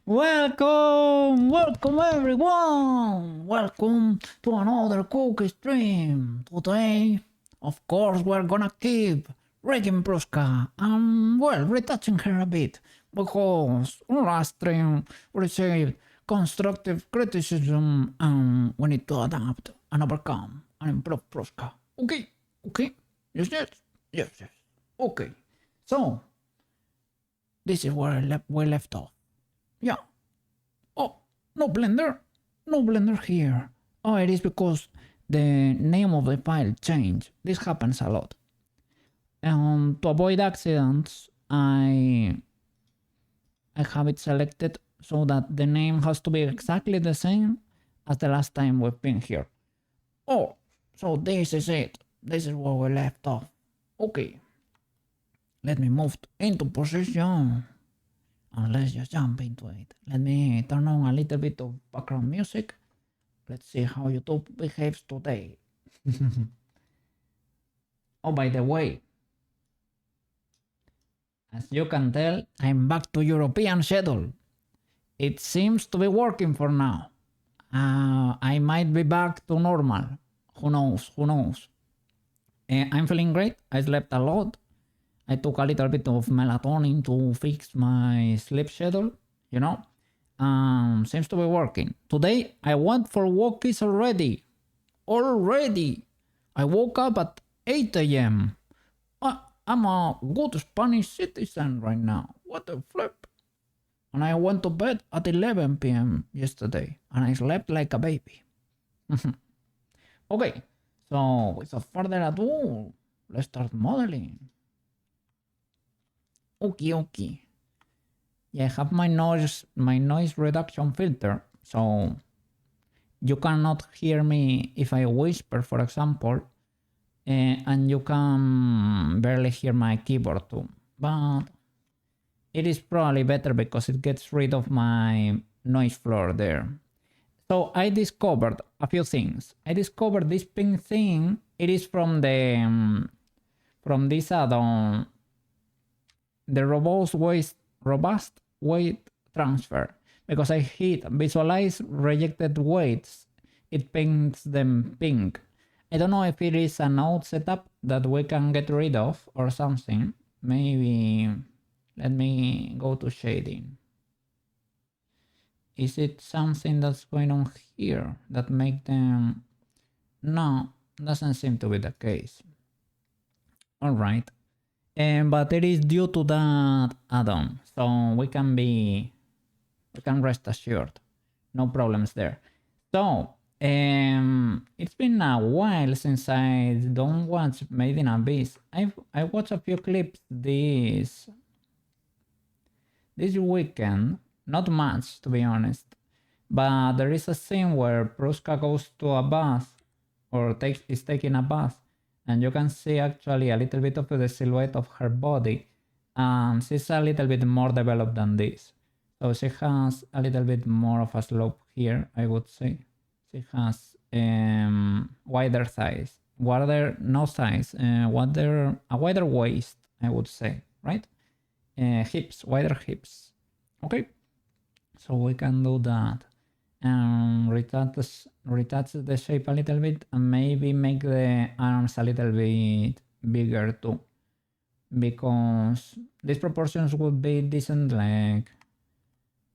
Welcome everyone! Welcome to another cookie stream. Today, of course, we're gonna keep rigging Prushka and, well, retouching her a bit because on last stream we received constructive criticism and we need to adapt and overcome and improve Prushka. Okay? Yes. Okay. So, this is where we left off. Yeah. Oh, no blender here. Oh, it is because the name of the file changed. This happens a lot. To avoid accidents, I have it selected so that the name has to be exactly the same as the last time we've been here. Oh, so this is it. This is where we left off. Okay. Let me move into position. And let's just jump into it. Let me turn on a little bit of background music. Let's see how YouTube behaves today. Oh, by the way, as you can tell, I'm back to European schedule. It seems to be working for now. I might be back to normal. Who knows? I'm feeling great. I slept a lot. I took a little bit of melatonin to fix my sleep schedule, you know. Seems to be working. Today I went for walkies already. I woke up at 8 a.m. I'm a good Spanish citizen right now. What a flip. And I went to bed at 11 p.m. yesterday and I slept like a baby. Okay, so without further ado, let's start modeling. Okay. Yeah, I have my noise reduction filter, so you cannot hear me if I whisper, for example, and you can barely hear my keyboard too. But it is probably better because it gets rid of my noise floor there. So I discovered a few things. I discovered this pink thing. It is from this add-on, the robust weight transfer, because I hit visualize rejected weights, it paints them pink. I don't know if it is a node setup that we can get rid of or something. Maybe let me go to shading. Is it something that's going on here that make them? No, doesn't seem to be the case. All right. But it is due to that add-on, so we can rest assured, no problems there. So it's been a while since I don't watch Made in Abyss. I watched a few clips this weekend, not much to be honest, but there is a scene where Prushka goes to a bath or is taking a bath. And you can see actually a little bit of the silhouette of her body. She's a little bit more developed than this. So she has a little bit more of a slope here, I would say. She has wider thighs, a wider waist, I would say, right? Hips, wider hips. Okay, so we can do that. Retouch the shape a little bit and maybe make the arms a little bit bigger too, because these proportions would be decent, like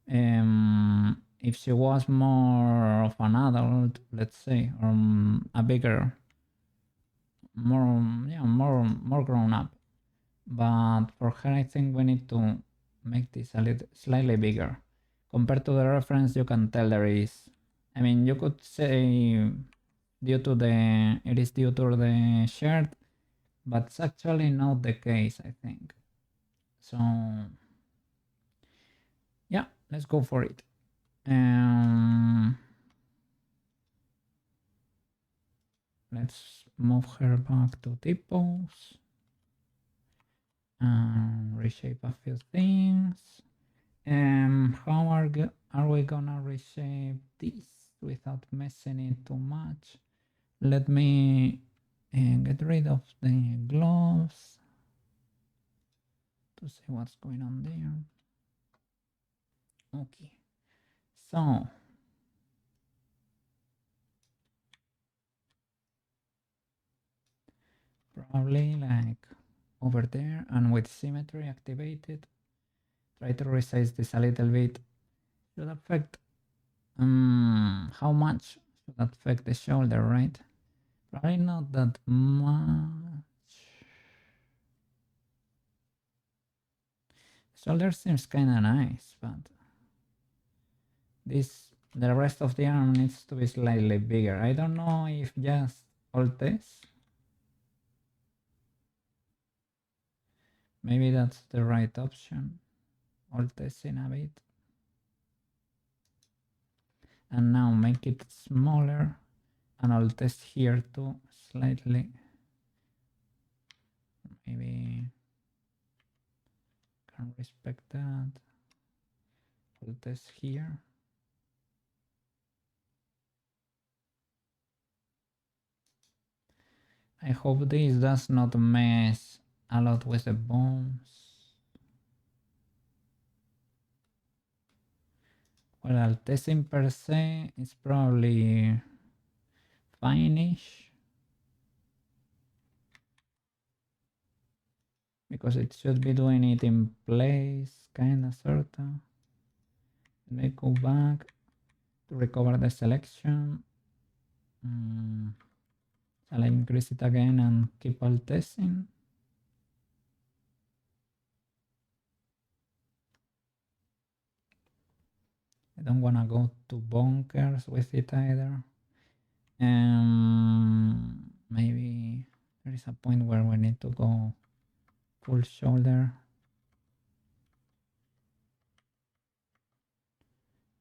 if she was more of an adult, let's say, or a bigger, more grown up. But for her I think we need to make this a little slightly bigger. Compared to the reference, you can tell there is, I mean, you could say it is due to the shirt, but it's actually not the case, I think. So yeah, let's go for it. Let's move her back to T-pose and reshape a few things. How are we gonna reshape this without messing it too much? Let me get rid of the gloves to see what's going on there. Okay, So probably like over there, and with symmetry activated, try to resize this a little bit. Should affect how much should affect the shoulder, right? Probably not that much. Shoulder seems kind of nice, but the rest of the arm needs to be slightly bigger. I don't know if just Altes. Maybe that's the right option. Altes in a bit. And now make it smaller, and I'll test here too slightly. Maybe can respect that. I'll test here. I hope this does not mess a lot with the bones. Well, testing per se is probably fine-ish, because it should be doing it in place, kinda, sorta. Let me go back to recover the selection. Shall I increase it again and keep all testing? I don't want to go too bonkers with it either. Maybe there is a point where we need to go full shoulder.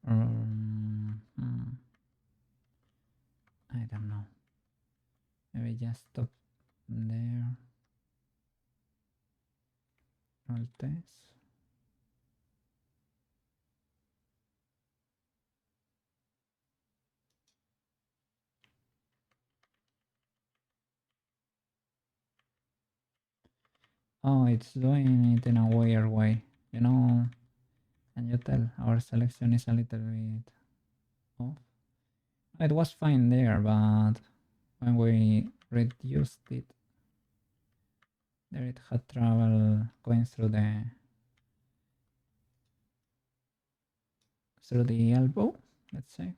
I don't know. Maybe just stop there. All test. Oh, it's doing it in a weird way. You know, and you tell our selection is a little bit off. It was fine there, but when we reduced it, there it had trouble going through the elbow, let's say.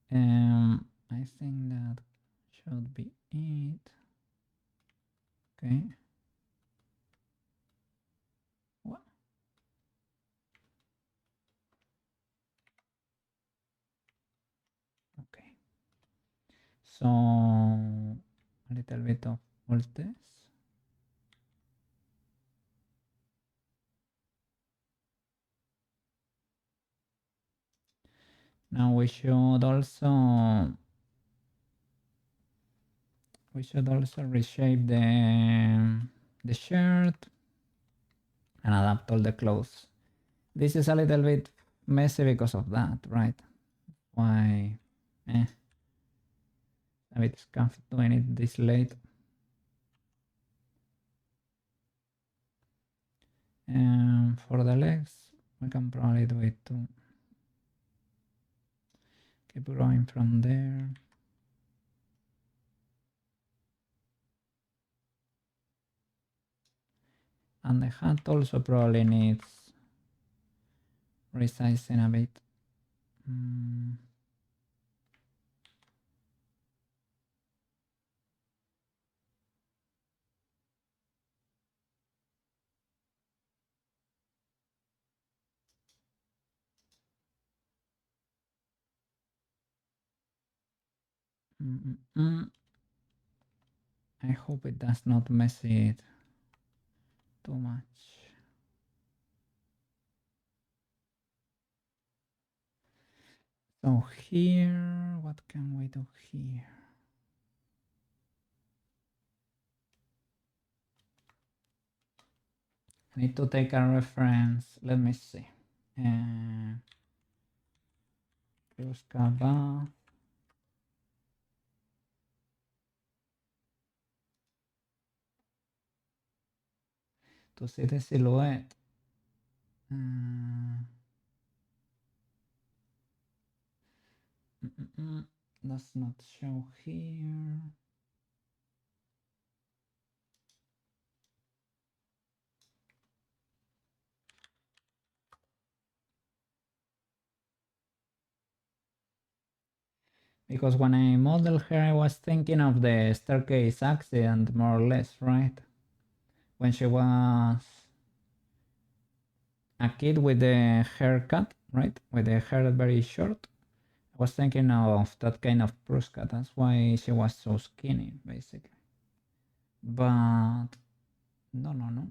I think that should be it. Okay. What? Okay. So a little bit of voltage. Now we should also reshape the shirt and adapt all the clothes. This is a little bit messy because of that, right? Why? A bit scuffed doing it this late. And for the legs, we can probably do it too. Keep going from there. And the hat also probably needs resizing a bit. I hope it does not mess it too much. So here, what can we do here? I need to take a reference. Let me see. Prushka to see the silhouette. Does not show here. Because when I modeled her, I was thinking of the staircase accident, more or less, right? When she was a kid with the haircut, right? With the hair very short. I was thinking of that kind of Prushka. That's why she was so skinny, basically. But no, no, no,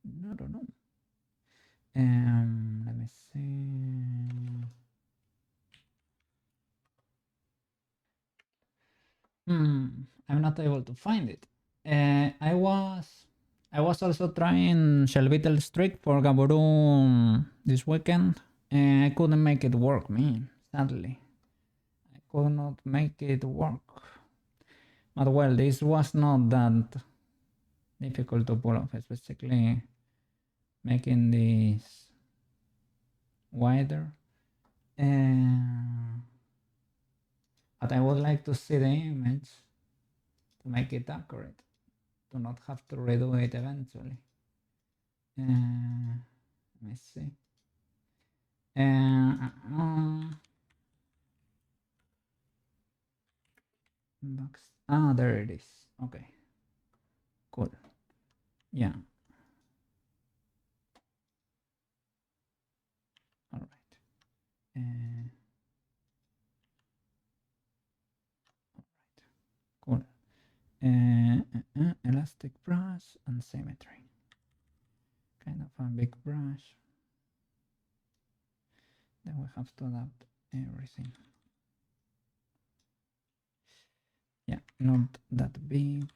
no, no, no. Let me see. I'm not able to find it. I was also trying Shelvitel Streak for Gaboru this weekend, and I couldn't make it work, man. Sadly, I could not make it work. But well, this was not that difficult to pull off. It's basically making this wider. But I would like to see the image to make it accurate, to not have to redo it eventually. Let me see. Box. Ah, there it is. Okay. Cool. Yeah. All right. All right. Cool. Elastic brush and symmetry. Kind of a big brush. Then we have to adapt everything. Yeah, not that big.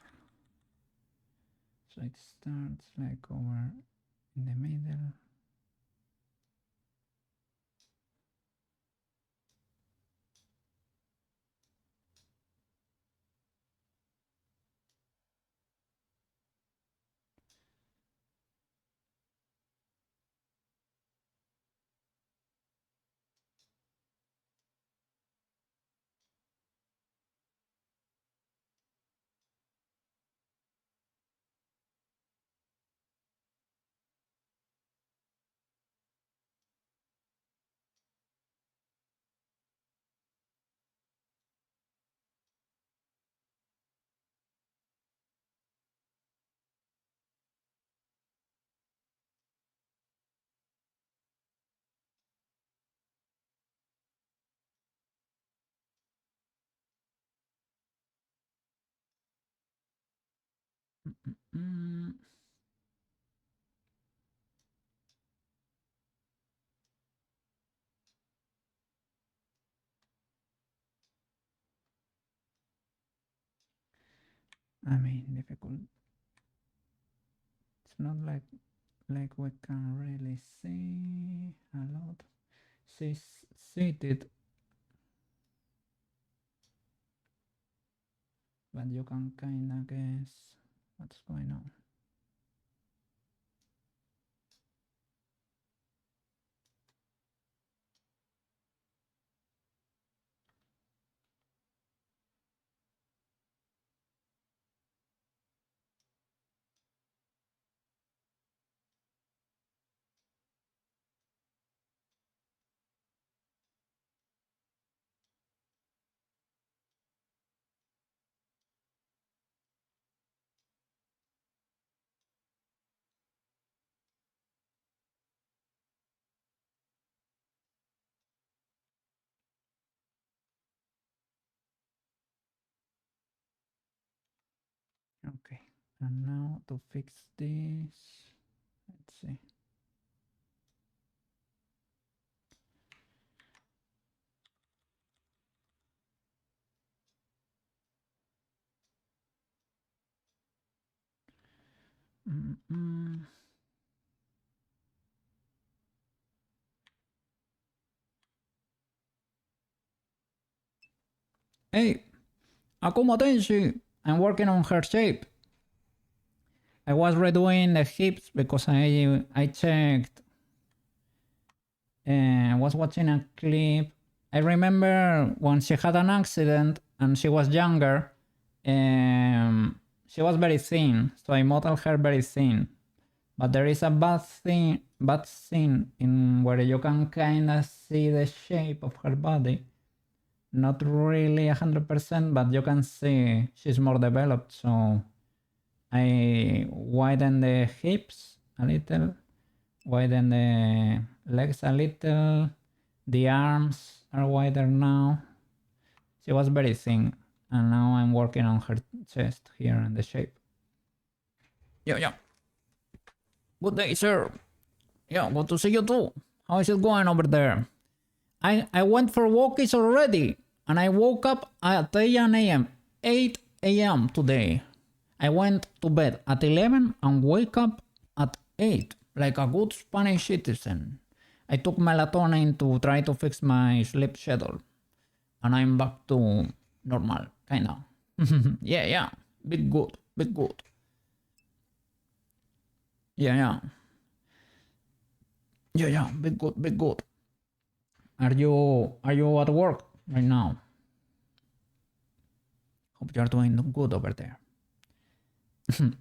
So it starts like over in the middle. Mm. I mean, difficult. It's not like we can really see a lot. She's seated, but you can kind of guess what's going on. Okay, and now to fix this, let's see. Hey, Akuma Tenshi, I'm working on her shape. I was redoing the hips because I checked and I was watching a clip I remember when she had an accident and she was younger, she was very thin, so I modeled her very thin. But there is a bad scene in where you can kind of see the shape of her body. Not really 100%, but you can see she's more developed. So I widen the hips a little, widen the legs a little. The arms are wider now. She was very thin, and now I'm working on her chest here and the shape. Yeah. Good day, sir. Yeah, good to see you too. How is it going over there? I went for walkies already, and I woke up at 10 a.m. 8 a.m. today. I went to bed at 11 and wake up at 8, like a good Spanish citizen. I took melatonin to try to fix my sleep schedule, and I'm back to normal, kinda. Yeah. Big good. Yeah. Yeah. Big good. Are you at work right now? Hope you're doing good over there.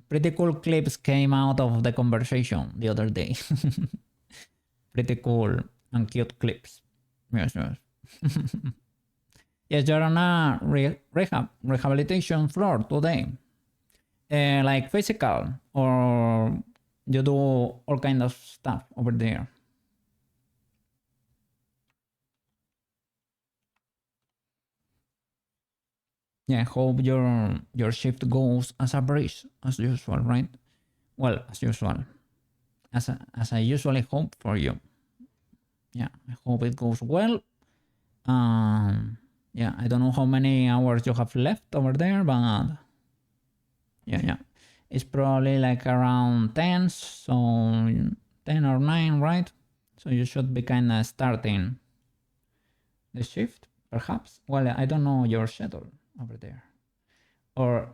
Pretty cool clips came out of the conversation the other day. Pretty cool and cute clips. Yes. Yes, you're on a rehabilitation floor today. Like physical, or you do all kind of stuff over there. Yeah, hope your shift goes as a breeze as usual, right? Well, as usual, as I usually hope for you. Yeah, I hope it goes well. Yeah, I don't know how many hours you have left over there, but yeah, it's probably like around 10, so 10 or 9, right? So you should be kind of starting the shift, perhaps. Well, I don't know your schedule over there, or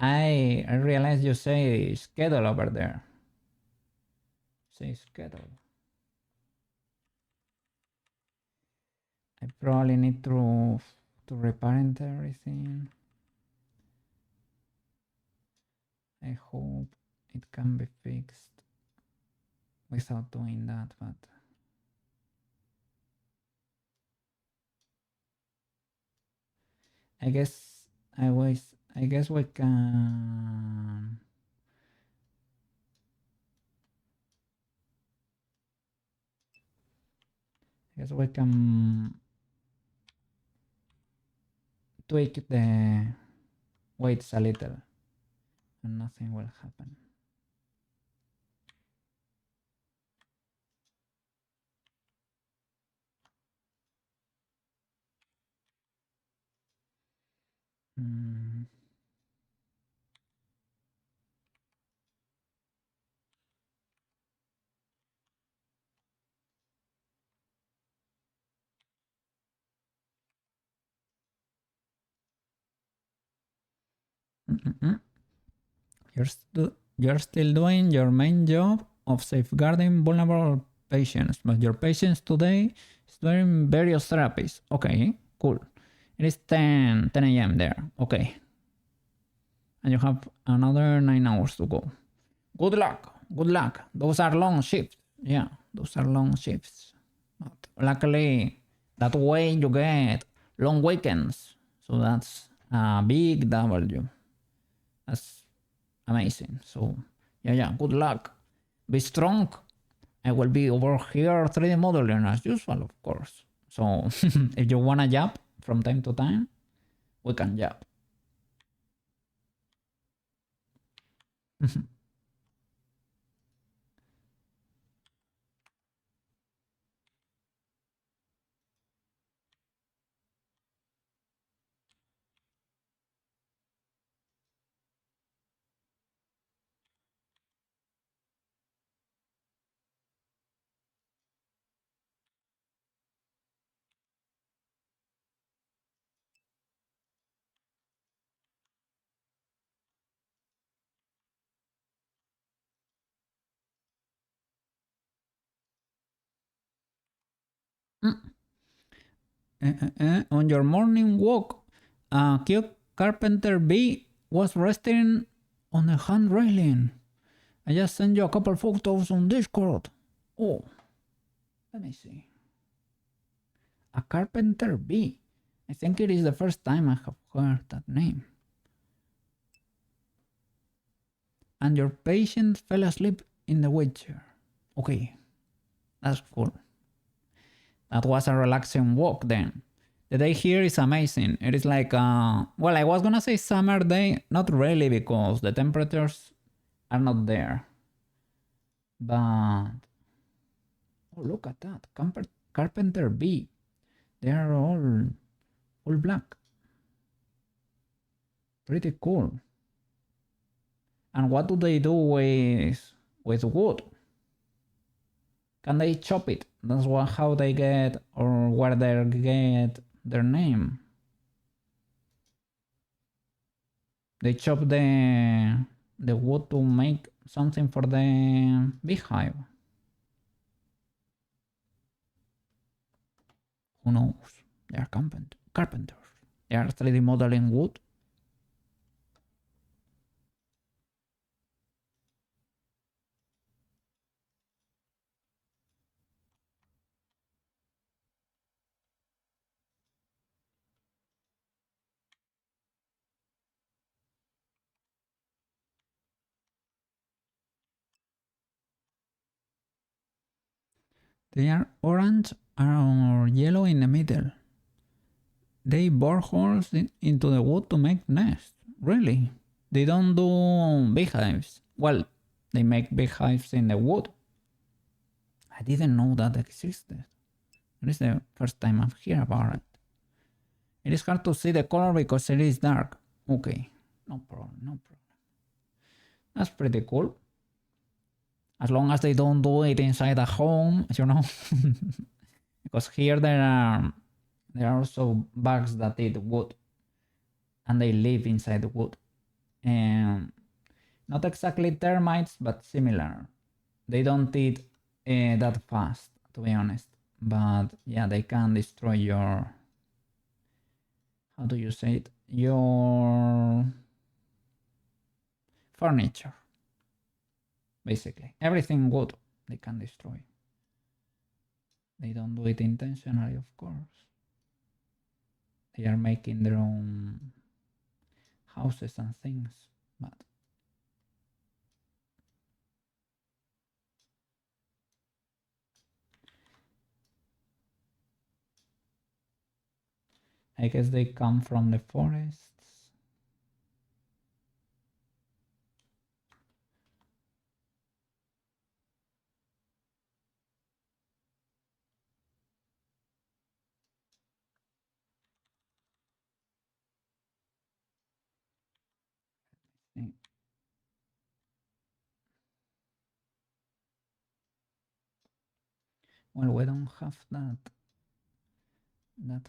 I realize you say schedule over there. Say schedule. I probably need to reparent everything. I hope it can be fixed without doing that, but I guess I guess we can. I guess we can tweak the weights a little, and nothing will happen. Mm. Mm-mm. You're still doing your main job of safeguarding vulnerable patients, but your patients today is doing various therapies. Okay, cool. It is 10 a.m. there. Okay. And you have another 9 hours to go. Good luck. Good luck. Those are long shifts. Yeah, those are long shifts. But luckily, that way you get long weekends. So that's a big W. That's amazing. So, yeah. Good luck. Be strong. I will be over here 3D modeling as usual, of course. So, if you wanna jump from time to time, we can jump. On your morning walk, a cute carpenter bee was resting on the hand railing. I just sent you a couple photos on Discord. Oh, let me see. A carpenter bee. I think it is the first time I have heard that name. And your patient fell asleep in the wheelchair. Okay, that's cool. That was a relaxing walk then. The day here is amazing. It is like, well, I was gonna say summer day. Not really, because the temperatures are not there. But, oh, look at that. Carpenter bee. They are all black. Pretty cool. And what do they do with wood? Can they chop it? That's how they get, or where they get their name. They chop the wood to make something for the beehive. Who knows? They are carpenters. They are 3D modeling wood. They are orange or yellow in the middle. They bore holes into the wood to make nests. Really? They don't do beehives. Well, they make beehives in the wood. I didn't know that existed. It is the first time I've heard about it. It is hard to see the color because it is dark. Okay, no problem. That's pretty cool. As long as they don't do it inside a home, you know. Because here there are also bugs that eat wood. And they live inside the wood. And not exactly termites, but similar. They don't eat that fast, to be honest. But yeah, they can destroy your... How do you say it? Your furniture. Basically, everything wood they can destroy. They don't do it intentionally, of course. They are making their own houses and things, but I guess they come from the forests. Well, we don't have that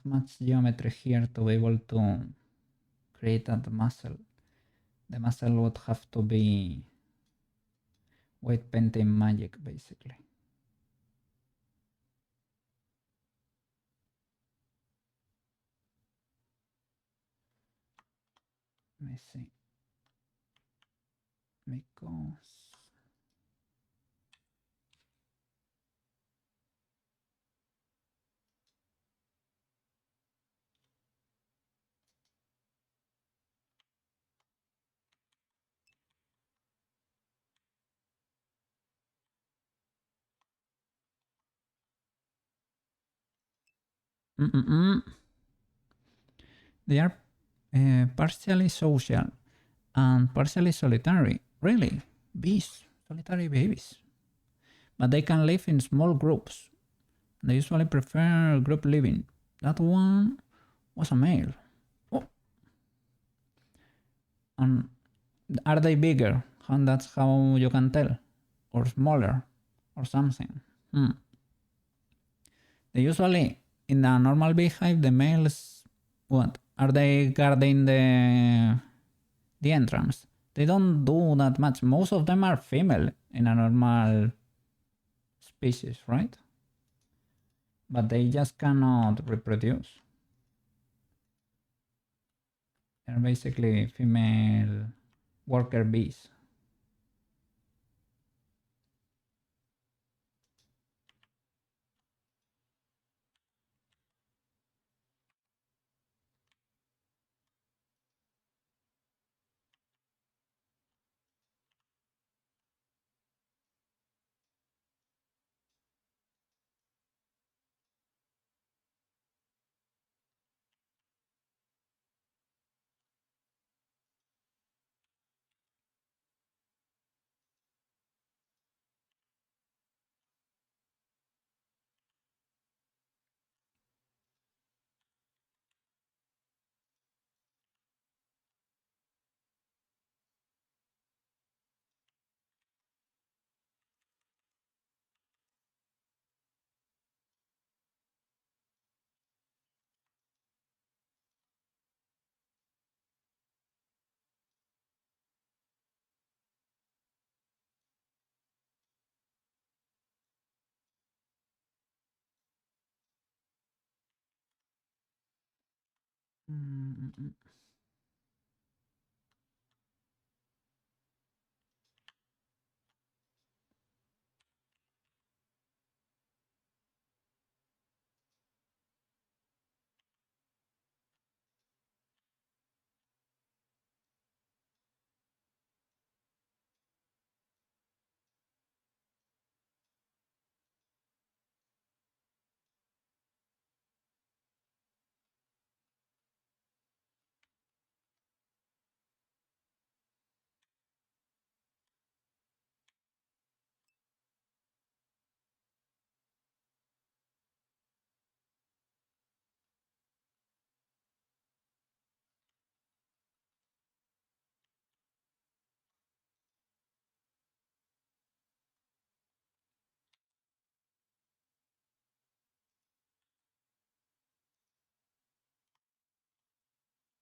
much geometry here to be able to create that muscle. The muscle would have to be white painting magic, basically. Let me see. Because they are partially social and partially solitary. Really? Bees, solitary babies. But they can live in small groups. They usually prefer group living. That one was a male. Oh. And are they bigger? And that's how you can tell. Or smaller. Or something. They usually, in a normal beehive, the males, what? Are they guarding the entrance? They don't do that much. Most of them are female in a normal species, right? but they just cannot reproduce. They're basically female worker bees.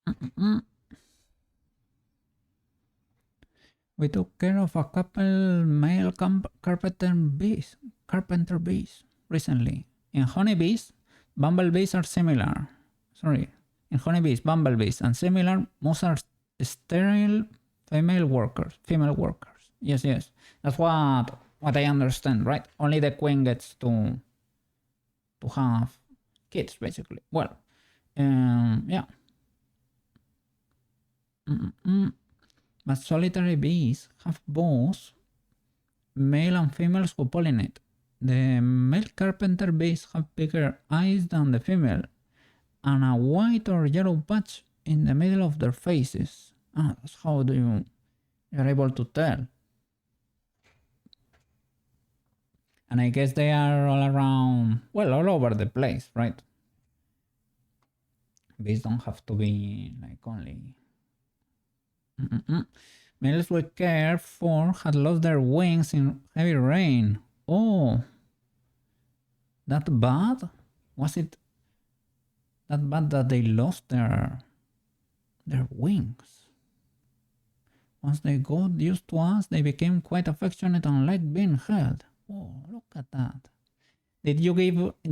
Mm-mm. Mm. We took care of a couple male carpenter bees recently. In honeybees, bumblebees are similar. Sorry, in honeybees, bumblebees and similar, most are sterile female workers. Female workers. Yes, yes. That's what I understand, right? Only the queen gets to have kids, basically. Well, yeah. Mm-mm. But solitary bees have both male and females who pollinate. The male carpenter bees have bigger eyes than the female and a white or yellow patch in the middle of their faces. That's how you're able to tell. And I guess they are all around, well, all over the place, right? Bees don't have to be like only. Mm-mm. Males we cared for had lost their wings in heavy rain. Oh, that bad? Was it that bad that they lost their wings? Once they got used to us, they became quite affectionate and liked being held. Oh, look at that. Did you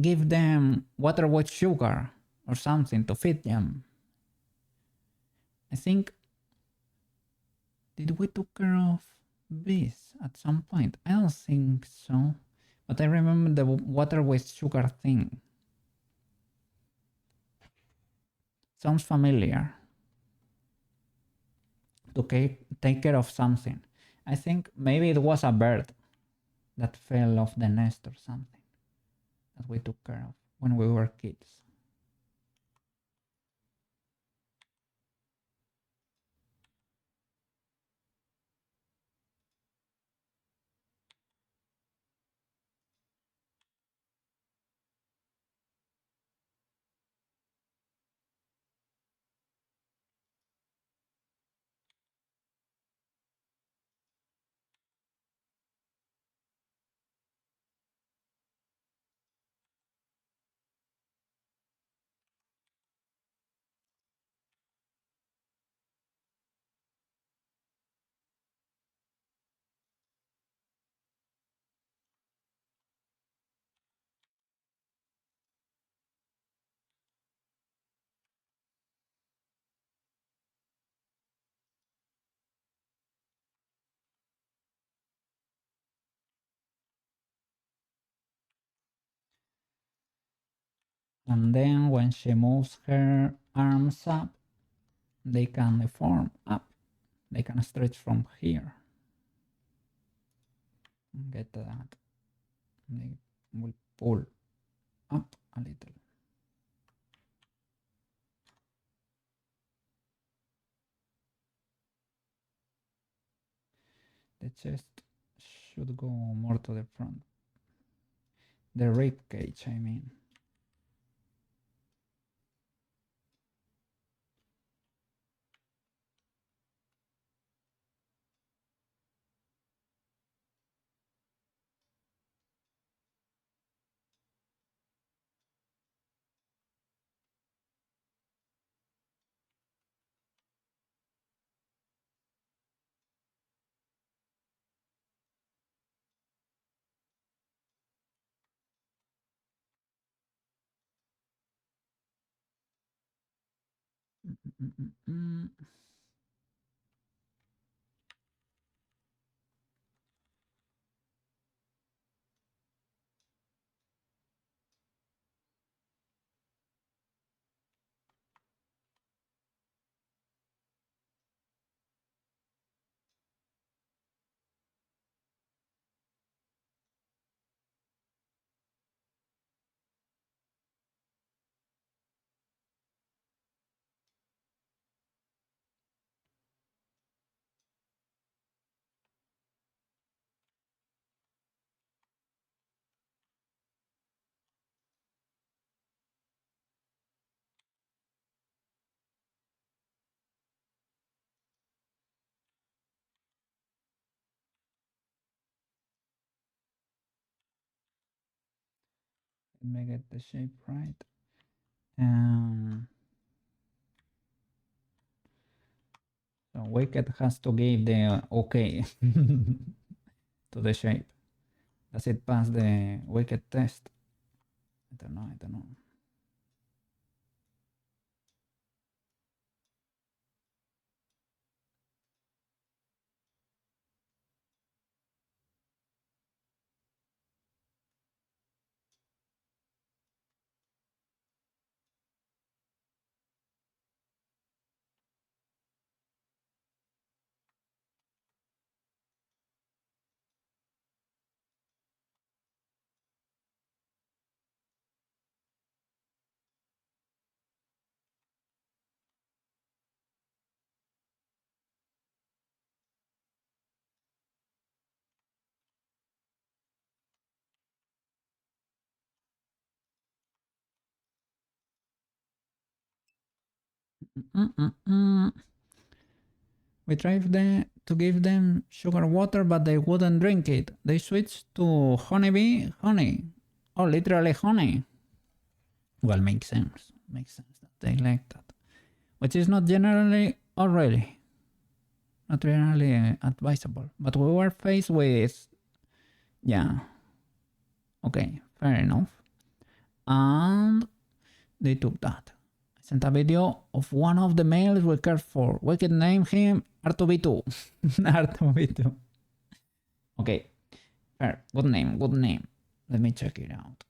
give them water with sugar or something to feed them? I think, did we took care of bees at some point? I don't think so. But I remember the water with sugar thing. Sounds familiar. To take care of something. I think maybe it was a bird that fell off the nest or something that we took care of when we were kids. And then when she moves her arms up, they can deform up. They can stretch from here. Get that. They will pull up a little. The chest should go more to the front. The rib cage, I mean. Let me get the shape right. So Wicked has to give the okay to the shape. Does it pass the Wicked test? I don't know, I don't know. We tried to give them sugar water, but they wouldn't drink it. They switched to honeybee honey. Oh, literally honey. Well, makes sense. Makes sense that they like that. Which is not generally already. Not generally advisable. But we were faced with... Yeah. Okay, fair enough. And they took that. I sent a video of one of the males we cared for. We could name him R2B2. R2B2. Okay, fair. Good name, good name. Let me check it out.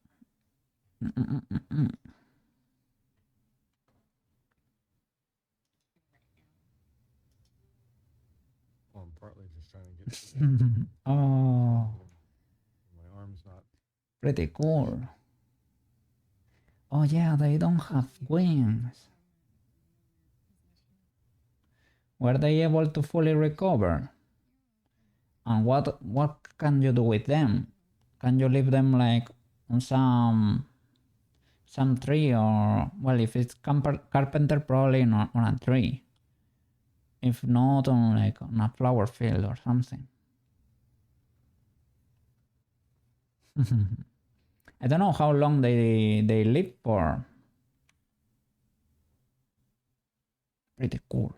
Well, I'm partly just trying to get Oh, my arm's not. pretty cool. Oh yeah, they don't have wings. Were they able to fully recover? And what can you do with them? Can you leave them like on some tree, or well, if it's carpenter, probably not on a tree. If not, on like on a flower field or something. I don't know how long they live for. Pretty cool.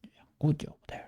Yeah, good job there.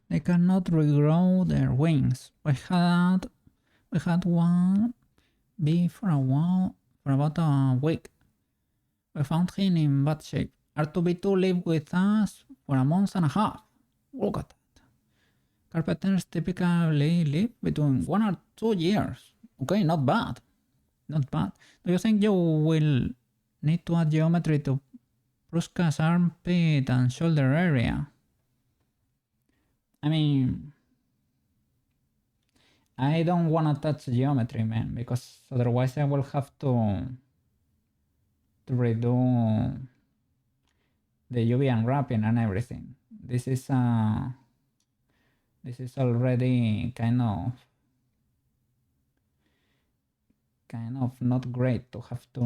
They cannot regrow their wings. We had one bee for a while, for about a week. We found him in bad shape. R2B2 lived with us for a month and a half. Look at that. Carpenters typically live between 1 or 2 years. Okay, not bad. Not bad. Do you think you will need to add geometry to Prushka's armpit and shoulder area? I mean, I don't wanna touch geometry, man, because otherwise I will have to redo the UV unwrapping and everything. This is already kind of not great to have to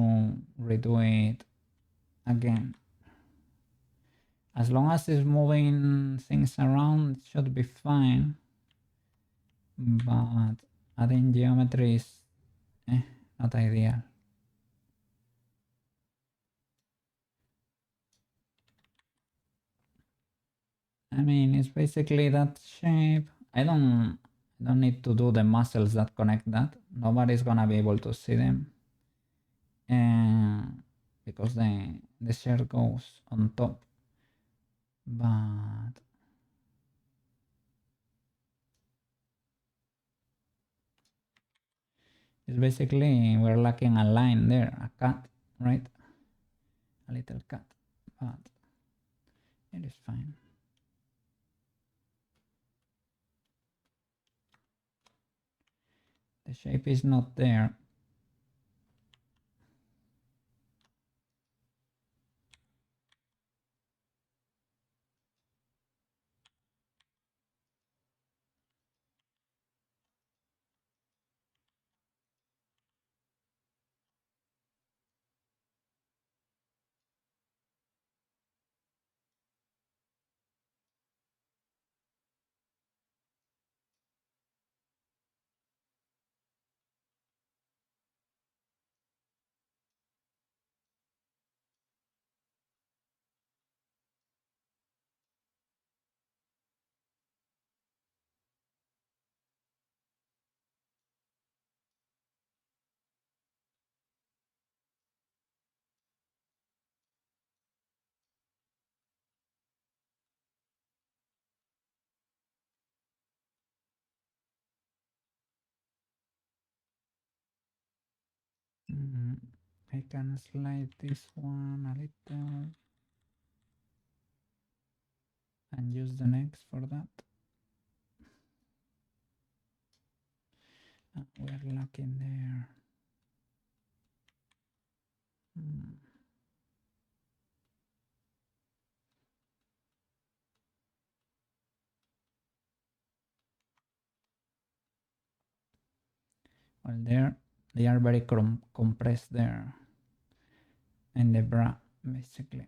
redo it again. As long as it's moving things around, it should be fine. But adding geometry is not ideal. I mean, it's basically that shape. I don't need to do the muscles that connect that. Nobody's gonna be able to see them. Because the shirt goes on top. But it's basically we're lacking a line there, a cut, right? A little cut, but it is fine. The shape is not there. I can slide this one a little and use the next for that. We're lacking there. Well, they are very compressed there in the bra, basically.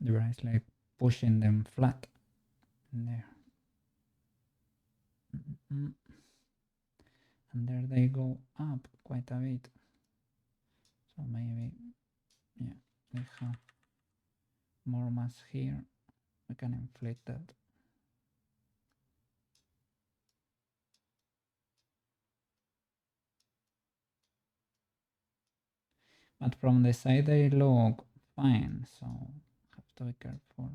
The bra is like pushing them flat in there. And there they go up quite a bit. So maybe, yeah, they have more mass here. We can inflate that. But from the side they look fine, so have to be careful.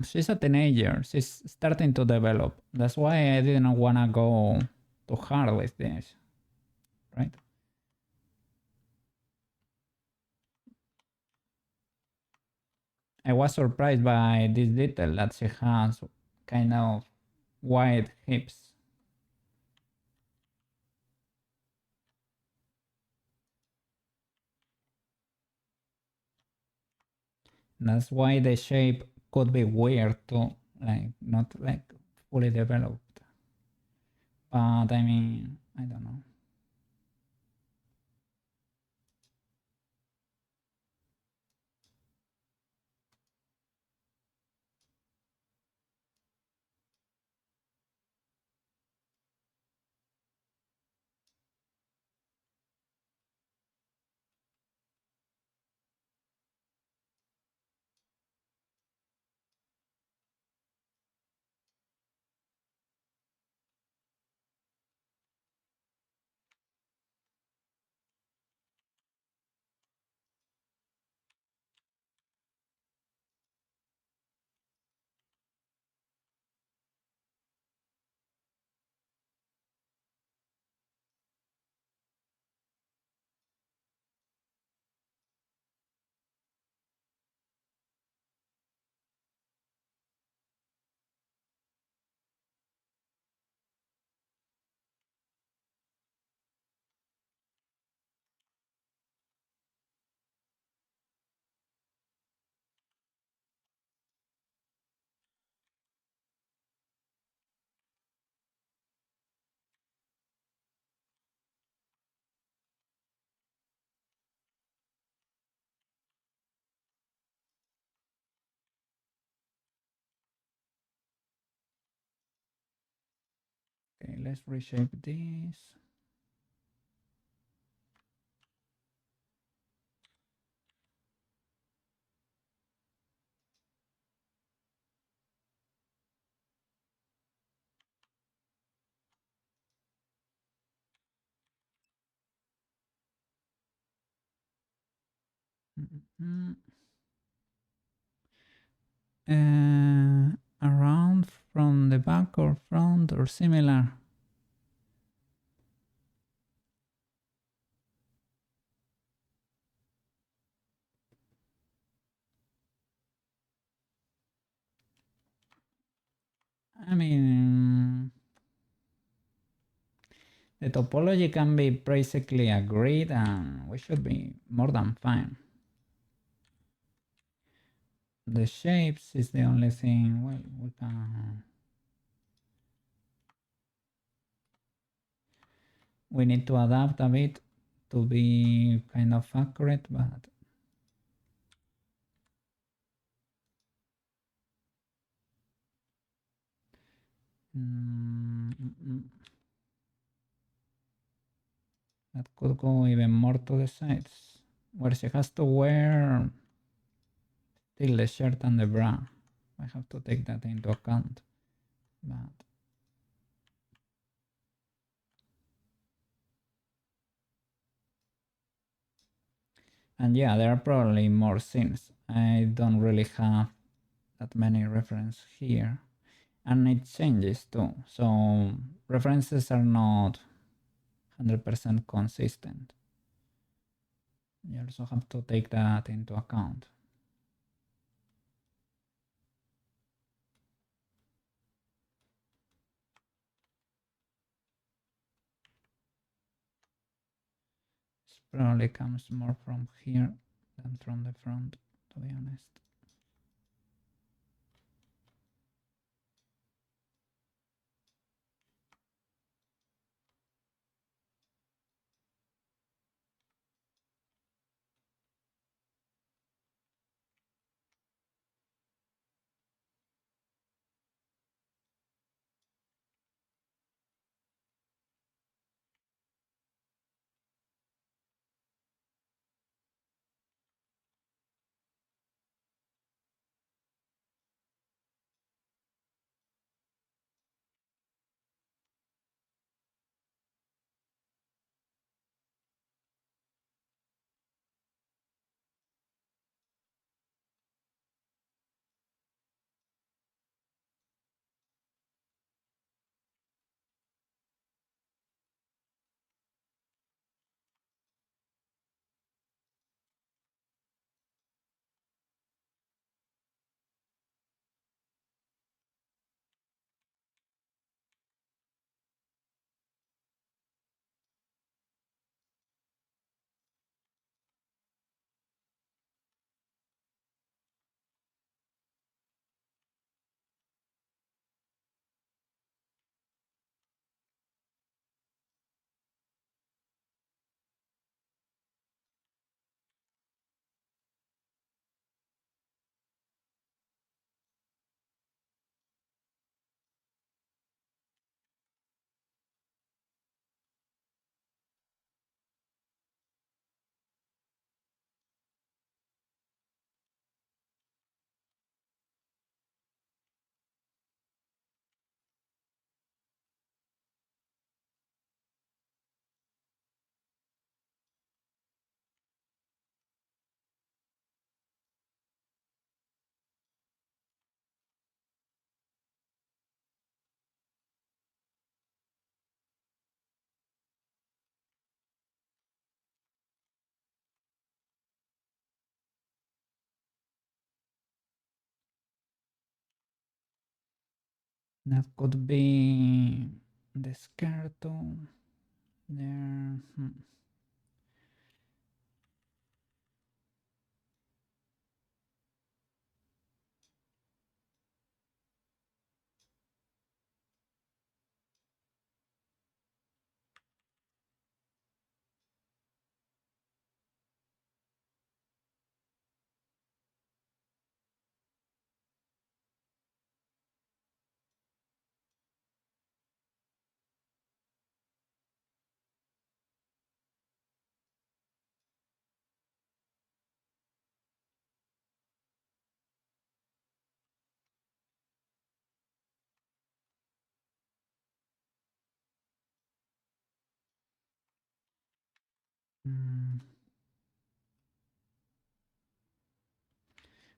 She's a teenager. She's starting to develop. That's why I didn't want to go too hard with this, right? I was surprised by this detail that she has kind of wide hips. That's why the shape could be weird too, like not like fully developed. But I mean, I don't know. Okay, let's reshape this. Mm-hmm. Around from the back or front or similar. I mean, the topology can be basically agreed and we should be more than fine. The shapes is the only thing, well, we can... We need to adapt a bit to be kind of accurate, but... that could go even more to the sides, where she has to wear still the shirt and the bra. I have to take that into account. But and yeah, there are probably more scenes. I don't really have that many references here. And it changes too. So references are not 100% consistent. You also have to take that into account. This probably comes more from here than from the front, to be honest. That could be the skeletal there.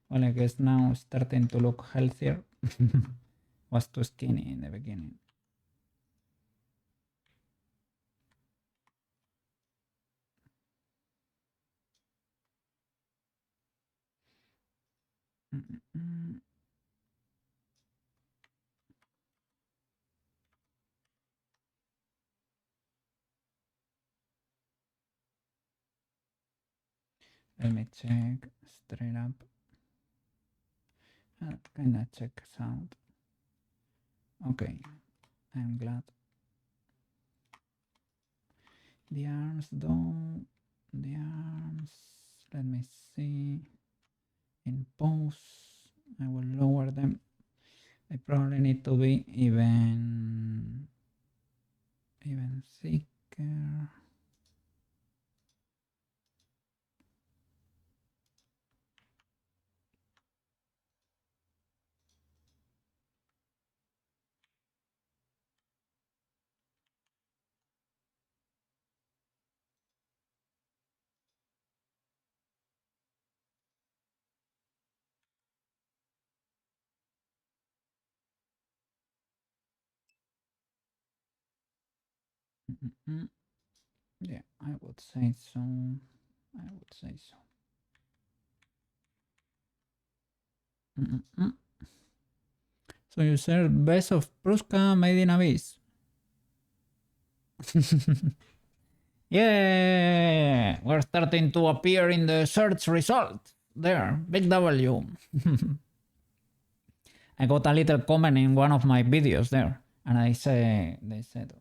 Well, I guess now starting to look healthier. Was too skinny in the beginning. Let me check straight up. That kind of checks out. Okay, I'm glad. The arms though, the arms, let me see. In pose, I will lower them. I probably need to be even thicker. Yeah, I would say so. I would say so. So you said best of Prushka made in Abyss. Yeah, we're starting to appear in the search result. There, big W. I got a little comment in one of my videos there, and they said,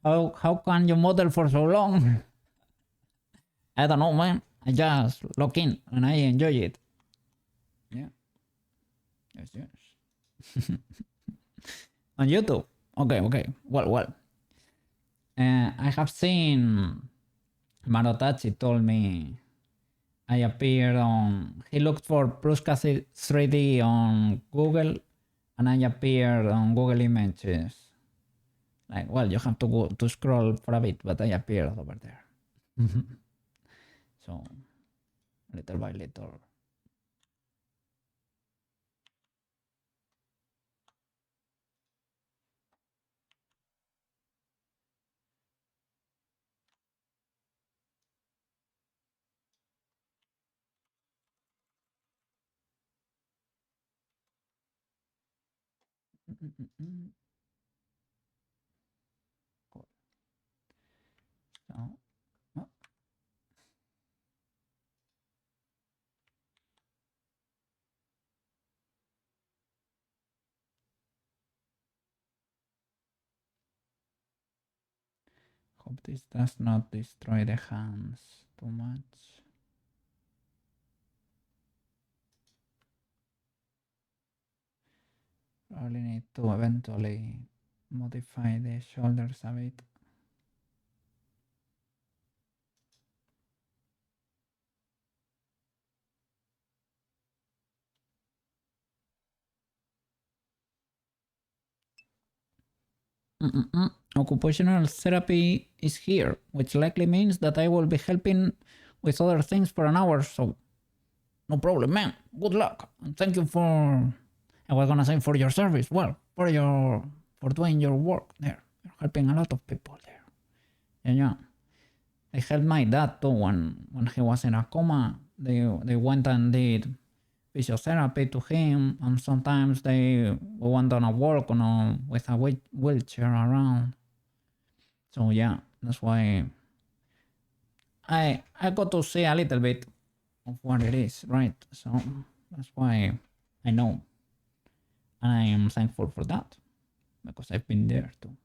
how can you model for so long? I don't know, man. I just log in and I enjoy it. Yeah. Yes. On YouTube. Okay. Well. I have seen Marotachi told me I appeared on. He looked for Prushka 3D on Google, and I appeared on Google Images. Like, well, you have to go to scroll for a bit, but I appeared over there. So, little by little. Cool. So, oh. Hope this does not destroy the hands too much. Probably need to eventually modify the shoulders a bit. Occupational therapy is here, which likely means that I will be helping with other things for an hour, so no problem, man. Good luck, and thank you for, I was gonna say for your service, well, for doing your work there. You're helping a lot of people there. Yeah. I helped my dad too when he was in a coma. They went and did physiotherapy to him, and sometimes they want to walk with a wheelchair around. So yeah, that's why I got to see a little bit of what it is, right? So that's why I know, and I am thankful for that because I've been there too.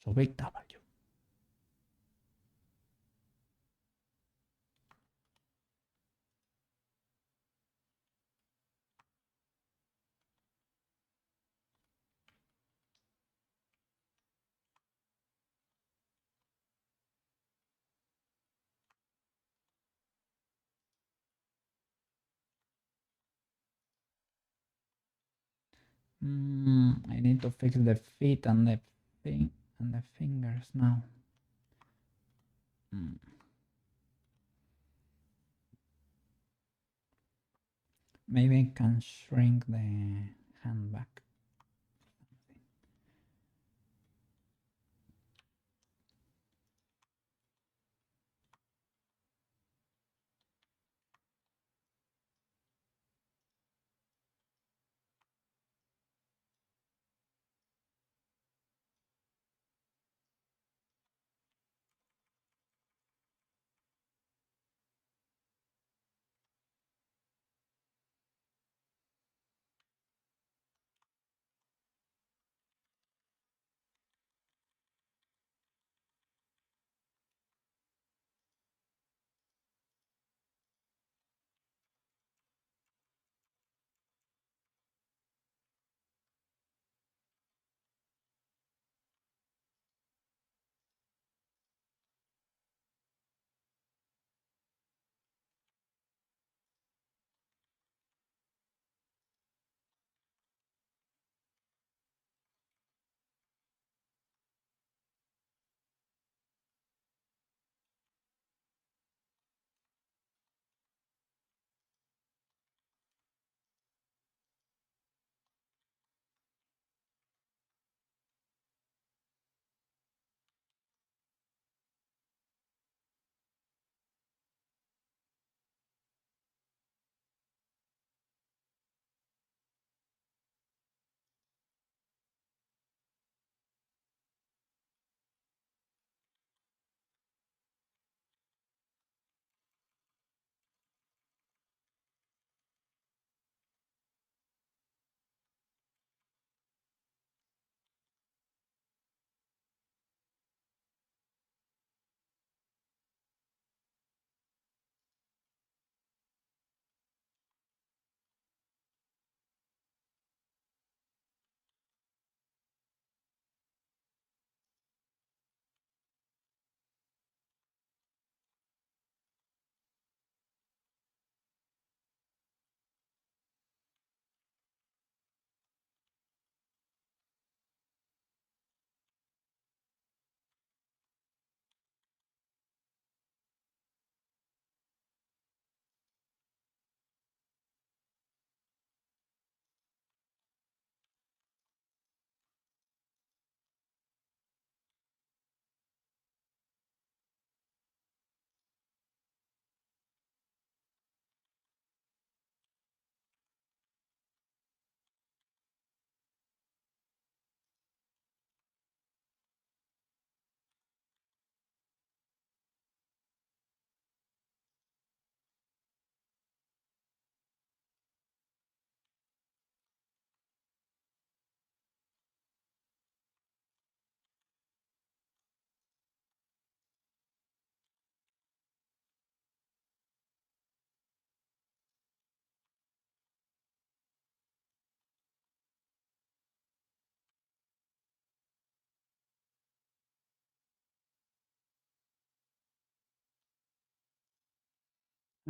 So big W. I need to fix the feet and the fingers now. Maybe I can shrink the hand back.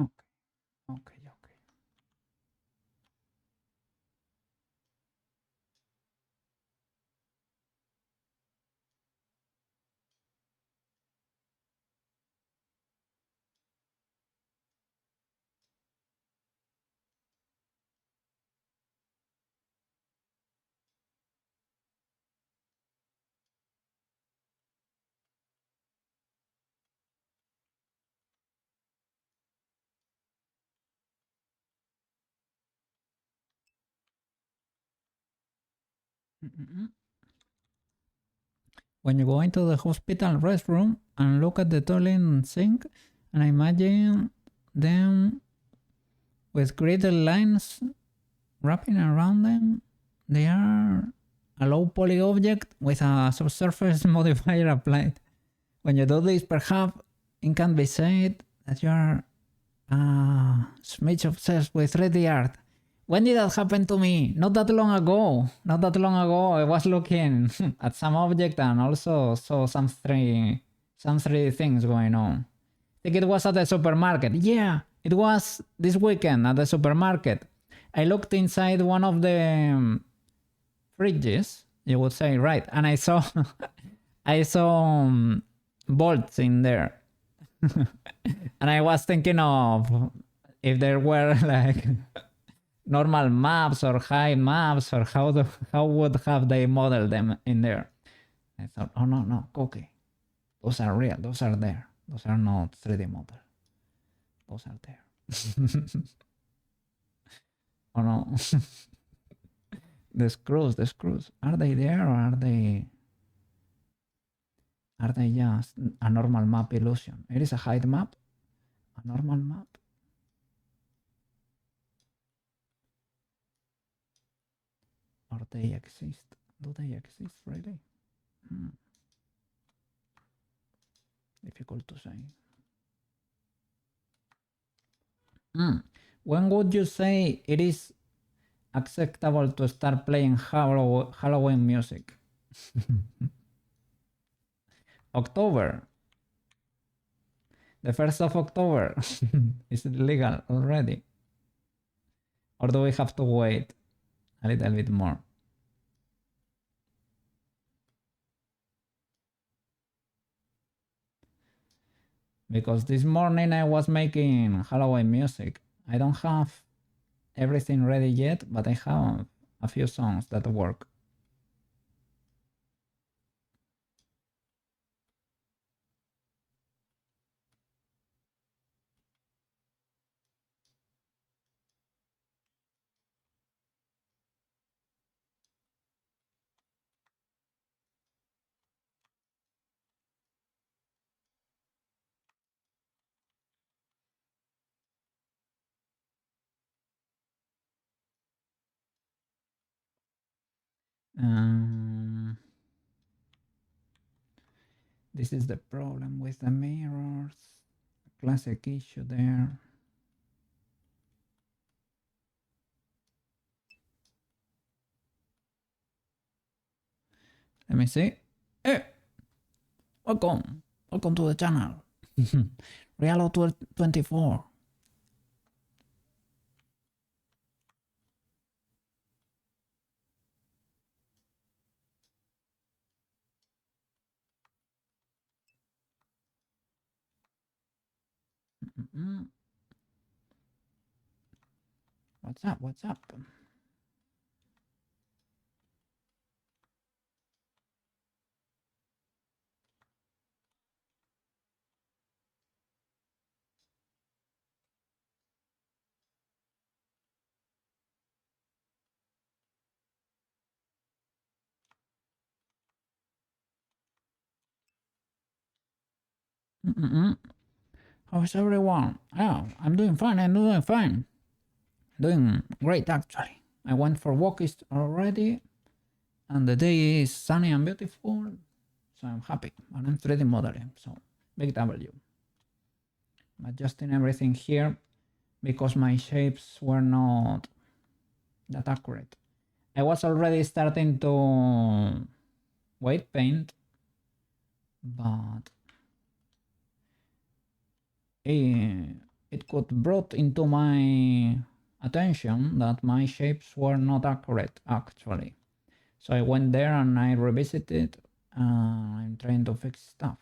Okay, okay, okay. When you go into the hospital restroom and look at the toilet and sink, and imagine them with gridded lines wrapping around them, they are a low poly object with a subsurface modifier applied. When you do this, perhaps it can be said that you are smidge obsessed with 3D art. When did that happen to me? Not that long ago. Not that long ago, I was looking at some object and also saw some 3D things going on. I think it was at the supermarket. Yeah, it was this weekend at the supermarket. I looked inside one of the fridges, you would say, right? And I saw I saw bolts in there. And I was thinking of if there were like normal maps or high maps or how would have they modeled them in there. I thought, oh no, okay. Those are real, those are there. Those are not 3D model. Those are there. Oh no. The screws. Are they there or are they just a normal map illusion? It is a height map, a normal map. Or they exist? Do they exist really? Difficult to say. When would you say it is acceptable to start playing Halloween music? October. The 1st of October. Is it legal already? Or do we have to wait a little bit more? Because this morning I was making Halloween music. I don't have everything ready yet, but I have a few songs that work. This is the problem with the mirrors. Classic issue there. Let me see. Hey! Welcome to the channel. Realo 24. What's up? How's everyone? Oh, I'm doing fine. Doing great actually. I went for walks already and the day is sunny and beautiful, so I'm happy. And I'm 3D modeling, so big W. I'm adjusting everything here because my shapes were not that accurate. I was already starting to weight paint, but it got brought into my attention that my shapes were not accurate actually. So I went there and I revisited. I'm trying to fix stuff.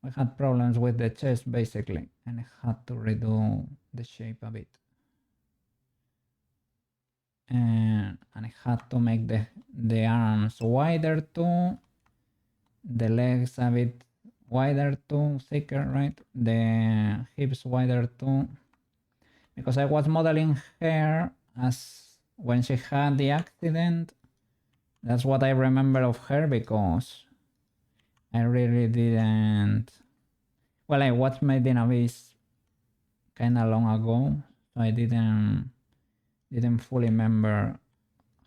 I had problems with the chest basically, and I had to redo the shape a bit. And I had to make the arms wider too, the legs a bit wider too, thicker, right? The hips wider too. because I was modeling her as when she had the accident. That's what I remember of her, because I really didn't. Well, I watched Made in Abyss kind of long ago, so I didn't fully remember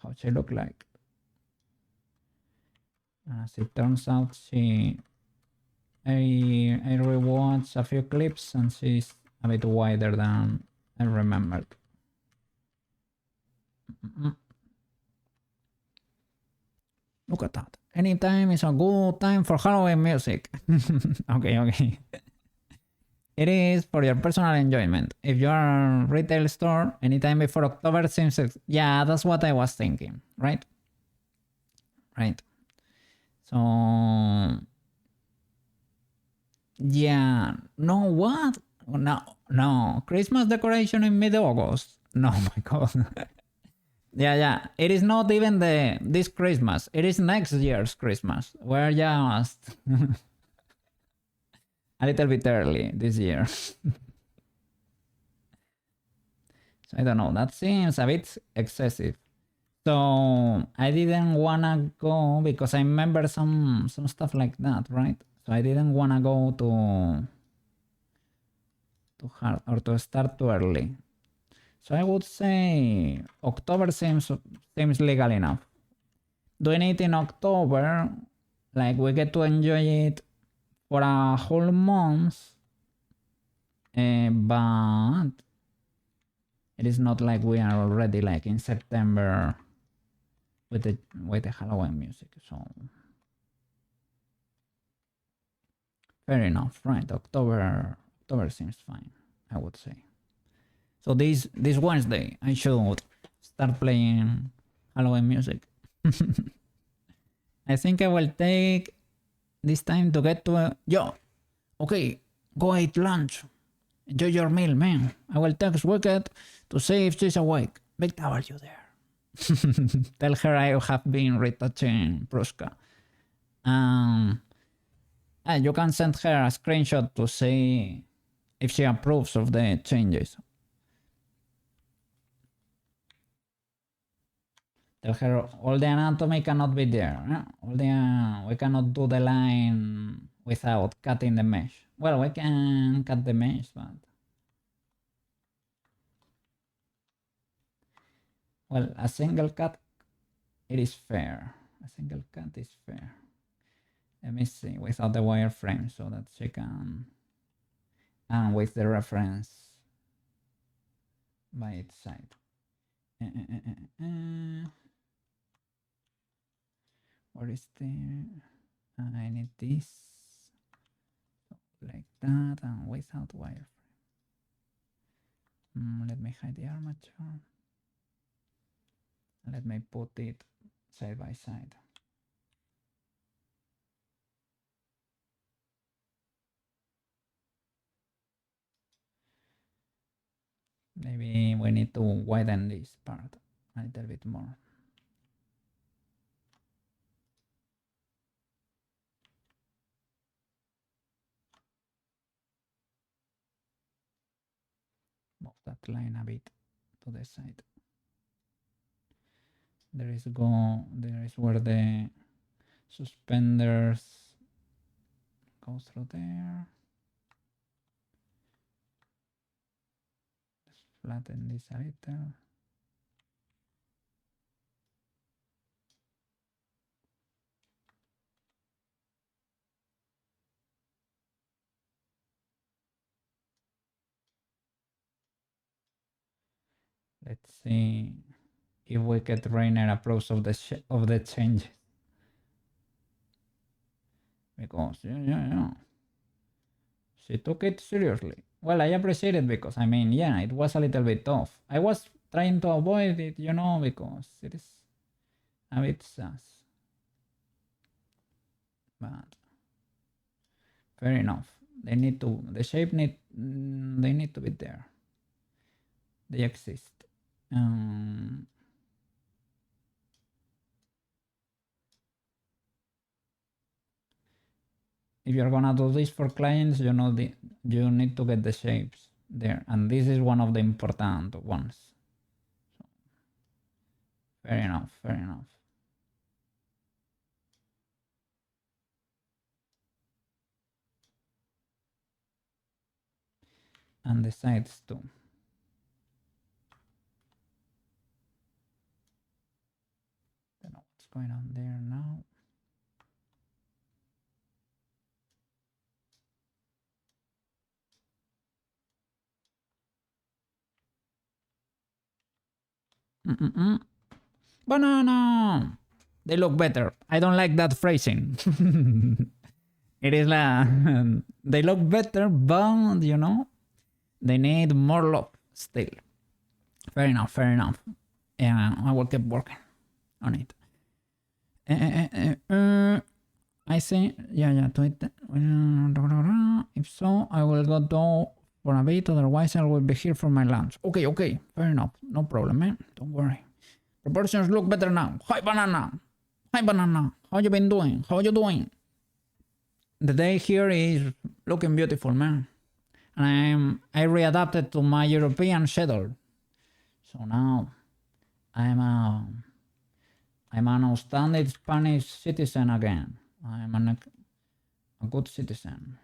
how she looked like. As it turns out, I rewatched a few clips and she's a bit wider than I remembered. Look at that. Anytime is a good time for Halloween music. Okay. It is for your personal enjoyment. If you are a retail store, anytime before October seems... Yeah, that's what I was thinking, right? Right. So... Yeah. No, what? No. Christmas decoration in mid-August. No, my God. Yeah. It is not even this Christmas. It is next year's Christmas. We're just a little bit early this year. So I don't know. That seems a bit excessive. So I didn't wanna go because I remember some stuff like that, right? So I didn't wanna go to hard or to start too early. So I would say October seems legal enough. Doing it in October, like we get to enjoy it for a whole month, but it is not like we are already like in September with the Halloween music. So fair enough, right? October seems fine, I would say. So this Wednesday I should start playing Halloween music. I think I will take this time to get to okay, go eat lunch. Enjoy your meal, man. I will text Wicked to see if she's awake. Big W there. Tell her I have been retouching Prushka. You can send her a screenshot to see if she approves of the changes. Tell her all the anatomy cannot be there. We cannot do the line without cutting the mesh. Well, we can cut the mesh, but... Well, a single cut, it is fair. A single cut is fair. Let me see, without the wireframe, so that she can... And with the reference by its side. Where is the... I need this. Like that, and without wireframe. Let me hide the armature. Let me put it side by side. Maybe we need to widen this part a little bit more. Move that line a bit to the side. There is where the suspenders go through there. Let's flatten this a little. Let's see if Wicked Rainer approves of the changes. Because yeah, she took it seriously. Well, I appreciate it because I mean, yeah, it was a little bit tough. I was trying to avoid it, because it is a bit sus. But fair enough. They need to. The shape they need to be there. They exist. If you're gonna do this for clients, you need to get the shapes there, and this is one of the important ones. So, fair enough, fair enough. And the sides too. Don't know what's going on there now. Banana! They look better. I don't like that phrasing. It is like, they look better, but, you know, they need more love still. Fair enough, fair enough. Yeah, I will keep working on it. I say, yeah, to it. If so, I will go down for a bit, otherwise I will be here for my lunch. Okay, fair enough. No problem, man. Don't worry. Proportions look better now. Hi, banana. Hi, banana. How you been doing? How you doing? The day here is looking beautiful, man. And I readapted to my European schedule. So now I'm an outstanding Spanish citizen again. I'm a good citizen.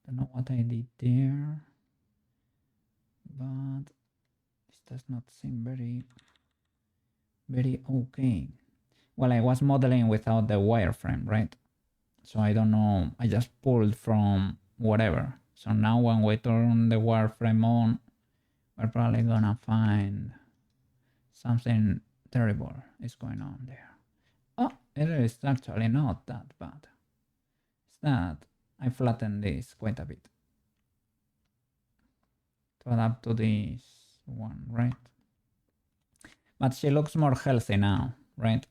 Don't know what I did there, but this does not seem very okay. Well, I was modeling without the wireframe, right? So I don't know. I just pulled from whatever. So now when we turn the wireframe on, we're probably gonna find something terrible is going on there. Oh, it is actually not that bad. It's that I flattened this quite a bit to adapt to this one, right? But she looks more healthy now, right?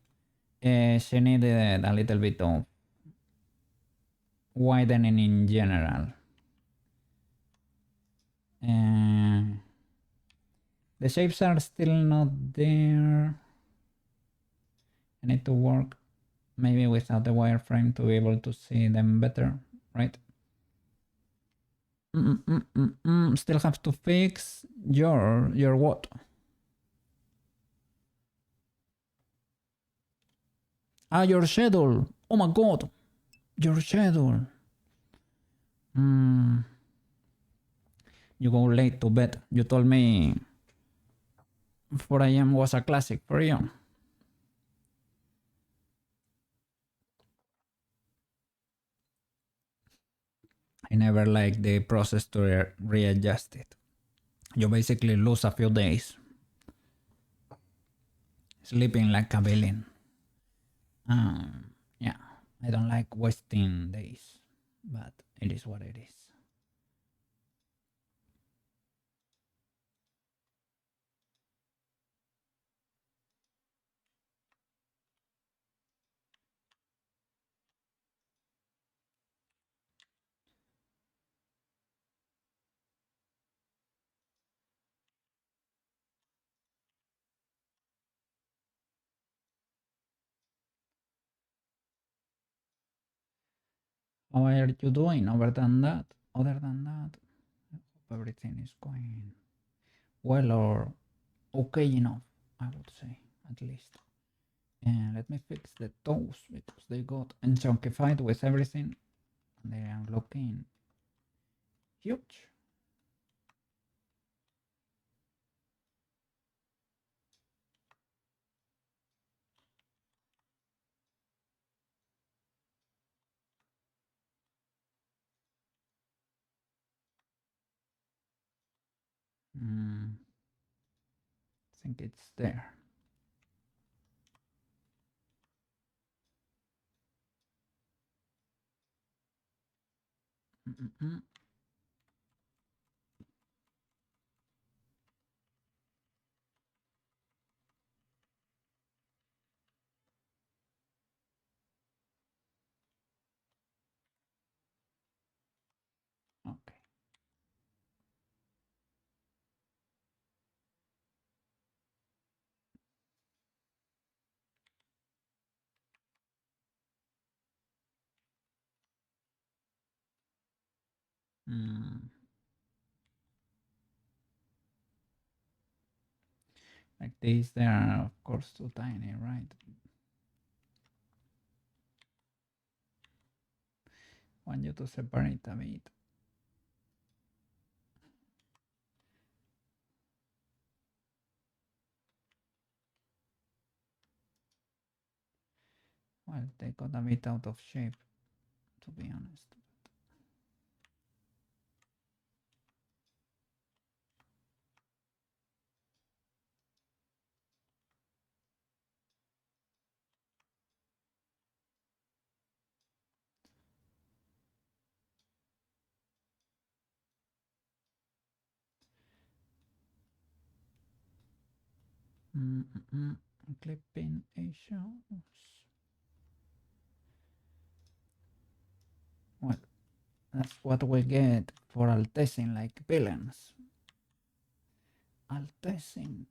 She needed a little bit of widening in general. The shapes are still not there. I need to work maybe without the wireframe to be able to see them better, right? Still have to fix your what? Ah, your schedule. Oh my god, your schedule. You go late to bed. You told me 4 a.m. was a classic for you. I never liked the process to readjust it. You basically lose a few days sleeping like a villain. Yeah, I don't like wasting days, but it is what it is. How are you doing other than that? I hope everything is going well or okay enough, I would say, at least. And let me fix the toes because they got chunkified with everything. They are looking huge. I think it's there. Okay. Like these, they are of course too tiny, right? Want you to separate a bit. Well, they got a bit out of shape, to be honest. Clipping issues. Well, that's what we get for altessing like villains. Altessing.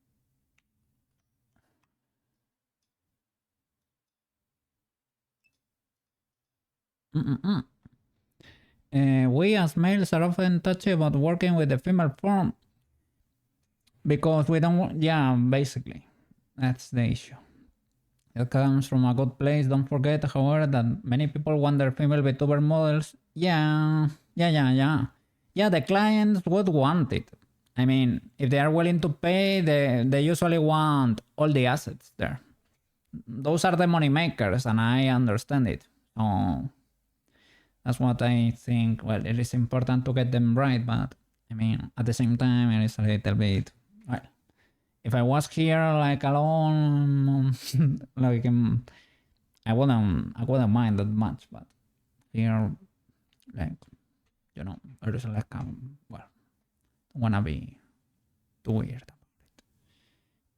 We as males are often touchy about working with the female form because we don't want. Yeah, basically, that's the issue. It comes from a good place. Don't forget, however, that many people want their female VTuber models. Yeah, the clients would want it. I mean, if they are willing to pay, they usually want all the assets there. Those are the money makers, and I understand it. So that's what I think. Well, it is important to get them right, but I mean, at the same time, it is a little bit. Well, if I was here like alone, like I wouldn't mind that much, but here, like, it is like well, don't wanna be too weird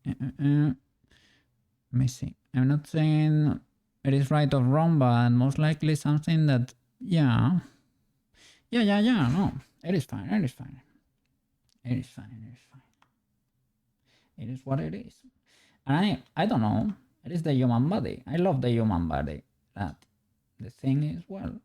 about it. Let me see. I'm not saying it is right or wrong, but most likely something that yeah. No, it is fine. It is fine. It is fine. It is fine. It is what it is. And I don't know. It is the human body. I love the human body. That the thing is, well,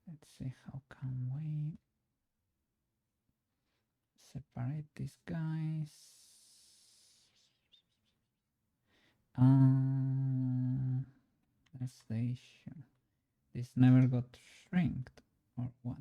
let's see how can we separate these guys. That's the issue. This never got shrinked or what?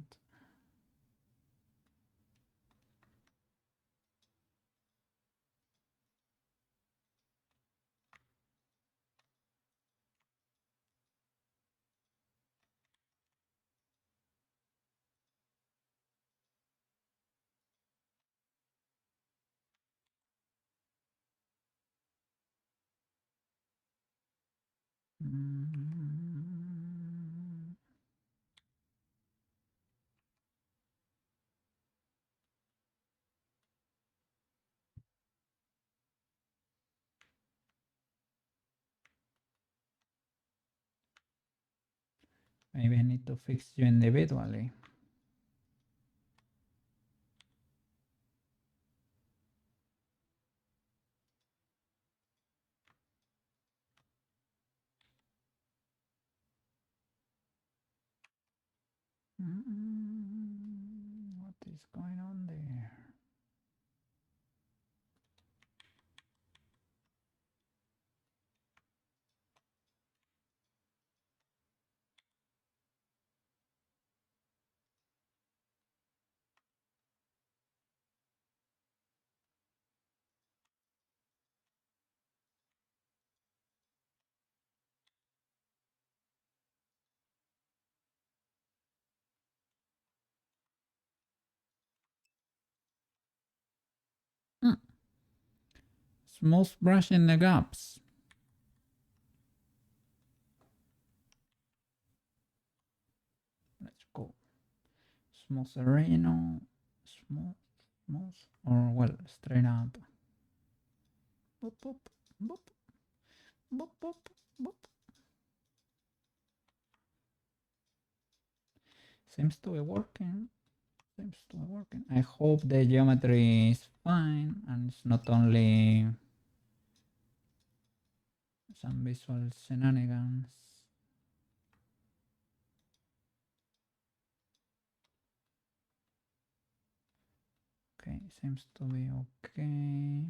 Maybe I need to fix you individually. What is going on there? Smooth brushing the gaps. Let's go. Smooth sereno. Smooth. Or well, straight up. Boop, boop, boop, boop, boop, boop. Seems to be working. Seems to be working. I hope the geometry is fine and it's not only some visual shenanigans. Okay, seems to be okay.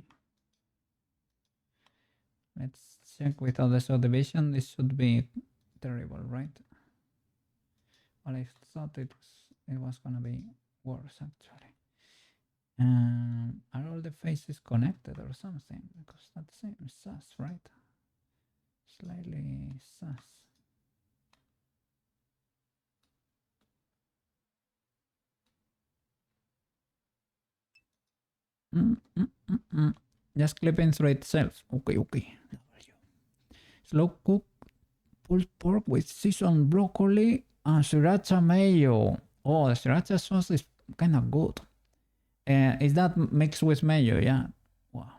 Let's check without the subdivision. This should be terrible, right? Well, I thought it was gonna be worse actually. Are all the faces connected or something? Because that seems sus, right? Slightly sus. Just clipping through itself. Okay. Slow cook pulled pork with seasoned broccoli and sriracha mayo. Oh, the sriracha sauce is kind of good. Is that mixed with mayo? Yeah. Wow.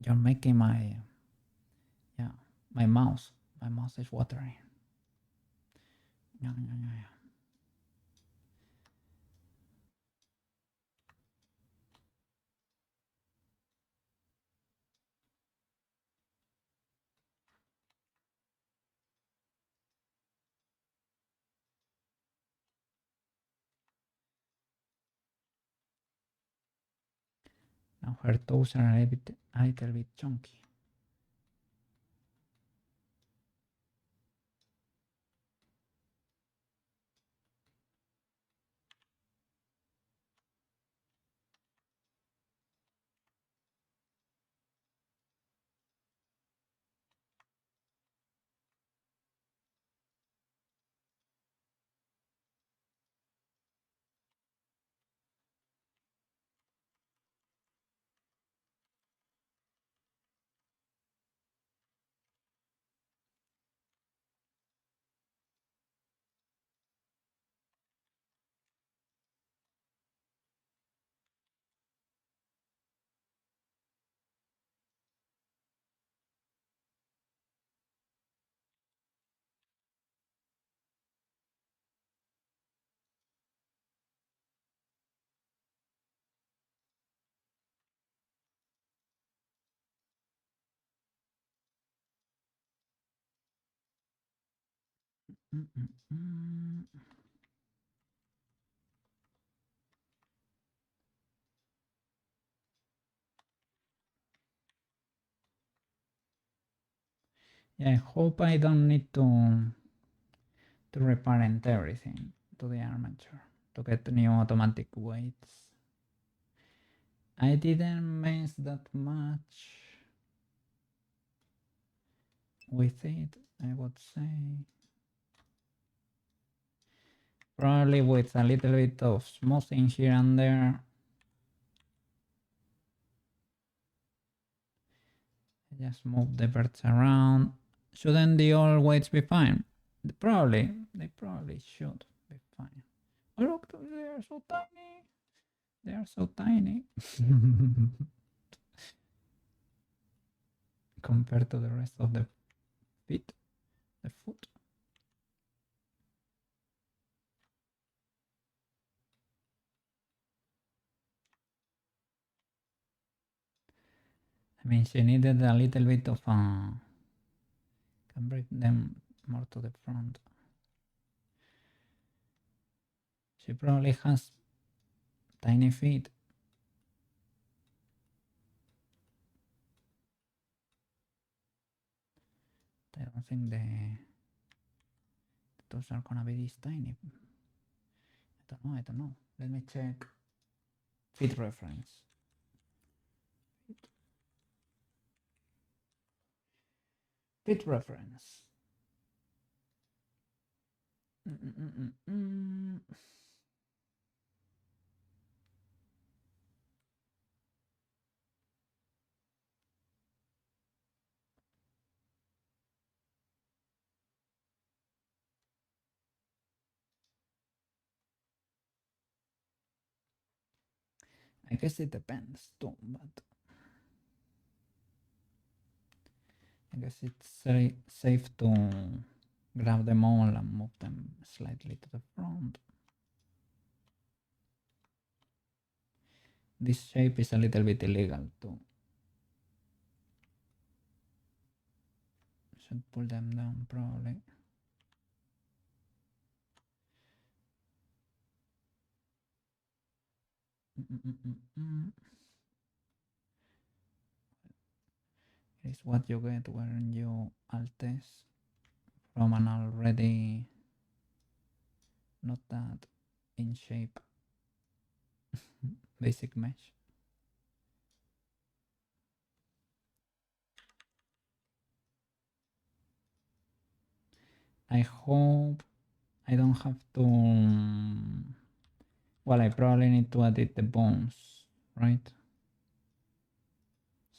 You're making my mouth. My mouth is watering. Yeah. Now her toes are a little bit chunky. Yeah, I hope I don't need to reparent everything to the armature to get new automatic weights. I didn't mess that much with it, I would say. Probably with a little bit of smoothing here and there. Just move the birds around. Shouldn't the all weights be fine? They probably should be fine. Oh look, they are so tiny. They are so tiny. Compared to the rest of the feet, the foot. I mean, she needed a little bit of can bring them more to the front. She probably has tiny feet. I don't think the toes are gonna be this tiny. I don't know. Let me check feet reference. Feet reference. I guess it depends too, but guess it's safe to grab them all and move them slightly to the front. This shape is a little bit illegal too. Should pull them down probably. It is what you get when you altest from an already not that in shape basic mesh. I hope I don't have to. Well, I probably need to edit the bones, right?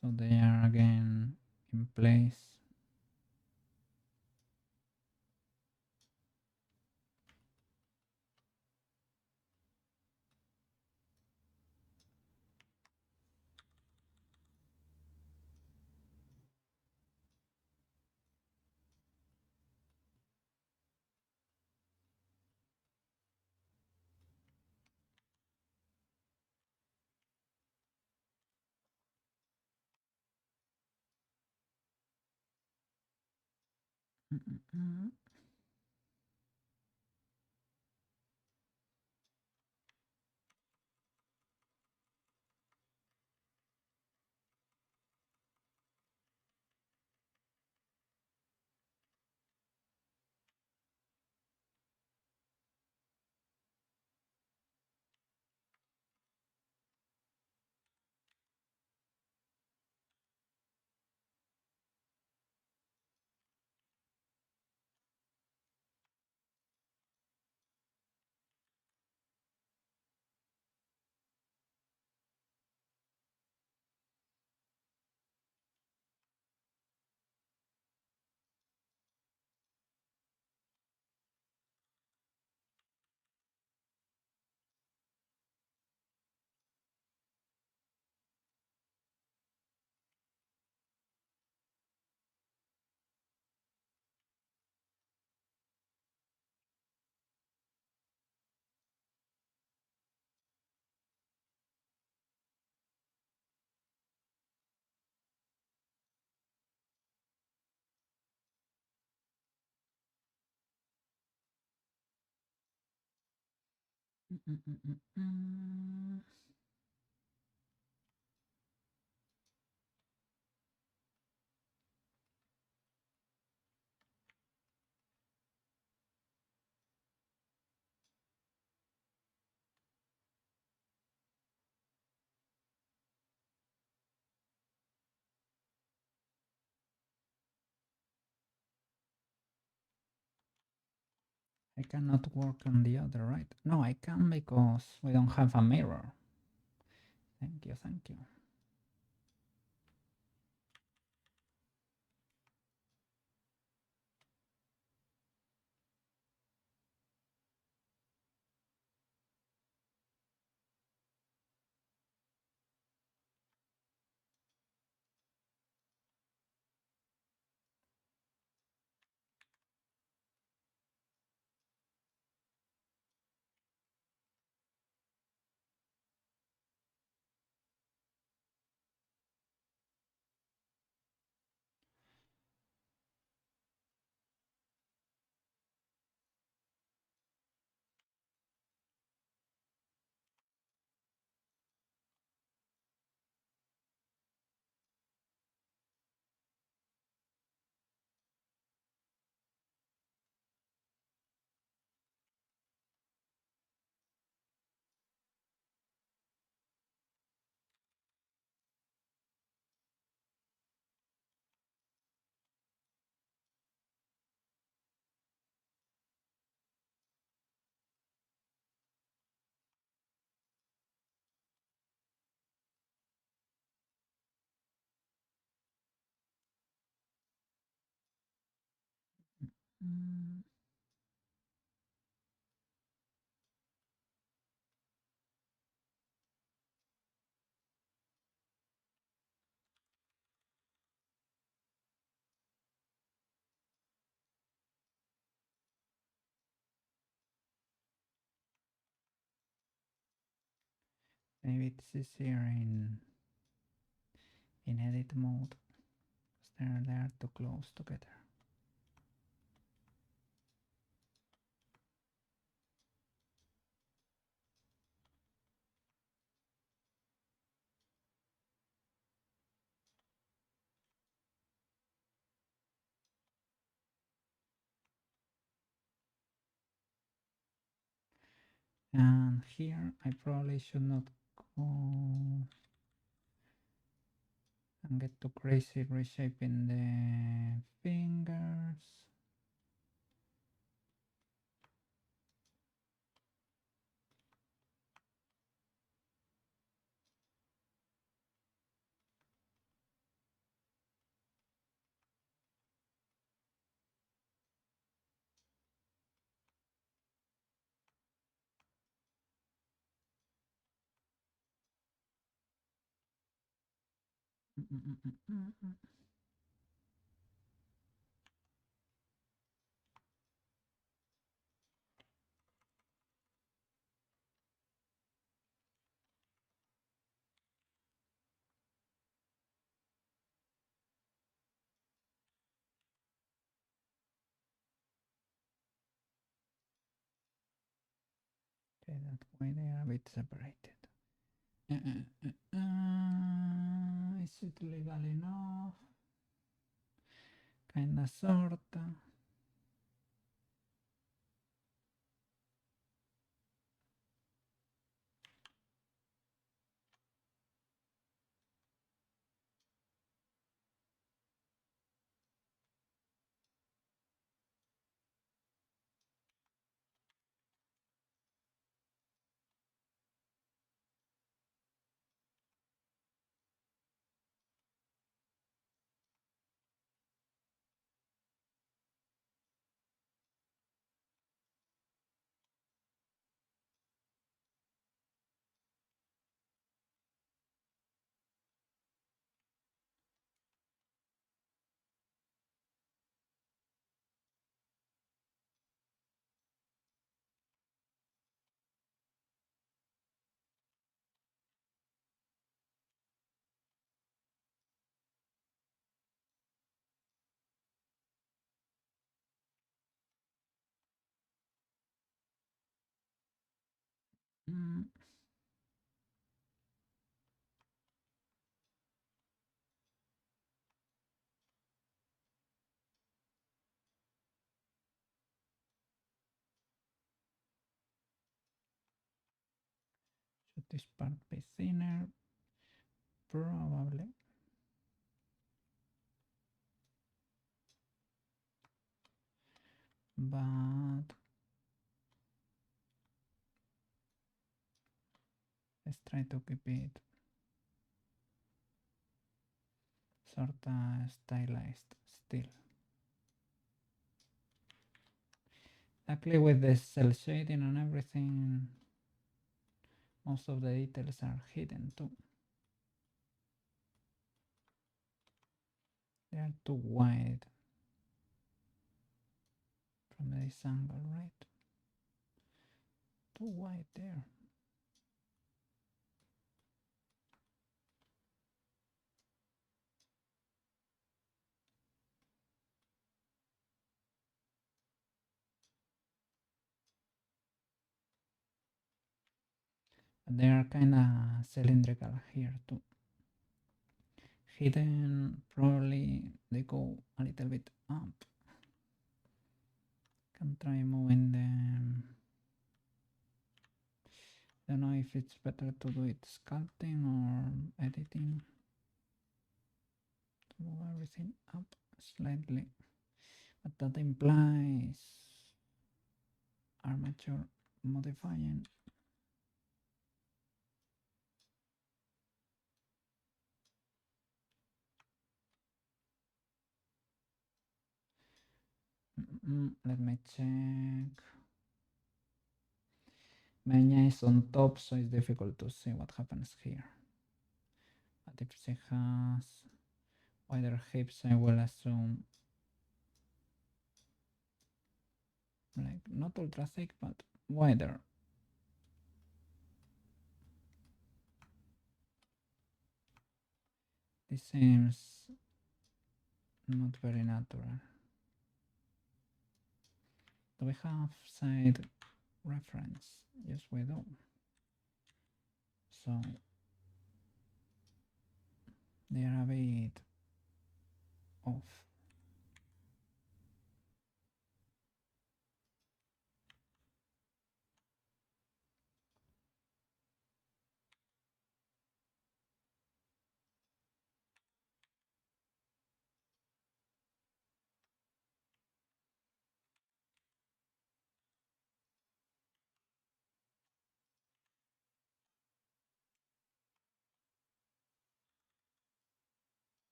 So they are again in place. I cannot work on the other, right? No, I can because we don't have a mirror. Thank you, thank you. Maybe it's easier in edit mode because they are too close together. And here I probably should not go and get too crazy reshaping the fingers. Okay, that way they are a bit separated. Is it legal enough? Kinda sorta. Mm. Should this part be thinner? Probably. But let's try to keep it sorta stylized still. Luckily with the cell shading and everything, most of the details are hidden too. They are too wide from this angle, right? Too wide there. But they are kinda cylindrical here too. Hidden, probably they go a little bit up. Can try moving them. Don't know if it's better to do it sculpting or editing. To move everything up slightly. But that implies armature modifying. Let me check. Meña is on top, so it's difficult to see what happens here. But if she has wider hips, I will assume like not ultra thick, but wider. This seems not very natural. Do we have side reference? Yes, we do. So they are a bit off.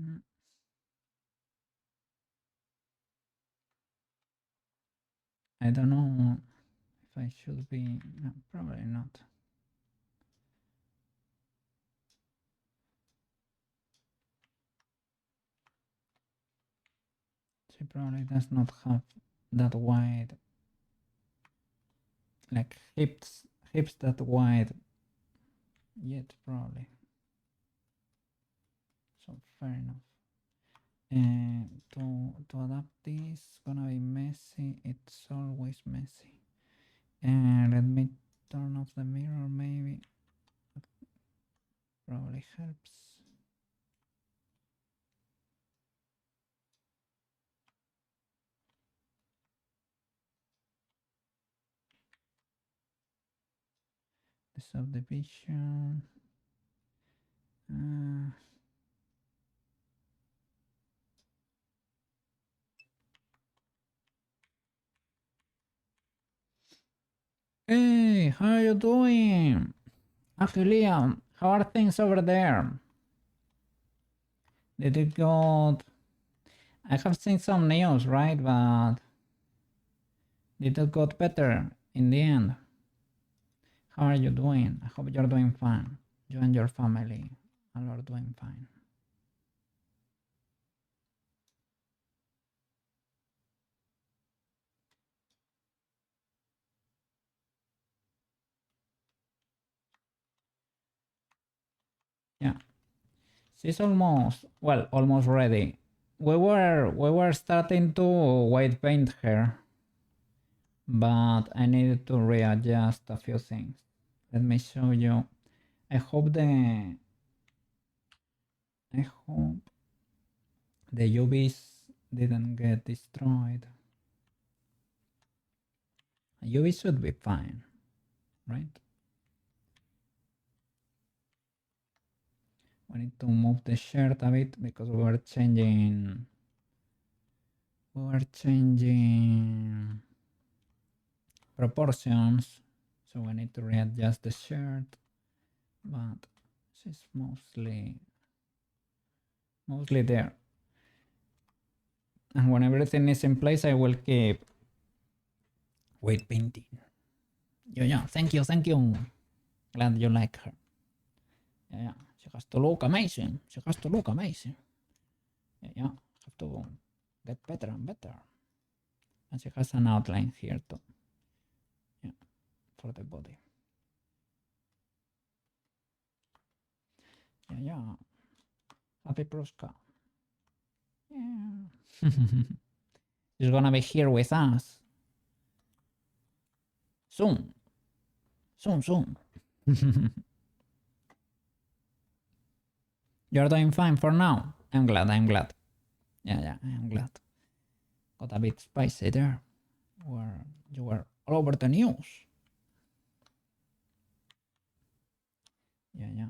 Mm. I don't know if I should be. No, probably not. She probably does not have that wide, like hips that wide yet, probably. So fair enough. And to adapt this, gonna be messy. It's always messy. And let me turn off the mirror, maybe. Probably helps. The subdivision. Hey, how are you doing? Liam, how are things over there? Did it go? I have seen some news, right? But did it got better in the end? How are you doing? I hope you're doing fine. You and your family all are doing fine. Yeah, she's almost ready. We were starting to white paint her, but I needed to readjust a few things. Let me show you. I hope the UVs didn't get destroyed. UV should be fine, right? We need to move the shirt a bit because we were changing proportions, so we need to readjust the shirt, but it's mostly there. And when everything is in place, I will keep weight painting. Yeah, thank you. Glad you like her. Yeah, she has to look amazing. Yeah, have to get better and better. And she has an outline here too. Yeah, for the body. Yeah. Happy Prushka. Yeah. She's gonna be here with us. Soon. Soon. You're doing fine for now. I'm glad. Yeah, I'm glad. Got a bit spicy there. Where you were all over the news. Yeah.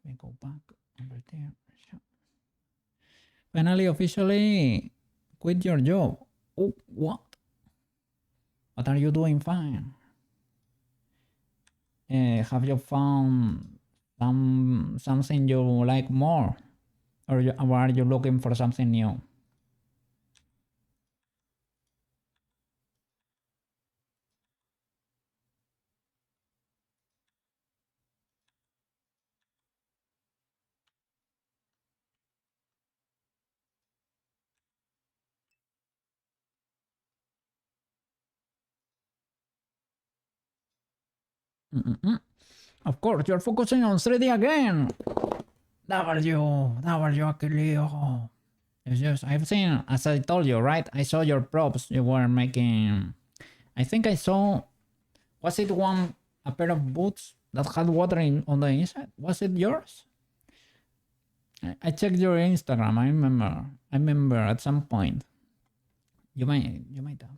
We go back over there. Finally, officially quit your job. Oh, what? What are you doing fine? Have you found something you like more? Or are you looking for something new? Of course, you're focusing on 3D again. W, Aquilio. Yes, I've seen, as I told you, right? I saw your props you were making. I think I saw, was it a pair of boots that had water on the inside? Was it yours? I checked your Instagram. I remember at some point. You might have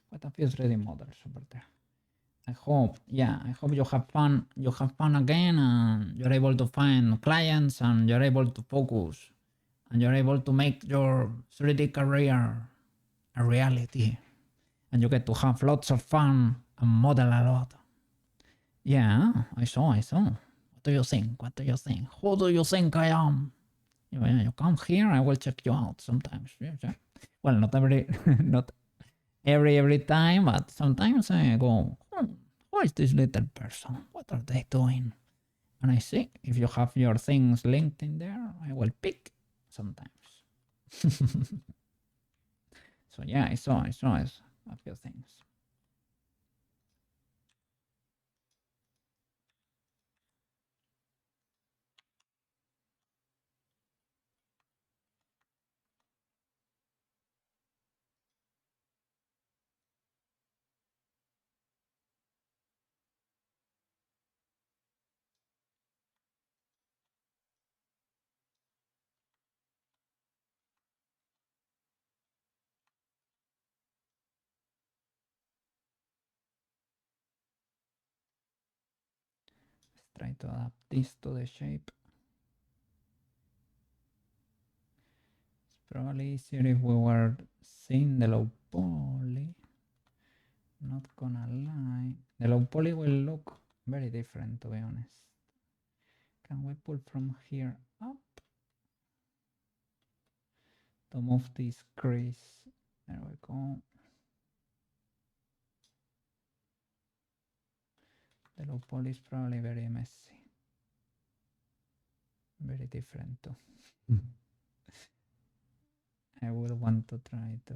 quite a few 3D models over there. I hope you have fun. You have fun again, and you're able to find clients, and you're able to focus, and you're able to make your 3D career a reality, and you get to have lots of fun and model a lot. Yeah, I saw. What do you think? Who do you think I am? You come here, I will check you out sometimes. Yeah. Well, not every time, but sometimes I go, who is this little person? What are they doing? And I see if you have your things linked in there, I will pick sometimes. So yeah, I saw a few things. Let's try to adapt this to the shape. It's probably easier if we were seeing the low poly. Not gonna lie, the low poly will look very different, to be honest. Can we pull from here up to move this crease? There we go. The low poly is probably very messy. Very different too. I will want to try to...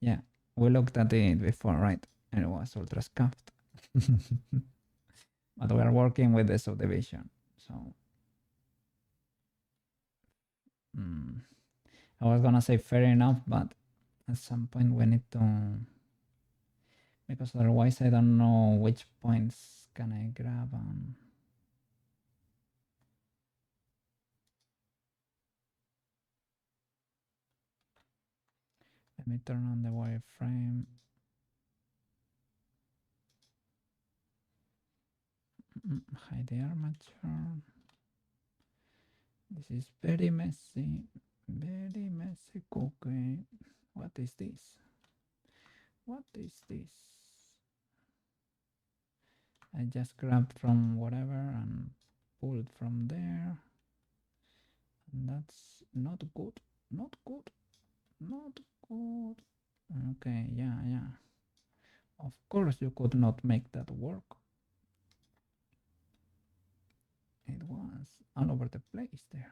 Yeah, we looked at it before, right? And it was ultra scuffed. But we are working with the subdivision, so... I was gonna say fair enough, but at some point we need to... Because otherwise I don't know which points can I grab on. Let me turn on the wireframe. Hide the armature. This is very messy cookie. What is this? I just grabbed from whatever and pulled from there. And that's not good. Okay, yeah. Of course you could not make that work. It was all over the place there.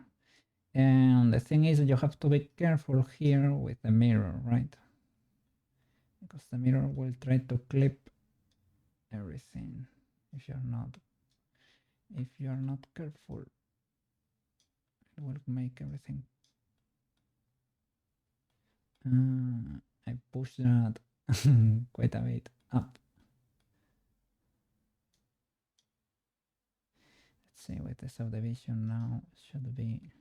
And the thing is, you have to be careful here with the mirror, right? Because the mirror will try to clip everything. If you're not careful, it will make everything. I pushed that quite a bit up. Let's see, with the subdivision now should be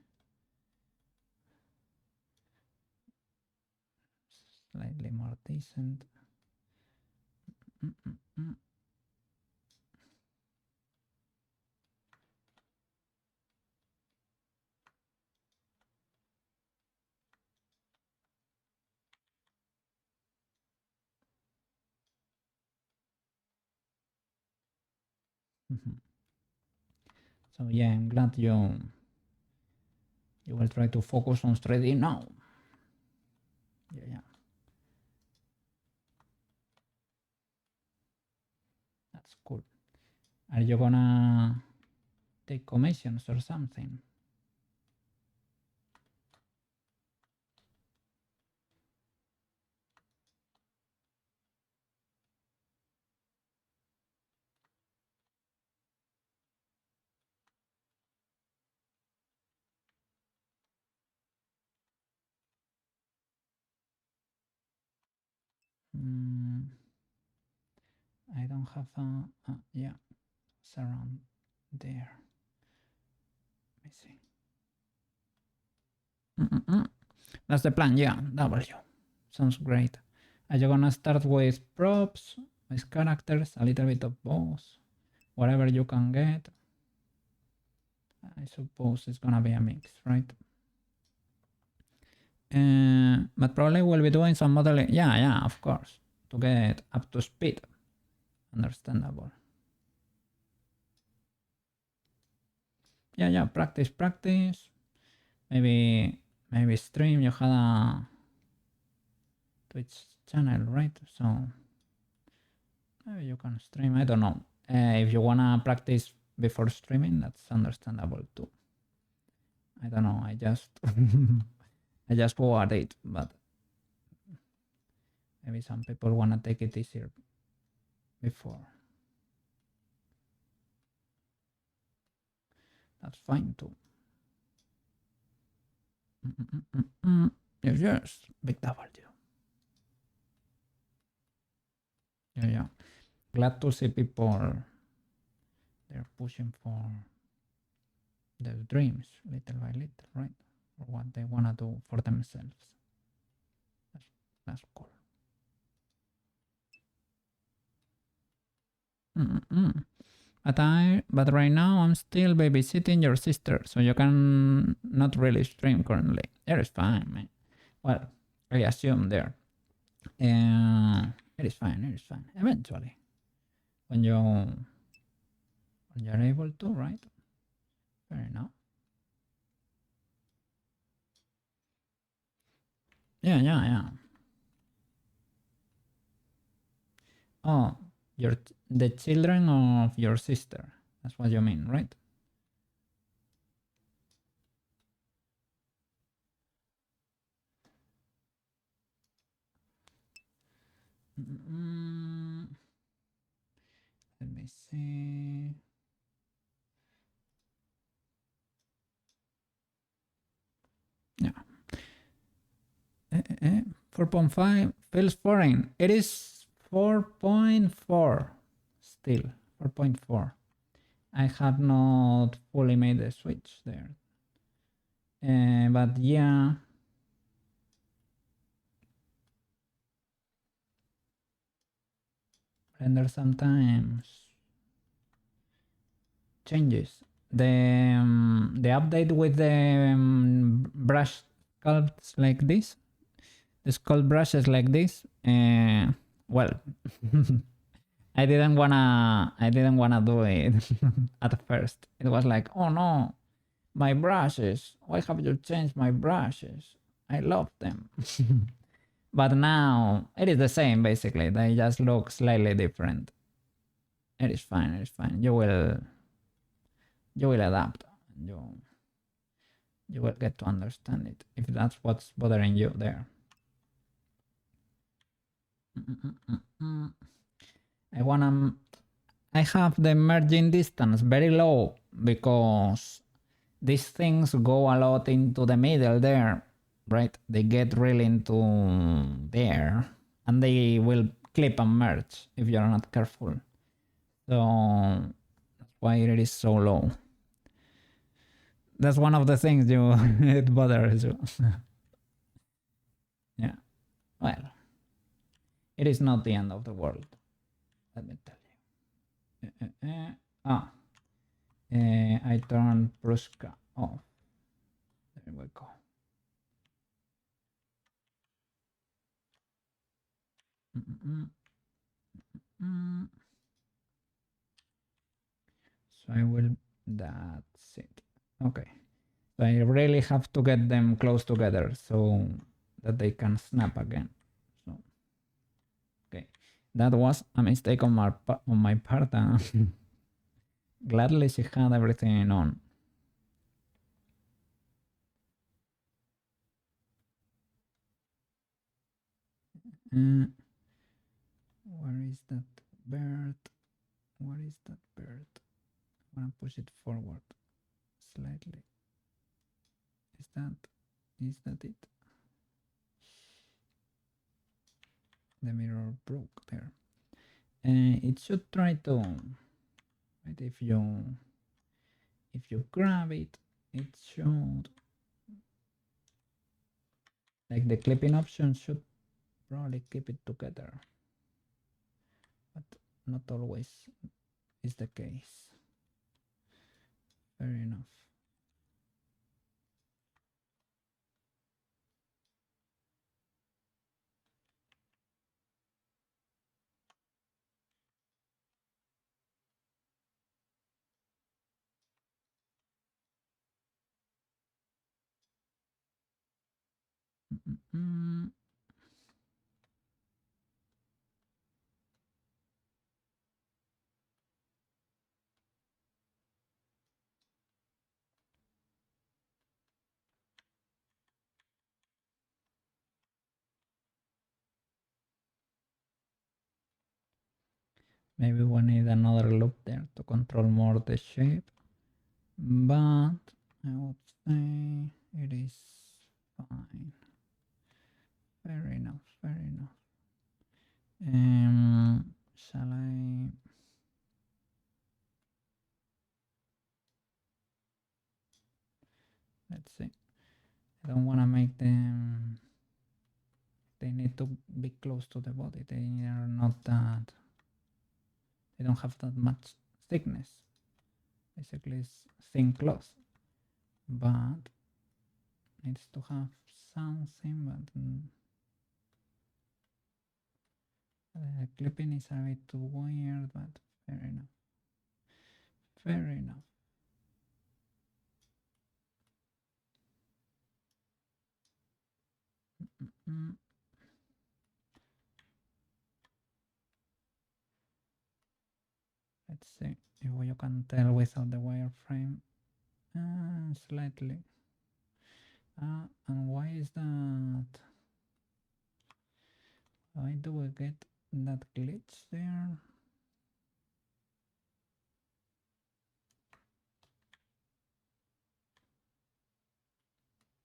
slightly more decent. So yeah, I'm glad you will try to focus on 3D now. Yeah. That's cool. Are you gonna take commissions or something? I don't have a yeah, it's around there. Let me see. That's the plan, yeah, W. Sounds great. Are you gonna start with props, with characters, a little bit of both, whatever you can get? I suppose it's gonna be a mix, right? But probably we'll be doing some modeling. Yeah, of course, to get up to speed. Understandable. Yeah, practice. Maybe stream. You had a Twitch channel, right? So maybe you can stream. I don't know. If you wanna practice before streaming, that's understandable too. I don't know. I just I just go at it, but maybe some people wanna take it easier before. That's fine too. Yes, big W. Yeah. Glad to see people they're pushing for their dreams little by little, right? For what they wanna do for themselves. That's cool. But right now I'm still babysitting your sister, so you can not really stream currently. It is fine, man. Well, I assume there. It is fine. Eventually, when you're able to, right? Fair enough. Yeah. Oh, the children of your sister. That's what you mean, right? Let me see. Yeah. 4.5 feels foreign. It is 4.4 still. 4.4. I have not fully made the switch there. But yeah. Render sometimes changes. The update with the brush sculpts like this, the sculpt brushes like this. Well, I didn't wanna do it at first. It was like, oh no, my brushes. Why have you changed my brushes? I love them. But now it is the same basically. They just look slightly different. It is fine. You will adapt. You will get to understand it if that's what's bothering you there. I have the merging distance very low because these things go a lot into the middle there, right? They get really into there and they will clip and merge if you're not careful. So that's why it is so low. That's one of the things it bothers you. Yeah. Well, it is not the end of the world. Let me tell you. I turned Prushka off. There we go. So I will. That's it. Okay. So I really have to get them close together so that they can snap again. So okay, that was a mistake on my part. Gladly she had everything on. Where is that bird? Where is that bird? I'm gonna push it forward slightly. Is that it? The mirror broke there. It should try to, right? If you grab it, it should, like the clipping option should probably keep it together, but not always is the case. Fair enough. Maybe we need another loop there to control more the shape, but I would say it is fine. Fair enough, fair enough. Shall I? Let's see. I don't want to make them. They need to be close to the body. They are not that. They don't have that much thickness. Basically, it's thin cloth, but needs to have something. But the clipping is a bit too weird. But fair enough. Fair enough. Let's see if you can tell without the wireframe. Slightly. And why is that? Why do we get that glitch there?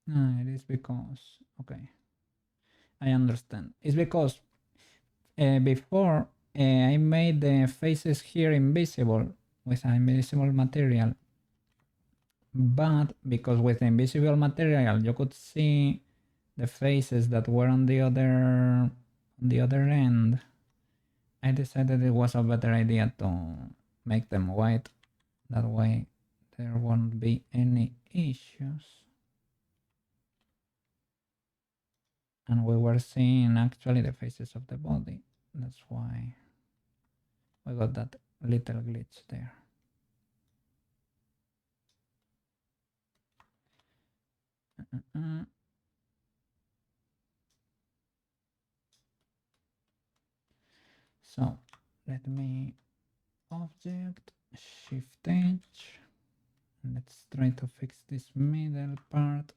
It is because, okay, I understand. It's because before I made the faces here invisible with an invisible material, but because with the invisible material you could see the faces that were on the other end, I decided it was a better idea to make them white. That way there won't be any issues. And we were seeing actually the faces of the body. That's why we got that little glitch there. So let me object shift H. Let's try to fix this middle part.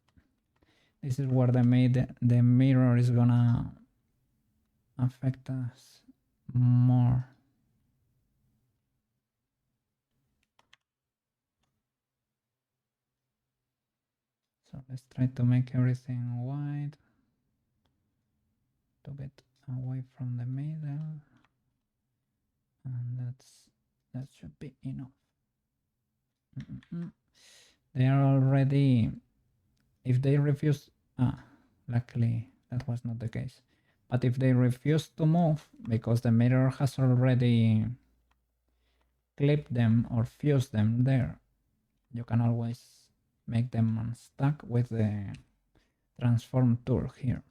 This is where the mirror is gonna affect us more. So let's try to make everything white to get away from the middle, and that should be enough. They are already, if they refuse, luckily that was not the case, but if they refuse to move because the mirror has already clipped them or fused them there, you can always make them unstuck with the transform tool here.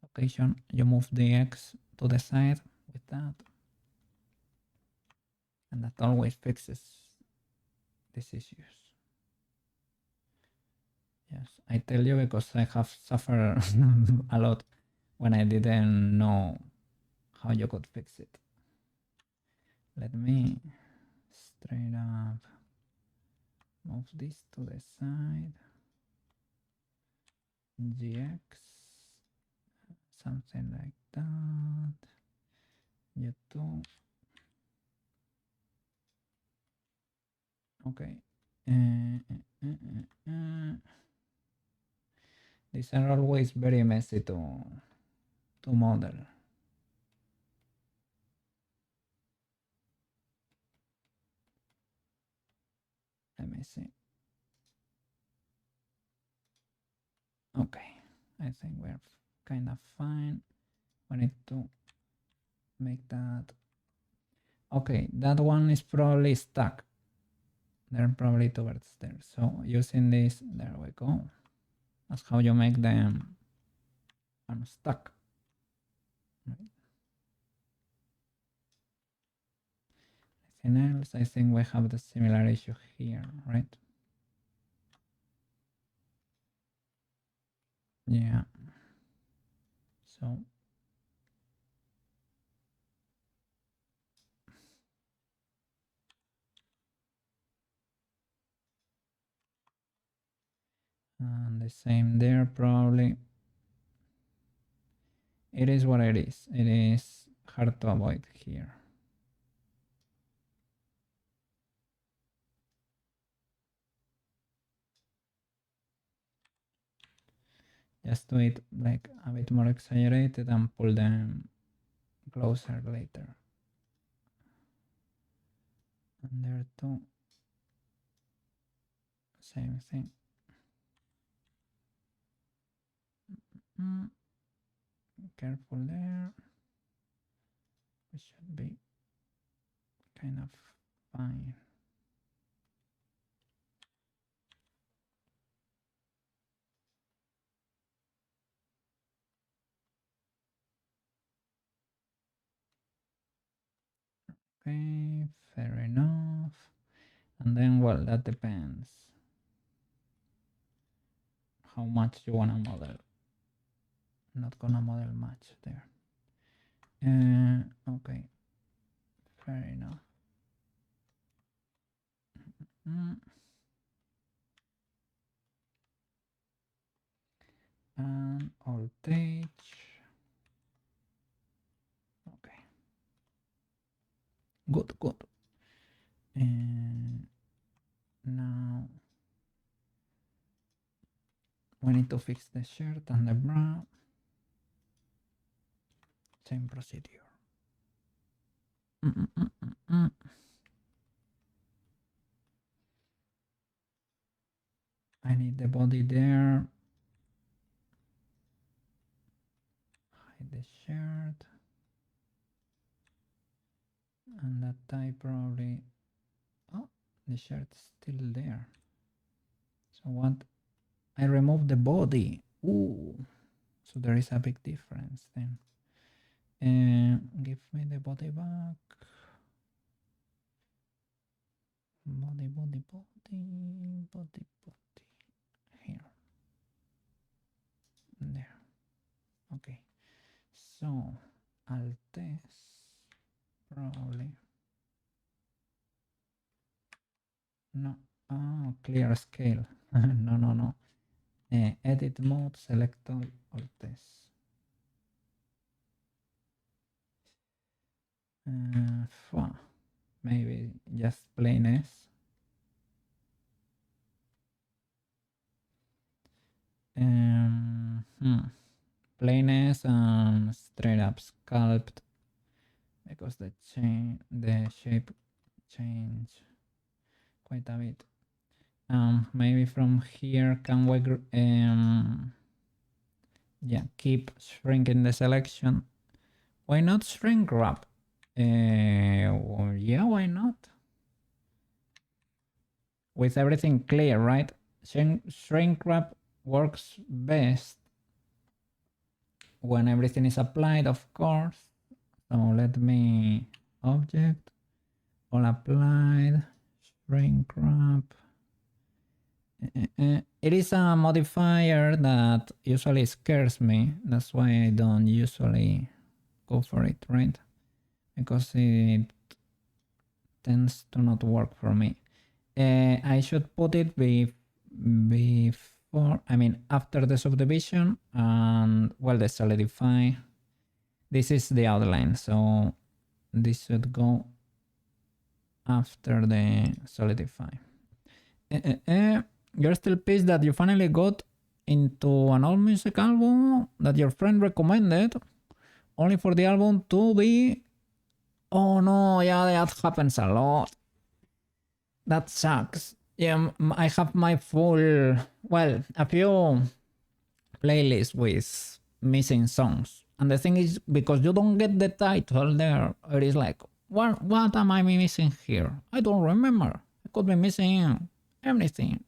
Occasion you move the X to the side with that, and that always fixes these issues. Yes, I tell you because I have suffered a lot when I didn't know how you could fix it. Let me straight up move this to the side. GX, something like that. U2. Okay. These are always very messy to model. Let me see. Okay, I think we're kind of fine. We need to make that. Okay, that one is probably stuck. They're probably towards there. So using this, there we go. That's how you make them unstuck. Right. Anything else? I think we have the similar issue here, right? Yeah. So and the same there probably. It is what it is. It is hard to avoid here. Just do it like a bit more exaggerated and pull them closer later. And there too. Same thing. Careful there. We should be kind of fine. Okay, fair enough. And then, well, that depends how much you want to model. Not gonna model much there. Okay, fair enough. And voltage. Okay. Good, good. And now we need to fix the shirt and the bra. Same procedure. I need the body there. Hide the shirt. And that tie probably. Oh, the shirt's still there. So what? I removed the body. Ooh. So there is a big difference then. Give me the body back. Body, body, body, body, body. Here. There. Okay. So I'll test probably. No. Oh, clear scale. No, no, no. Edit mode, select all test. Maybe just plain S. Plainness and straight up sculpt because the shape change quite a bit. Maybe from here can we yeah, keep shrinking the selection. Why not shrink wrap? Well, yeah, why not? With everything clear, right? Shrink wrap works best when everything is applied, of course. So let me object, all applied, shrink wrap. It is a modifier that usually scares me. That's why I don't usually go for it, right? Because it tends to not work for me. I should put it before, I mean, after the subdivision and, well, the solidify. This is the outline, so this should go after the solidify. You're still pissed that you finally got into an old music album that your friend recommended, only for the album to be... Oh no, yeah, that happens a lot. That sucks. Yeah, I have my full, well, a few playlists with missing songs. And the thing is, because you don't get the title there, it is like, what am I missing here? I don't remember. I could be missing everything.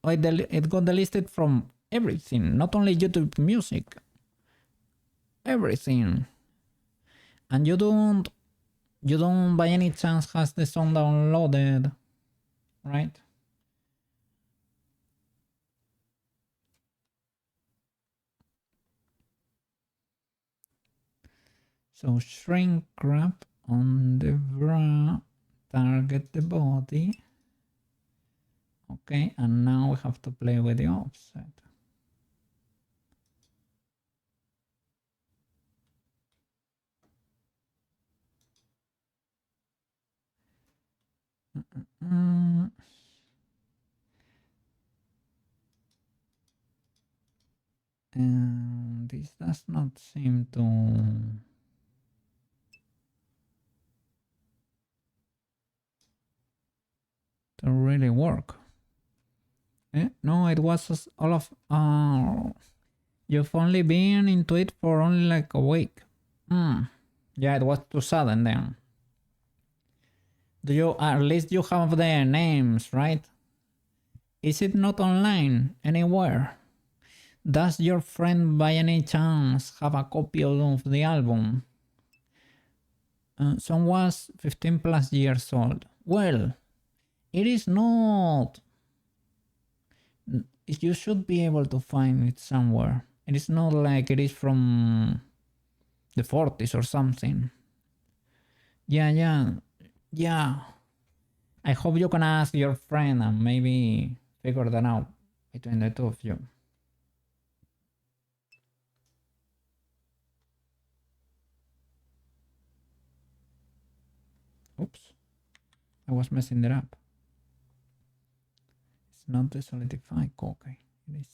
It got delisted from everything, not only YouTube Music. Everything. And you don't by any chance has the song downloaded, right? So shrink wrap on the bra, target the body. Okay, and now we have to play with the offset. And this does not seem to really work. No, it was all of... you've only been into it for only like a week. Yeah, it was too sudden then. Do you... at least you have the names, right? Is it not online anywhere? Does your friend by any chance have a copy of the album? Son was 15 plus years old. Well, it is not... You should be able to find it somewhere. It is not like it is from the 40s or something. Yeah. I hope you can ask your friend and maybe figure that out between the two of you. Oops, I was messing it up. It's not the solidify okay. It is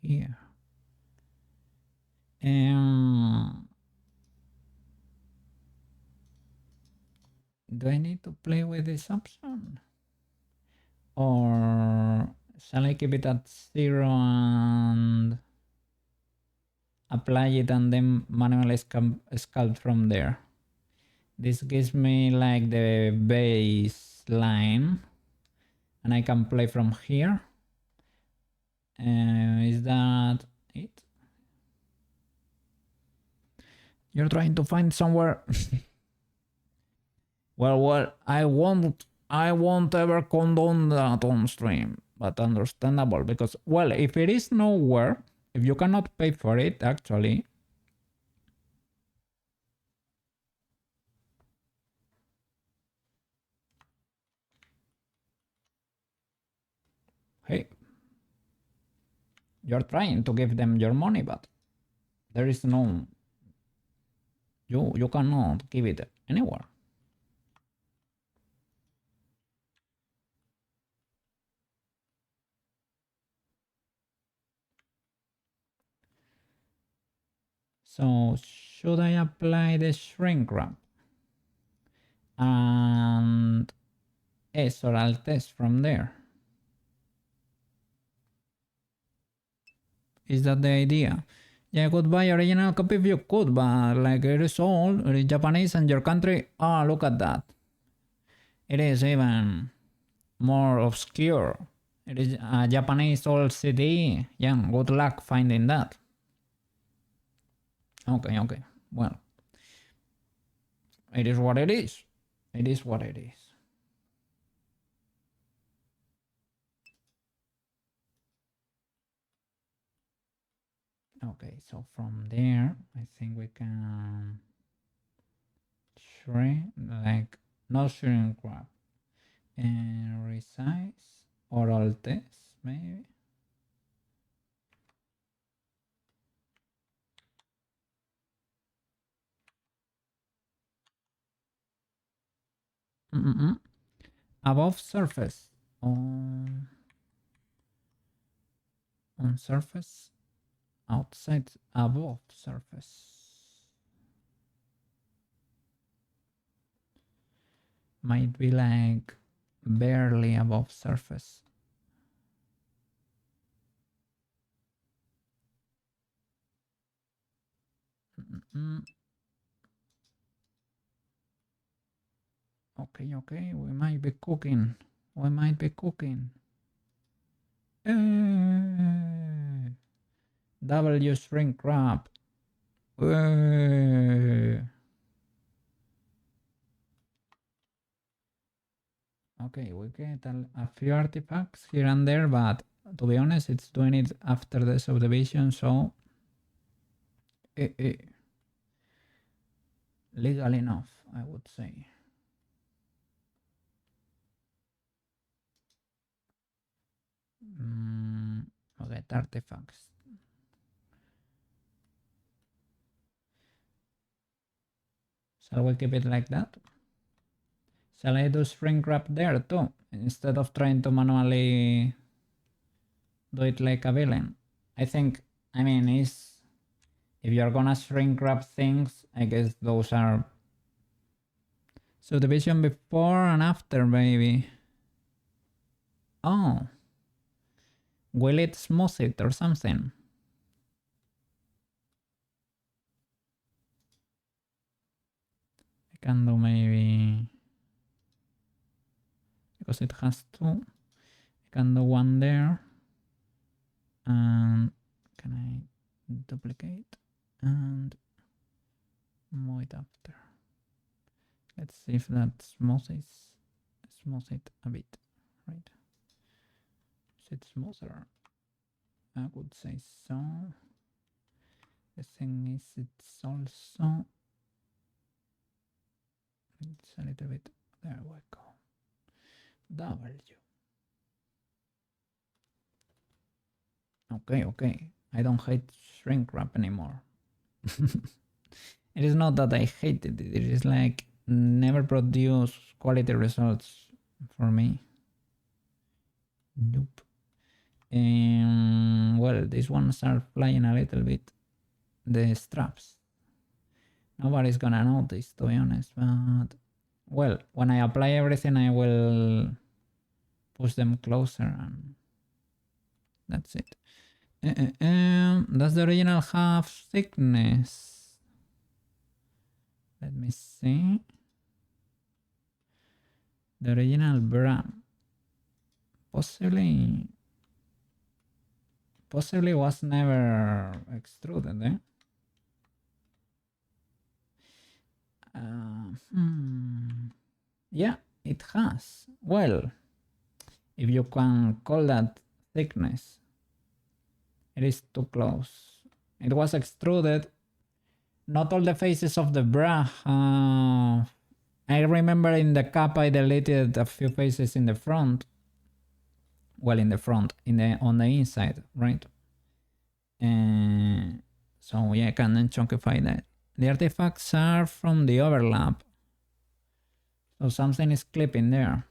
here. Do I need to play with this option? Or shall I keep it at 0 and apply it and then manually sculpt from there? This gives me like the baseline and I can play from here. Is that it? You're trying to find somewhere. Well, I won't ever condone that on stream, but understandable because, well, if it is nowhere, if you cannot pay for it, actually. Hey, you're trying to give them your money, but there is no, you cannot give it anywhere. So should I apply the shrink wrap? And S, or I'll test from there. Is that the idea? Yeah, goodbye original copy if you could, but like it is old, it is Japanese and your country. Oh, look at that. It is even more obscure. It is a Japanese old CD. Yeah, good luck finding that. Okay, okay. Well, it is what it is. It is what it is. Okay, so from there, I think we can shrink, like, no shrink wrap, and resize or alt S, maybe. Above surface, on surface, outside, above surface. Might be like barely above surface. Okay, okay, we might be cooking. We might be cooking. W shrink wrap. Okay, we get a few artifacts here and there, but to be honest, it's doing it after the subdivision, so legal enough, I would say. Okay, artifacts. Shall we keep it like that? Shall I do shrink wrap there too, instead of trying to manually do it like a villain? I think, I mean, if you're gonna shrink wrap things, I guess those are subdivision before and after, maybe. Oh, will it smooth it or something? I can do maybe, because it has two, I can do one there, and can I duplicate and move it after? Let's see if that smooths it a bit, right? Is it smoother? I would say so. The thing is, it's also, it's a little bit, there we go. W. Okay, okay. I don't hate shrink wrap anymore. It is not that I hate it, it is like never produce quality results for me. Nope. Well, these ones are flying a little bit. The straps. Nobody's gonna notice, to be honest, but well, when I apply everything, I will push them closer, and that's it. Does the original have thickness? Let me see. The original bra possibly was never extruded, eh? Yeah, it has. Well, if you can call that thickness, it is too close. It was extruded. Not all the faces of the bra. I remember in the cap I deleted a few faces in the front. Well, in the front, on the inside, right? So yeah, I can then chunkify that. The artifacts are from the overlap. So something is clipping there.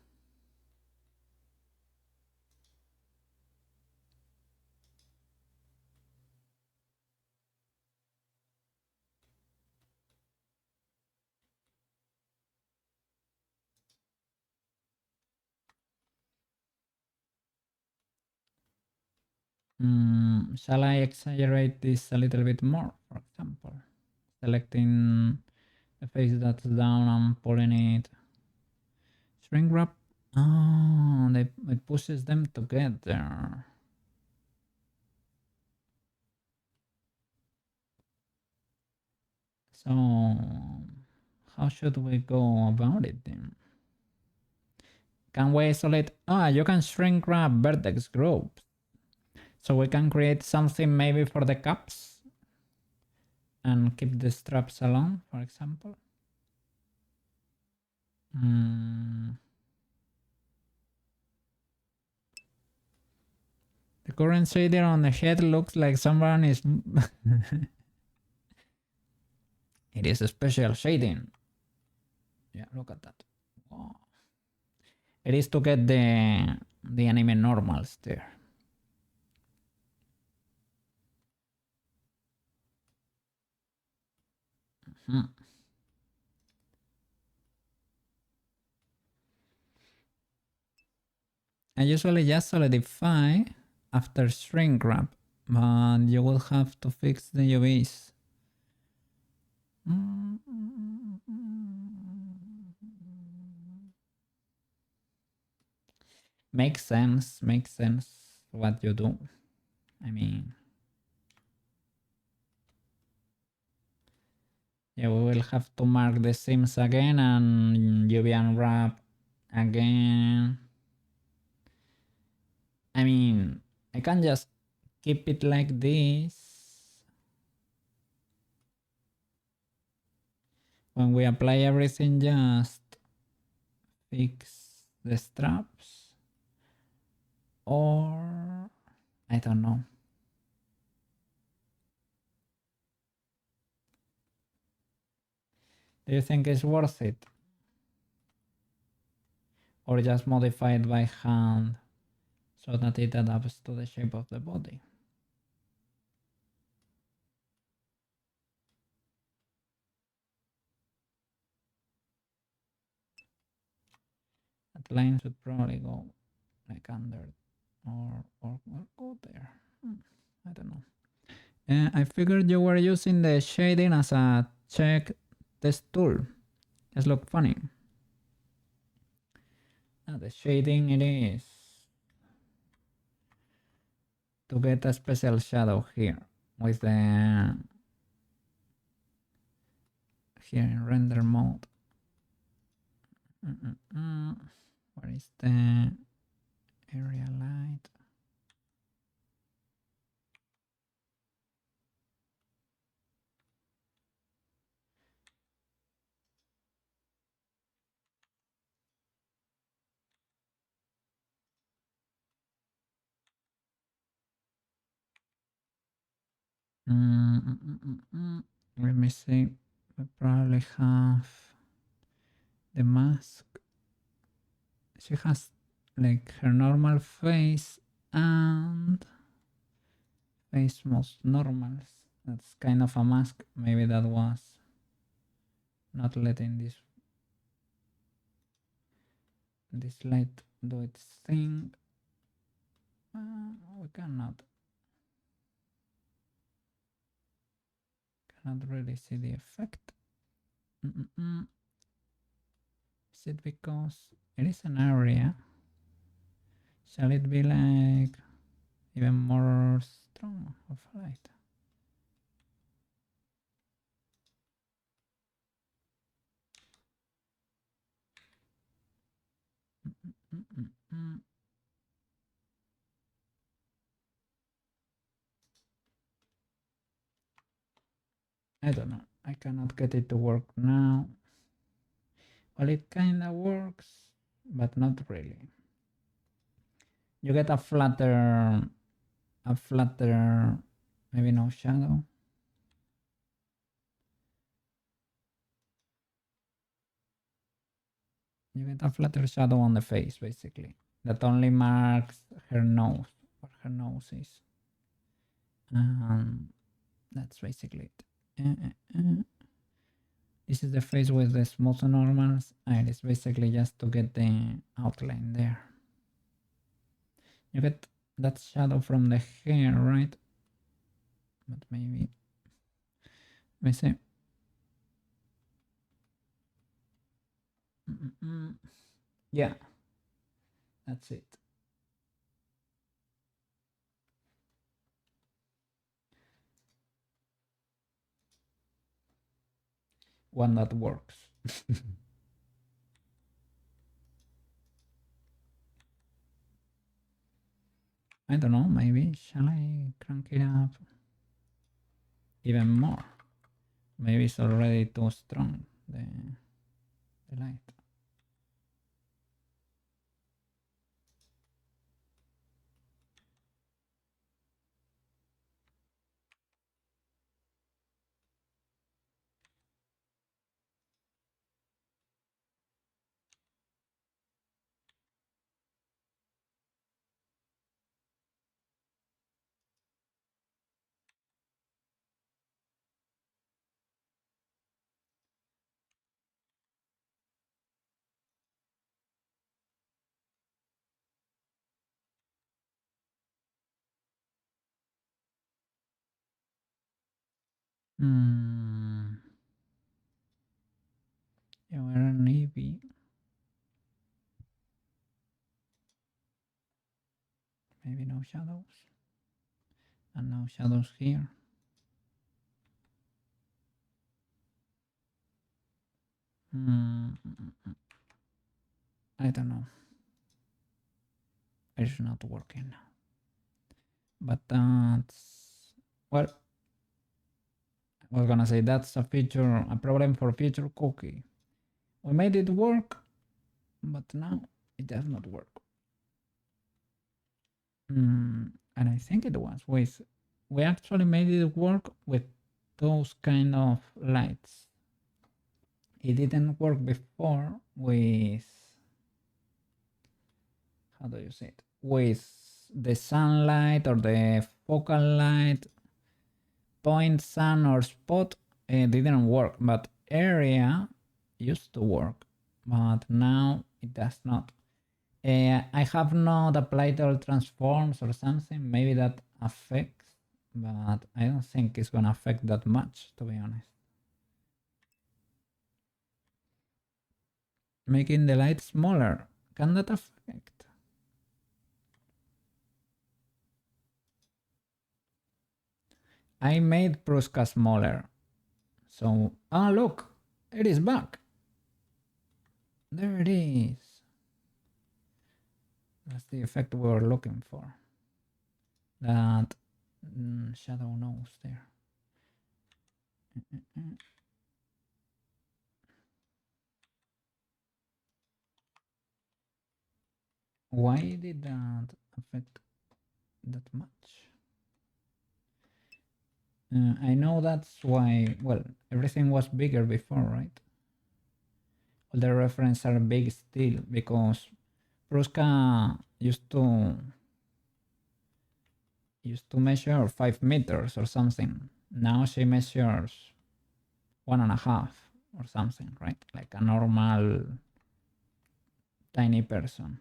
Shall I exaggerate this a little bit more? For example, selecting the face that's down and pulling it. Shrink wrap. Oh, it pushes them together. So, how should we go about it then? Can we isolate? You can shrink wrap vertex groups. So we can create something maybe for the cups and keep the straps alone, for example. The current shader on the head looks like someone is... It is a special shading. Yeah, look at that. Wow. It is to get the anime normals there. I usually just solidify after shrink wrap, but you will have to fix the UVs. Makes sense what you do. I mean, yeah, we will have to mark the seams again and UV unwrap again. I mean, I can just keep it like this. When we apply everything, just fix the straps. Or I don't know. Do you think it's worth it? Or just modify it by hand so that it adapts to the shape of the body? That line should probably go like under or go there. I don't know. I figured you were using the shading as a check test tool. Just look funny. The shading it is to get a special shadow here with the here in render mode. Where is the area light? Let me see. We probably have the mask. She has like her normal face and face most normals. That's kind of a mask. Maybe that was not letting this light do its thing. We cannot really see the effect. Is it because it is an area? Shall it be like even more strong of light? I don't know. I cannot get it to work now. Well, it kinda works, but not really. You get a flatter, maybe no shadow. You get a flatter shadow on the face, basically. That only marks her nose, where her nose is. That's basically it. This is the face with the smooth normals, and it's basically just to get the outline there. You get That's shadow from the hair, right? But maybe, let me see. Yeah, that's it. One that works. I don't know, maybe shall I crank it up even more? Maybe it's already too strong, the light. Yeah, we're an EV. Maybe no shadows. And no shadows here. I don't know. It's not working now. But that's, well, I was gonna say that's a problem for future cookie. We made it work, but now it does not work. And I think it was with, we actually made it work with those kind of lights. It didn't work before with, how do you say it? With the sunlight or the focal light, point, sun, or spot. It didn't work, but area used to work, but now it does not. I have not applied all transforms or something. Maybe that affects, but I don't think it's gonna affect that much, to be honest. Making the light smaller, can that affect? I made Prushka smaller. So, look, it is back. There it is. That's the effect we were looking for. That shadow nose there. Why did that affect that much? I know that's why, well, everything was bigger before, right? All the references are big still because Prushka used to measure 5 meters or something. Now she measures 1.5 or something, right? Like a normal tiny person.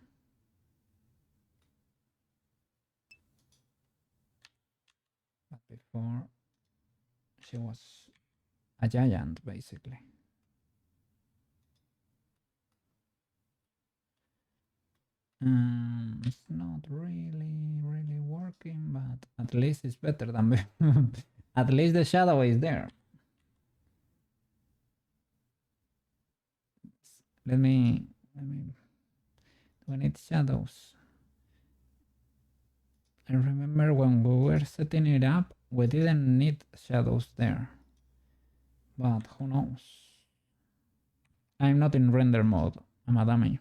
But before she was a giant, basically. It's not really working, but at least it's better than at least the shadow is there. Let me we need shadows. I remember when we were setting it up, we didn't need shadows there. But who knows? I'm not in render mode. I'm a dummy.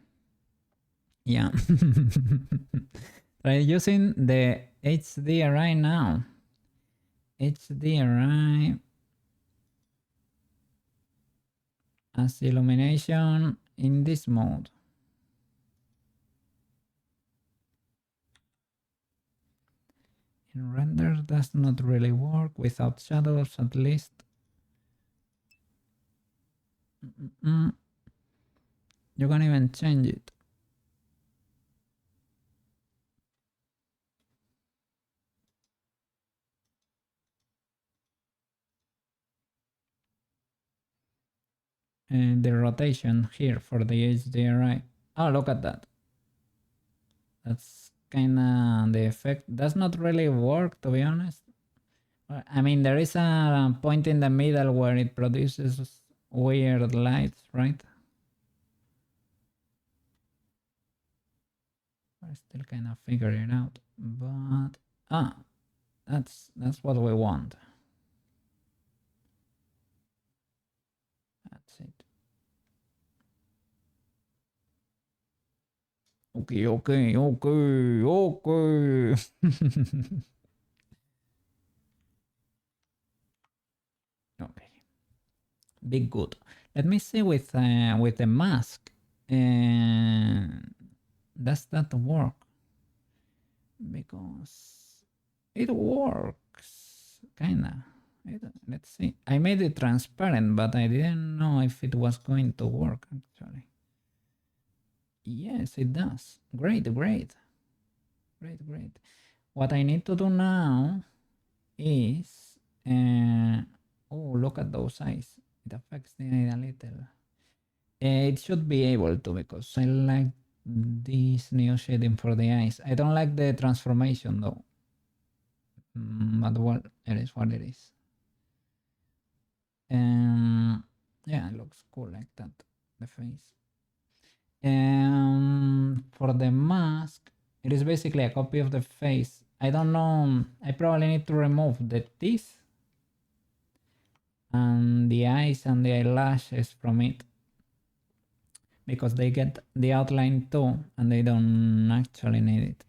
Yeah. Try using the HDRI now. HDRI as illumination in this mode. In render does not really work without shadows, at least. You can even change it. the rotation here for the HDRI. Oh, look at that. That's kind of the effect. Does not really work, to be honest. I mean, there is a point in the middle where it produces weird lights, right? I still kind of figure it out, but that's what we want. That's it. Okay. Okay. Big good. Let me see with the mask. Does that work? Because it works, kinda. Let's see. I made it transparent, but I didn't know if it was going to work actually. Yes, it does. Great. What I need to do now is, oh, look at those eyes. It affects the eye a little. It should be able to, because I like this new shading for the eyes. I don't like the transformation though. But well, it is what it is. Yeah, it looks cool like that, the face. For the mask, it is basically a copy of the face. I don't know, I probably need to remove the teeth and the eyes and the eyelashes from it, because they get the outline too and they don't actually need it.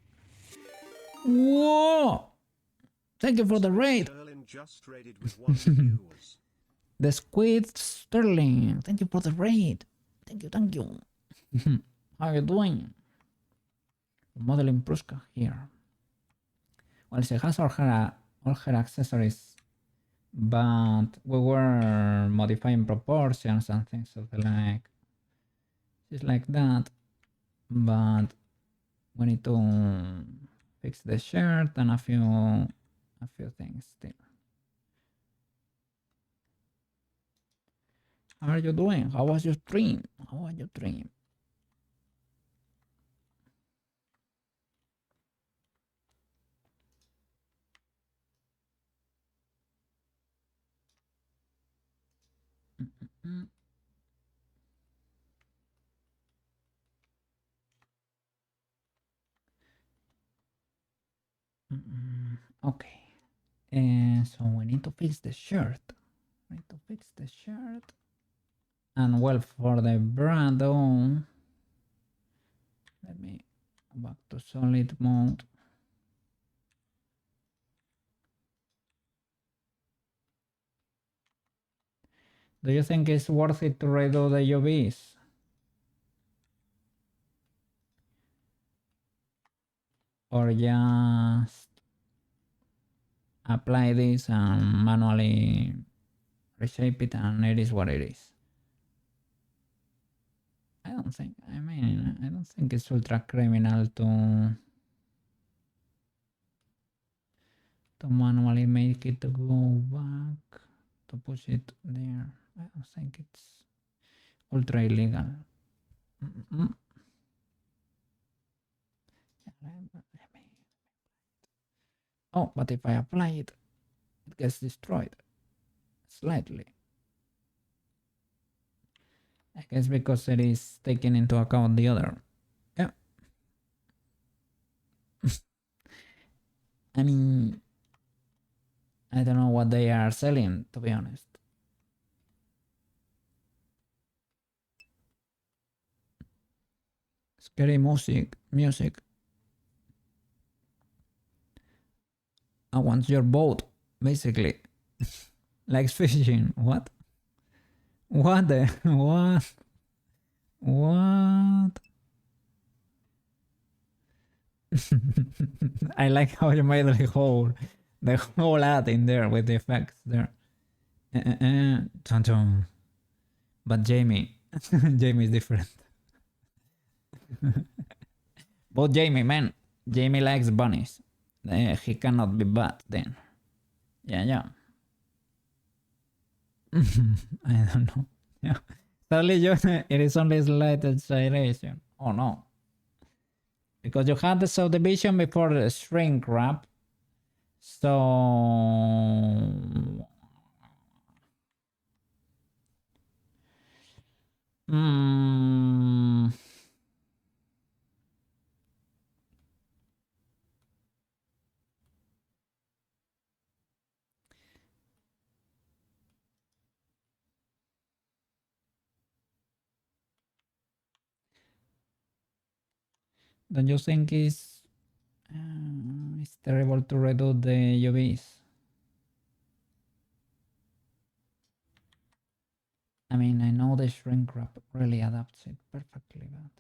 Whoa! Thank you for the raid. Sterling just raided with one of the viewers. The Squid Sterling. Thank you for the raid. Thank you. How are you doing? Modeling Prushka here. Well, she has all her accessories, but we were modifying proportions and things of the like. She's like that, but we need to fix the shirt and a few things still. How are you doing? How was your stream? Okay. So we need to fix the shirt. And well, for the brand, let me go back to solid mode. Do you think it's worth it to redo the UVs? Or just apply this and manually reshape it and it is what it is? I don't think it's ultra criminal to manually make it to go back, to push it there. I don't think it's ultra illegal. Oh, but if I apply it, it gets destroyed slightly. I guess because it is taking into account the other. Yeah. I mean, I don't know what they are selling, to be honest. Scary music. I want your boat, basically. Likes fishing. What? What the? What? I like how you made the whole ad in there with the effects there. But Jamie is different. But Jamie, man, Jamie likes bunnies. He cannot be bad then. Yeah. I don't know. Yeah. Sadly, it is only slight exaggeration. Oh no. Because you had the subdivision before the shrink wrap. So mm, don't you think it's terrible to redo the UVs? I mean, I know the shrink wrap really adapts it perfectly, but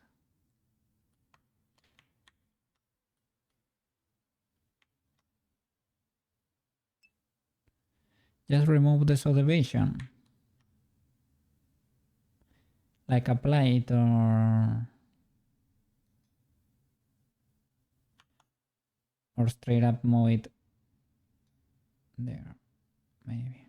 just remove the subdivision. Like apply it or straight up move it there, maybe.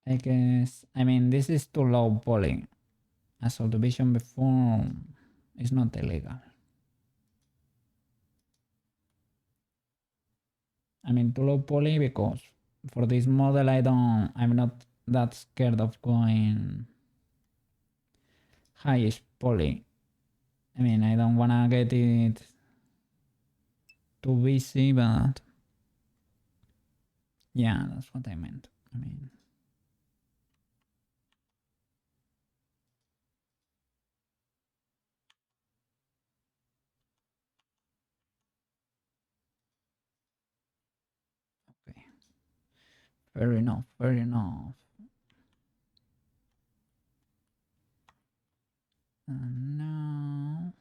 I guess, I mean, this is too low poly. A subdivision before is not illegal. I mean, too low poly because for this model, I'm not that scared of going highest poly. I mean, I don't wanna get it too busy, but yeah, that's what I meant. I mean, okay. Fair enough, fair enough. And now,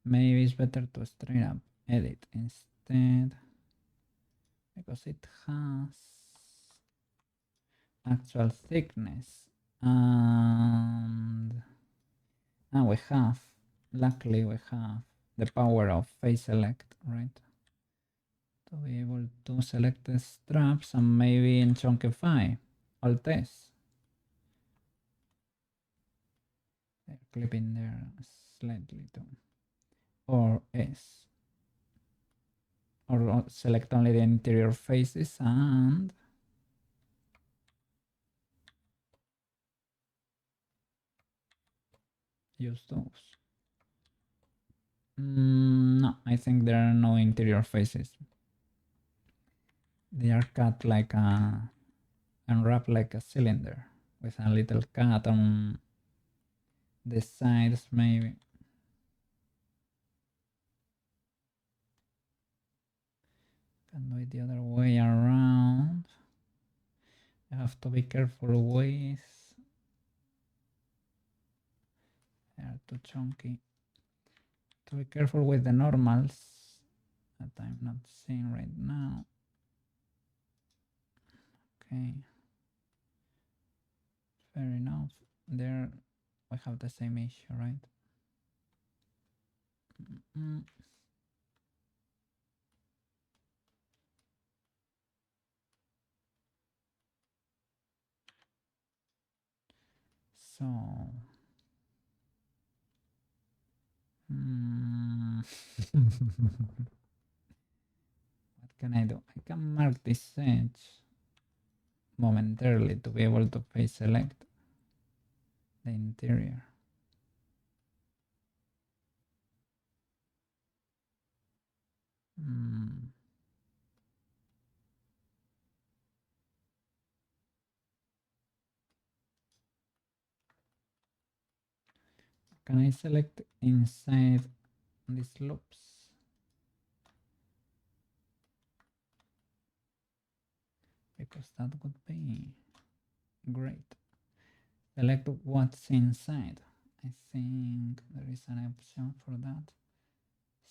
maybe it's better to straight up edit instead because it has actual thickness and we have, luckily we have the power of face select, right? To be able to select the straps and maybe in chunkify alt S. Clip in there slightly too, or S, or select only the interior faces and use those. No, I think there are no interior faces. They are cut like a, unwrapped like a cylinder with a little cut on the sides maybe. Can do it the other way around. I have to be careful with, they are too chunky. To be careful with the normals that I'm not seeing right now. Okay, fair enough. There we have the same issue, right? So what can I do? I can mark this edge momentarily to be able to face select the interior. Can I select inside these loops? Because that would be great. Select what's inside. I think there is an option for that.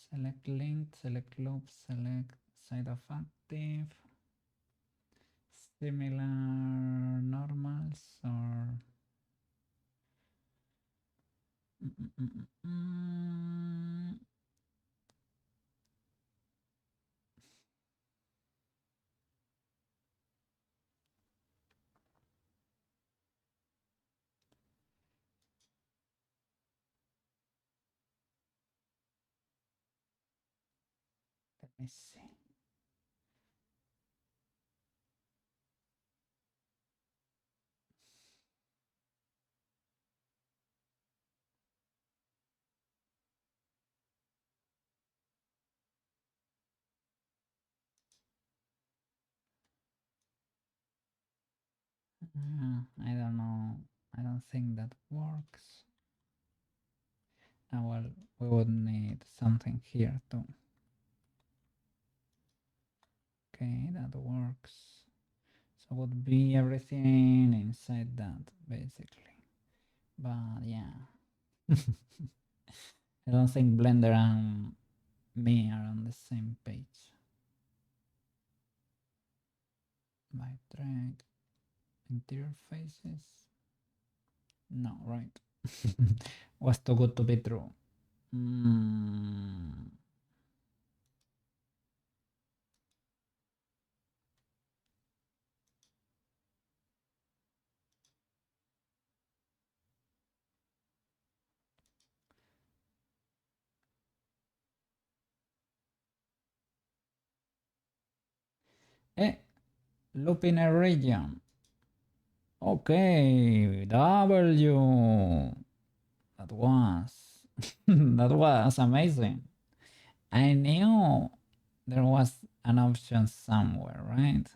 Select link, select loop, select side of active. similar normals or let me see. I don't know. I don't think that works. Well, we would need something here too. Okay, that works. So would be everything inside that, basically. But yeah. I don't think Blender and me are on the same page. By drag interior faces. No, right. Was too good to be true. Loop in a region. Okay, W. That was that was amazing. I knew there was an option somewhere, right?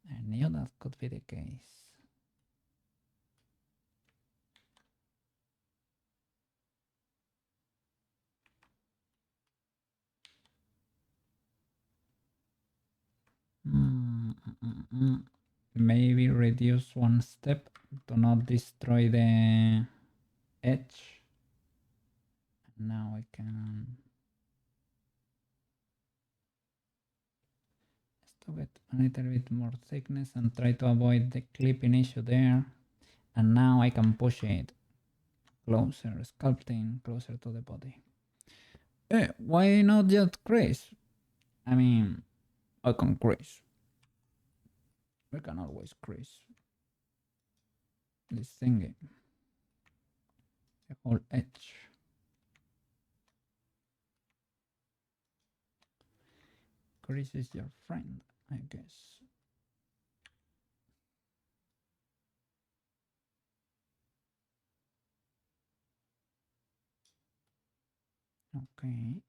I knew that could be the case. Maybe reduce one step to not destroy the edge. Now I can stop it a little bit more thickness and try to avoid the clipping issue there. And now I can push it closer, sculpting closer to the body. Why not just crease? I mean, I can crease. We can always crease this thingy, the whole edge. Crease is your friend, I guess. Okay.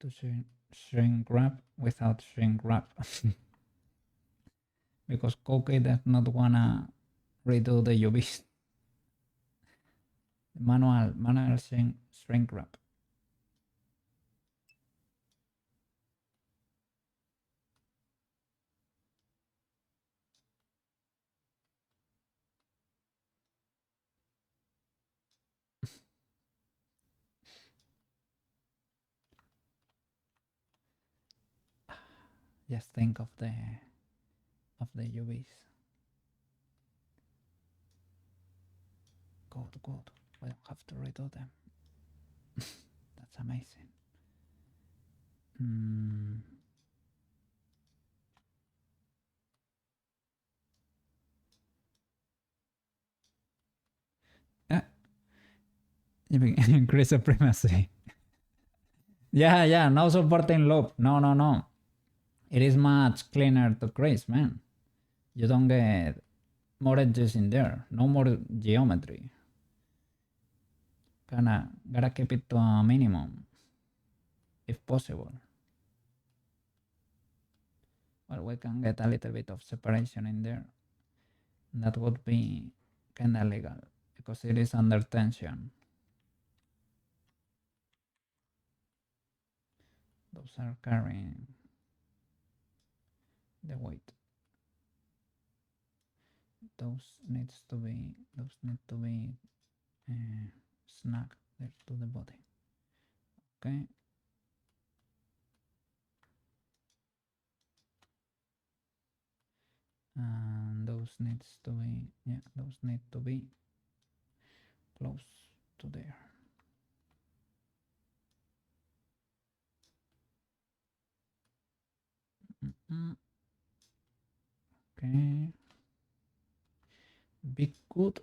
To shrink wrap without shrink wrap. Because Koke does not wanna redo the UVs. Manual shrink wrap. Just think of the UVs. Good. We don't have to redo them. That's amazing. Increase supremacy. Yeah, no supporting loop. No. It is much cleaner to crease, man. You don't get more edges in there. No more geometry. Gotta keep it to a minimum, if possible. Well, we can get a little bit of separation in there. That would be kinda legal, because it is under tension. Those are carrying the weight. Those need to be snug there to the body. Okay. And those need to be close to there. Okay. Be good.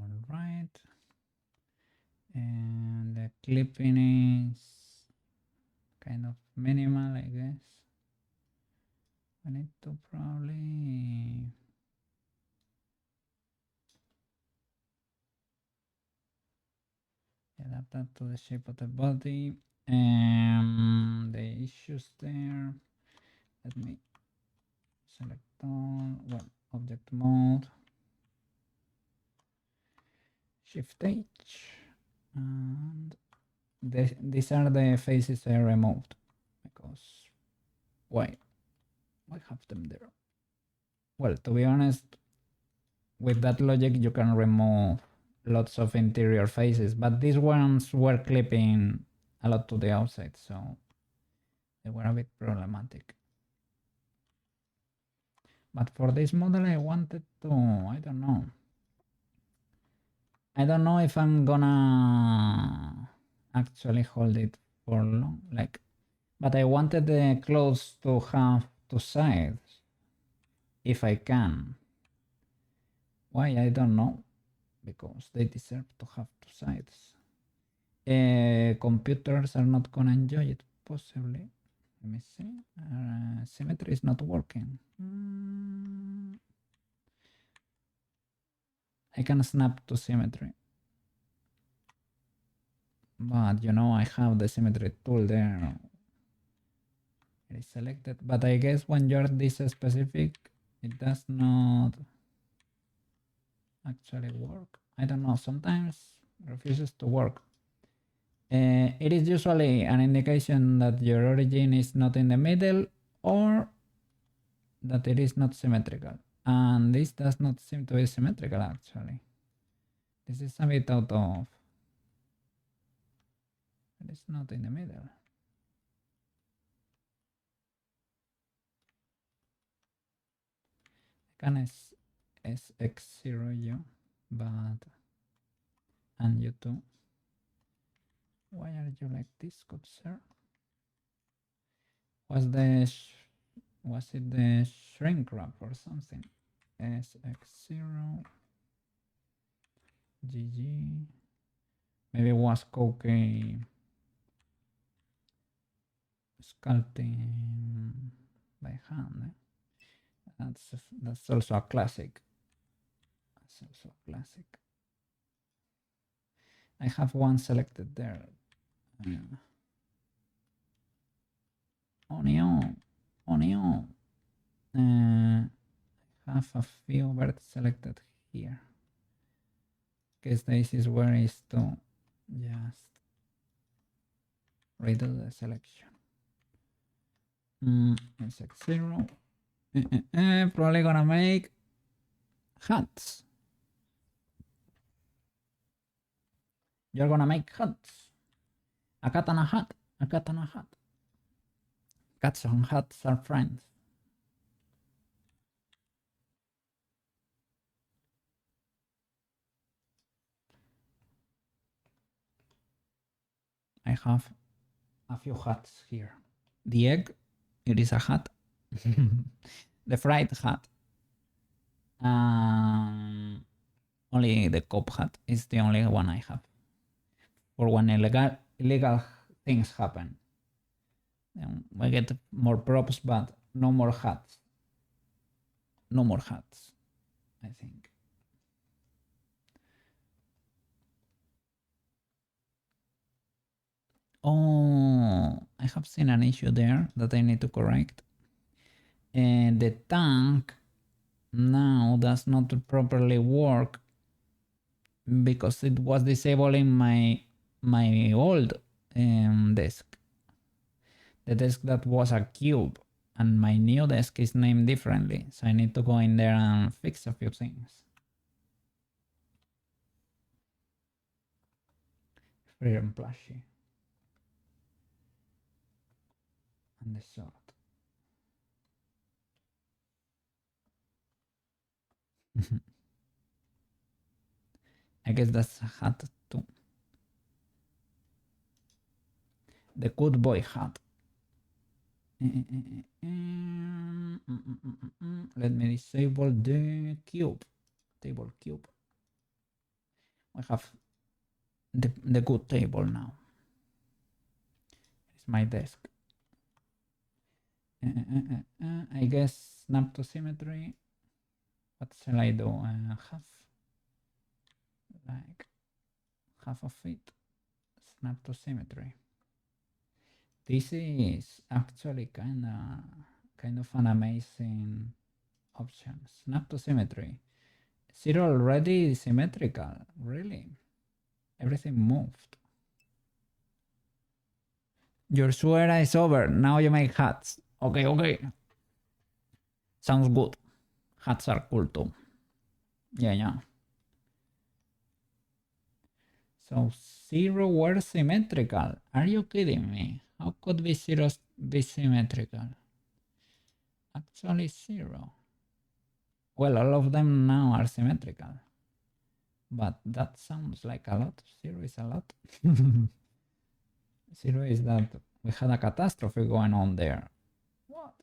All right. And the clipping is kind of minimal, I guess. I need to probably adapt that to the shape of the body. The issues there. Let me select all. Well, object mode. Shift H. And these are the faces I removed because why have them there? Well, to be honest, with that logic you can remove lots of interior faces, but these ones were clipping a lot to the outside, so they were a bit problematic. But for this model I wanted to, I don't know if I'm gonna actually hold it for long, like, but I wanted the clothes to have two sides if I can. Why? I don't know, because they deserve to have two sides. Computers are not gonna enjoy it, possibly. Let me see. Symmetry is not working. I can snap to symmetry. But you know, I have the symmetry tool there. It is selected. But I guess when you're this specific, it does not actually work. I don't know. Sometimes it refuses to work. It is usually an indication that your origin is not in the middle or that it is not symmetrical. And this does not seem to be symmetrical actually. This is a bit out of... It is not in the middle. I can SX0 you, but... And you too. Why are you like this, good sir? Was it the shrink wrap or something? SX0 GG. Maybe it was Koke sculpting by hand. That's also a classic. That's also a classic. I have one selected there. Onion. Have a few birds selected here. Guess this is where is to just redo the selection. SX0. Probably gonna make hats. You're gonna make hats. A cat and a hat. A cat and a hat. Cats and hats are friends. I have a few hats here. The egg, it is a hat. The fried hat. Only the cop hat is the only one I have. For when illegal things happen. I get more props, but no more hats. No more hats, I think. Oh, I have seen an issue there that I need to correct. And the tank now does not properly work because it was disabling my old desk. The desk that was a cube, and my new desk is named differently, so I need to go in there and fix a few things. Freedom plushie. And the sword. I guess that's a hat too. The good boy hat. Let me disable the cube. Table cube. I have the good table now. It's my desk. I guess snap to symmetry. What shall I do? Half of it. Snap to symmetry. This is actually kind of an amazing option. Snap to symmetry. Zero already symmetrical. Really? Everything moved. Your sweater is over. Now you make hats. Okay. Sounds good. Hats are cool too. Yeah. So zero were symmetrical. Are you kidding me? How could be zero be symmetrical? Actually zero. Well, all of them now are symmetrical. But that sounds like a lot. Zero is a lot. Zero is that we had a catastrophe going on there. What?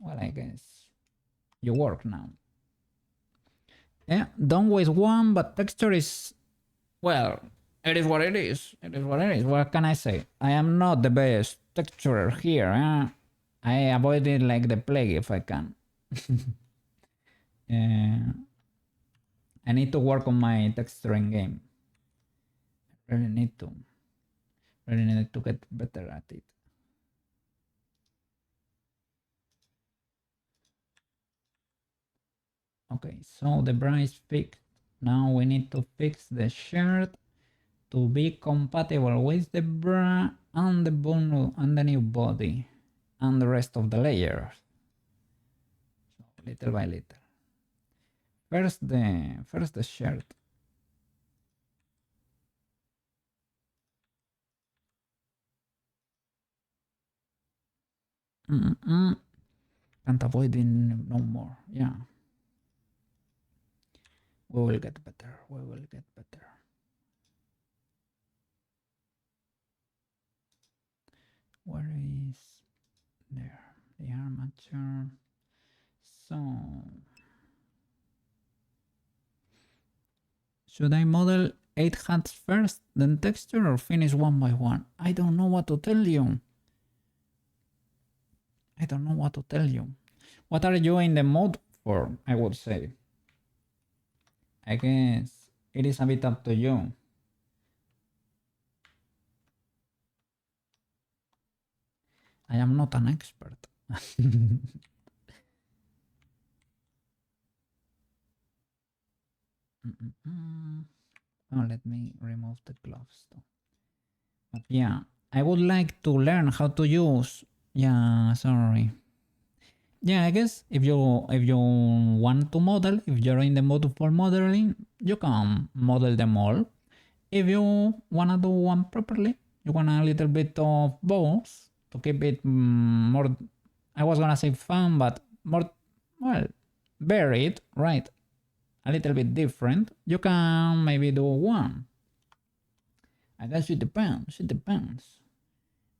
Well, I guess you work now. Yeah, don't waste one, but texture is, well, it is what it is. It is what it is. What can I say? I am not the best texturer here. I avoid it like the plague if I can. I need to work on my texturing game. I really need to get better at it. Okay, so the bra is fixed. Now we need to fix the shirt to be compatible with the bra and the bone and the new body and the rest of the layers. So little by little. First the shirt. Can't avoid it no more. Yeah. We will get better. We will get better. Where is there? The armature. So should I model 8 hats first, then texture, or finish one by one? I don't know what to tell you. I don't know what to tell you. What are you in the mood for, I would say? I guess it is a bit up to you. I am not an expert. Oh, let me remove the gloves though. But yeah, I would like to learn how to use. Yeah, sorry. Yeah, I guess if you want to model, if you're in the mood for modeling, you can model them all. If you wanna do one properly, you want a little bit of both to keep it more, I was gonna say fun, but more, well, varied, right? A little bit different. You can maybe do one. I guess it depends. It depends.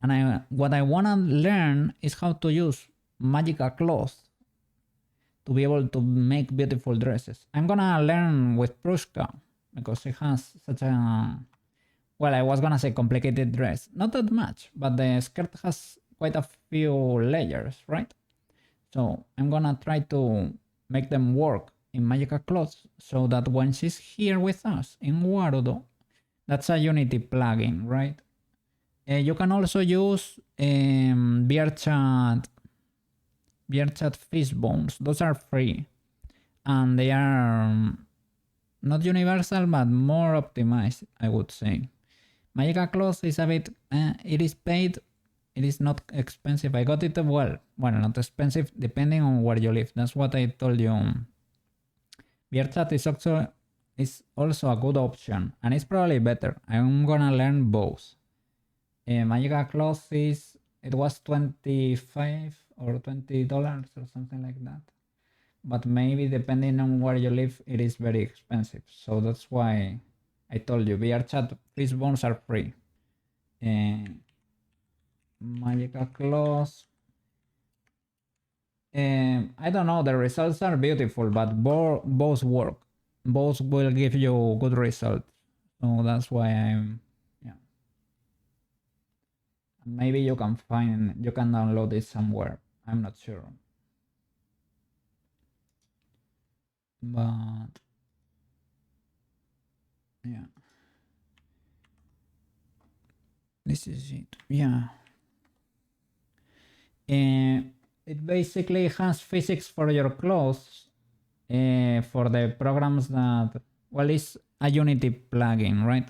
And what I wanna learn is how to use magical cloth to be able to make beautiful dresses. I'm gonna learn with Prushka because she has such a, well, I was gonna say complicated dress. Not that much, but the skirt has quite a few layers, right? So I'm gonna try to make them work in magical clothes so that when she's here with us in Warudo, That's a Unity plugin, right? You can also use VRChat Fishbones. Those are free, and they are not universal, but more optimized, I would say. Magical Cloth is a bit, it is paid, it is not expensive. I got it, well, not expensive, depending on where you live. That's what I told you. VRChat is also a good option, and it's probably better. I'm gonna learn both. Magical Cloth it was $25 or $20 or something like that. But maybe depending on where you live, it is very expensive. So that's why I told you VRChat Fishbones are free. Magical Cloth. I don't know, the results are beautiful, but both work. Both will give you good results. So that's why I'm, yeah. Maybe you can download it somewhere. I'm not sure. But yeah. This is it. Yeah. It basically has physics for your clothes for the programs that, well, it's a Unity plugin, right?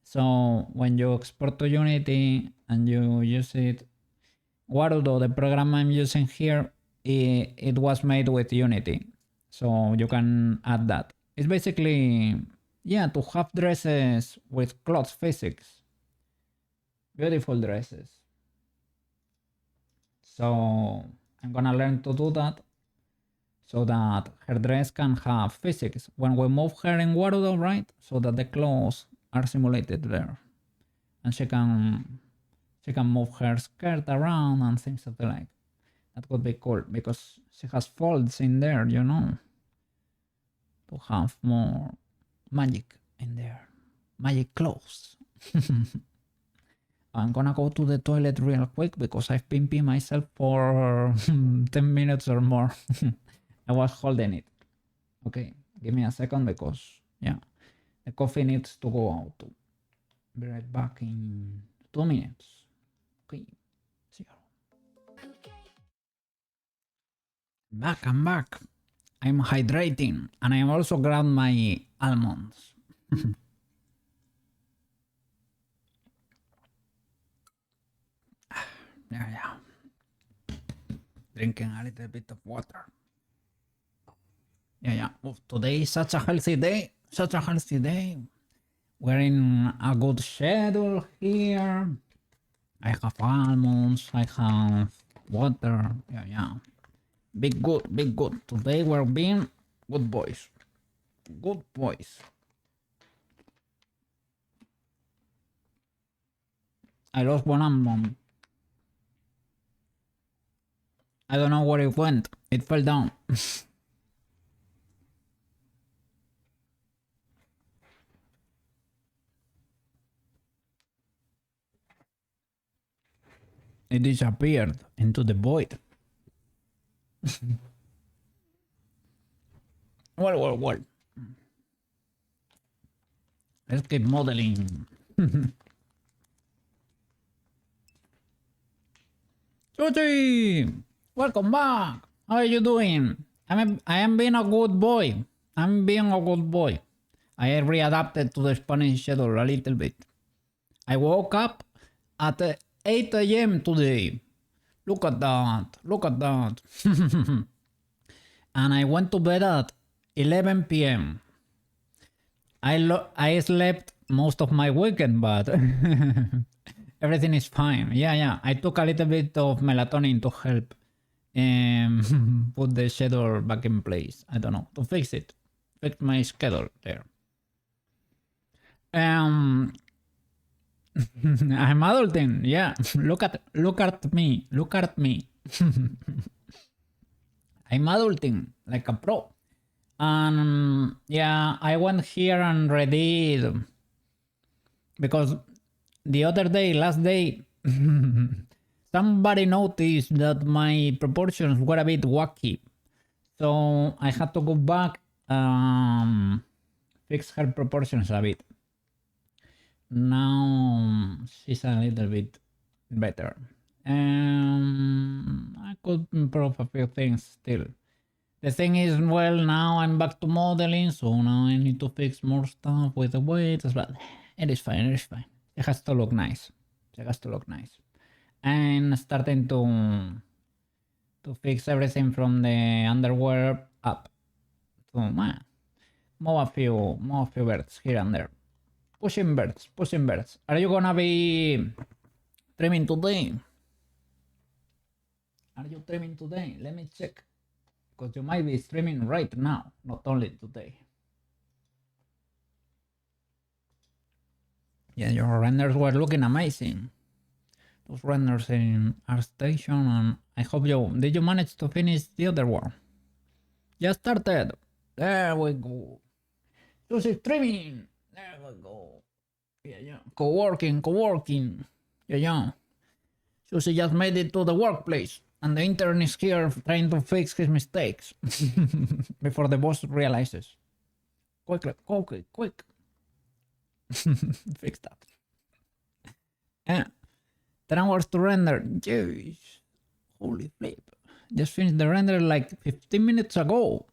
So when you export to Unity and you use it, Warudo, the program I'm using here, it was made with Unity. So you can add that. It's basically, yeah, to have dresses with cloth physics. Beautiful dresses. So I'm gonna learn to do that so that her dress can have physics when we move her in Warudo, right? So that the clothes are simulated there, and she can move her skirt around and things of the like. That would be cool because she has folds in there, you know, to have more magic in there, magic clothes. I'm gonna go to the toilet real quick because I've been peeing myself for 10 minutes or more. I was holding it. Okay, give me a second because, yeah, the coffee needs to go out. Be right back in 2 minutes. Okay, see you. I'm back. I'm hydrating and I also grabbed my almonds. Yeah. Drinking a little bit of water. Yeah. Oh, today is such a healthy day. We're in a good schedule here. I have almonds. I have water. Yeah. Big good. Today we're being good boys. Good boys. I lost one almond. I don't know where it went. It fell down. It disappeared into the void. Well. Let's keep modeling. Chuchi! Welcome back! How are you doing? I am being a good boy. I readapted to the Spanish schedule a little bit. I woke up at 8 a.m. today. Look at that. And I went to bed at 11 p.m. I slept most of my weekend, but everything is fine. Yeah. I took a little bit of melatonin to help put the schedule back in place. I don't know, to fix it. Fix my schedule there. I'm adulting. Yeah, look at me. I'm adulting like a pro. Yeah, I went here and redid because the other day, last day, somebody noticed that my proportions were a bit wacky. So I had to go back, fix her proportions a bit. Now she's a little bit better. I could improve a few things still. The thing is, well, now I'm back to modeling, so now I need to fix more stuff with the weights, but it is fine, it is fine. It has to look nice. It has to look nice. I'm starting to fix everything from the underwear up. So, man, move a few birds here and there. Pushing birds, pushing birds. Are you gonna be trimming today? Are you trimming today? Let me check. Because you might be streaming right now, not only today. Yeah, your renders were looking amazing. Those renders in ArtStation, and I hope did you manage to finish the other one? Just started. There we go. Just streaming. There we go. Yeah. Co-working. Yeah. Susie just made it to the workplace, and the intern is here trying to fix his mistakes before the boss realizes. Quick. Fix that. Yeah. 10 hours to render. Jeez. Holy flip. Just finished the render like 15 minutes ago.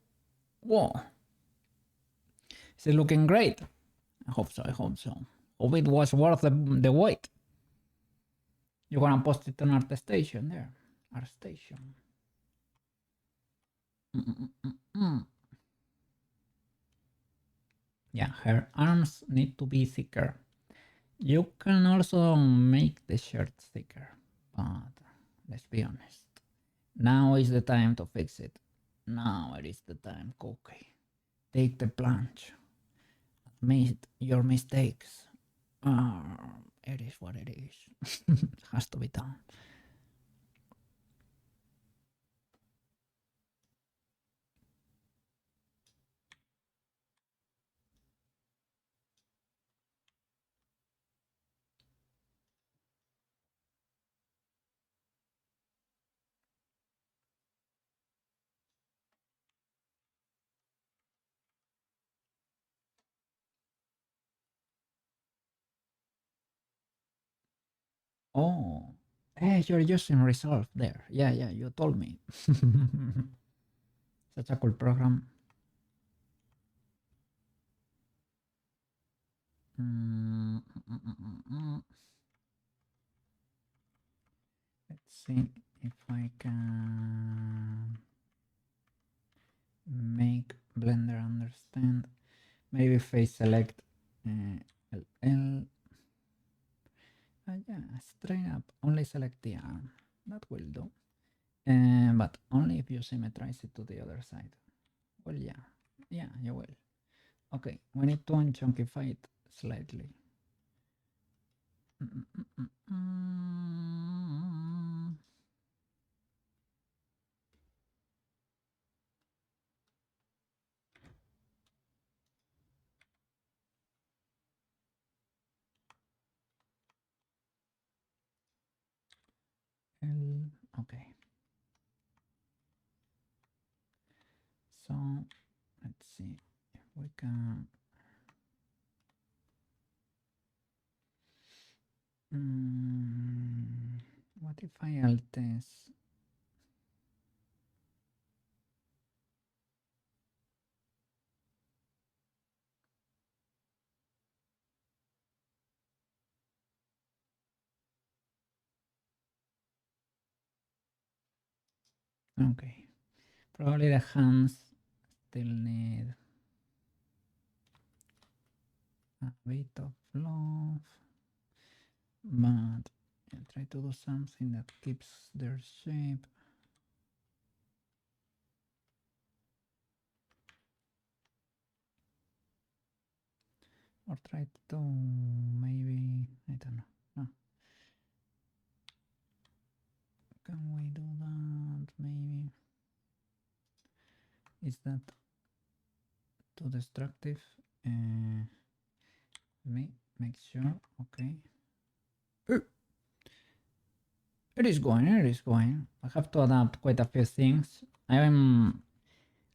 Whoa. Is it looking great? I hope so. Hope it was worth the wait. You're gonna post it on ArtStation there. ArtStation. Yeah, her arms need to be thicker. You can also make the shirt thicker, but let's be honest. Now is the time to fix it. Now it is the time, Cookie. Take the plunge. Admit your mistakes. It is what it is. Has to be done. Oh, hey, you're using Resolve there. Yeah, you told me. Such a cool program. Let's see if I can make Blender understand. Maybe face select LL. Yeah, straight up. Only select the arm. That will do. But only if you symmetrize it to the other side. Well, yeah, you will. Okay, we need to unchunkify it slightly. Okay. So let's see if we can. What if I alt this? Okay, probably the hands still need a bit of love, but I'll try to do something that keeps their shape. Or try to maybe, I don't know. No. Can we do that? Maybe. Is that too destructive? Let me make sure. Okay. It is going. I have to adapt quite a few things. I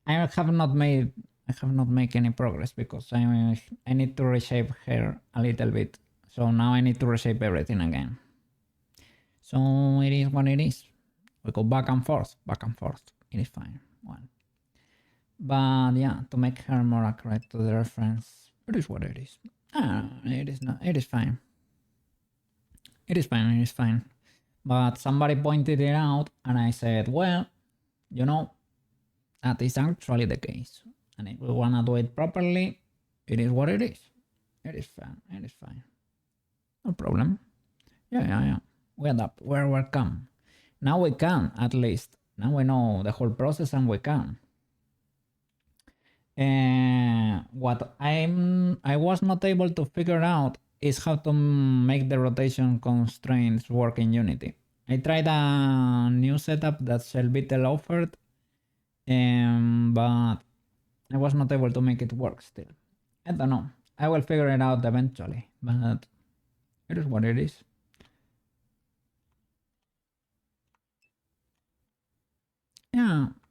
have not made any progress because I need to reshape her a little bit So now I need to reshape everything again. So it is what it is. We go back and forth, back and forth. It is fine. Well, but yeah, to make her more accurate to the reference, it is what it is. It is not. It is fine. It is fine. It is fine. But somebody pointed it out, and I said, well, you know, that is actually the case. And if we wanna do it properly, it is what it is. It is fine. It is fine. No problem. Yeah. We adapt. We're welcome. Now we can, at least. Now we know the whole process and we can. What I was not able to figure out is how to make the rotation constraints work in Unity. I tried a new setup that Shelbytel offered, but I was not able to make it work still. I don't know. I will figure it out eventually, but it is what it is.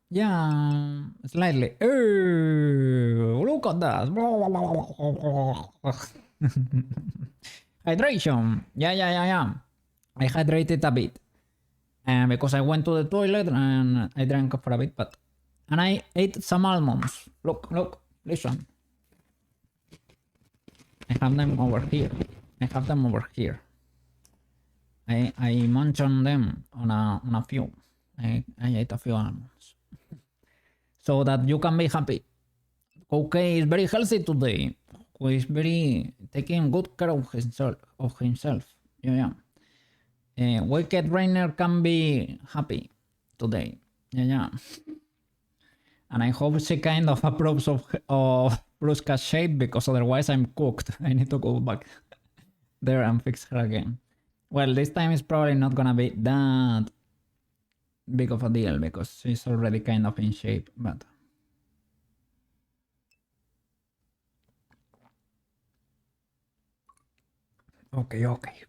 Yeah, slightly. Oh, look at that. Hydration. Yeah. I hydrated a bit. Because I went to the toilet and I drank for a bit, and I ate some almonds. Look, listen. I have them over here. I munch on them on a few. I ate a few almonds. So that you can be happy. Okay is very healthy today. Who is very taking good care of himself. Yeah. Wicked Rainer can be happy today. Yeah. And I hope she kind of approves of Prushka's shape, because otherwise I'm cooked. I need to go back there and fix her again. Well, this time it's probably not gonna be that big of a deal because she's already kind of in shape, but okay.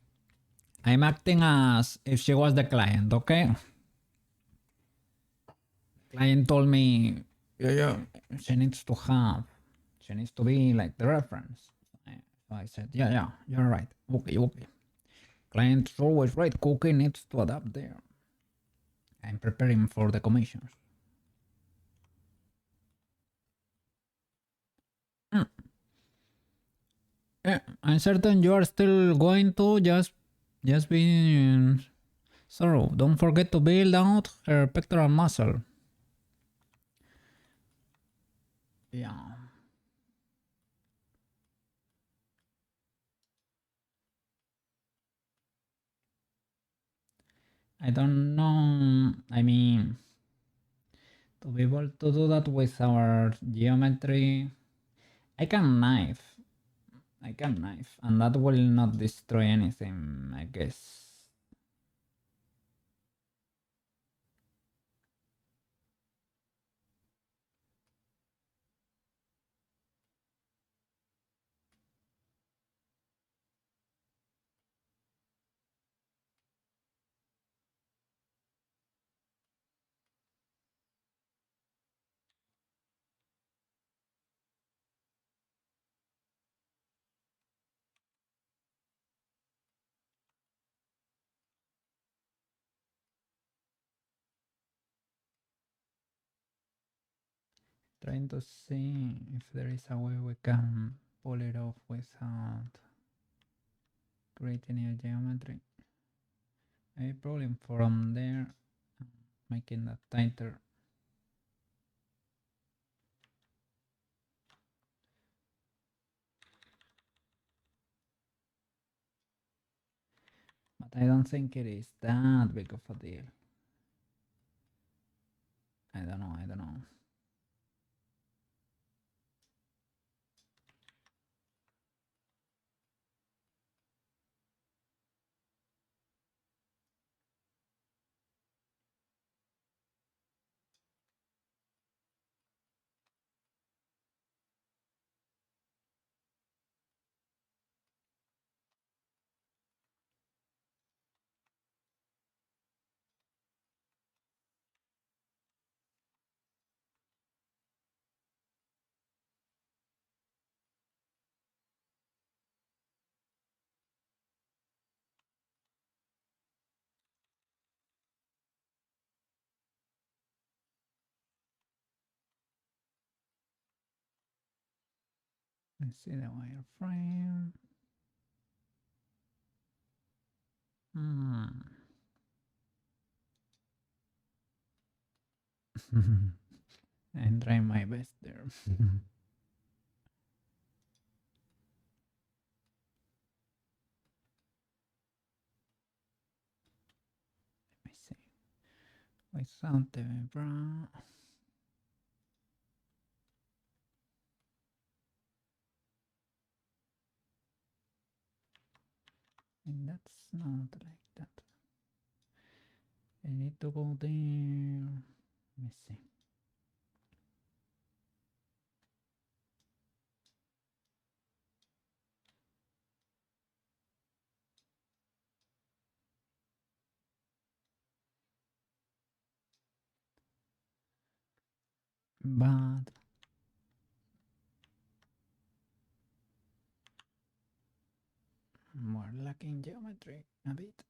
I'm acting as if she was the client, okay? Client told me, yeah, she needs to be like the reference. So I said, yeah, you're right. Okay. Client's always right. Cookie needs to adapt there. I'm preparing for the commissions. Yeah, I'm certain you are still going to just be thorough. Don't forget to build out her pectoral muscle. Yeah. I don't know. I mean, to be able to do that with our geometry, I can knife, and that will not destroy anything, I guess. Trying to see if there is a way we can pull it off without creating a geometry. Maybe probably from there, making that tighter. But I don't think it is that big of a deal. I don't know. me see the wireframe. I'm trying my best there. Let me see. Without the brown. And that's not like that. I need to go there. Let me see. But more lacking geometry a bit.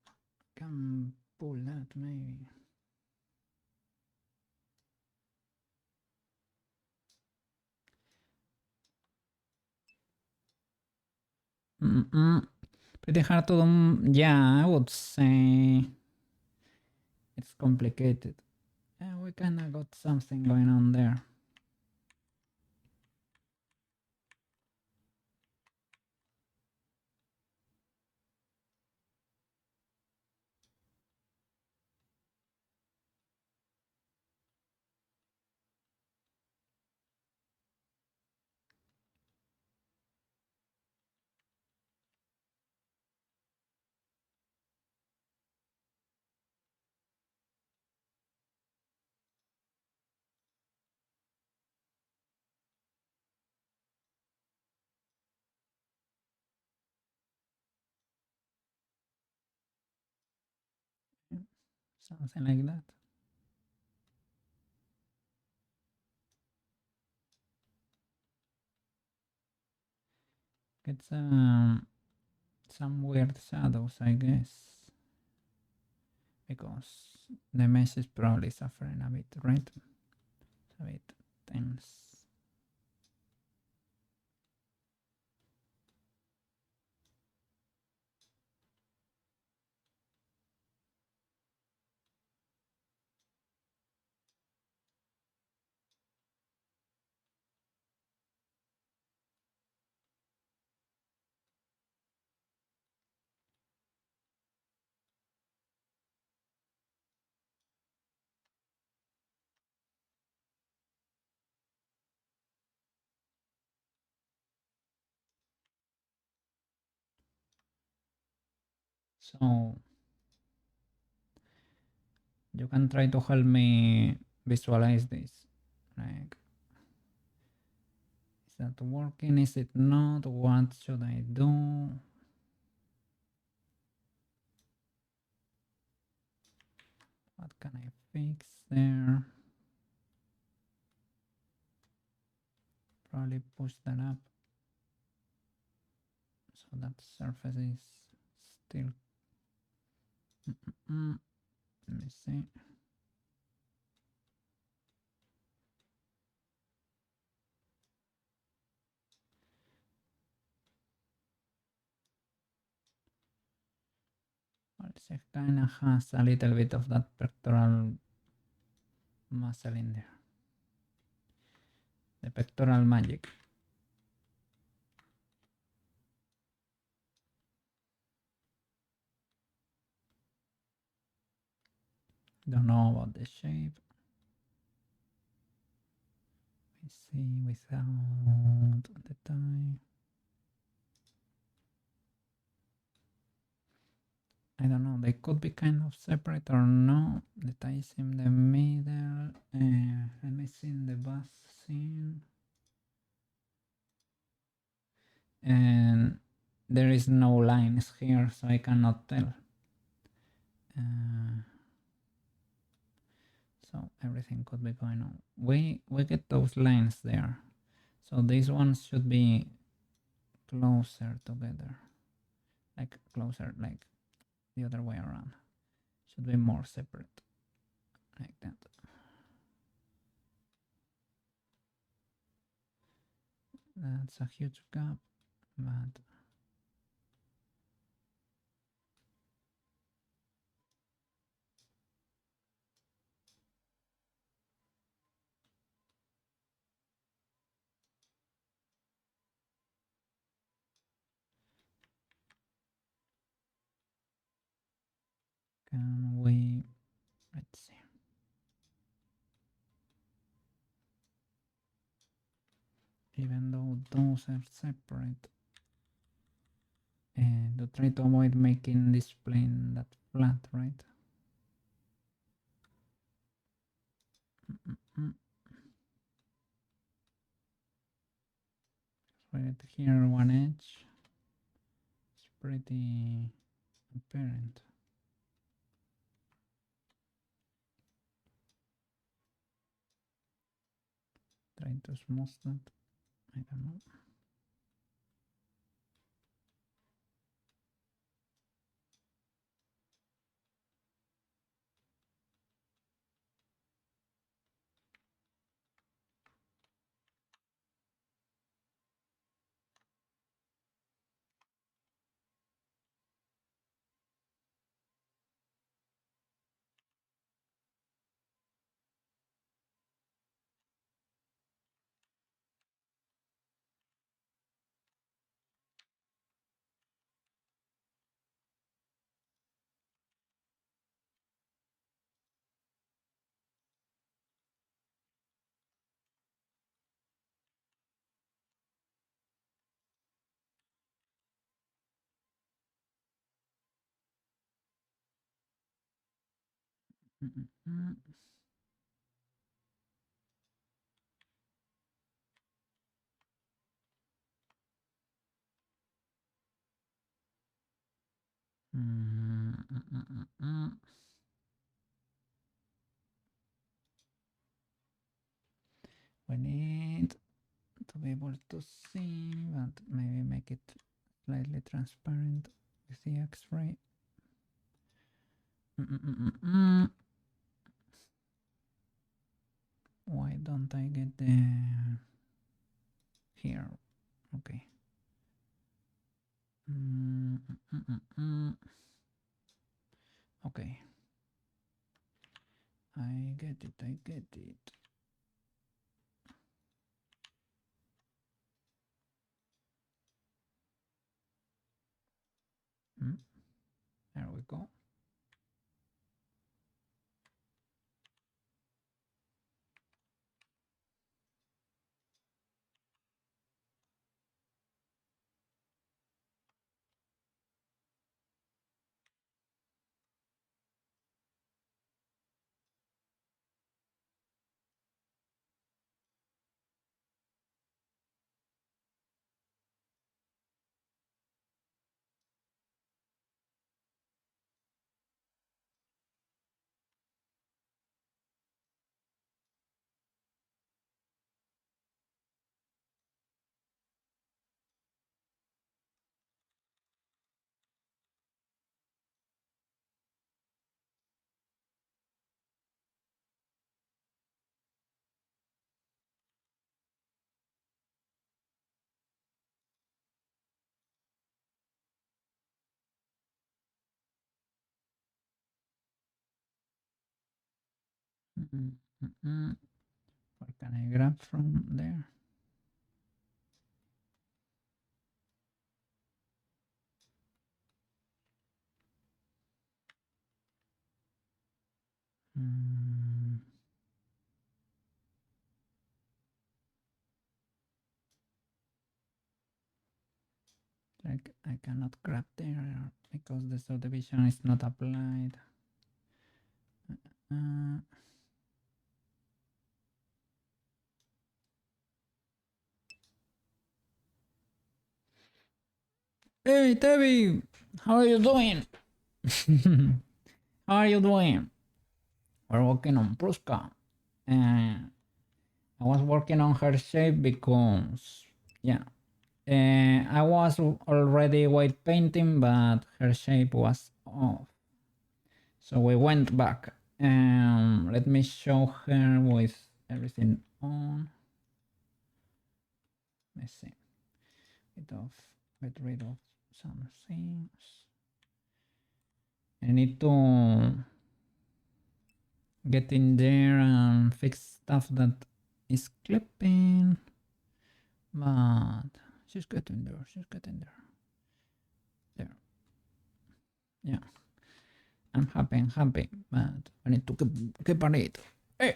Can pull that maybe. Pretty hard to do. Yeah, I would say it's complicated. We kind of got something going on there. Something like that. It's some weird shadows, I guess, because the mesh is probably suffering a bit, right? It's a bit tense. So you can try to help me visualize this. Like, is that working? Is it not? What should I do? What can I fix there? Probably push that up so that surface is still. Let me see. Well, it kind of has a little bit of that pectoral muscle in there. The pectoral magic. Don't know about the shape. Let me see without the tie. I don't know, they could be kind of separate or no. The tie is in the middle. Let me see in the bus scene. And there is no lines here, so I cannot tell. So everything could be going on. We get those lines there. So these ones should be closer together. Like closer, like the other way around. Should be more separate. Like that. That's a huge gap, but can we, let's see. Even though those are separate, and to try to avoid making this plane that flat, right? Right here, one edge. It's pretty apparent. Try to smooth that. I don't know. Mm-mm-mm. Mm-mm-mm-mm. We need to be able to see, but maybe make it slightly transparent with the X-ray. Why don't I get the here? Okay. Okay. I get it. I get it. There we go. What can I grab from there? Like I cannot grab there because the subdivision is not applied. Hey, Tevi, how are you doing? How are you doing? We're working on Prushka. And I was working on her shape because, yeah, I was already white painting, but her shape was off. So we went back. Let me show her with everything on. Let's see. Get rid of some things. I need to get in there and fix stuff that is clipping. But she's getting there. She's getting there. There. Yeah. I'm happy. But I need to keep on it. Hey.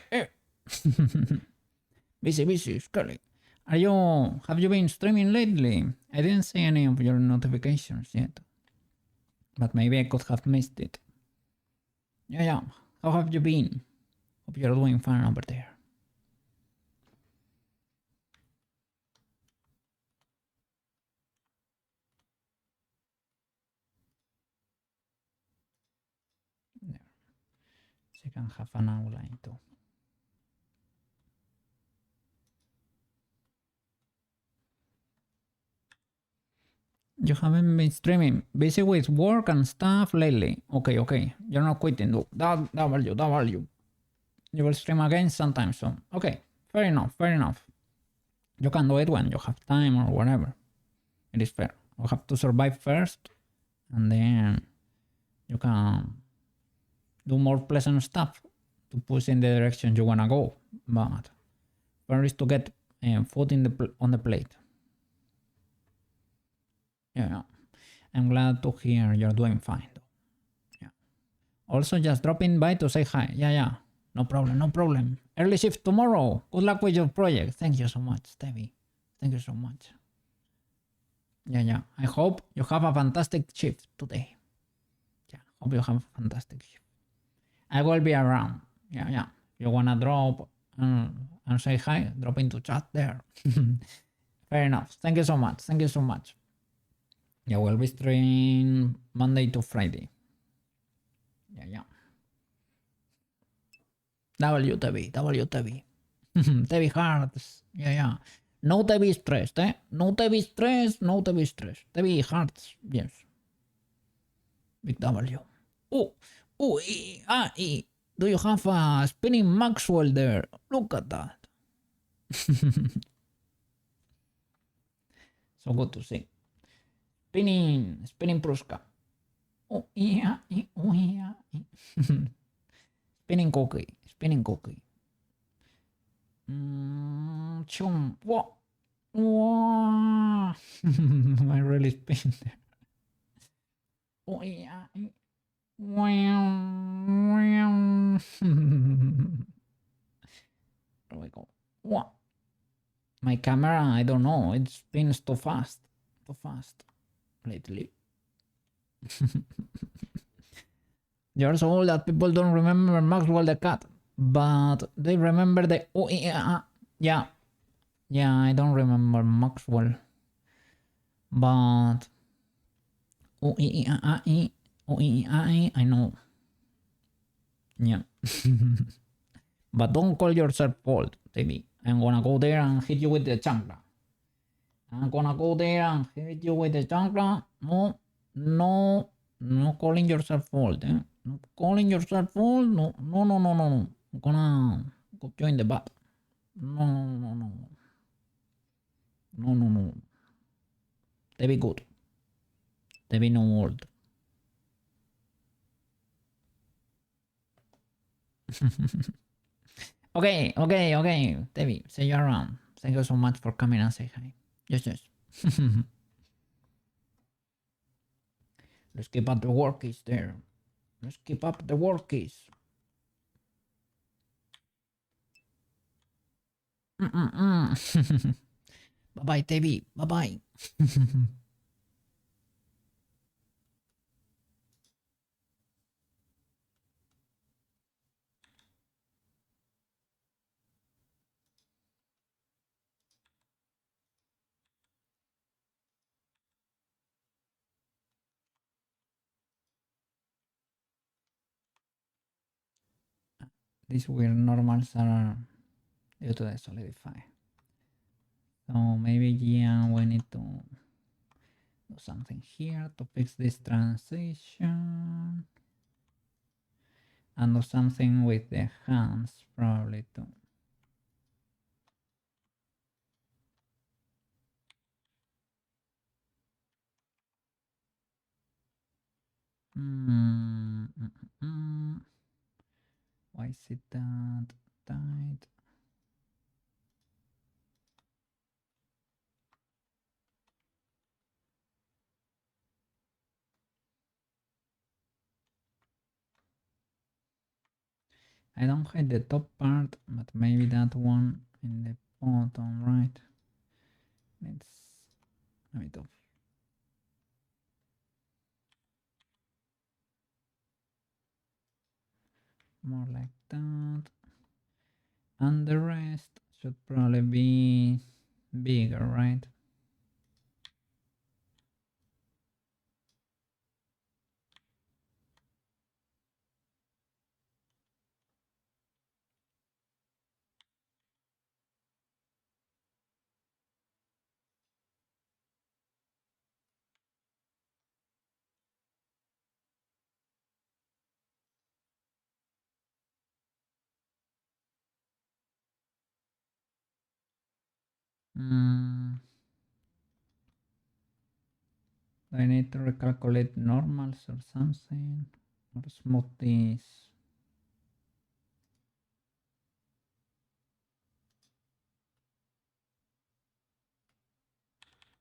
busy, Scully. Have you been streaming lately? I didn't see any of your notifications yet. But maybe I could have missed it. Yeah. How have you been? Hope you're doing fine over there. There. She can have an outline too. You haven't been streaming. Busy with work and stuff lately. Okay. You're not quitting though. That value. You will stream again sometime soon. Okay, fair enough. You can do it when you have time or whatever. It is fair. You have to survive first, and then you can do more pleasant stuff to push in the direction you wanna go. But first is to get food on the plate. Yeah. I'm glad to hear you're doing fine though. Yeah. Also just dropping by to say hi. Yeah. No problem. Early shift tomorrow. Good luck with your project. Thank you so much, Stevie. Thank you so much. Yeah. I hope you have a fantastic shift today. Yeah, hope you have a fantastic shift. I will be around. Yeah. You wanna drop and say hi, drop into chat there. Fair enough. Thank you so much. Yeah, we'll be streaming Monday to Friday. Yeah. WTV. TV hearts. Yeah. No TV stressed, eh? No TV stress. TV hearts. Yes. Big W. Do you have a spinning Maxwell there? Look at that. So good to see. Spinning Prushka. Oh yeah. Spinning cookie. Chum. What? I really spin there. Oh yeah. There we go. What? My camera, I don't know. It spins too fast lately. You're so old that people don't remember Maxwell the cat, but they remember the yeah. I don't remember Maxwell, but I know. Yeah. But don't call yourself old, baby. I'm gonna go there and hit you with the chancla. No calling yourself old, eh? No calling yourself old. No. I'm gonna go you in the butt. No. They be good. They be no old. Okay. Debbie, see you around. Thank you so much for coming and say hi. Yes. Let's keep up the workies there. Bye-bye, Debbie. Bye-bye. These weird normals are due to the solidify. So maybe we need to do something here to fix this transition. And do something with the hands probably too. Why is it that tight? I don't hide the top part, but maybe that one in the bottom right. It's a bit of more like that. And the rest should probably be bigger, right? Do I need to recalculate normals or something? Or smoothies?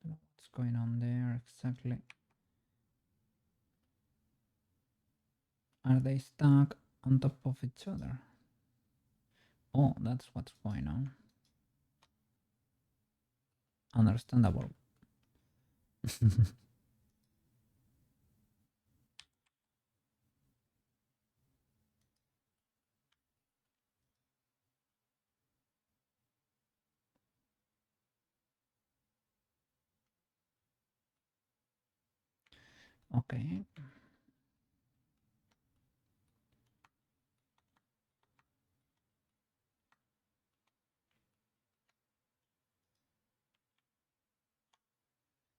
Don't know what's going on there exactly. Are they stuck on top of each other? Oh, that's what's going on. Understandable. Okay.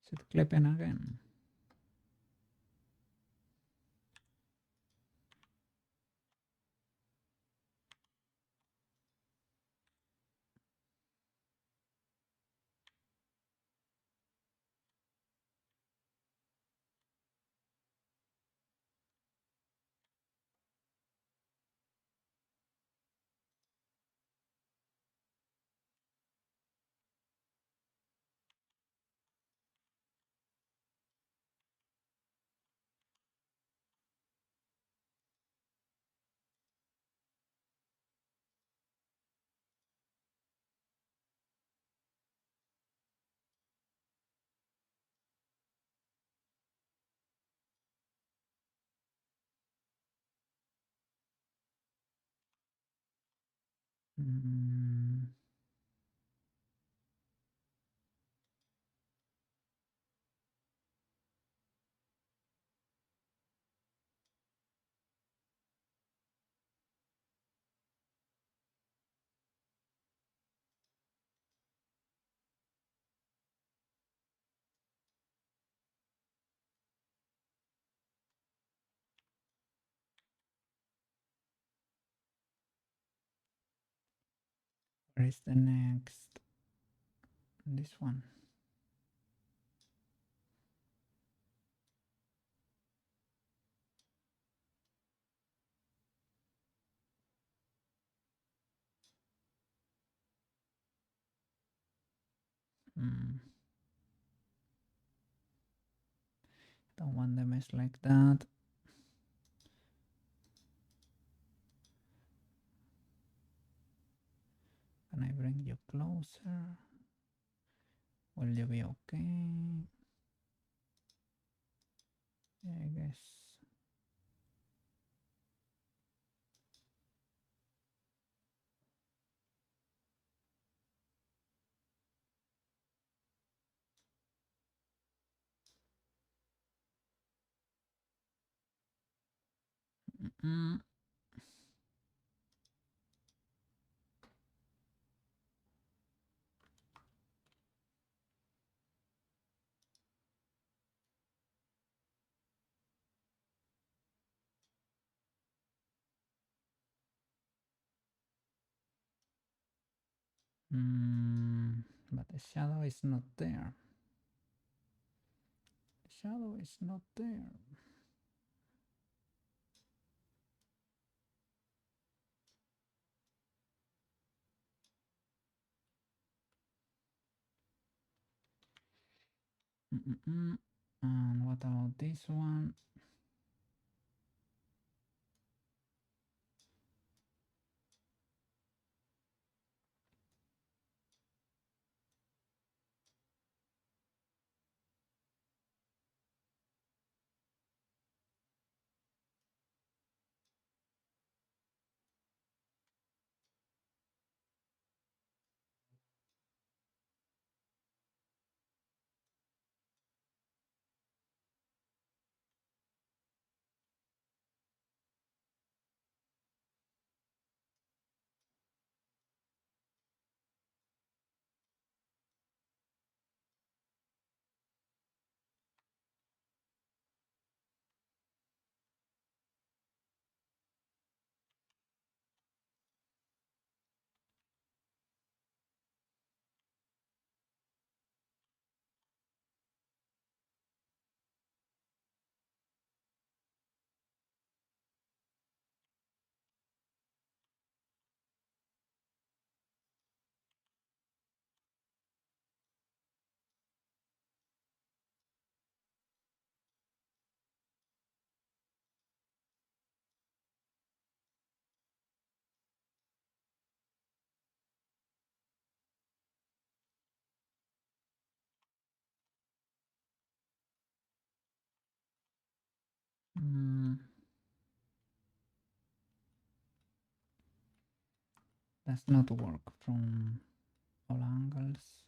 Is it clipping again? Mm. Where is the next? This one. Don't want the mesh like that. Can I bring you closer? Will you be okay? I guess. Mm. But the shadow is not there. The shadow is not there. And what about this one? Mm, does not work from all angles.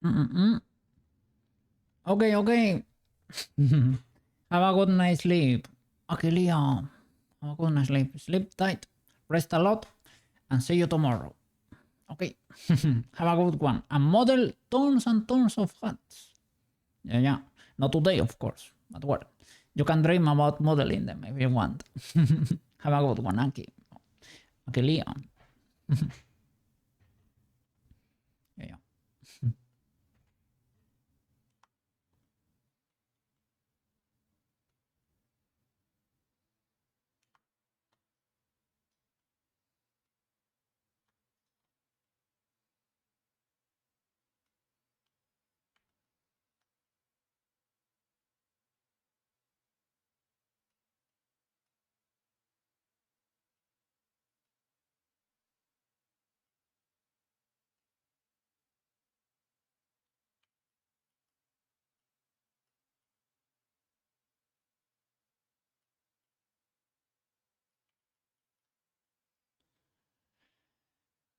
Mm-mm-mm. Okay, okay. Have a good night sleep. Okay, Leo. Have a good night sleep. Sleep tight. Rest a lot. And see you tomorrow. Okay. Have a good one. And model tons and tons of hats. Yeah, yeah. Not today, of course. But well, you can dream about modeling them if you want. Have a good one, Aki. Okay, Leo. Yeah, yeah.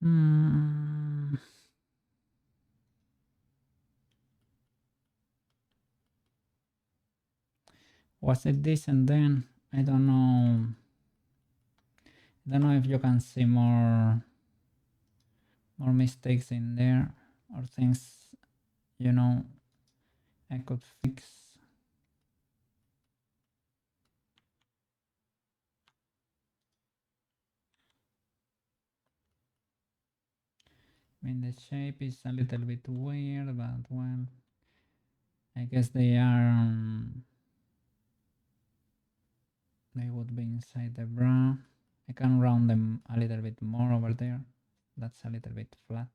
Hmm. Was it this and then? I don't know. I don't know if you can see more mistakes in there or things you know I could fix. I mean, the shape is a little bit weird, but well, I guess they would be inside the bra. I can round them a little bit more over there. That's a little bit flat.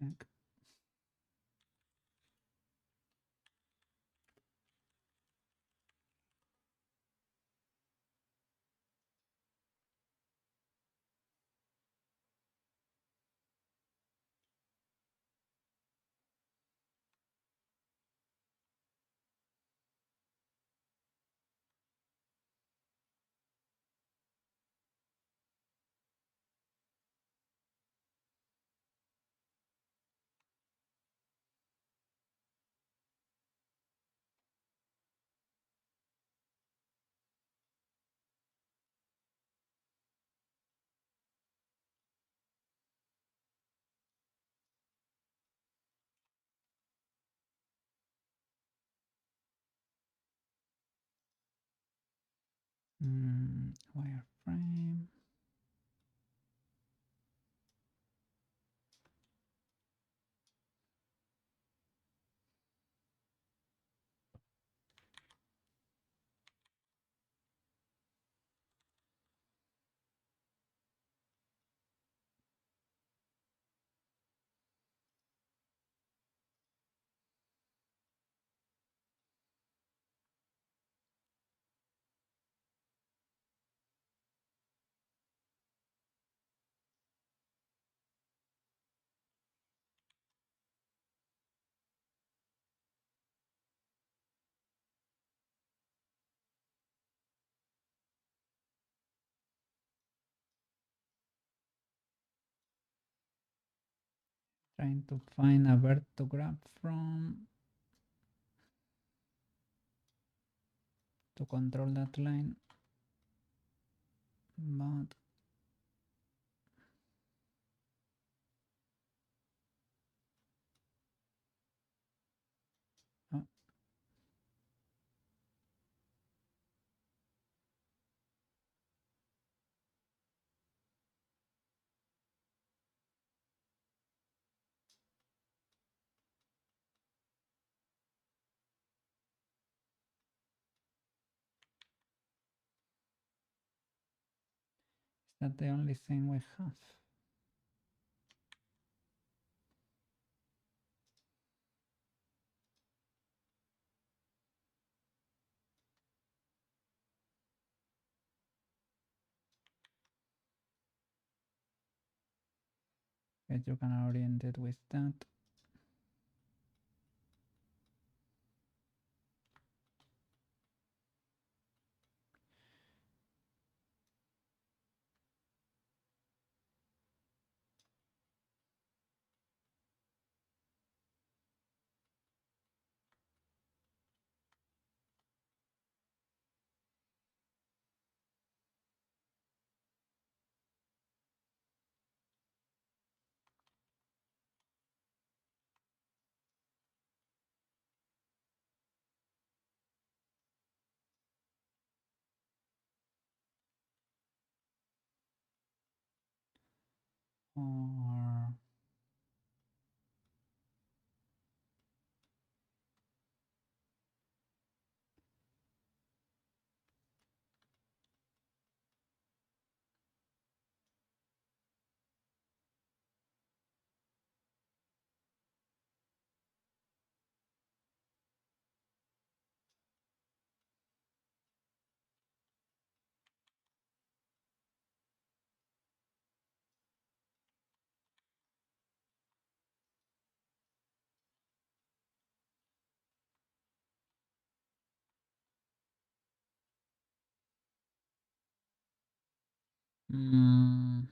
heck? Wireframe. Trying to find a verb to grab from to control that line, but oh, is that the only thing we have? Guess you can orient it with that. Or mm,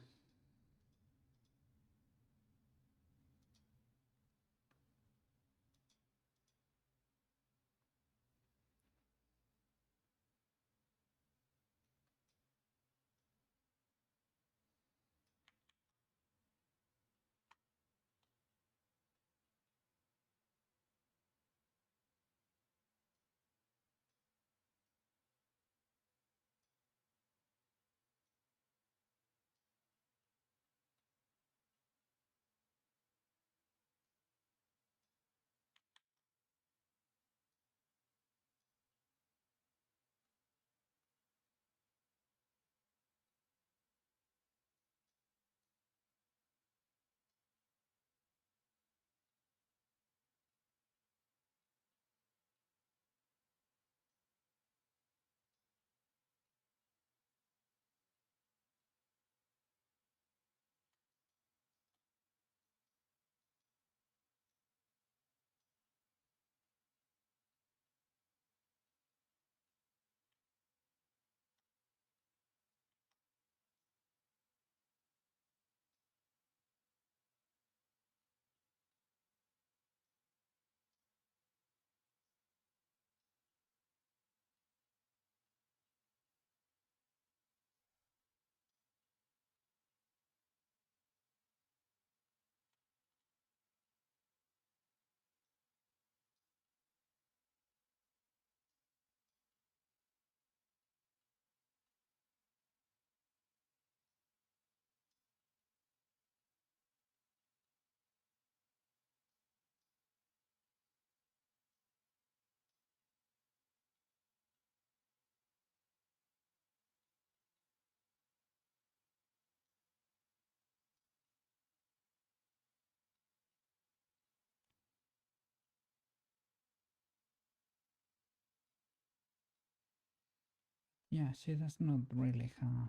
Yeah, she does not really have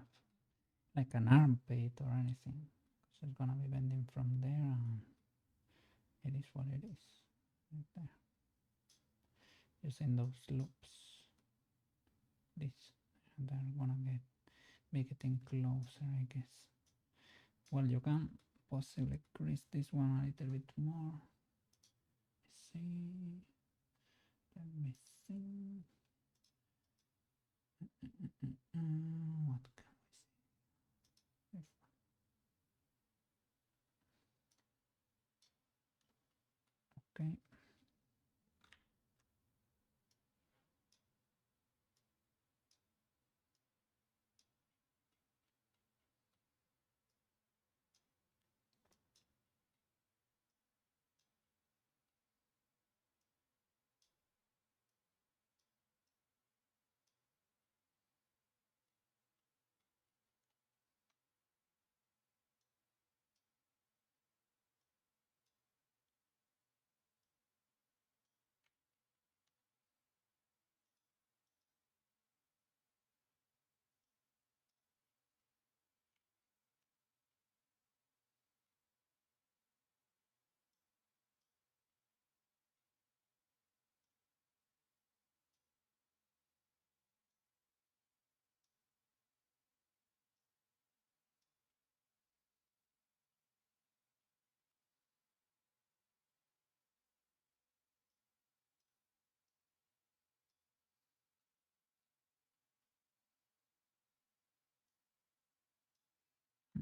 like an armpit or anything. She's gonna be bending from there, and it is what it is. Right there. Using those loops. This, and they're gonna be getting closer, I guess. Well, you can possibly crease this one a little bit more. Let's see. Let me see. What can we see? Okay.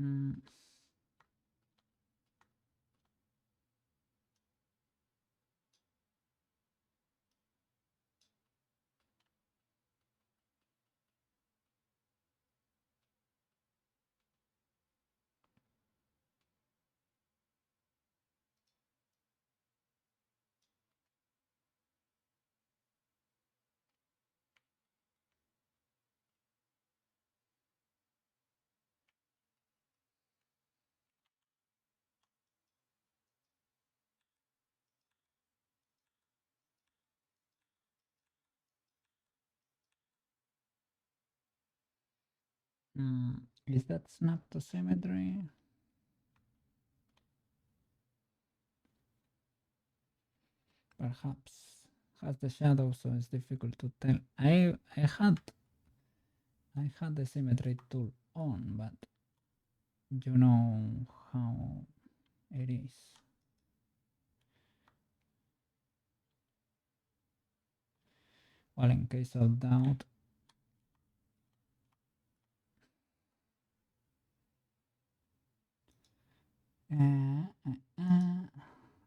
Mm, is that snap to symmetry? Perhaps has the shadow, so it's difficult to tell. I had the symmetry tool on, but you know how it is. Well, in case of doubt,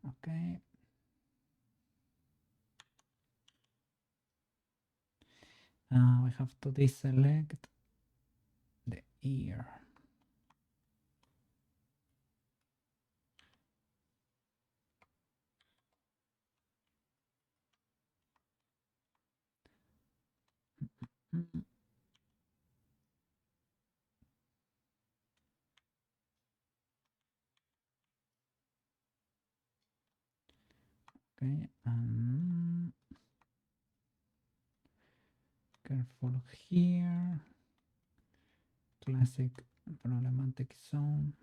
okay. We have to deselect the ear. Okay, careful here. Classic problematic zone.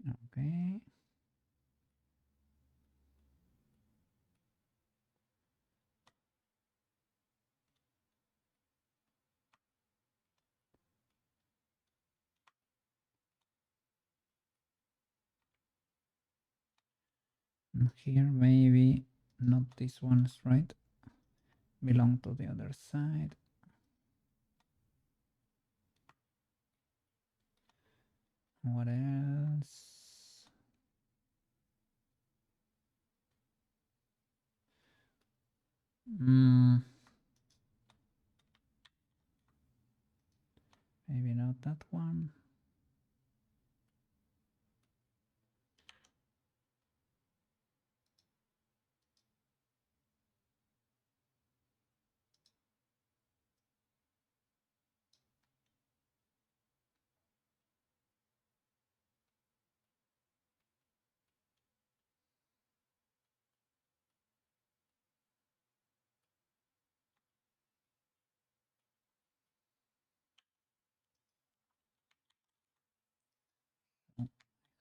Okay. Here maybe not these ones, right? Belong to the other side. What else? Maybe not that one.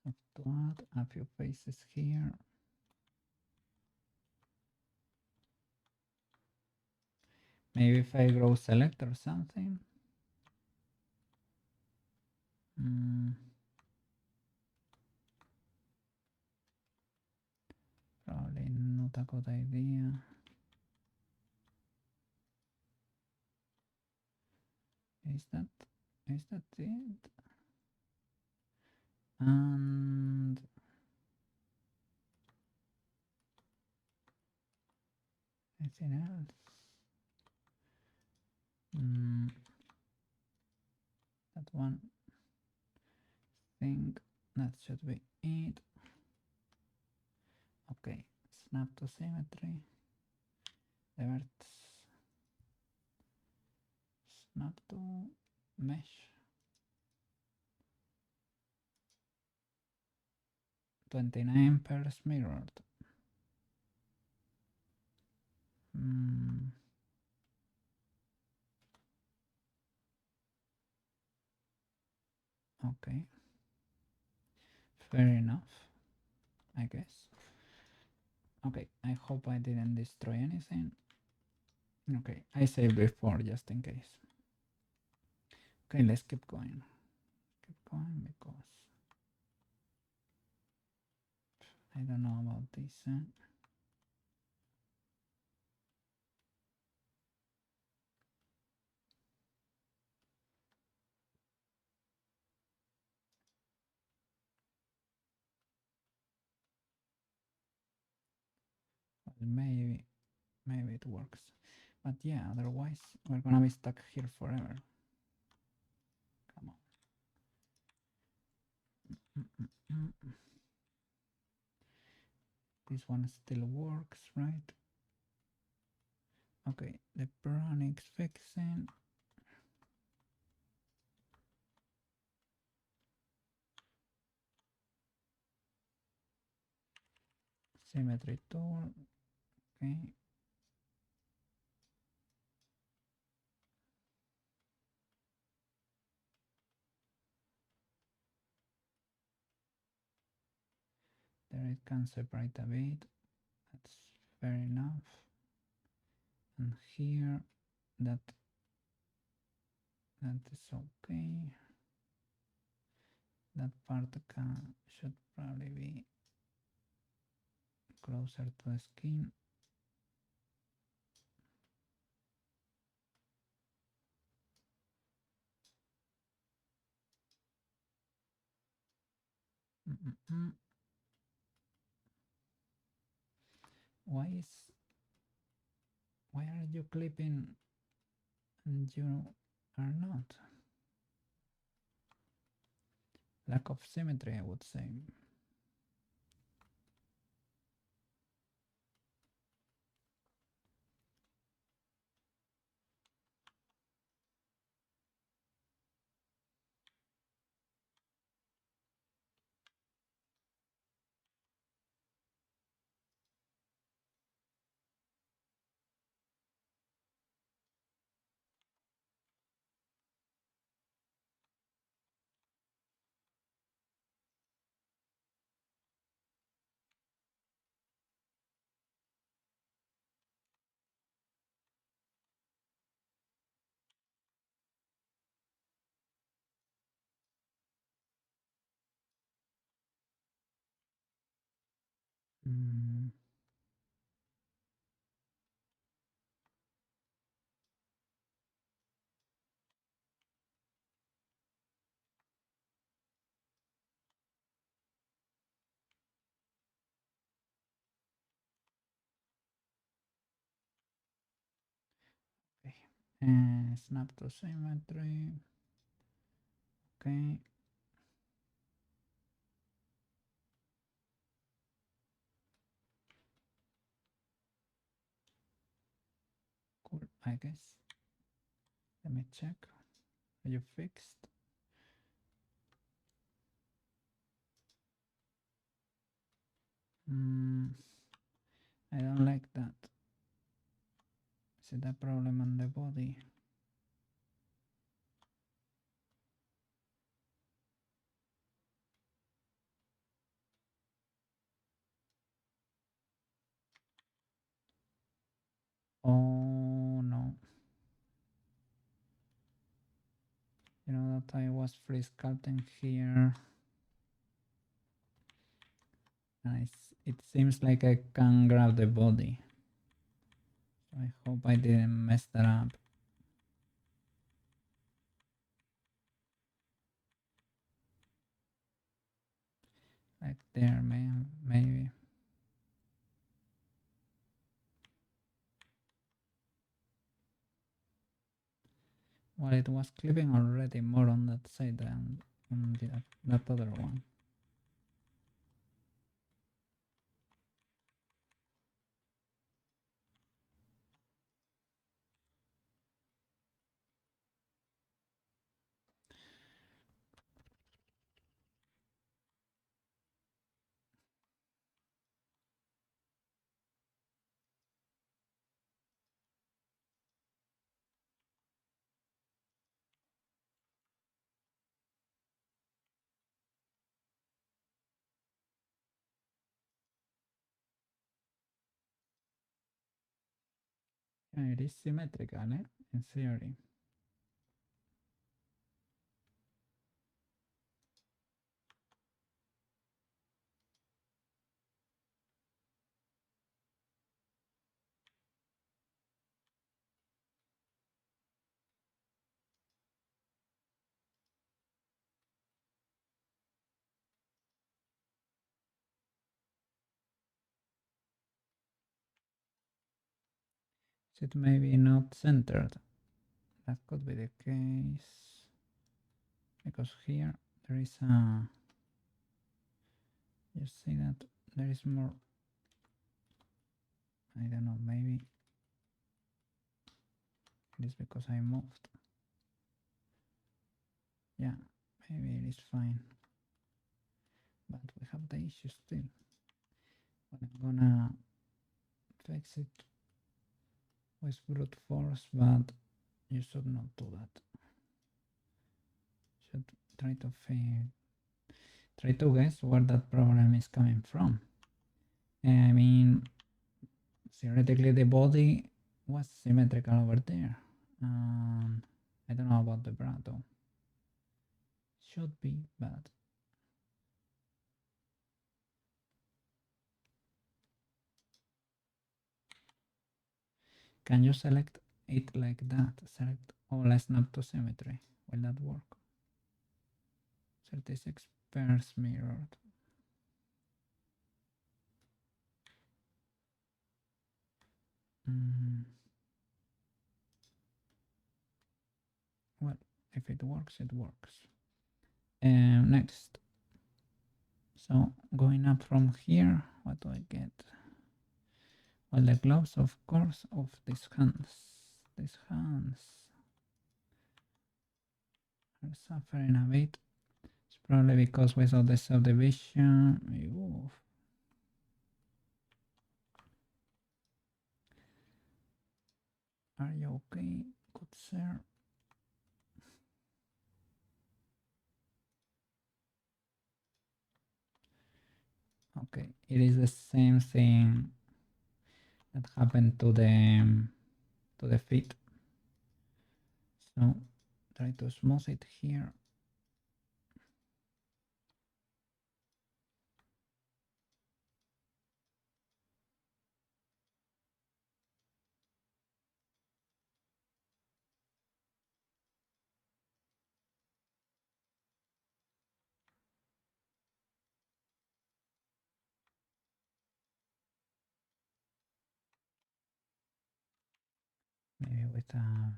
Have to add a few faces here. Maybe if I grow select or something. Probably not a good idea. Is that it? And anything else? That one thing, that should be it. Okay, snap to symmetry. Reverse. Snap to mesh. 29 pairs mirrored. Okay. Fair enough, I guess. Okay, I hope I didn't destroy anything. Okay, I saved before just in case. Okay, let's keep going. Keep going because I don't know about this. Well, maybe it works. But yeah, otherwise we're gonna be stuck here forever. Come on. This one still works, right? Okay, the Pronix fixing. Symmetry tool. Okay. There it can separate a bit. That's fair enough. And here that is okay. That part should probably be closer to the skin. Why are you clipping and you are not? Lack of symmetry, I would say. Snap to symmetry. Okay. Cool, I guess. Let me check. Are you fixed? I don't like that. Is it a problem on the body? Oh no. You know that I was free sculpting here. And it seems like I can grab the body. So I hope I didn't mess that up. Like there, maybe. Well, it was clipping already more on that side than on that other one. Yeah, it is symmetrical, in theory. Is it maybe not centered? That could be the case. Because here there is a... You see that there is more... I don't know, maybe it is because I moved. Yeah, maybe it is fine. But we have the issue still. But I'm gonna fix it with brute force, but you should not do that. Should try to guess where that problem is coming from. I mean, theoretically the body was symmetrical over there. I don't know about the bra though. Should be, but can you select it like that? Select all snap to symmetry. Will that work? 36 pairs mirrored. Well, if it works, it works. Next. So going up from here, what do I get? Well, the gloves, of course, of these hands. These hands are suffering a bit. It's probably because without the subdivision. Oof. Are you okay, good sir? Okay, it is the same thing that happened to the feet. So try to smooth it here. Maybe with a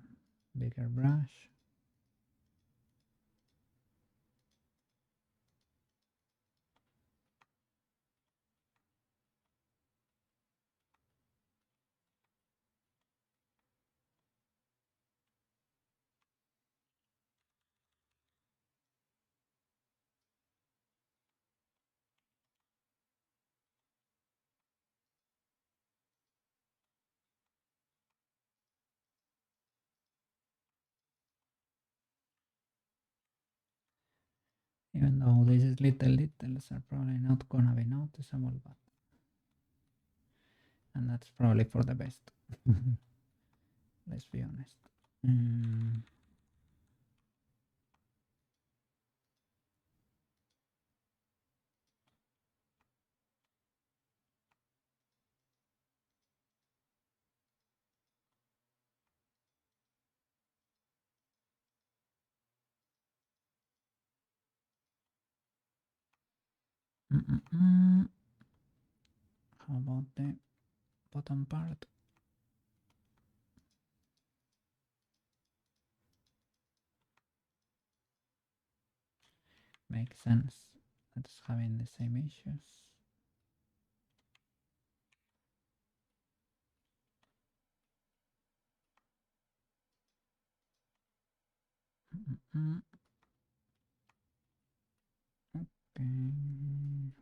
Bigger brush. Even though this is little details are probably not gonna be noticeable, but and that's probably for the best. Let's be honest. Mm. Mm-mm-mm. How about the bottom part? Makes sense. That's having the same issues. Mm-mm. Okay.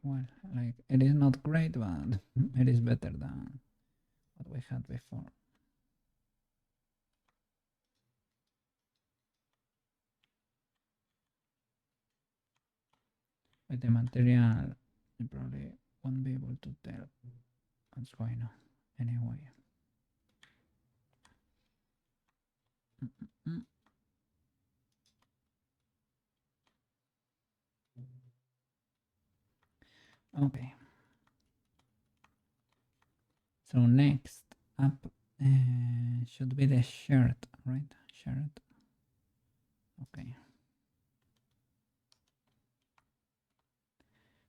Well, like it is not great, but it is better than what we had before. With the material, you probably won't be able to tell what's going on anyway. Mm. Okay. So next up should be the shirt, right? Shirt. Okay.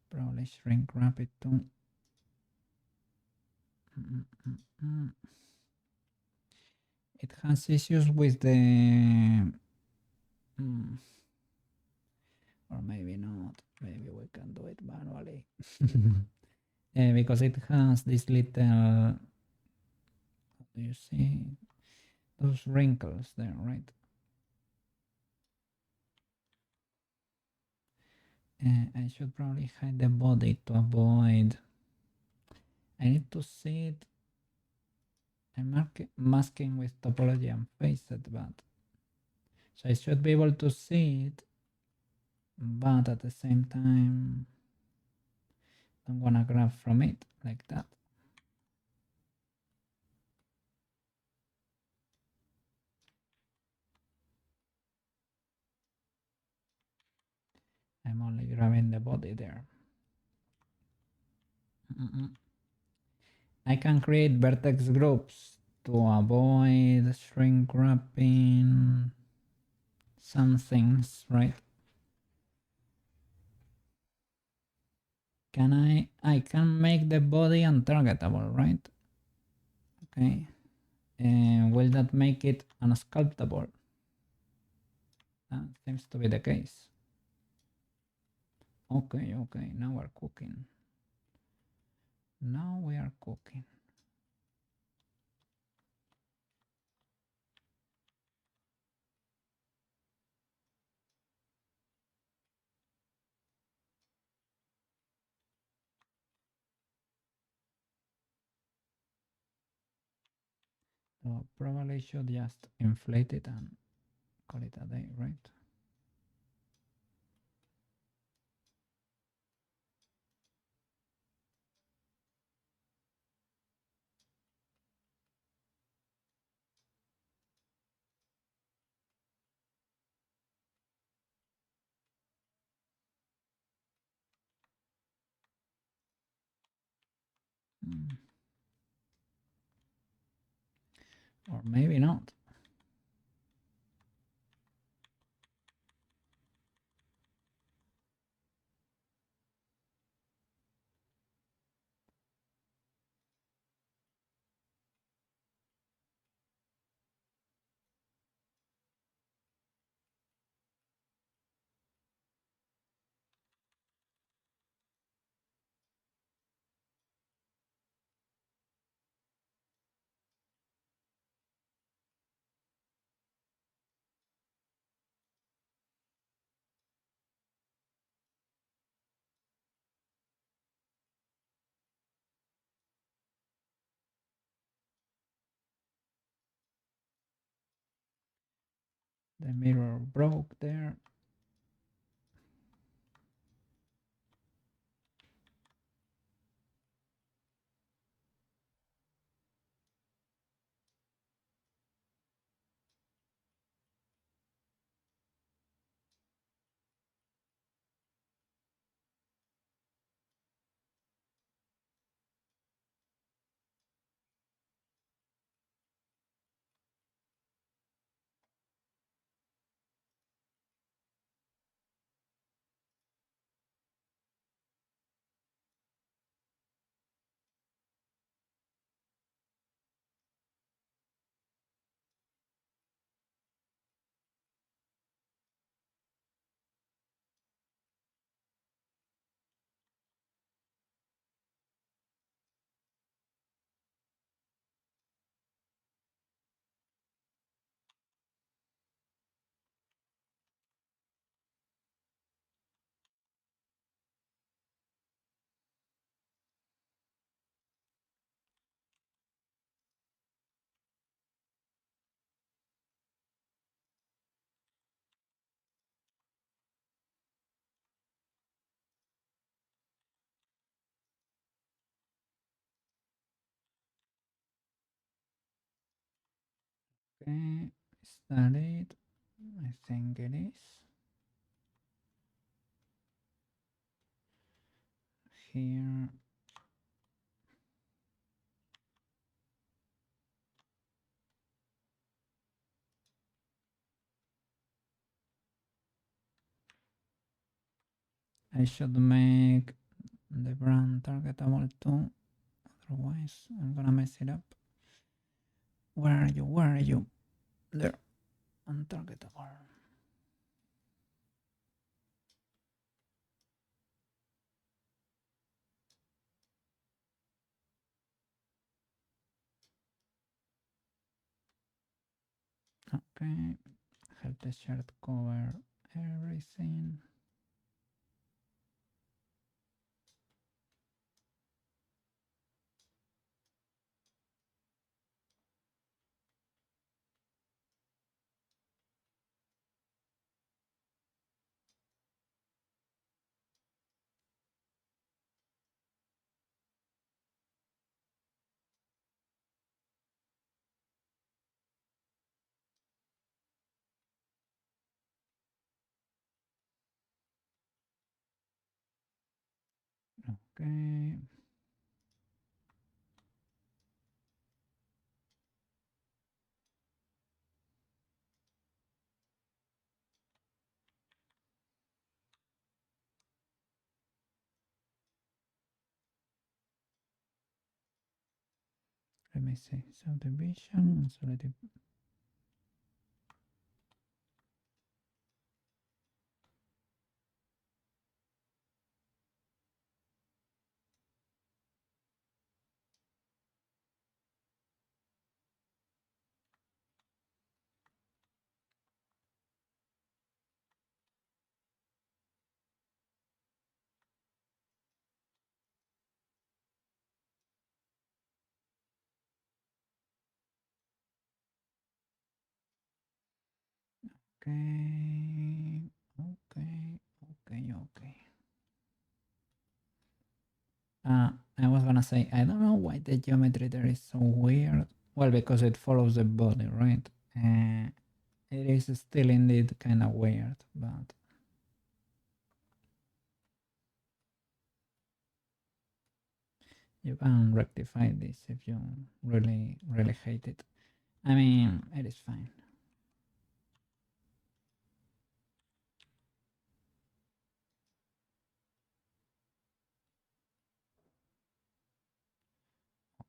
Probably shrink wrap it too. It has issues with the or maybe not. Maybe we can do it manually. Because it has this little, do you see those wrinkles there, right? I should probably hide the body to avoid. I need to see it. I'm masking with topology and facet, but so I should be able to see it, but at the same time, don't wanna grab from it like that. I'm only grabbing the body there. I can create vertex groups to avoid shrink wrapping some things, right? Can I can make the body untargetable, right? Okay. Will that make it unsculptable? That seems to be the case. Okay, okay, now we're cooking. Now we are cooking. So probably should just inflate it and call it a day, right? Or maybe not. The mirror broke there. Okay, is that it? I think it is. Here. I should make the brand targetable too, otherwise I'm gonna mess it up. Where are you? Where are you? There. Untargetable. Okay. Have the shirt cover everything. Okay. Let me see. Subdivision and solid. Okay. Okay. Okay. Okay. I was gonna say, I don't know why the geometry there is so weird. Well, because it follows the body, right? It is still indeed kind of weird, but you can rectify this if you really, really hate it. I mean, it is fine.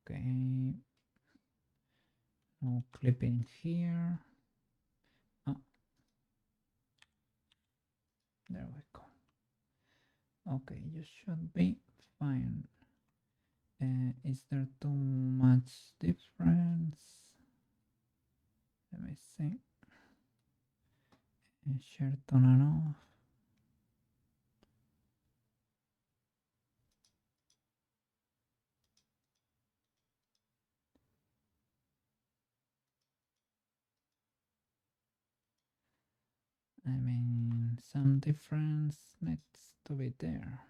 Okay. No clipping here. Oh, there we go. Okay, you should be fine. Is there too much difference? Let me see. Shirt on and off. I mean, some difference needs to be there.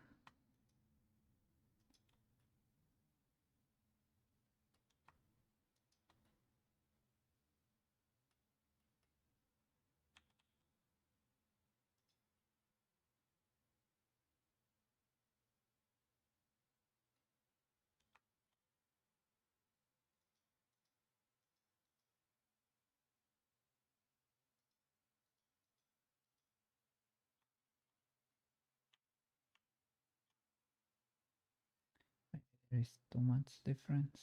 There is too much difference.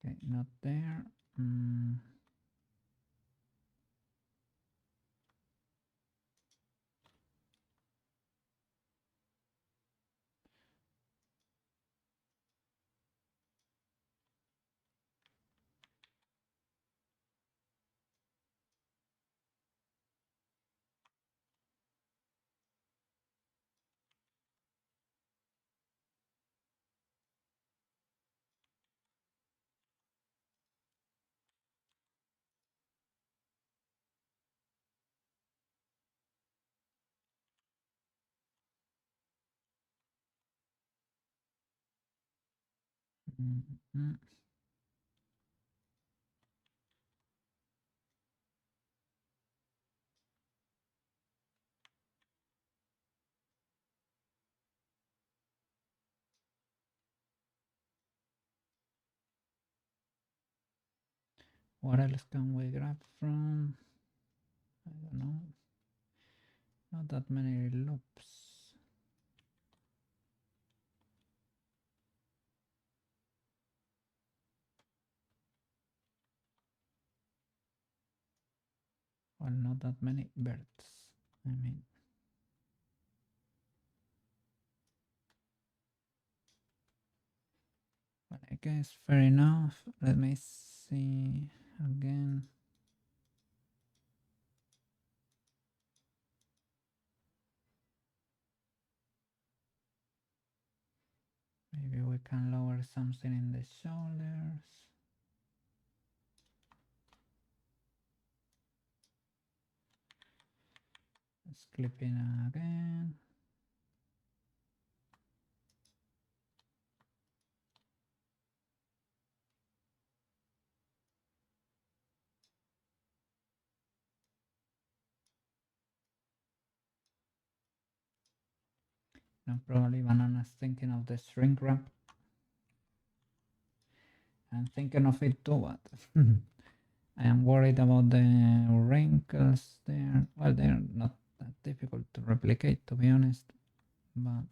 Okay, not there. Mm. What else can we grab from? I don't know. Not that many loops. Well, not that many birds. I mean, well, I guess fair enough. Let me see again. Maybe we can lower something in the shoulders. Let's clip in again. Now probably Banana's thinking of the shrink wrap. I'm thinking of it too, but I am worried about the wrinkles there. Well, they're not that difficult to replicate, to be honest, but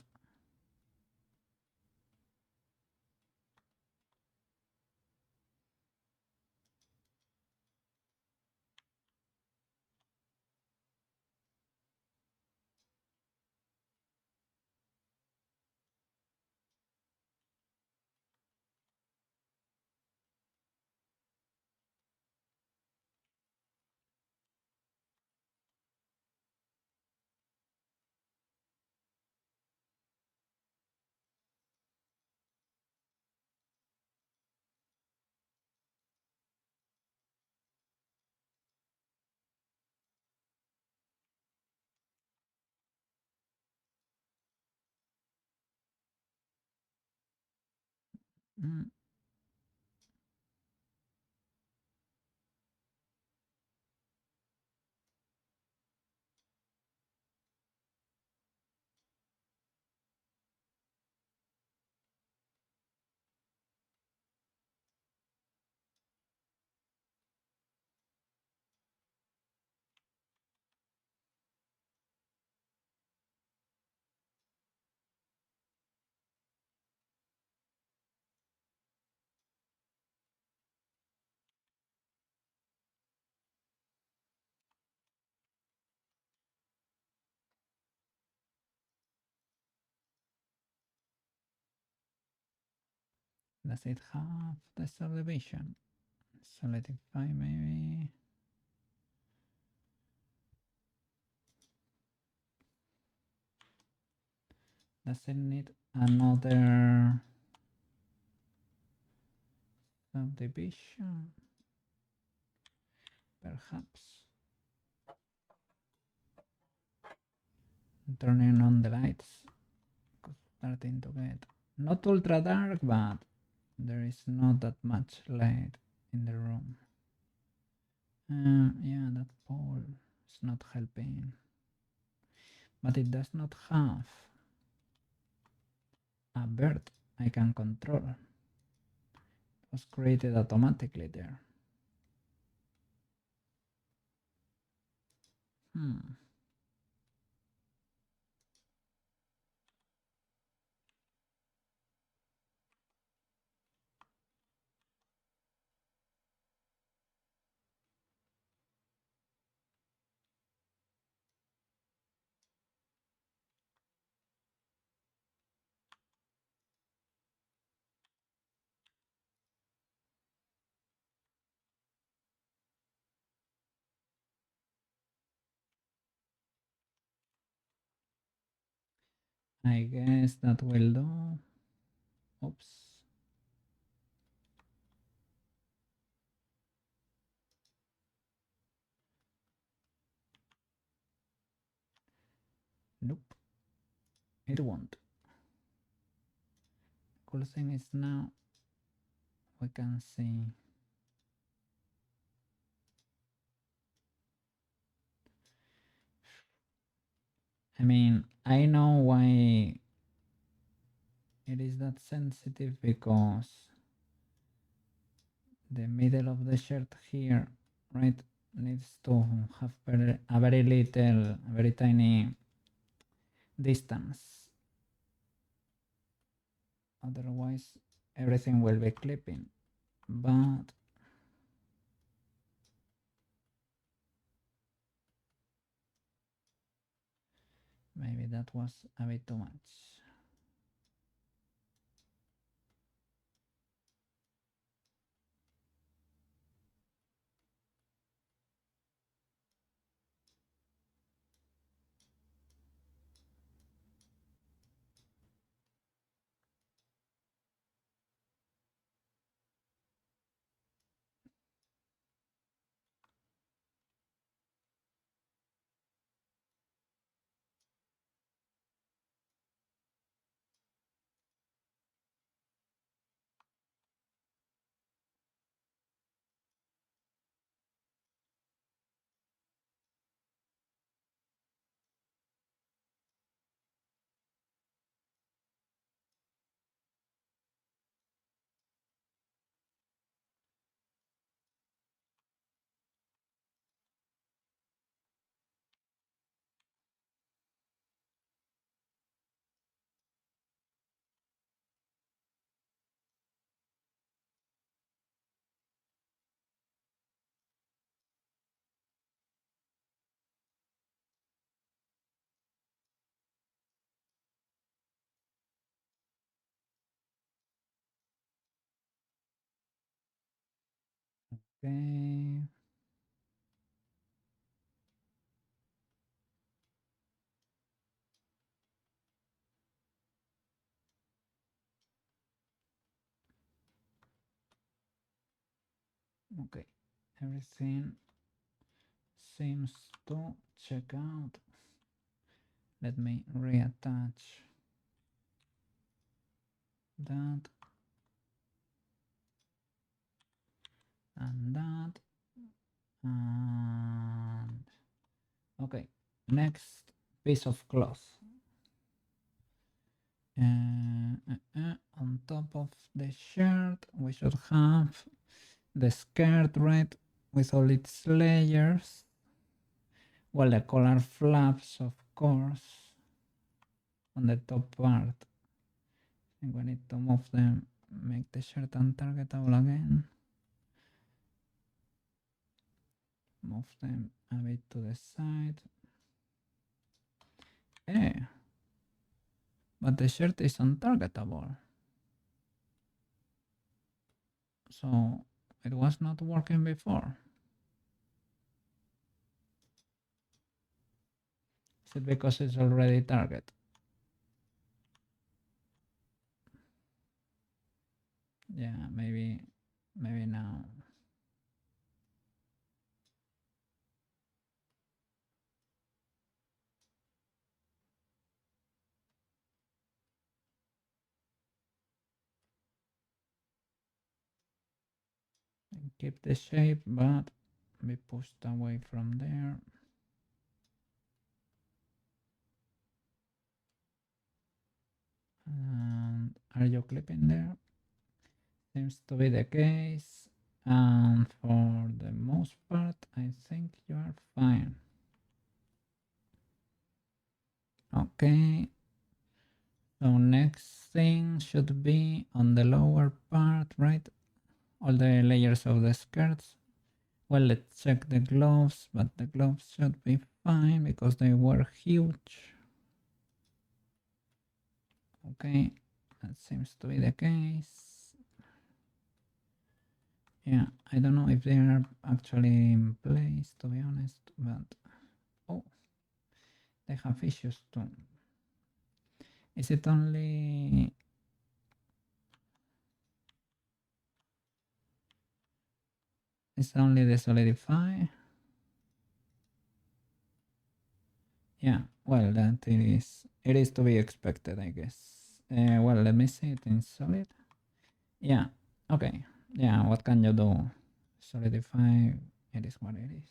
mm, does it have the subdivision? Solidify maybe. Does it need another subdivision? Perhaps. Turning on the lights. Starting to get not ultra dark, but there is not that much light in the room. Yeah, that pole is not helping. But it does not have a bird I can control. It was created automatically there. I guess that will do. Oops. Nope. It won't. Cool thing is now we can see I mean, I know why it is that sensitive, because the middle of the shirt here, right, needs to have a very little, a very tiny distance. Otherwise, everything will be clipping. But maybe that was a bit too much. Okay. Okay, everything seems to check out. Let me reattach that and that. And okay, next piece of cloth. On top of the shirt, we should have the skirt, right, with all its layers. Well, the collar flaps, of course, on the top part. I think we need to move them, make the shirt untargetable again. Move them a bit to the side. But the shirt is untargetable. So it was not working before. Is it because it's already target? Yeah, maybe now. Keep the shape, but be pushed away from there. And are you clipping there? Seems to be the case. And for the most part, I think you are fine. Okay. So next thing should be on the lower part, right? All the layers of the skirts. Well, let's check the gloves, but the gloves should be fine because they were huge. Okay, that seems to be the case. Yeah, I don't know if they are actually in place, to be honest, but oh, they have issues too. Is it only... It's only the solidify? Yeah, well, that it is to be expected, I guess. Well, let me see it in solid. Yeah, okay. Yeah, what can you do? Solidify, it is what it is.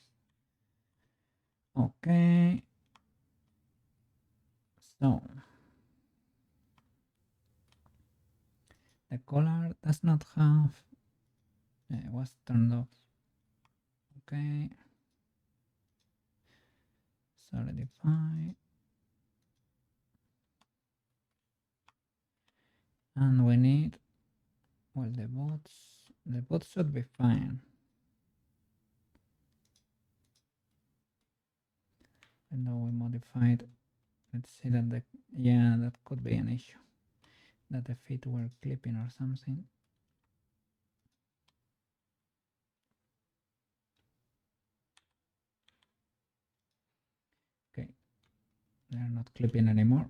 Okay. So, the color does not have... was turned off. Okay. Solidify. And we need... Well, the bots should be fine. And though we modified, let's see that the... Yeah, that could be an issue. That the feet were clipping or something. Okay, they're not clipping anymore.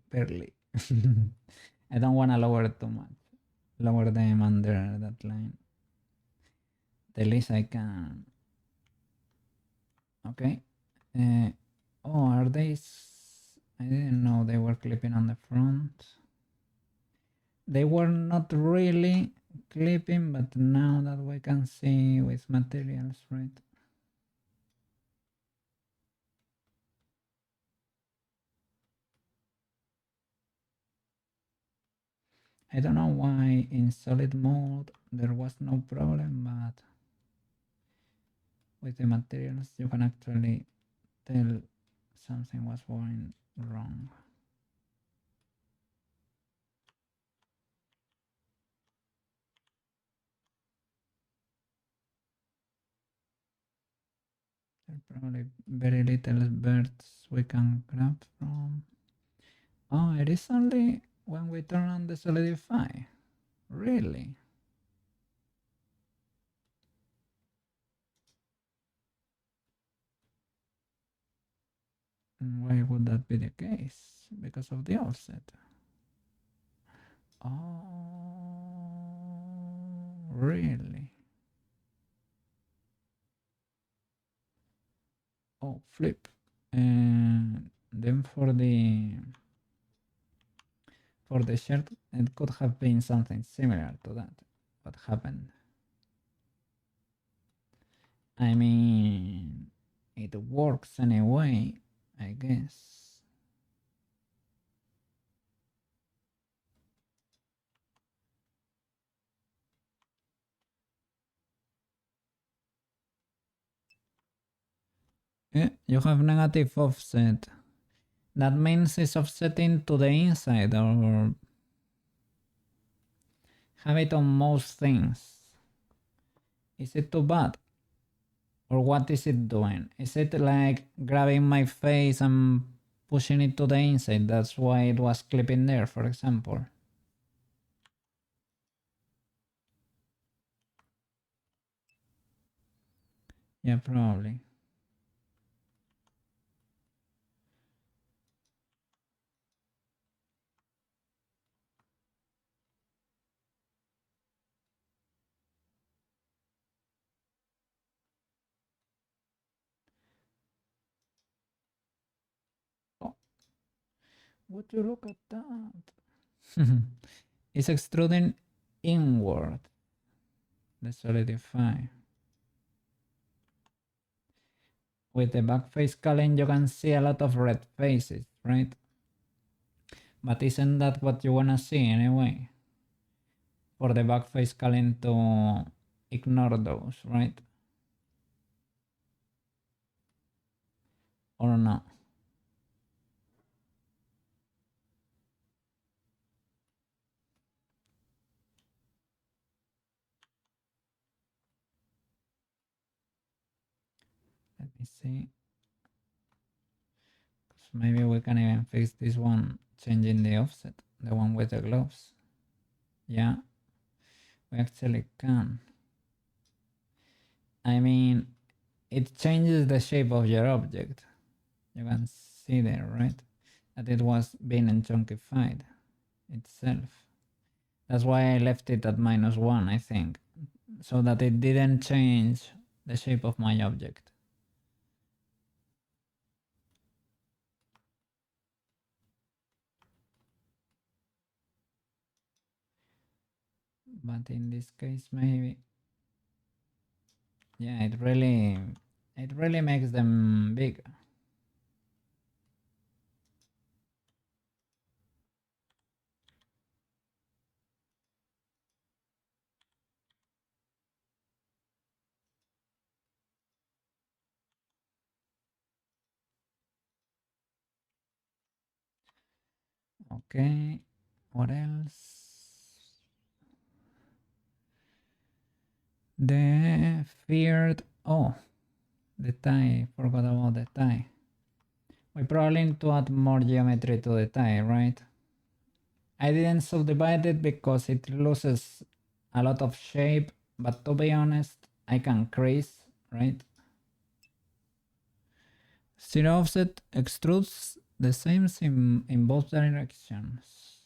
Barely. I don't want to lower it too much. Lower them under that line. The least I can. Okay. Oh, are they... I didn't know they were clipping on the front. They were not really clipping, but now that we can see with materials, right? I don't know why in solid mode there was no problem, but with the materials you can actually tell something was going wrong. There are probably very little birds we can grab from. Oh, it is only when we turn on the solidify. Really? And why would that be the case? Because of the offset. Oh, really? Oh, flip. And then for the shirt, it could have been something similar to that. What happened? I mean, it works anyway, I guess. Yeah, you have negative offset. That means it's offsetting to the inside, or have it on most things. Is it too bad? Or what is it doing? Is it like grabbing my face and pushing it to the inside? That's why it was clipping there, for example. Yeah, probably. Oh, would you look at that? It's extruding inward. The solidify. With the back face culling, you can see a lot of red faces, right? But isn't that what you wanna see anyway? For the back face culling to ignore those, right? Or not? Let me see. Maybe we can even fix this one, changing the offset, the one with the gloves. Yeah, we actually can. I mean, it changes the shape of your object. You can see there, right? That it was being chunkified itself. That's why I left it at -1, I think, so that it didn't change the shape of my object. But in this case, maybe, yeah, it really makes them big. Okay, what else? The feared, oh, the tie, forgot about the tie. We probably need to add more geometry to the tie, right? I didn't subdivide it because it loses a lot of shape, but to be honest, I can crease, right? Zero offset extrudes the same in both directions.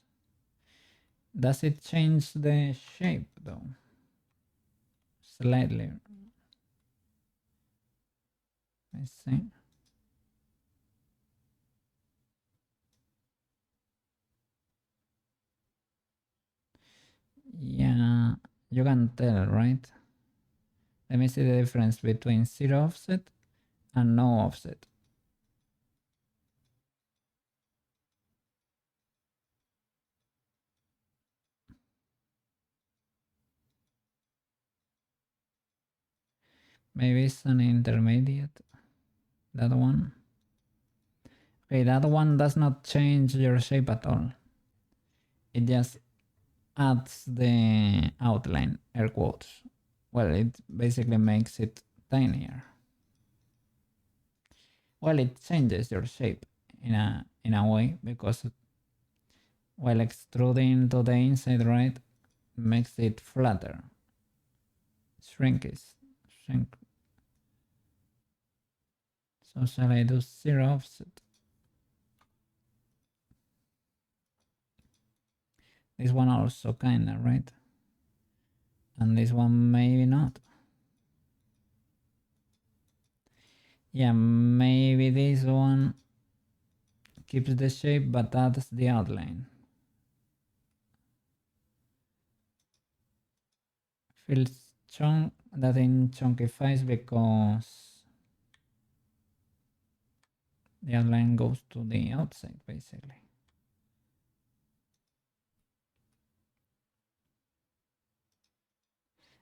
Does it change the shape though? Slightly. I see. Yeah, you can tell, right? Let me see the difference between zero offset and no offset. Maybe it's an intermediate, that one. Okay, that one does not change your shape at all. It just adds the outline, air quotes. Well, it basically makes it tinier. Well, it changes your shape in a way because while extruding to the inside, right, makes it flatter. Shrink. So shall I do zero offset? This one also kinda, right? And this one maybe not. Yeah, maybe this one keeps the shape but adds the outline. Feels that in chunkifies because the outline goes to the outside basically.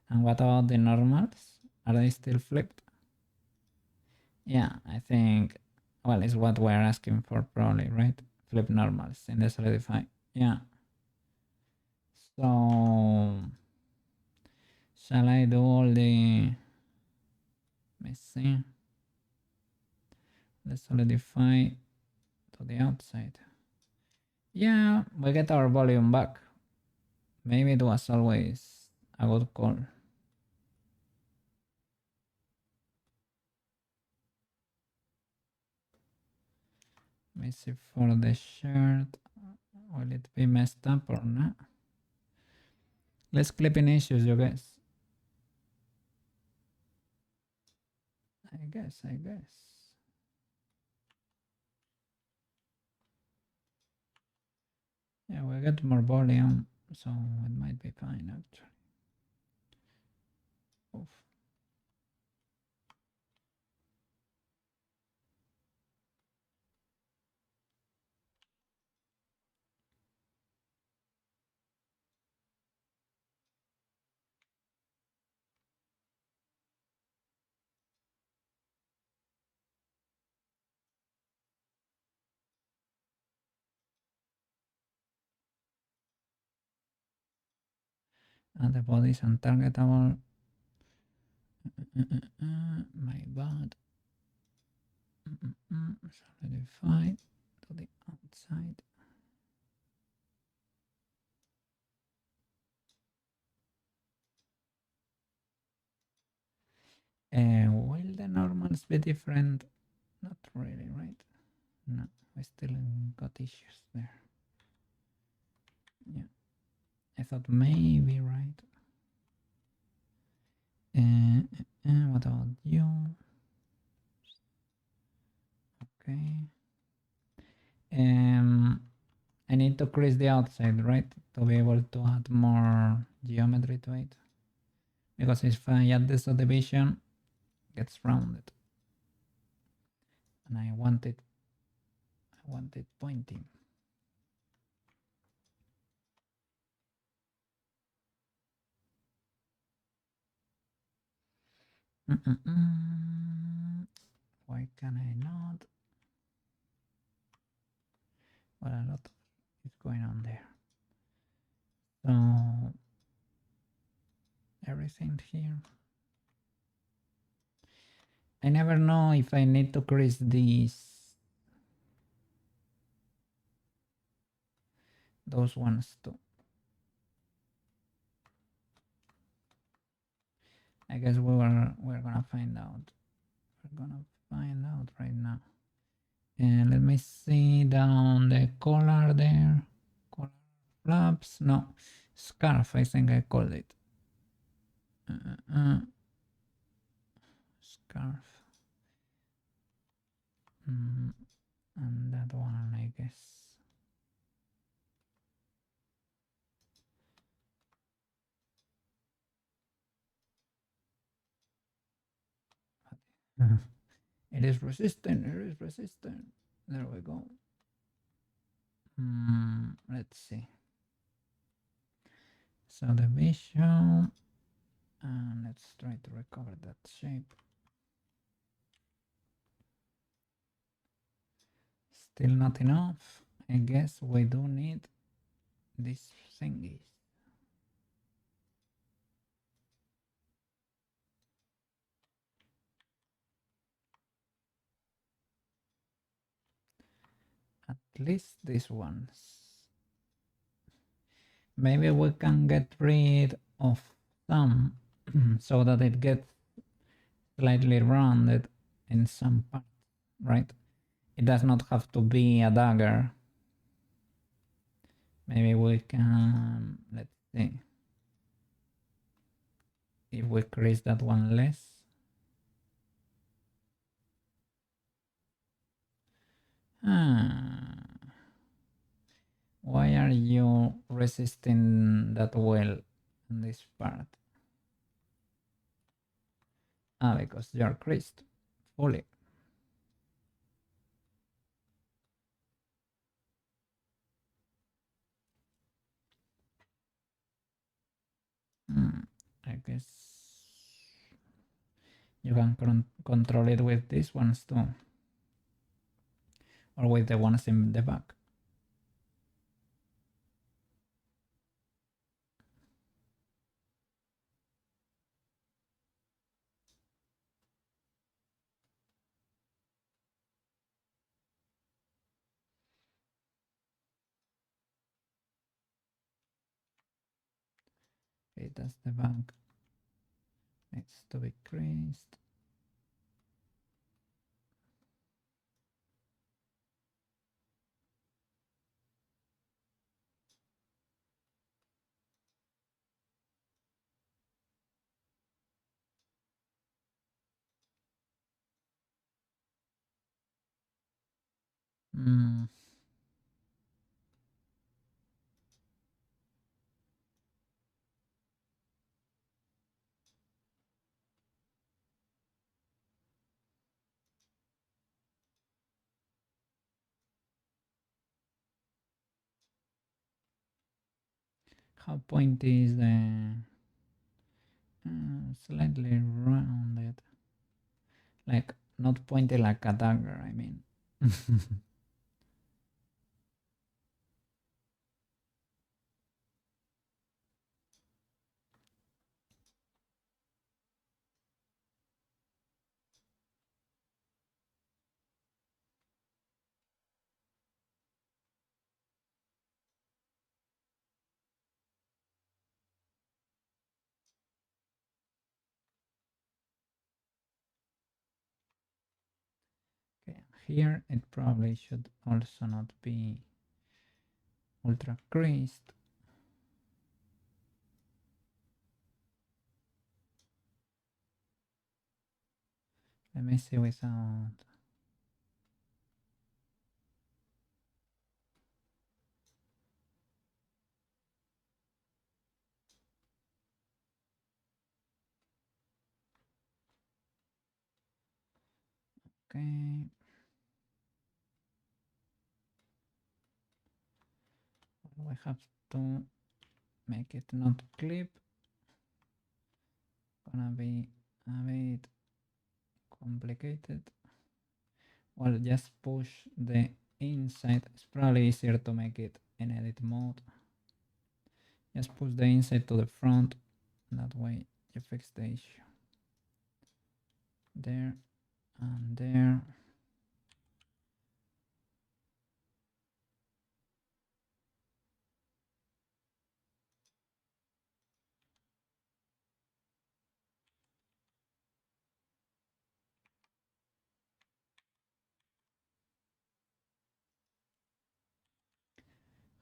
And what about the normals? Are they still flipped? Yeah, I think, well, it's what we're asking for probably, right? Flip normals in the solidify. Yeah. So, shall I do all the, let me see, let's solidify to the outside. Yeah, we get our volume back. Maybe it was always a good call. me see for the shirt. Will it be messed up or not? Let's clipping issues, you guys. I guess. Yeah, we get more volume, so it might be fine actually. Oof. And the body is untargetable. My bad. Solidify to the outside. Will the normals be different? Not really, right? No, we still got issues there. Yeah, I thought maybe, right? What about you? Okay. I need to crease the outside, right? To be able to add more geometry to it. Because if I add the subdivision, it gets rounded. And I want it pointing. Why can I not? Well, a lot is going on there. So everything here. I never know if I need to crease those ones too. I guess we're gonna find out. We're gonna find out right now. And let me see down the collar there. Collar flaps. No, scarf. I think I called it. Scarf. And that one, I guess. It is resistant. There we go. Let's see. So the visual, and let's try to recover that shape. Still not enough. I guess we do need these thingies. At least these ones. Maybe we can get rid of some so that it gets slightly rounded in some parts, right? It does not have to be a dagger. Maybe we can, let's see, if we crease that one less. Why are you resisting that well in this part? Because you're creased fully. I guess you can control it with these ones too, or with the ones in the back. Okay, that's the back. Needs to be creased. Mm. How pointy is the slightly rounded, like not pointy like a dagger, I mean. Okay, here it probably should also not be ultra creased. Let me see without. Okay. We have to make it not clip. Gonna be a bit complicated. Well, just push the inside. It's probably easier to make it in edit mode. Just push the inside to the front. That way you fix the issue. There and there.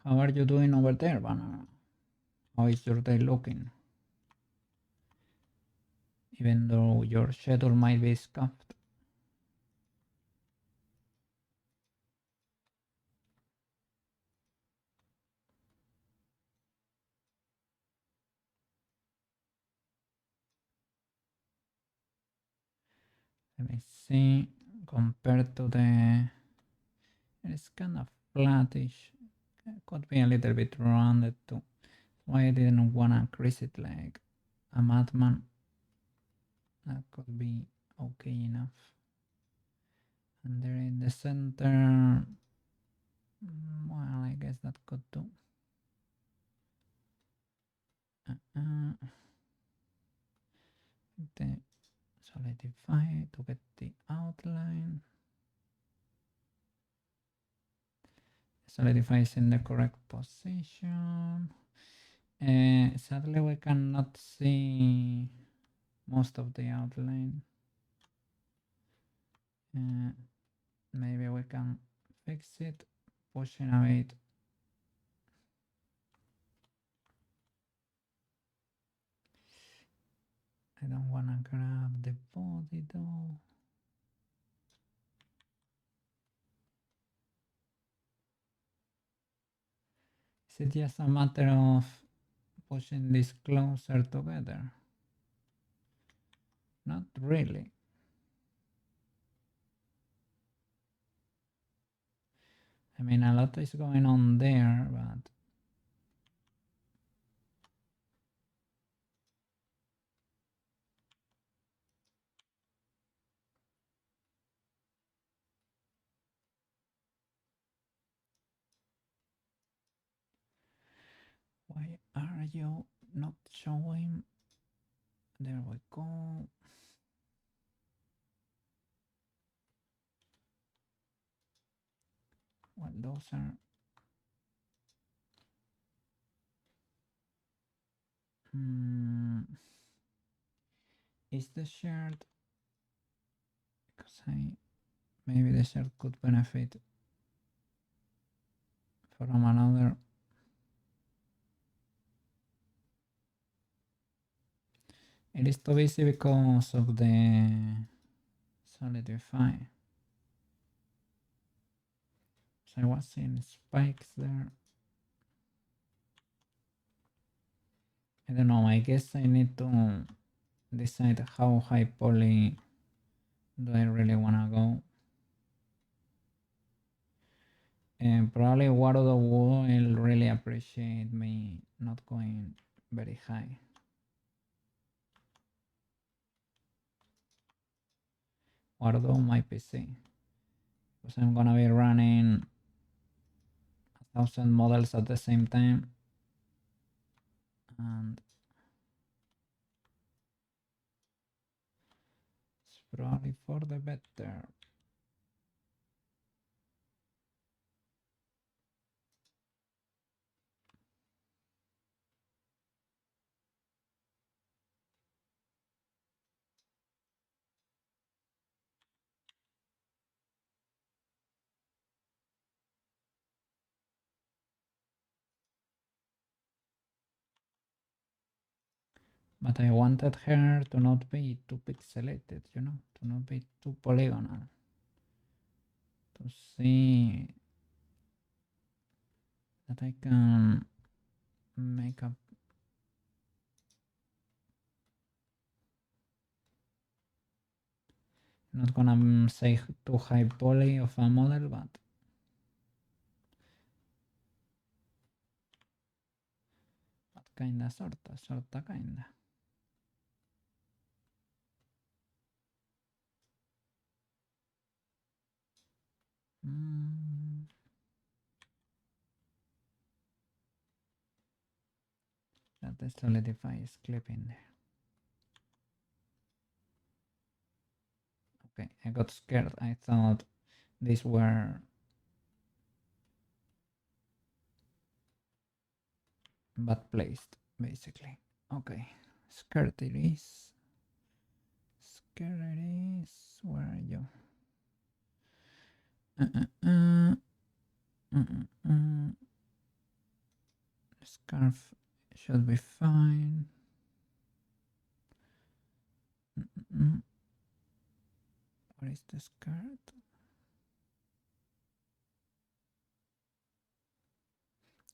How are you doing over there, Banana? How is your day looking? Even though your schedule might be scuffed. Let me see. Compared to the, it's kind of flattish. Could be a little bit rounded too. Why I didn't wanna crease it like a madman. That could be okay enough. And there in the center, well, I guess that could do. The solidify to get the outline. Solidify is in the correct position. Sadly, we cannot see most of the outline. Maybe we can fix it, pushing a bit. I don't want to grab the body though. Is it just a matter of pushing this closer together? Not really. I mean, a lot is going on there, but why are you not showing? There we go. Well, those are is the shirt, because maybe the shirt could benefit from another. It is too busy because of the solidify. I was seeing spikes there. I don't know, I guess I need to decide how high poly do I really want to go. And probably Warudo will really appreciate me not going very high. Warudo my PC. Because I'm gonna be running 1,000 models at the same time. And it's probably for the better. But I wanted her to not be too pixelated, you know, to not be too polygonal. To see that I can make a not gonna say too high poly of a model, but kinda, sorta, kinda. That the solidify is clipping there. Okay, I got scared. I thought these were bad placed, basically. Okay, scared it is. Scared it is. Where are you? Scarf should be fine. Where is the skirt?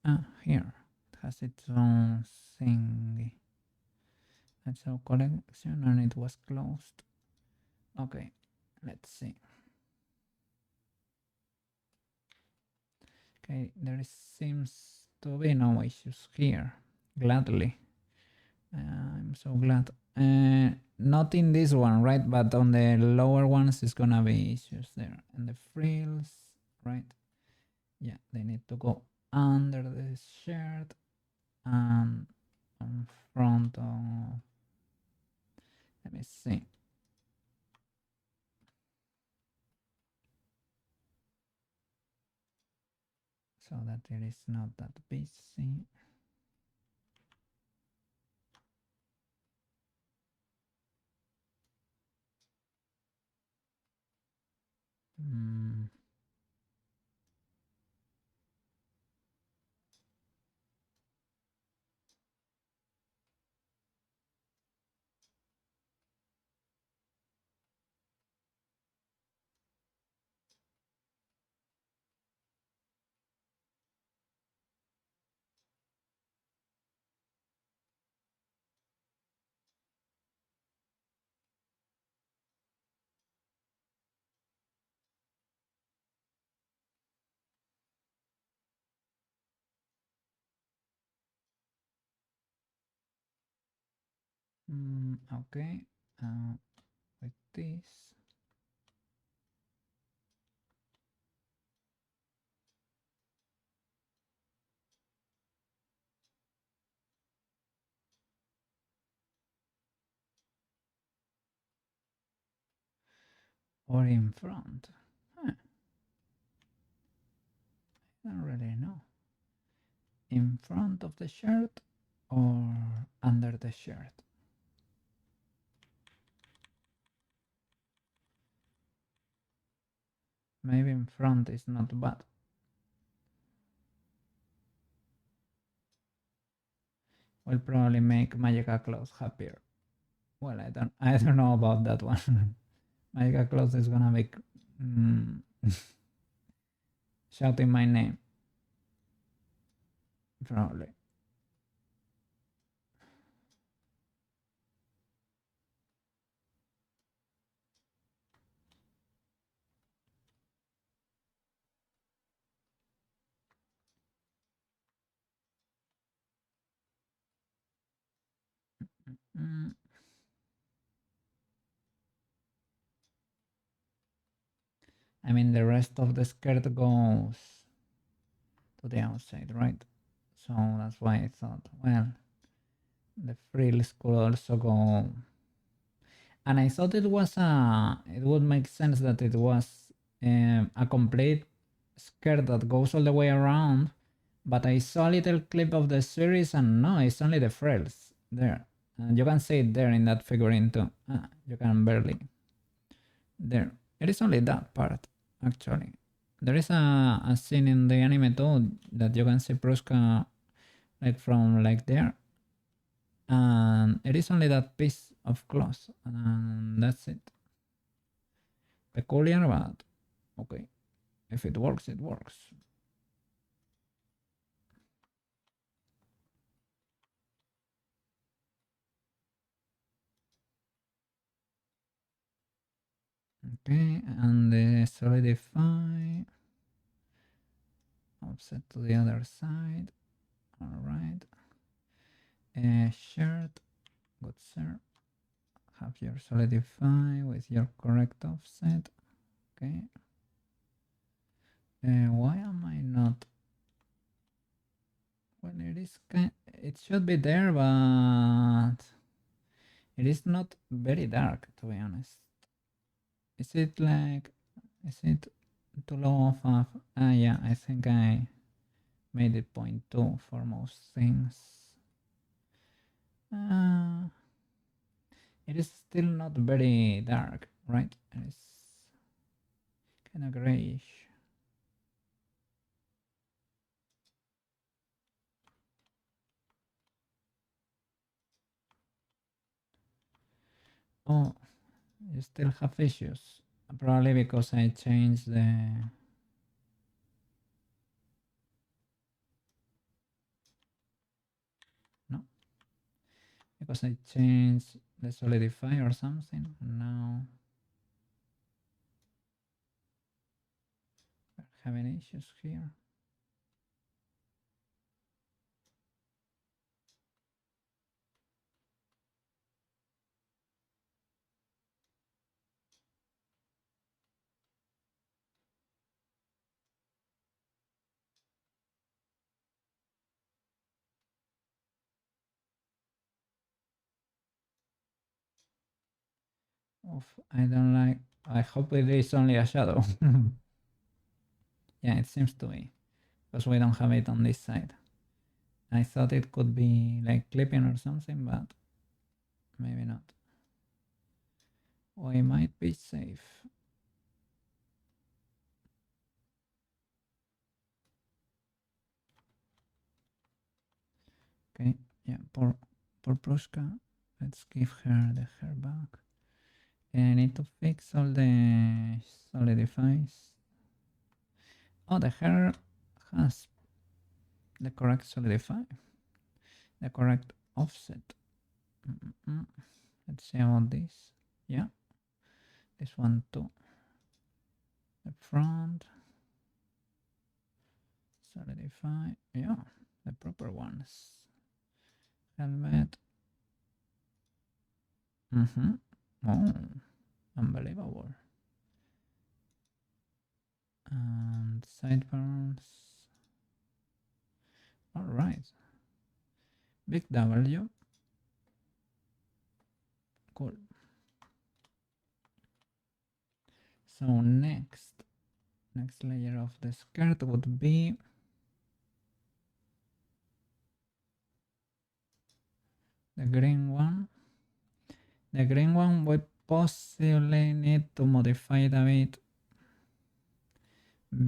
Ah, here. It has its own thingy. That's our collection and it was closed. Okay, let's see. Okay, there seems to be no issues here. Gladly. I'm so glad. Not in this one, right? But on the lower ones, it's gonna be issues there. And the frills, right? Yeah, they need to go under the shirt and on front of. Let me see. So that it is not that busy. Okay, with this. Or in front. Huh. I don't really know. In front of the shirt or under the shirt? Maybe in front is not bad. Will probably make Magica Clothes happier. Well, I don't know about that one. Magica Clothes is gonna make shouting my name. Probably. Mm. I mean, the rest of the skirt goes to the outside, right? So that's why I thought, well, the frills could also go. And I thought it would make sense that it was a complete skirt that goes all the way around. But I saw a little clip of the series and no, it's only the frills there. And you can see it there in that figurine too. You can barely. There. It is only that part, actually. There is a scene in the anime too that you can see Prushka like from like there. And it is only that piece of cloth. And that's it. Peculiar, but okay. If it works, it works. Okay, and the solidify offset to the other side. All right. Shirt, good sir. Have your solidify with your correct offset. Okay. Why am I not? Well, it should be there, but it is not very dark, to be honest. Is it like? Is it too low of a? Yeah, I think I made it 0.2 for most things. It is still not very dark, right? It's kind of grayish. Oh, you still have issues. Probably because I changed the... No. Because I changed the solidify or something. Now we're having issues here. Oof, I don't like... I hope it is only a shadow. Yeah, it seems to be. Because we don't have it on this side. I thought it could be like clipping or something, but maybe not. We might be safe. Okay, yeah, poor Prushka. Let's give her the hair back. I need to fix all the solidifies. Oh, the hair has the correct solidify, the correct offset. Let's see about this. Yeah, this one too. The front solidify. Yeah, the proper ones. Helmet. Oh, unbelievable. And sideburns. All right. Big W. Cool. So next layer of the skirt would be the green one. The green one we possibly need to modify it a bit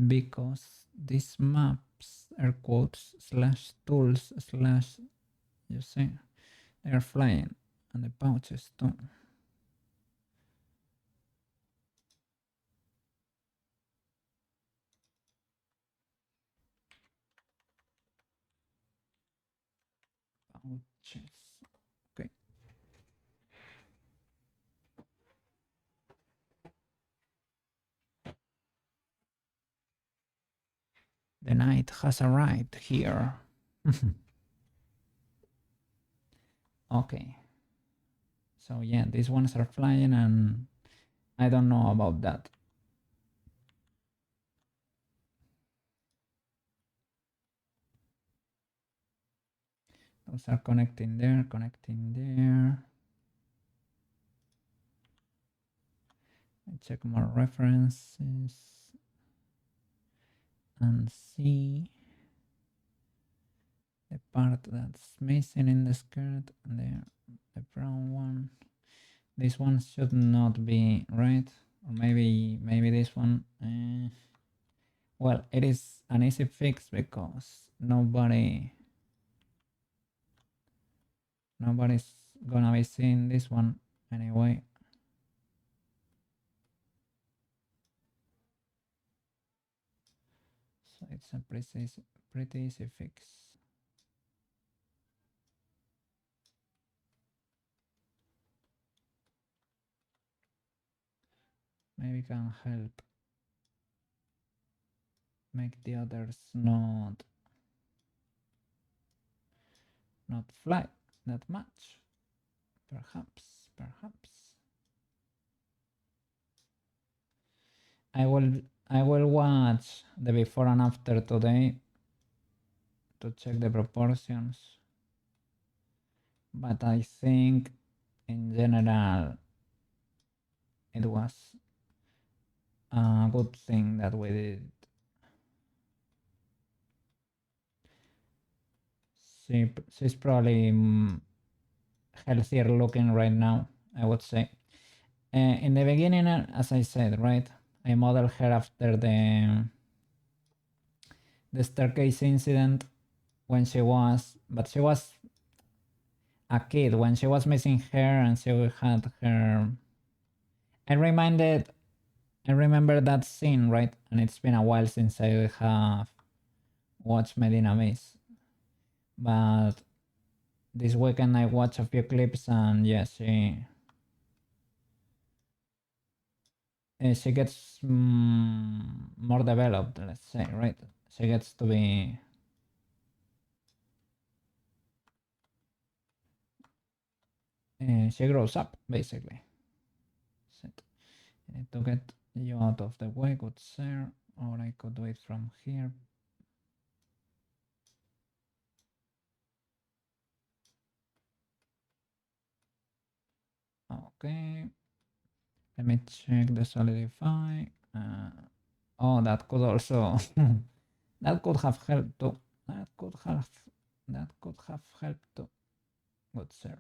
because these maps, air quotes, slash tools, slash, you see, they are flying, and the pouches too. retouches. Okay. The night has arrived here. Okay. So yeah, these ones are flying and I don't know about that. Those are connecting there, connecting there. I check more references and see the part that's missing in the skirt there, the brown one. This one should not be right, or maybe this one. Well, it is an easy fix because nobody's gonna be seeing this one anyway. So it's a pretty easy fix. Maybe can help make the others not fly that much. Perhaps. I will watch the before and after today to check the proportions. But I think in general it was a good thing that we did. She's probably healthier looking right now, I would say. In the beginning, as I said, right, I modeled her after the staircase incident when she was a kid, when she was missing hair and she had her. I remember that scene, right? And it's been a while since I have watched Medina Miss. But this weekend I watched a few clips and yes, she gets more developed, let's say, right? She gets to be she grows up basically. Set. I need to get you out of the way, good sir, or I could do it from here. Okay, let me check the solidify. Oh, that could also that could have helped too. That could have helped too. Good sir.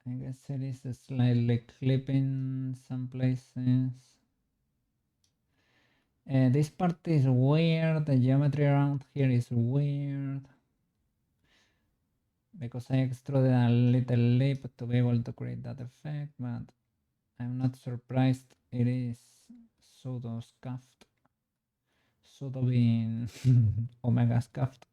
I guess it is slightly clipping some places. This part is weird, the geometry around here is weird. Because I extruded a little lip to be able to create that effect, but I'm not surprised it is pseudo scuffed. Pseudo being omega scuffed.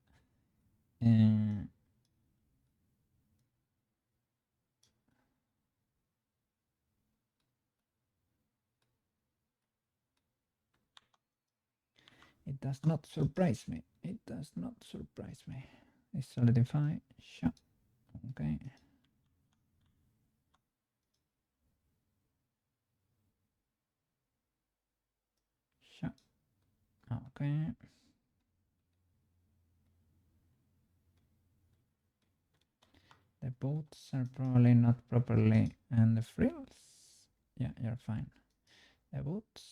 It does not surprise me. It does not surprise me. I solidify. Sure. Okay. Sure. Okay. The boots are probably not properly, and the frills. Yeah, you're fine. The boots.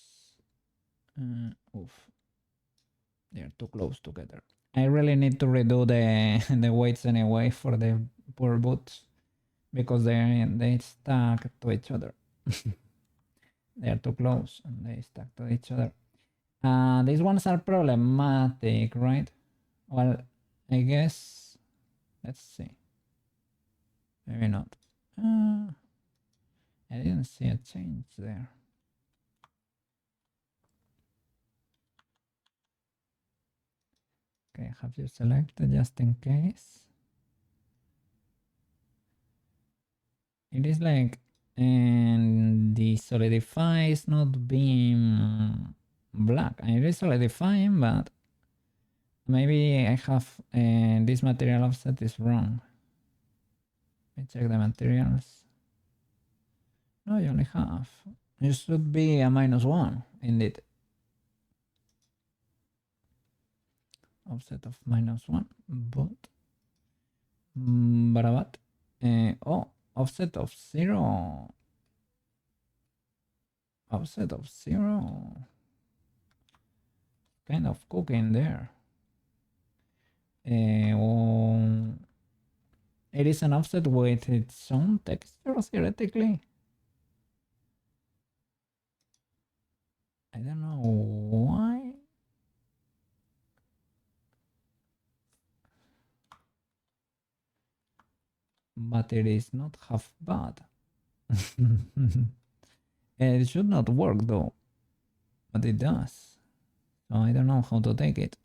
Oof. They're too close together. I really need to redo the the weights anyway for the poor boots because they stuck to each other. They're too close and they stuck to each other. These ones are problematic, right? Well, I guess. Let's see. Maybe not. I didn't see a change there. Okay, have you selected just in case? It is like, and the solidify is not being black. It is solidifying, but maybe I have this material offset is wrong. Let me check the materials. No, you only have. It should be a -1, indeed. Offset of -1, but what? Oh, offset of 0. Offset of 0. Kind of cooking there. It is an offset with its own texture, theoretically. I don't know why. But it is not half bad. It should not work though, but it does. So I don't know how to take it.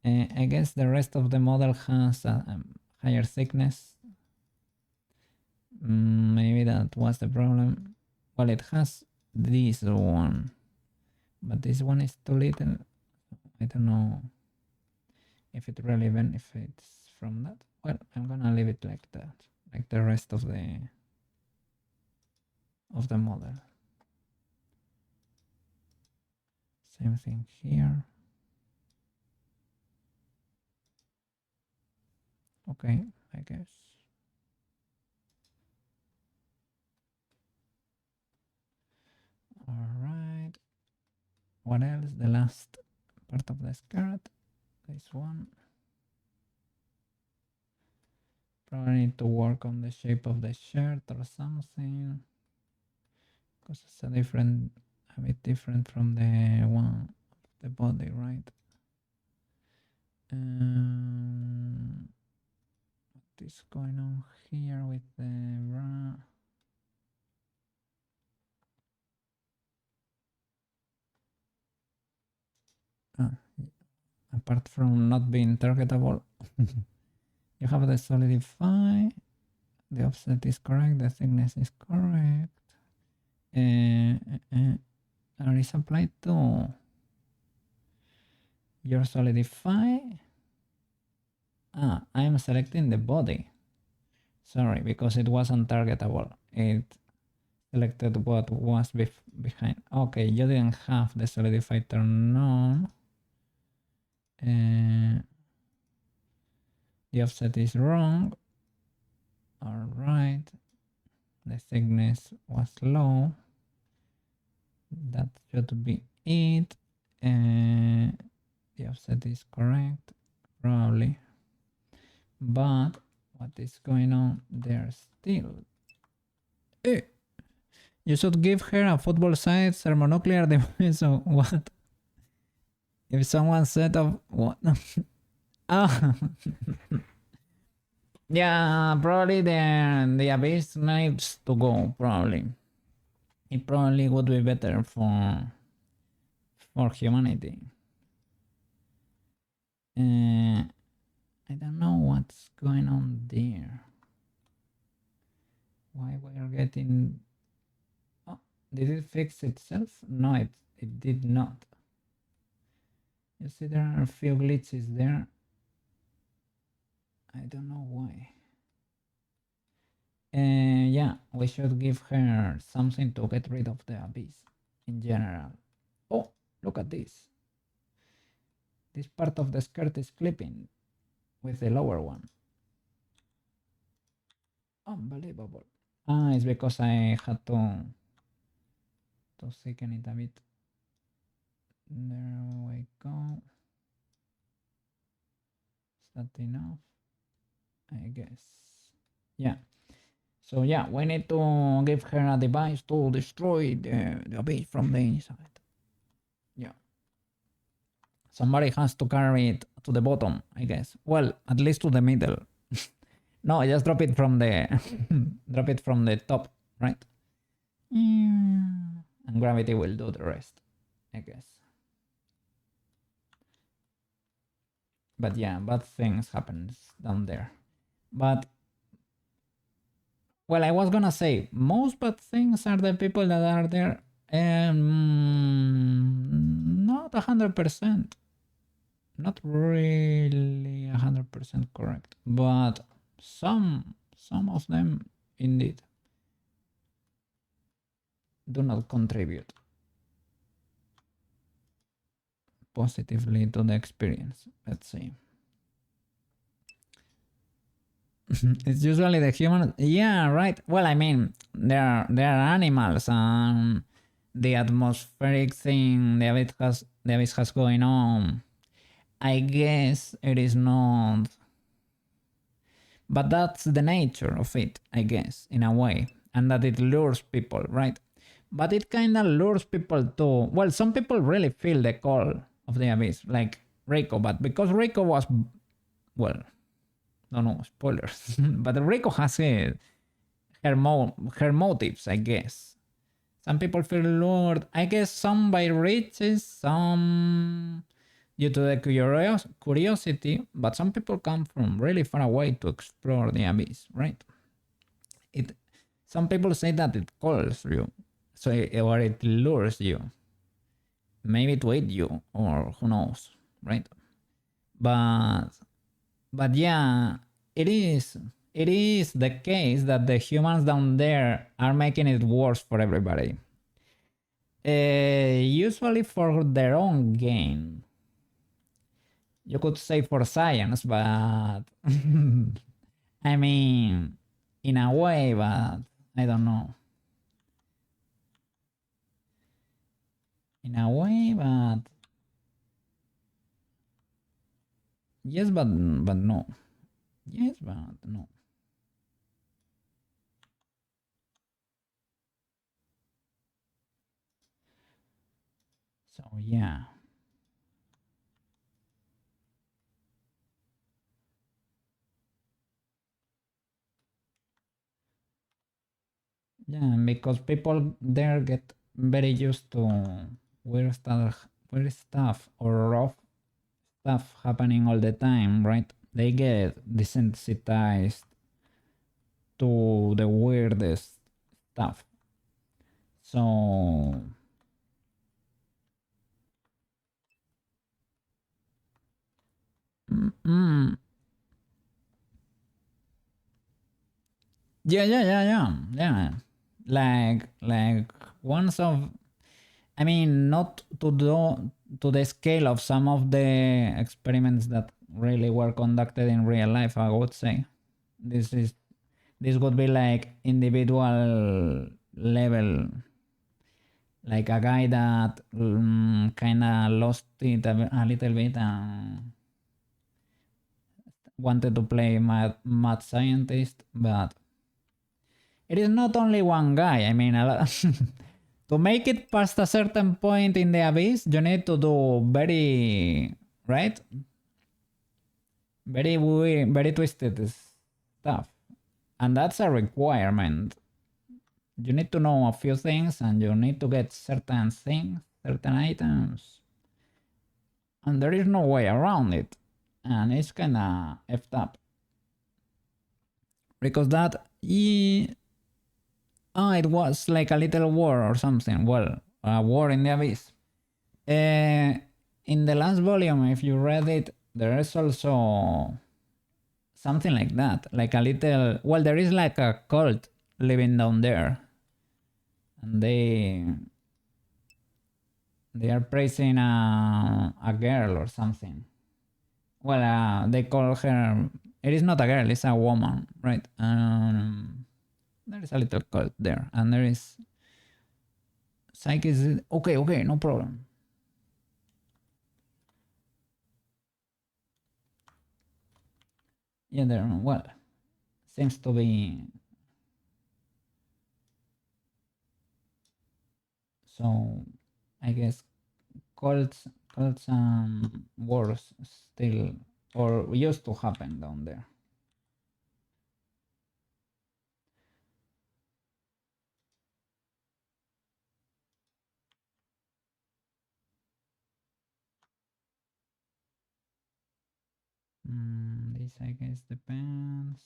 I guess the rest of the model has a higher thickness. Maybe that was the problem. Well, it has this one, but this one is too little. I don't know if it really benefits from that. Well, I'm gonna leave it like that, like the rest of the model. Same thing here. Okay, I guess. All right. What else? The last part of the skirt. This one. Probably need to work on the shape of the shirt or something, because it's a bit different from the one of the body, right? What is going on here with the bra? Apart from not being targetable, you have the solidify, the offset is correct, the thickness is correct. Are is applied to your solidify. I am selecting the body. Sorry, because it wasn't targetable. It selected what was behind. Okay, you didn't have the solidify turned on. The offset is wrong. All right. The thickness was low. That should be it. The offset is correct, probably. But what is going on there still? You should give her a football-sized thermonuclear device. So what? If someone said of what? Ah, yeah, probably the abyss needs to go. Probably it probably would be better for humanity. I don't know what's going on there. Why we're getting? Oh, did it fix itself? No, it did not. You see, there are a few glitches there. I don't know why. Yeah, we should give her something to get rid of the abyss in general. Oh, look at this. This part of the skirt is clipping with the lower one. Unbelievable. It's because I had to to thicken it a bit. There we go. Is that enough? I guess. Yeah. So yeah, we need to give her a device to destroy the abyss from the inside. Yeah. Somebody has to carry it to the bottom, I guess. Well, at least to the middle. No, just drop it from the drop it from the top, right? And gravity will do the rest, I guess. But yeah, bad things happens down there. But well, I was gonna say most bad things are the people that are there. Not 100%. Not really 100% correct, but some of them indeed do not contribute positively to the experience. Let's see. It's usually the human. Yeah, right. Well, I mean, there are animals and the atmospheric thing the abyss has going on. I guess it is not, but that's the nature of it, I guess, in a way, and that it lures people, right? But it kind of lures people too. Well, some people really feel the call of the abyss, like Reiko, but because Reiko was, well, no spoilers, but Reiko has her motives, I guess. Some people feel lured, I guess, some by riches, some due to the curiosity, but some people come from really far away to explore the abyss, right? Some people say that it calls you, or it lures you, maybe to eat you, or who knows, right? But yeah, it is the case that the humans down there are making it worse for everybody. Usually for their own gain. You could say for science, but I mean, in a way, but I don't know. In a way, but yes, but no. Yes, but no. So yeah. Yeah, because people there get very used to weird stuff or rough stuff happening all the time, right? They get desensitized to the weirdest stuff. So yeah. Like ones of, I mean, not to the scale of some of the experiments that really were conducted in real life, I would say. This would be like individual level, like a guy that kind of lost it a little bit and wanted to play mad scientist, but it is not only one guy. I mean, to make it past a certain point in the abyss, you need to do very, right? Very weird, very twisted stuff. And that's a requirement. You need to know a few things and you need to get certain things, certain items. And there is no way around it. And it's kind of effed up. Because it was like a little war or something. Well, a war in the abyss. In the last volume, if you read it, there is also something like that. Like a little, well, there is like a cult living down there. And they are praising a girl or something. Well, they call her, it is not a girl, it's a woman, right? There is a little cult there, and there is Psych is okay, okay, no problem. Yeah, there, well, seems to be. So, I guess cults wars still, or used to happen down there. This I guess depends.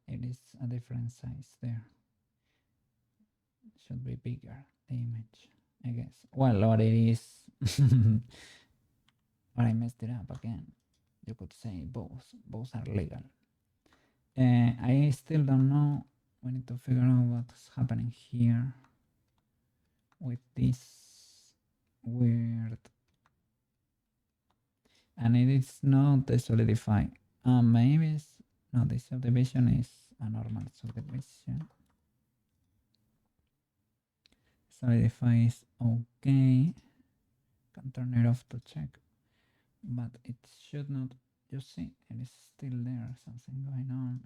It is a different size there. Should be bigger, the image, I guess. Well, or it is. Or I messed it up again. You could say both. Both are legal. I still don't know. We need to figure out what's happening here with this weird. And it is not solidified. Maybe it's, no, this subdivision is a normal subdivision. Solidify is okay. Can turn it off to check. But it should not, you see, it is still there, something going on.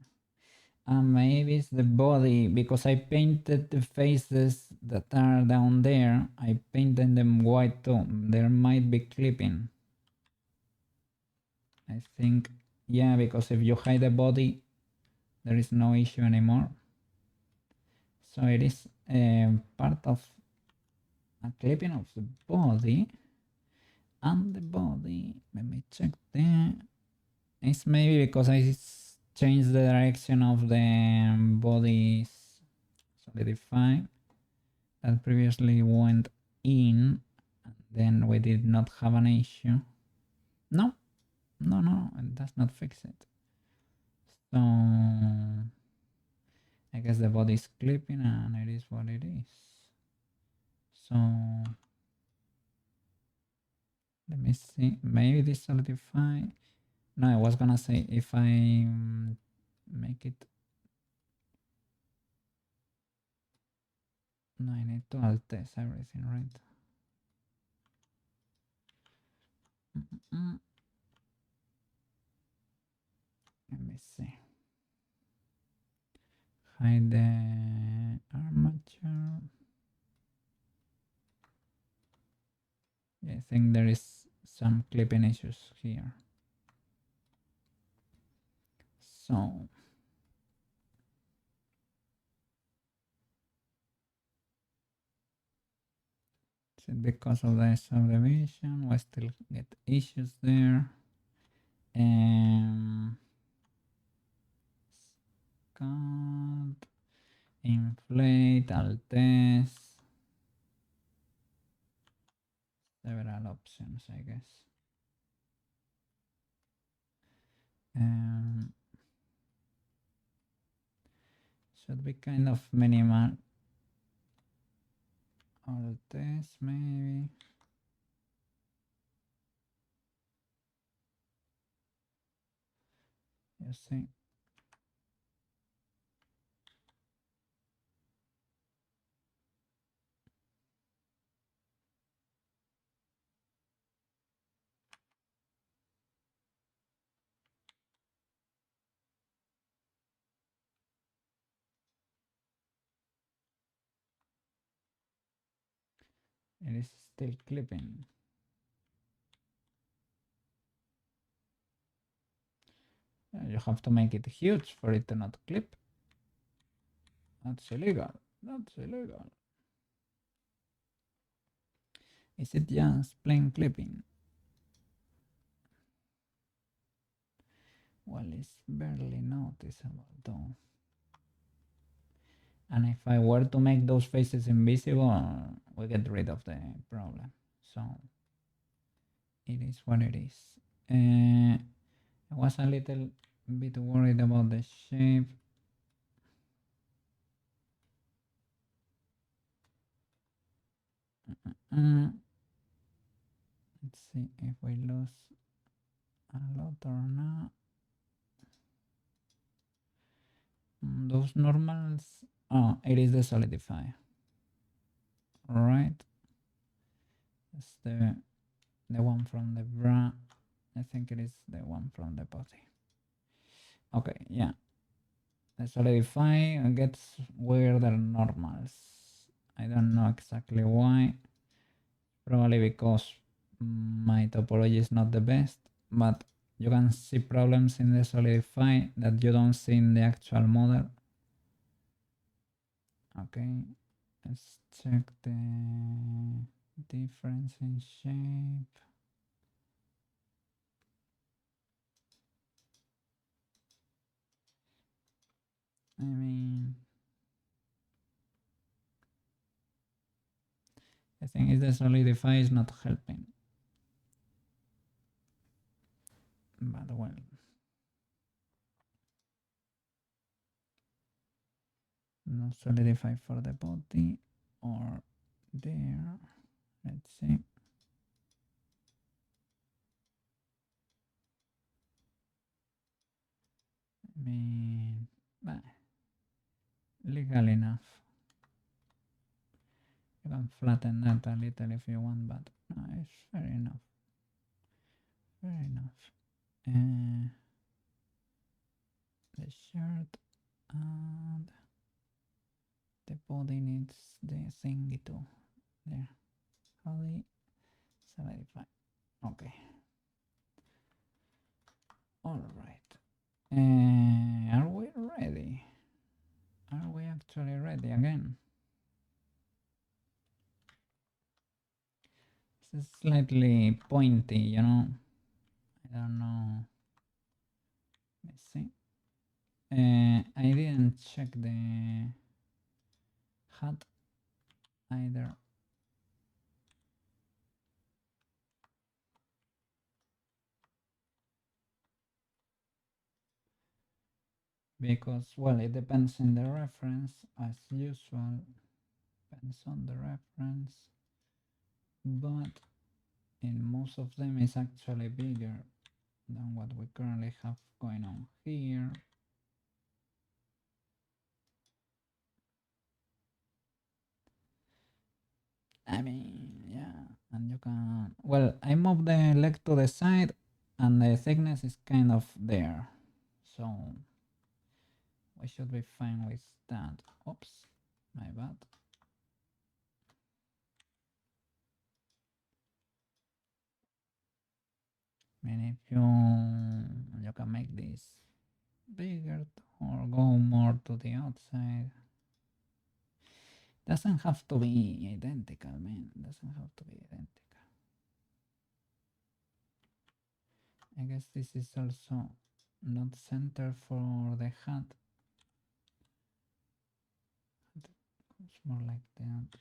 And maybe it's the body, because I painted the faces that are down there. I painted them white too. There might be clipping. I think, yeah, because if you hide the body, there is no issue anymore. So it is part of a clipping of the body. And the body, let me check there. It's maybe because I changed the direction of the body's solidify that previously went in, and then we did not have an issue. No, it does not fix it. So I guess the body is clipping and it is what it is. So let me see, maybe this solidify. No, I was gonna say if I make it. No, I need to alt test everything, right? Let me see. Hide the armature. Yeah, I think there is some clipping issues here. So is it because of the subdivision? We still get issues there. Cut, inflate, alt test. Several options, I guess. Should be kind of minimal. Alt test, maybe. You see. It is still clipping. You have to make it huge for it to not clip. That's illegal. That's illegal. Is it just plain clipping? Well, it's barely noticeable though. And if I were to make those faces invisible, we get rid of the problem. So it is what it is. I was a little bit worried about the shape. Let's see if we lose a lot or not. Those normals. Oh, it is the solidify. Right. It's the one from the bra. I think it is the one from the body. Okay, yeah. The solidify gets weirder normals. I don't know exactly why. Probably because my topology is not the best, but you can see problems in the solidify that you don't see in the actual model. Okay, let's check the difference in shape. I mean, I think the solidify is not helping. But well. No solidify for the body or there. Let's see. I mean, legal enough. You can flatten that a little if you want, but no, it's fair enough. Fair enough. The shirt and the body needs the thingy too. There. Body solidify. Okay. All right. Are we ready? Are we actually ready again? This is slightly pointy, you know. I don't know. Let's see. I didn't check the hat either. Because, well, it depends on the reference, as usual. Depends on the reference. But in most of them, it's actually bigger than what we currently have going on here. I mean, yeah, and you can, well, I move the leg to the side and the thickness is kind of there. So we should be fine with that. Oops, my bad. I mean, if you can make this bigger or go more to the outside. Doesn't have to be identical, man. Doesn't have to be identical. I guess this is also not center for the hat. It's more like that.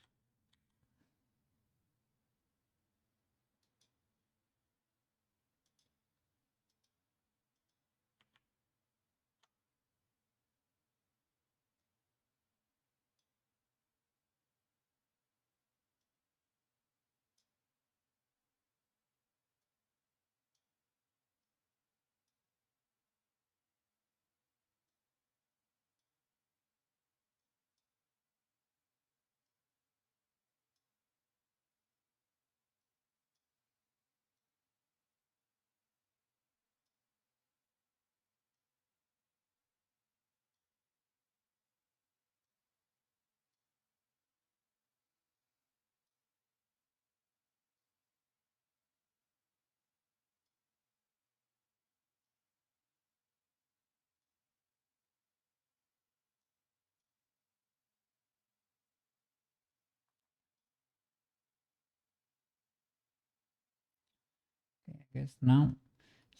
Okay, I guess now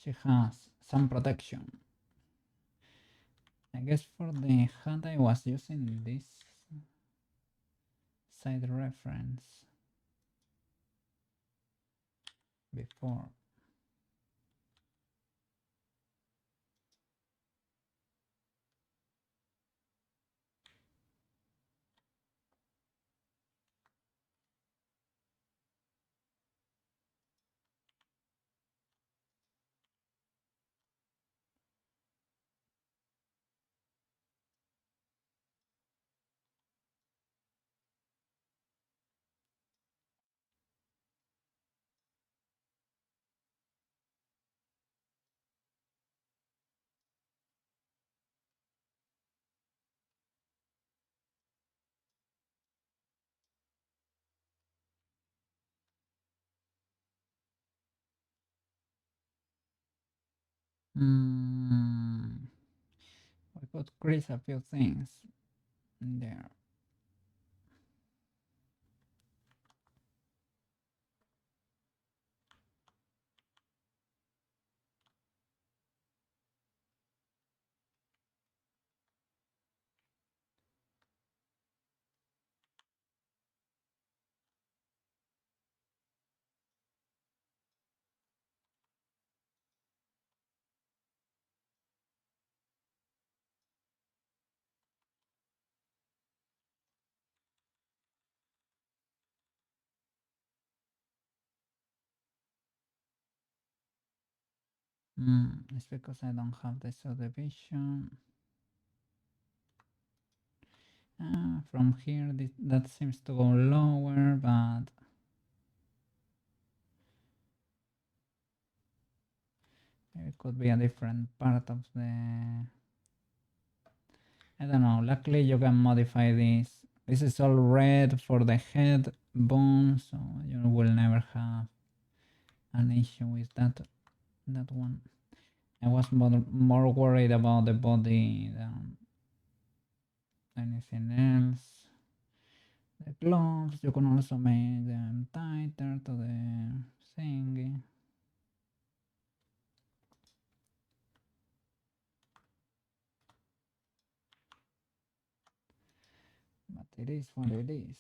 she has some protection. I guess for the hat I was using this side reference before. We could crease a few things there. It's because I don't have the subdivision. From here, that seems to go lower, but it could be a different part of the... I don't know. Luckily, you can modify this. This is all red for the head bone, so you will never have an issue with that one. I was more worried about the body than anything else. The gloves, you can also make them tighter to the thingy. But it is what it is.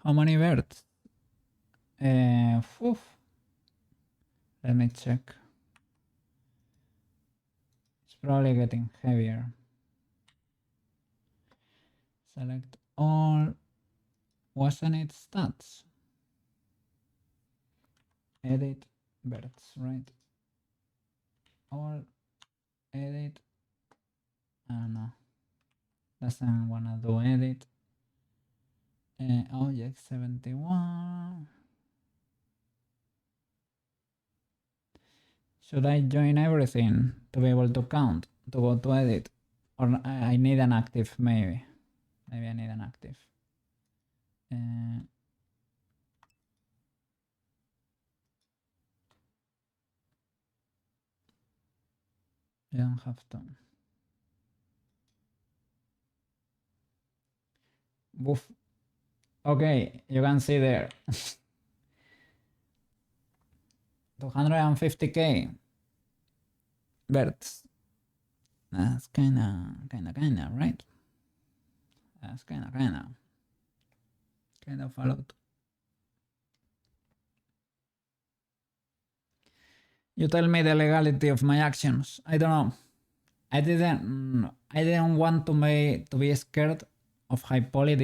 How many birds? Let me check. It's probably getting heavier. Select all. Wasn't it stats? Edit birds, right? All. Edit. No. Doesn't wanna do edit. Object 71. Should I join everything to be able to count, to go to edit? Or I need an active, maybe. Maybe I need an active. You don't have to. Woof. Okay, you can see there. 250k birds. That's kinda, right? That's kind of a lot. You tell me the legality of my actions. I don't know. I didn't want to be scared of high poly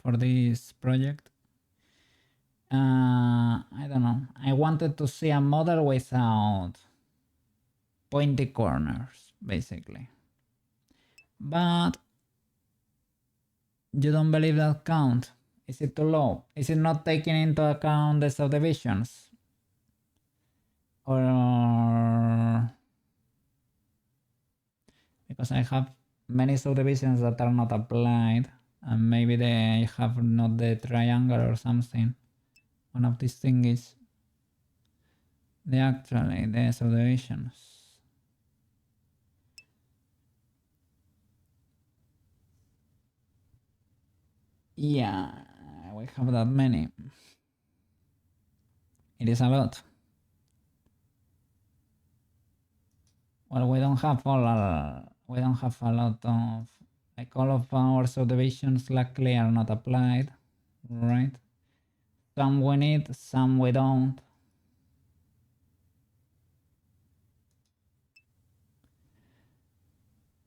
for this project. I don't know. I wanted to see a model without pointy corners, basically. But you don't believe that count? Is it too low? Is it not taking into account the subdivisions? Or because I have many subdivisions that are not applied, and maybe they have not the triangle or something. One of these things is the subdivisions. Yeah, we have that many. It is a lot. Well, we don't have a lot of, like, all of our subdivisions luckily are not applied, right? Some we need, some we don't.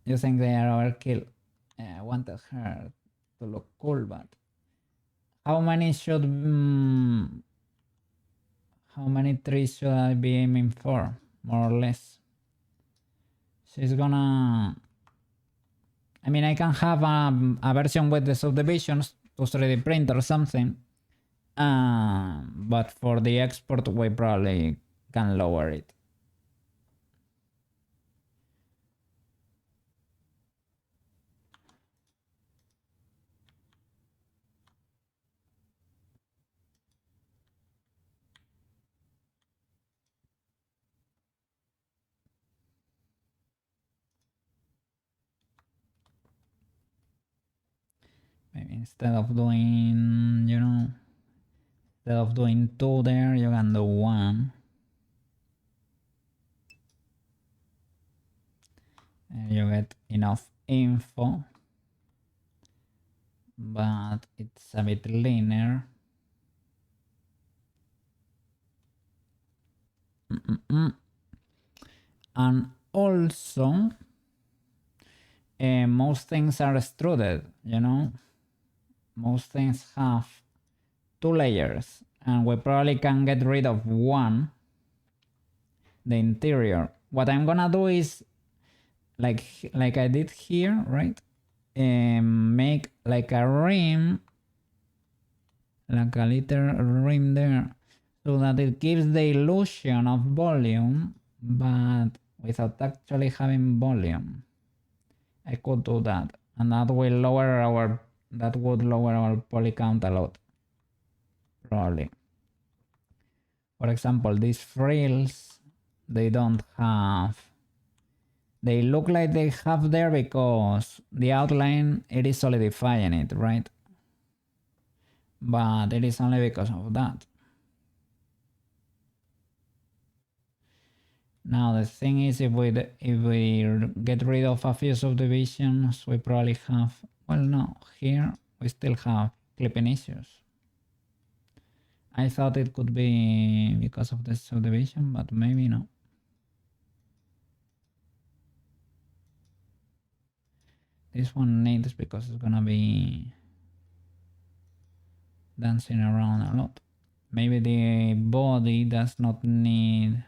You think they are overkill? I wanted her to look cool, but how many trees should I be aiming for, more or less? She's gonna... I mean, I can have a version with the subdivisions to 3D print or something. But for the export, we probably can lower it. instead of doing, you know, instead of doing 2 there, you can do 1. And you get enough info, but it's a bit linear. And also, most things are extruded, you know. Most things have 2 layers, and we probably can get rid of one, the interior. What I'm gonna do is like I did here, right? Make like a rim, like a little rim there, so that it gives the illusion of volume, but without actually having volume. I could do that, and that will lower our, that would lower our poly count a lot, probably. For example, these frills, they don't have, they look like they have there because the outline, it is solidifying it, right? But it is only because of that. Now the thing is, if we get rid of a few subdivisions, we probably have, well, no, here we still have clipping issues. I thought it could be because of the subdivision, but maybe no. This one needs, because it's gonna be dancing around a lot. Maybe the body does not need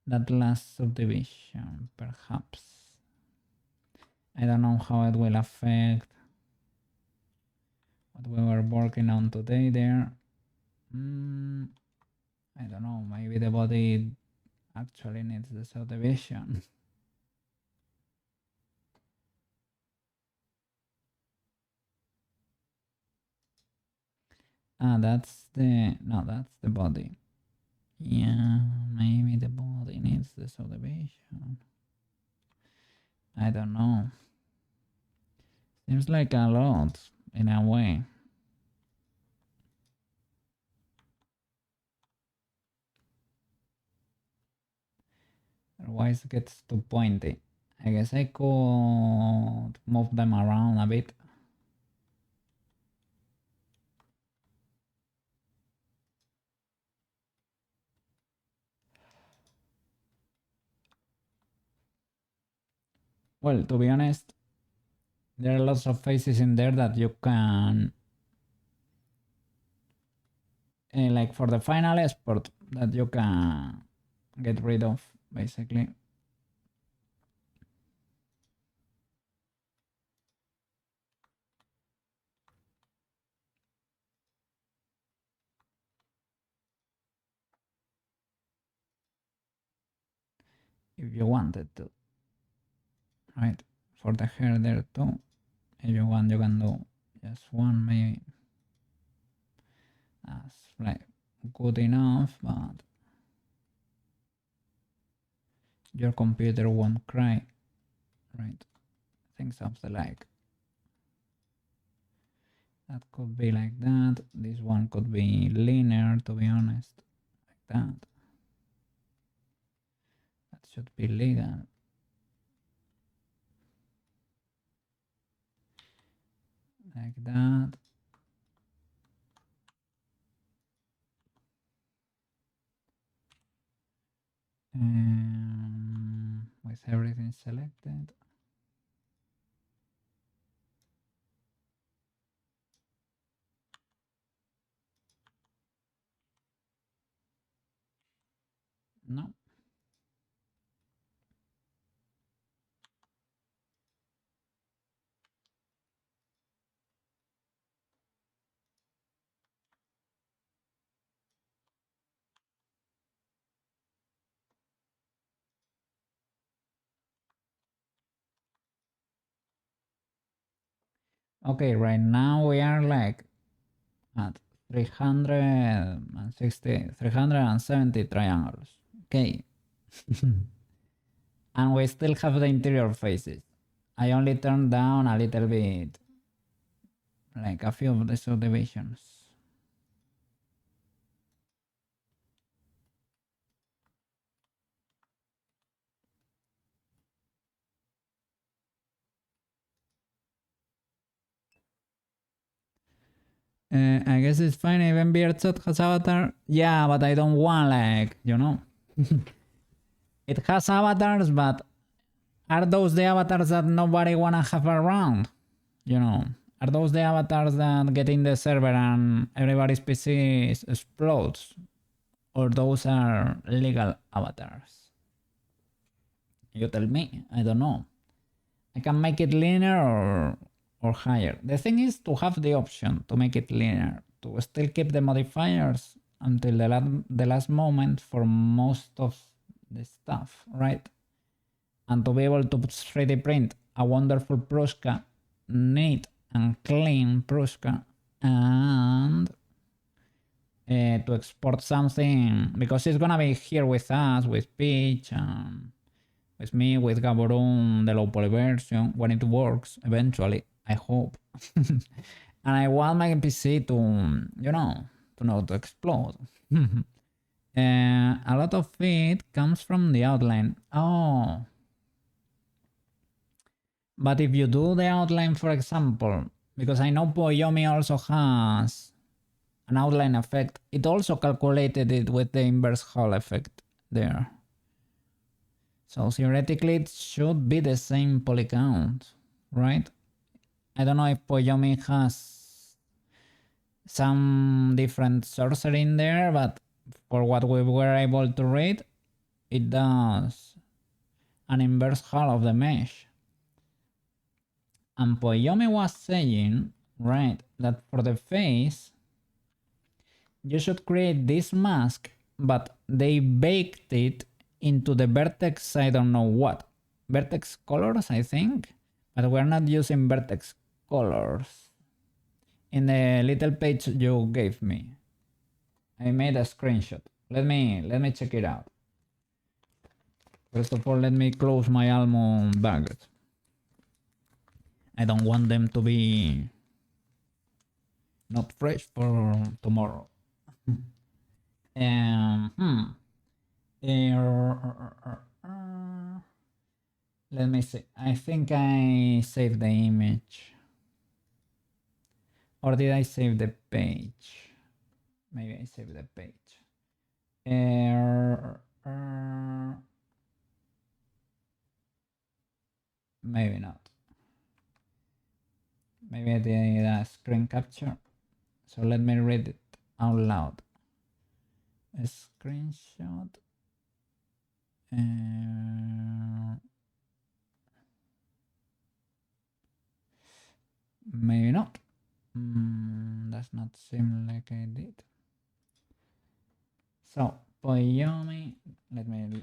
that last subdivision, perhaps. I don't know how it will affect what we were working on today there. I don't know, maybe the body actually needs the subdivision. That's the, no, that's the body. Yeah, maybe the body needs the subdivision. I don't know. Seems like a lot in a way. Otherwise it gets too pointy. I guess I could move them around a bit. Well, to be honest, there are lots of faces in there that you can, like for the final export, that you can get rid of, basically. If you wanted to, right? For the hair there too, if you want, you can do just one, maybe. That's like good enough, but your computer won't cry, right? Things of the like. That could be like that. This one could be linear, to be honest, like that. That should be legal. Like that. With everything selected. No. Okay, right now we are like at 370 triangles. Okay. And we still have the interior faces. I only turned down a little bit, like a few of the subdivisions. I guess it's fine. Even Beardshot has avatar. Yeah, but I don't want, like, you know. It has avatars, but are those the avatars that nobody wanna have around? You know, are those the avatars that get in the server and everybody's PC explodes? Or those are legal avatars? You tell me. I don't know. I can make it linear or higher. The thing is to have the option to make it linear, to still keep the modifiers until the last moment for most of the stuff, right? And to be able to 3D print a wonderful Prushka, neat and clean Prushka, and to export something, because it's gonna be here with us, with Peach, with me, with Gaborone, the low poly version, when it works eventually, I hope. And I want my PC to, you know, to explode. A lot of it comes from the outline. Oh. But if you do the outline, for example, because I know Poyomi also has an outline effect, it also calculated it with the inverse Hall effect there. So theoretically it should be the same poly count, right? I don't know if Poyomi has some different sorcery in there, but for what we were able to read, it does an inverse Hall of the mesh. And Poyomi was saying, right, that for the face, you should create this mask, but they baked it into the vertex, I don't know what. Vertex colors, I think, but we're not using vertex colors. In the little page you gave me, I made a screenshot. Let me check it out. First of all, let me close my almond bags. I don't want them to be not fresh for tomorrow. Let me see. I think I saved the image. Or did I save the page? Maybe I saved the page. Maybe not. Maybe I did a screen capture. So let me read it out loud. A screenshot. Maybe not. Does not seem like I did. So, Poyomi, let me...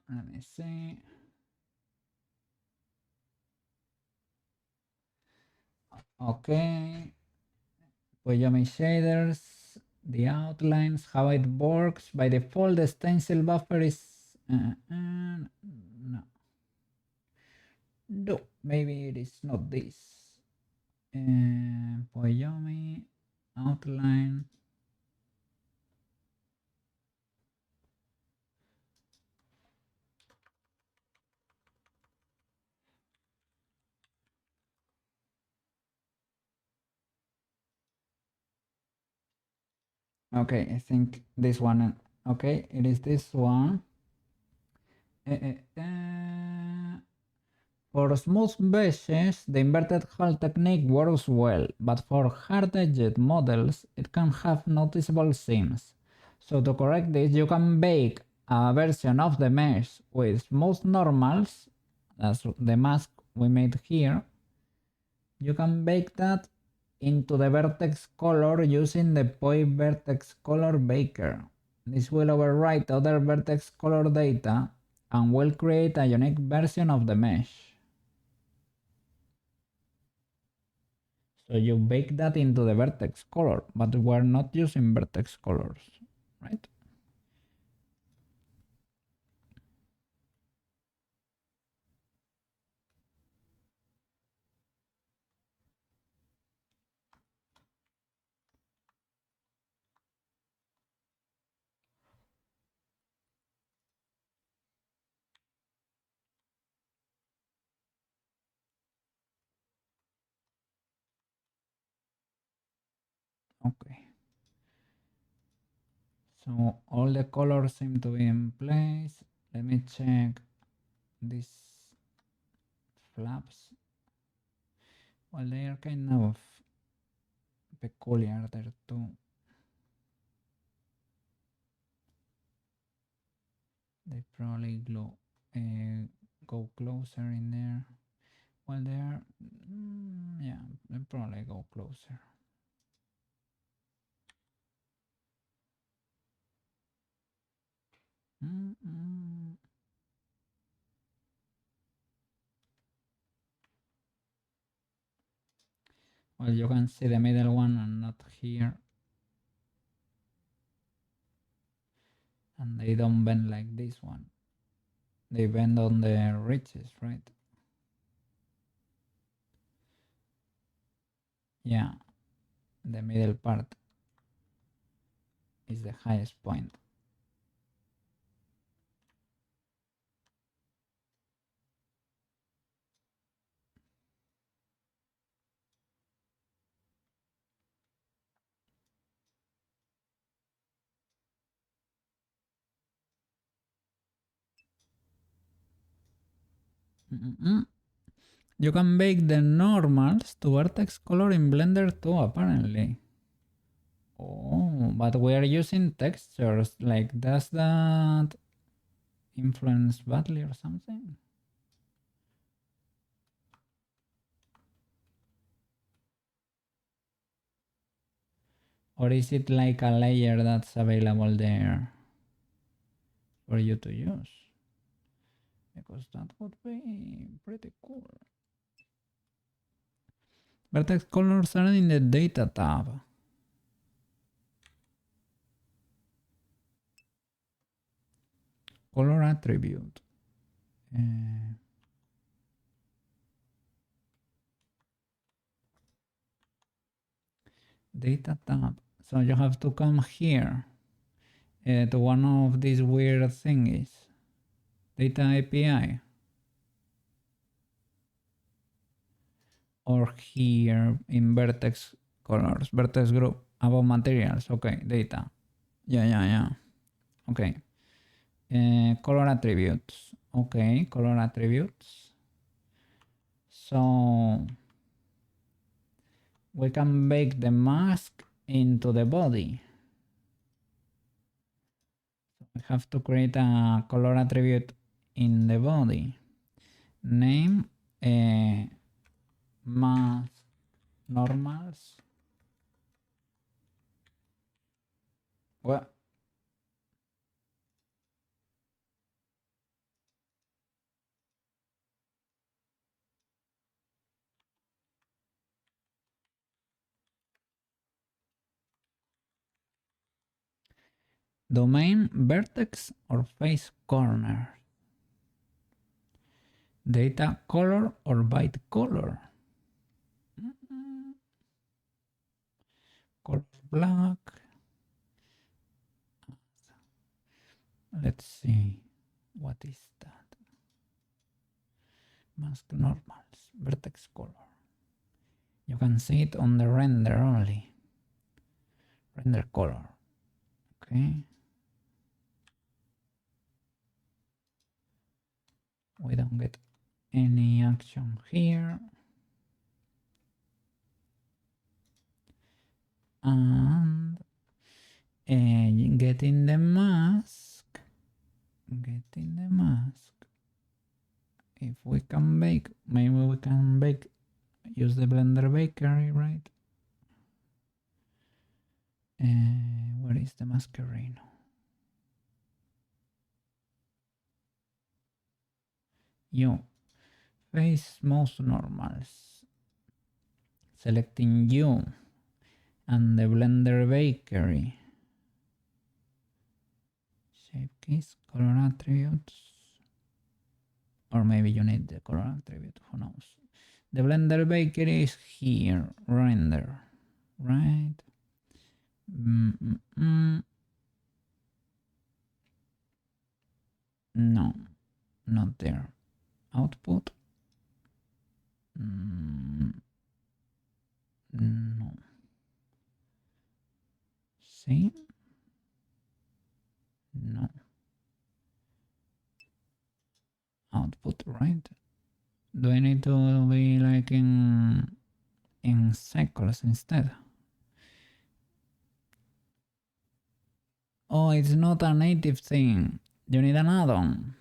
let me see. Okay. Poyomi shaders, the outlines, how it works. By default, the stencil buffer is... no, maybe it is not this. Poyomi, outline. Okay, I think this one. Okay, it is this one. For smooth meshes, the inverted hull technique works well, but for hard-edged models, it can have noticeable seams. So to correct this, you can bake a version of the mesh with smooth normals, that's the mask we made here. You can bake that into the vertex color using the POI vertex color baker. This will overwrite other vertex color data and will create a unique version of the mesh. So you bake that into the vertex color, but we're not using vertex colors, right? Okay. So all the colors seem to be in place. Let me check these flaps. Well, they are kind of peculiar there too. They probably go closer in there. Well, they're, yeah, they probably go closer. Well, you can see the middle one and not here. And they don't bend like this one. They bend on the ridges, right? Yeah, the middle part is the highest point. You can bake the normals to vertex color in Blender too, apparently. Oh, but we are using textures. Like, does that influence badly or something? Or is it like a layer that's available there for you to use? Because that would be pretty cool. Vertex colors are in the data tab. Color attribute. Data tab. So you have to come here to one of these weird thingies. Data API. Or here in vertex colors, vertex group, about materials. Okay, data. Yeah. Okay. Color attributes. Okay, color attributes. So we can bake the mask into the body. We have to create a color attribute in the body. Name mask normals. What? Domain vertex or face corner. Data color or byte color. Color black. Let's see. What is that? Mask normals. Vertex color. You can see it on the render only. Render color. Okay. We don't get any action here. And getting the mask. Getting the mask. If we can bake, maybe we can bake, use the Blender bakery, right? Where is the masquerino? You face most normals. selecting you and the Blender Bakery. Shape keys, color attributes. Or maybe you need the color attribute, who knows. The Blender Bakery is here, render, right? No, not there. Output. No. See? No. Output, right? Do I need to be like in cycles instead? Oh, it's not a native thing. You need an add-on.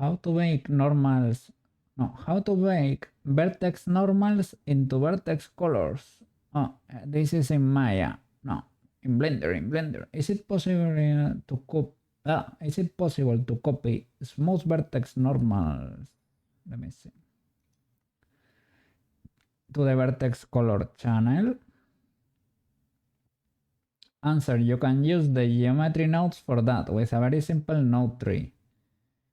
How to make normals? No, how to make vertex normals into vertex colors? Oh, this is in Maya. No, in Blender. Is it possible to copy? Is it possible to copy smooth vertex normals? Let me see. To the vertex color channel. Answer: you can use the geometry nodes for that with a very simple node tree.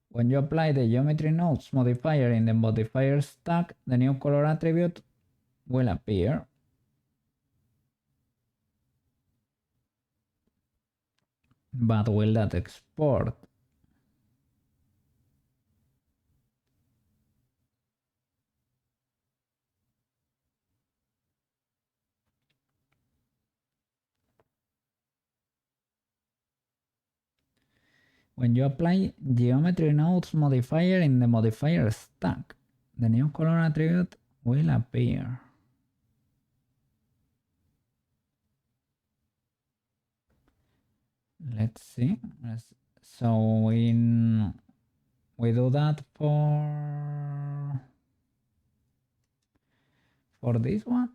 When you apply the geometry nodes modifier in the modifier stack, the new color attribute will appear. But will that export? When you apply geometry nodes modifier in the modifier stack, the new color attribute will appear. Let's see. So we do that for this one.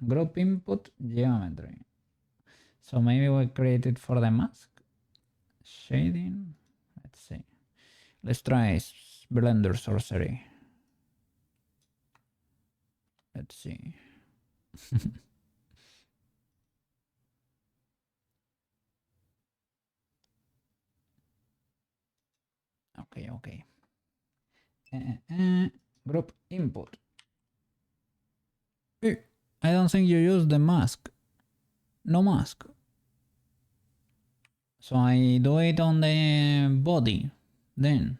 Group input geometry. So maybe we create it for the mask. Shading. Let's see. Let's try Blender sorcery. Let's see. Okay. Group input. I don't think you use the mask. No mask. So I do it on the body then.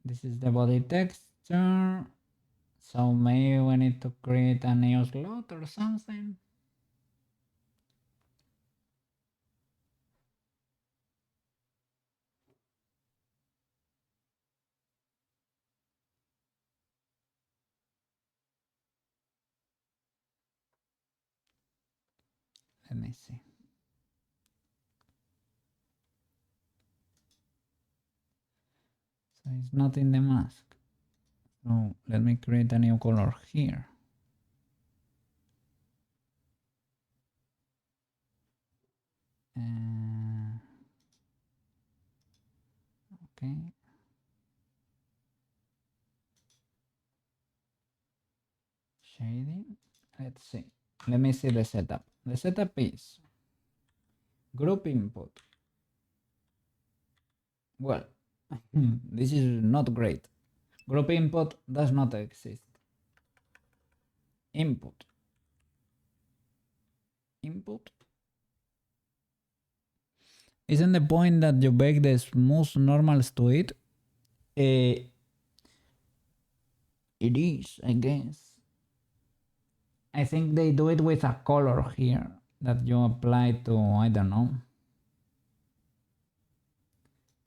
This is the body texture. So maybe we need to create a new slot or something. Let me see. So it's not in the mask. So let me create a new color here. Okay. Shading. Let's see. Let me see the setup. The setup is group input. Well, this is not great. Group input does not exist. Input. Isn't the point that you bake the smooth normals to it? It is, I guess. I think they do it with a color here that you apply to, I don't know.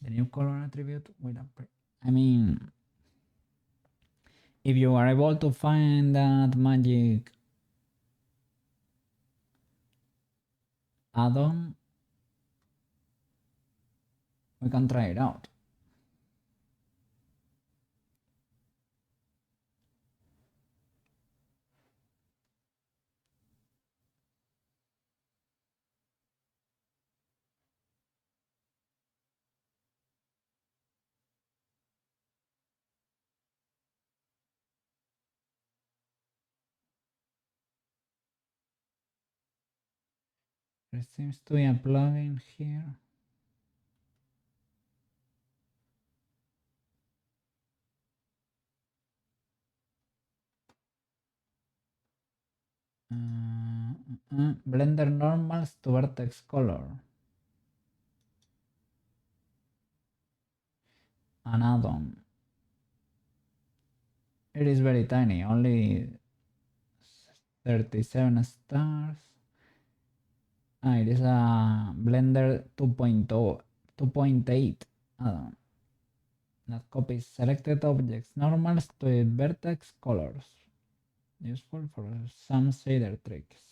The new color attribute with a, I mean, if you are able to find that magic add-on, we can try it out. There seems to be a plugin here. Blender normals to vertex color. An add-on. It is very tiny, only 37 stars. It is a Blender 2.0, 2.8 add-on that copies selected objects normals to vertex colors. Useful for some shader tricks.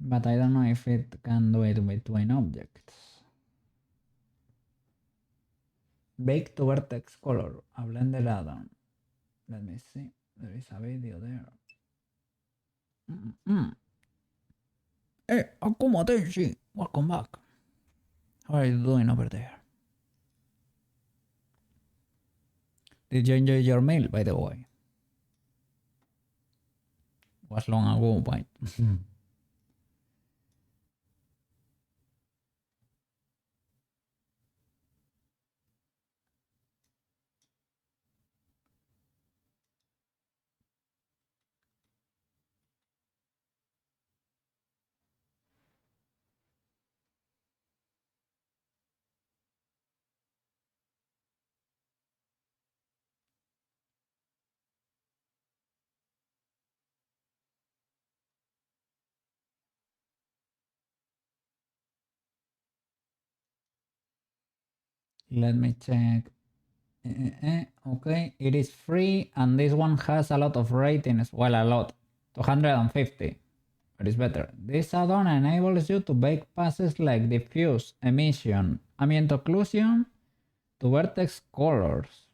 But I don't know if it can do it between objects. Bake to vertex color, a Blender add-on. Let me see, there is a video there. Hey, Akumatenshi, welcome back. How are you doing over there? Did you enjoy your meal, by the way? Was long ago, right? Let me check. Okay, it is free and this one has a lot of ratings. Well, a lot. 250. It is better. This add-on enables you to bake passes like diffuse, emission, ambient occlusion to vertex colors.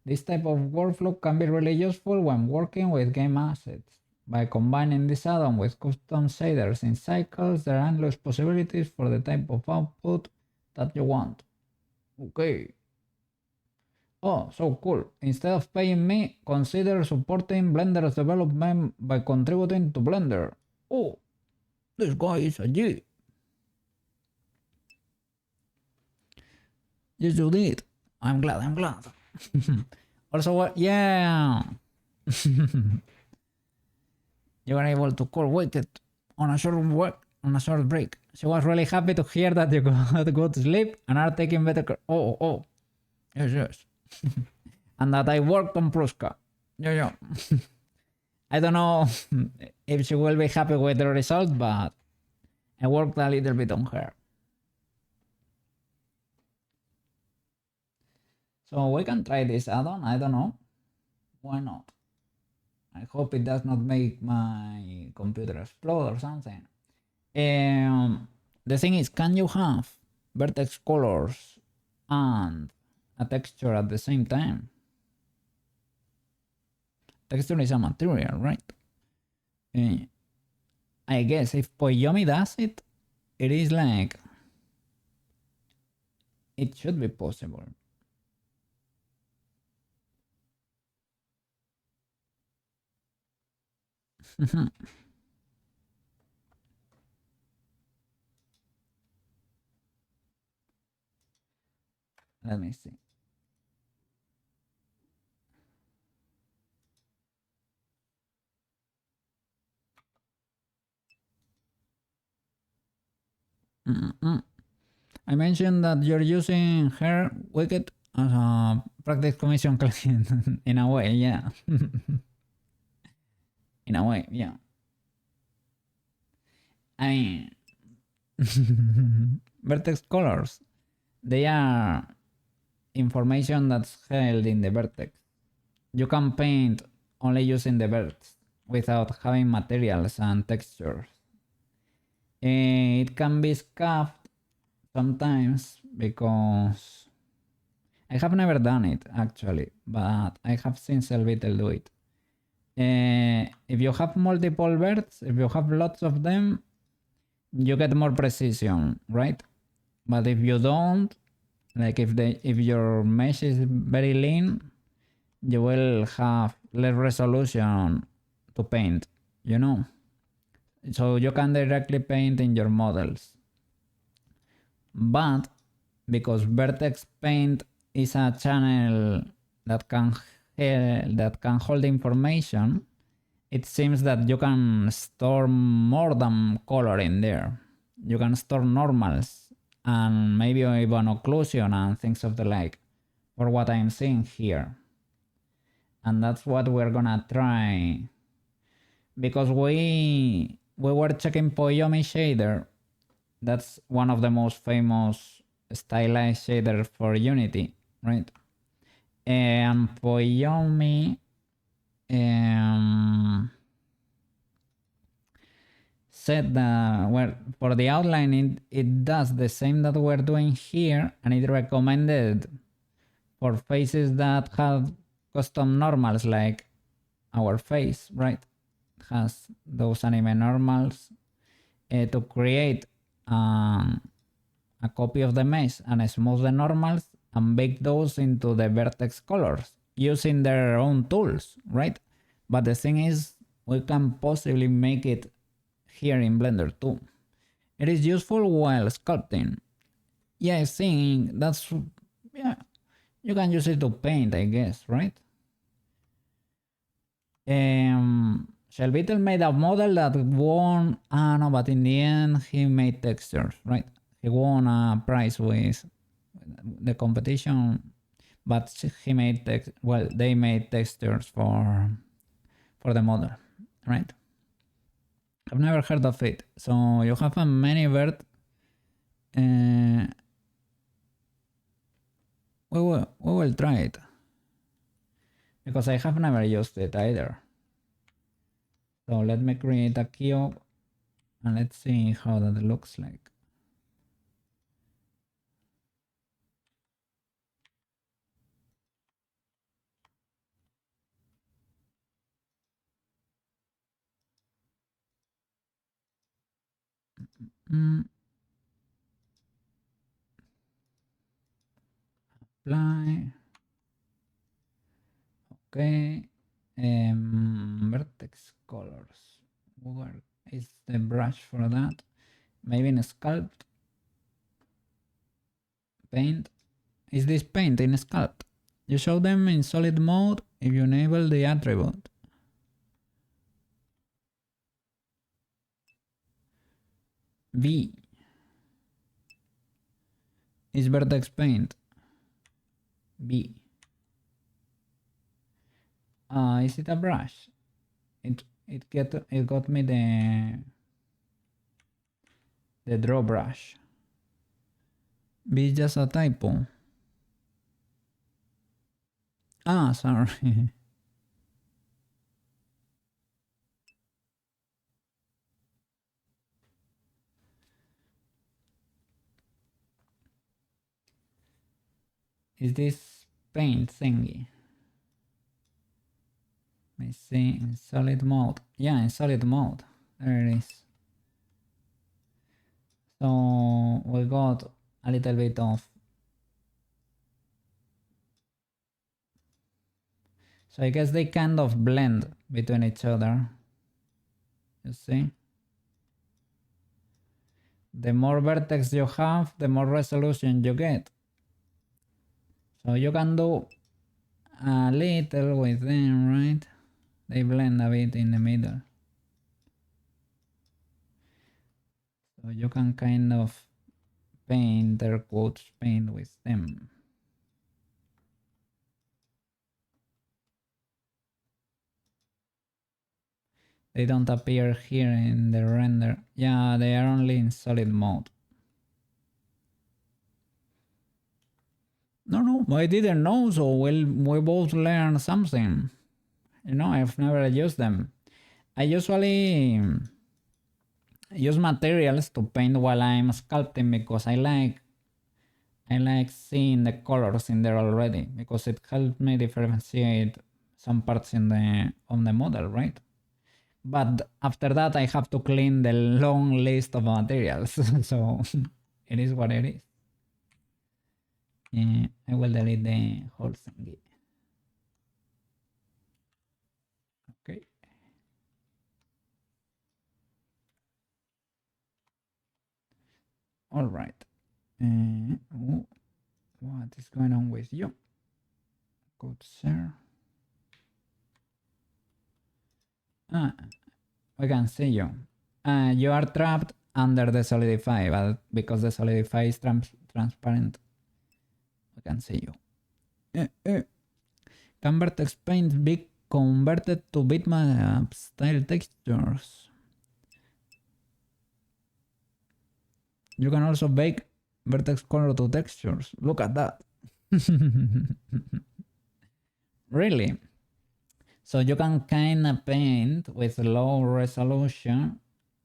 This type of workflow can be really useful when working with game assets. By combining this add-on with custom shaders in cycles, there are endless possibilities for the type of output that you want. Okay. Oh, so cool. Instead of paying me, consider supporting Blender's development by contributing to Blender. Oh, this guy is a G. Yes, you did. I'm glad. Also, what? Yeah. You were able to call Wicked on a short break. She was really happy to hear that you got go to sleep and are taking better care. Oh. Yes. And that I worked on Prushka. Yeah. I don't know if she will be happy with the result, but I worked a little bit on her. So we can try this add-on, I don't know. Why not? I hope it does not make my computer explode or something. The thing is, can you have vertex colors and a texture at the same time? Texture is a material, right? I guess if Poyomi does it, it is like... it should be possible. Let me see. I mentioned that you're using her wicket as a practice commission client. In a way, yeah. In a way, yeah. I mean, vertex colors, they are information that's held in the vertex. You can paint only using the vertex without having materials and textures. It can be scuffed sometimes because I have never done it actually, but I have seen Selvitel do it. If you have multiple verts, if you have lots of them, you get more precision, right? But if you don't, like if your mesh is very lean, you will have less resolution to paint, you know? So you can directly paint in your models. But because vertex paint is a channel that can hold information, it seems that you can store more than color in there. You can store normals and maybe even occlusion and things of the like, for what I'm seeing here. And that's what we're gonna try, because we were checking Poyomi shader. That's one of the most famous stylized shaders for Unity, right? And Poyomi said that, well, for the outline it does the same that we're doing here, and it recommended for faces that have custom normals like our face, right? It has those anime normals to create a copy of the mesh and smooth the normals and bake those into the vertex colors using their own tools, right? But the thing is, we can possibly make it here in Blender too. It is useful while sculpting. Yeah, I think that's, yeah, you can use it to paint, I guess, right? Shelvitel made a model that won, no, but in the end he made textures, right? He won a prize with the competition, but he made they made textures for the model, right? I've never heard of it. So you have a many vert. We will try it because I have never used it either. So let me create a cube and let's see how that looks like. Apply. Okay. Vertex colors. Where is the brush for that? Maybe in Sculpt. Paint. Is this paint in Sculpt? You show them in solid mode if you enable the attribute. V is vertex paint. B. Is it a brush? It got me the draw brush. B is just a typo. Sorry. Is this paint thingy? Let me see, in solid mode. Yeah, in solid mode. There it is. So we got a little bit of. So I guess they kind of blend between each other. You see? The more vertex you have, the more resolution you get. So you can do a little with them, right? They blend a bit in the middle. So you can kind of paint, their quotes, paint with them. They don't appear here in the render. Yeah, they are only in solid mode. No, I didn't know, so we both learned something. You know, I've never used them. I usually use materials to paint while I'm sculpting because I like seeing the colors in there already because it helps me differentiate some parts in on the model, right? But after that, I have to clean the long list of materials, so it is what it is. Yeah, I will delete the whole thing. Okay. All right. What is going on with you? Good sir. We can see you. You are trapped under the solidify, but because the solidify is transparent, we can see you. Can vertex paint be converted to bitmap style textures? You can also bake vertex color to textures. Look at that. Really? So you can kind of paint with low resolution,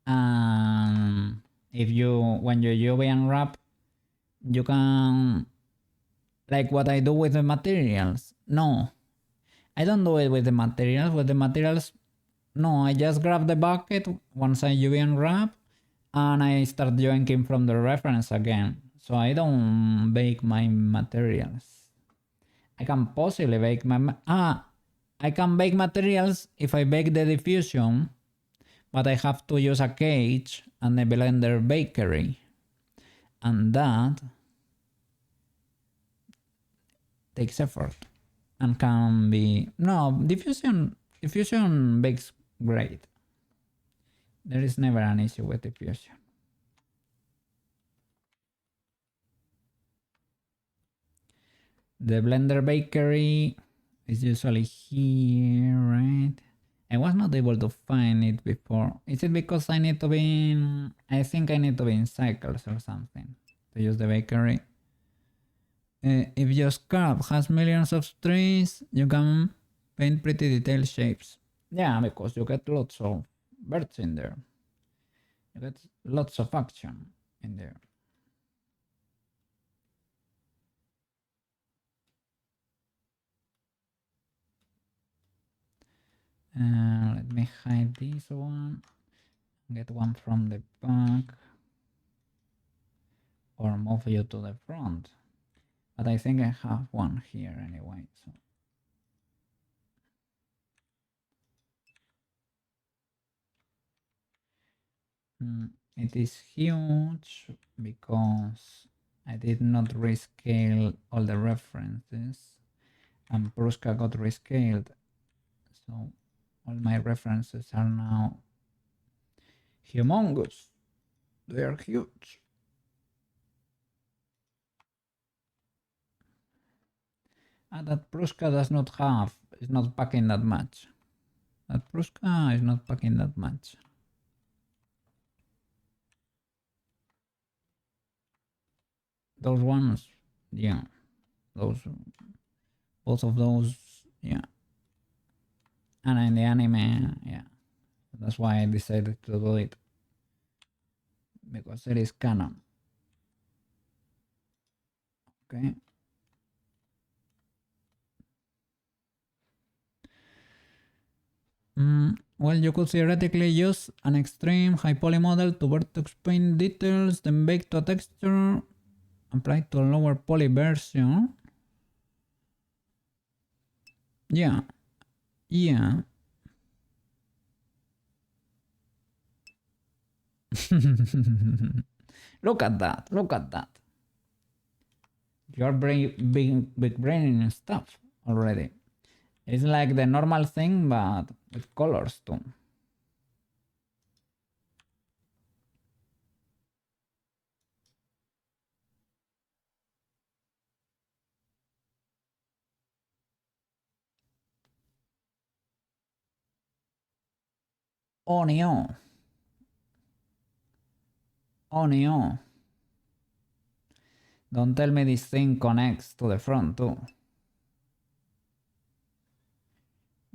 and when you UV unwrap, you can, like what I do with the materials. No, I don't do it with the materials. With the materials, no, I just grab the bucket once I UV unwrap, and I start joinking from the reference again. So I don't bake my materials. I can possibly bake I can bake materials if I bake the diffusion, but I have to use a cage and a blender bakery, and that takes effort and can be diffusion bakes great. There is never an issue with diffusion. The blender bakery is usually here, right? I was not able to find it before. Is it because I need to be in... I think I need to be in cycles or something to use the bakery. If your scarf has millions of trees, you can paint pretty detailed shapes. Yeah, because you get lots of birds in there. You get lots of action in there. Let me hide this one. Get one from the back. Or move you to the front. But I think I have one here anyway. So. It is huge because I did not rescale all the references, and Prushka got rescaled. So all my references are now humongous. They are huge. And that Prushka does not have, is not packing that much. That Prushka is not packing that much. Those ones, yeah. Those, both of those, yeah. And in the anime, yeah. That's why I decided to do it. Because it is canon. Okay. Well, you could theoretically use an extreme high poly model to vertex paint details, then bake to a texture, apply to a lower poly version. Yeah. Yeah. Look at that. Look at that. You're big brain stuff already. It's like the normal thing, but with colors too. Onion. Onion. Don't tell me this thing connects to the front too.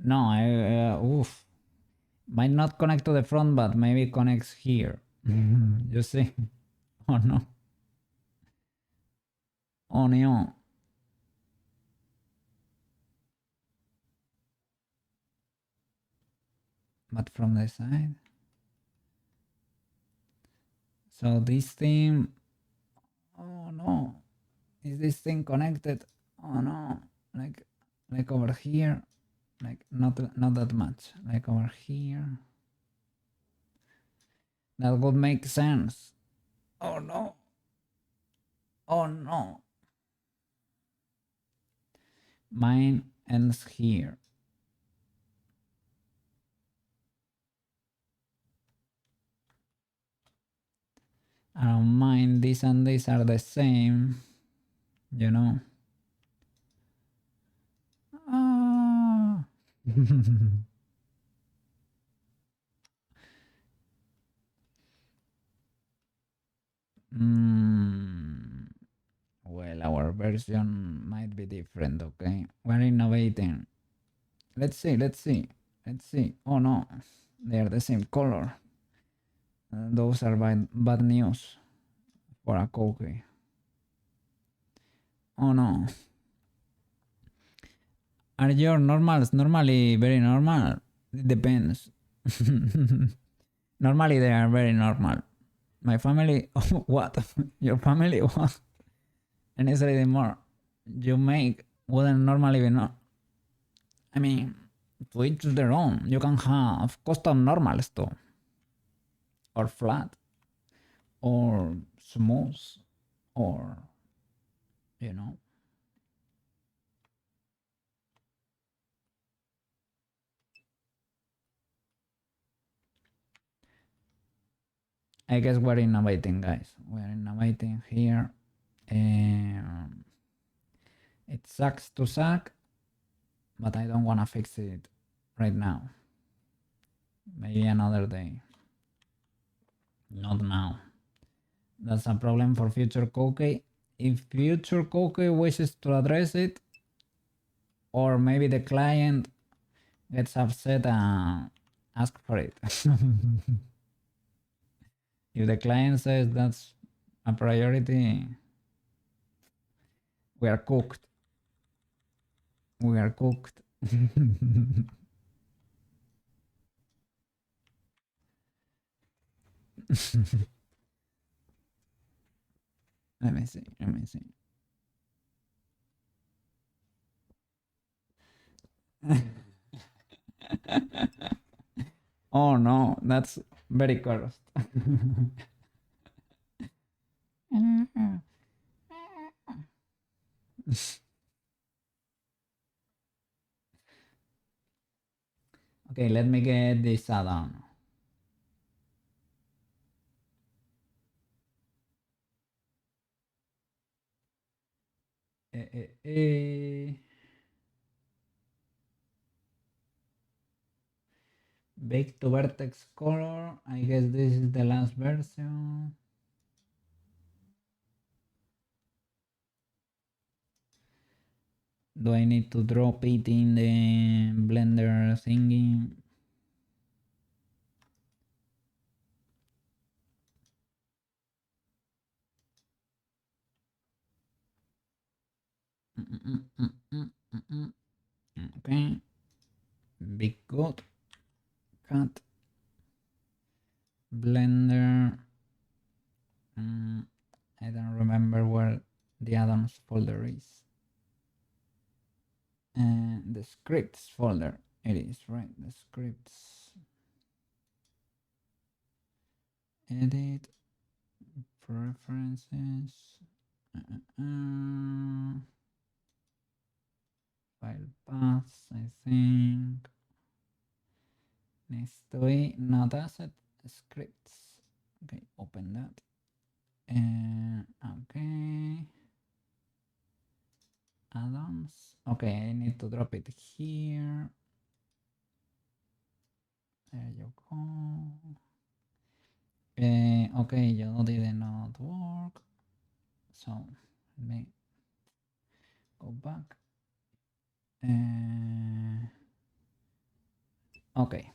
No, oof. Might not connect to the front, but maybe connects here. You see? Oh no. Onion. But from the side. So this thing. Oh no. Is this thing connected? Oh no. Like over here. Like not that much. Like over here. That would make sense. Oh no. Oh no. Mine ends here. I don't mind, this and this are the same, you know. Ah. Well, our version might be different, okay? We're innovating. Let's see, let's see, let's see. Oh no, they are the same color. Those are bad news for a cookie. Oh no. Are your normals normally very normal? It depends. Normally they are very normal. My family, what? Your family, what? And it's really more. You make wouldn't normally be not. I mean, to each their own. You can have custom normals too, or flat, or smooth, or you know. I guess we're innovating, guys. We're innovating here. It sucks to suck, but I don't want to fix it right now. Maybe another day. Not now. That's a problem for future cookie. If future cookie wishes to address it, or maybe the client gets upset and ask for it. If the client says that's a priority, we are cooked. We are cooked. Let me see. Let me see. Oh no, that's very cursed. Okay, let me get this add-on. Bake to vertex color. I guess this is the last version. Do I need to drop it in the Blender thingy? Okay. Big good. Cut. Blender. I don't remember where the add-ons folder is. The scripts folder. It is, right? The scripts. Edit. Preferences. File paths, I think. Estoy not asset scripts. Okay, open that. Okay. Add-ons. Okay, I need to drop it here. There you go. Okay, you did not work. So let me go back. Okay.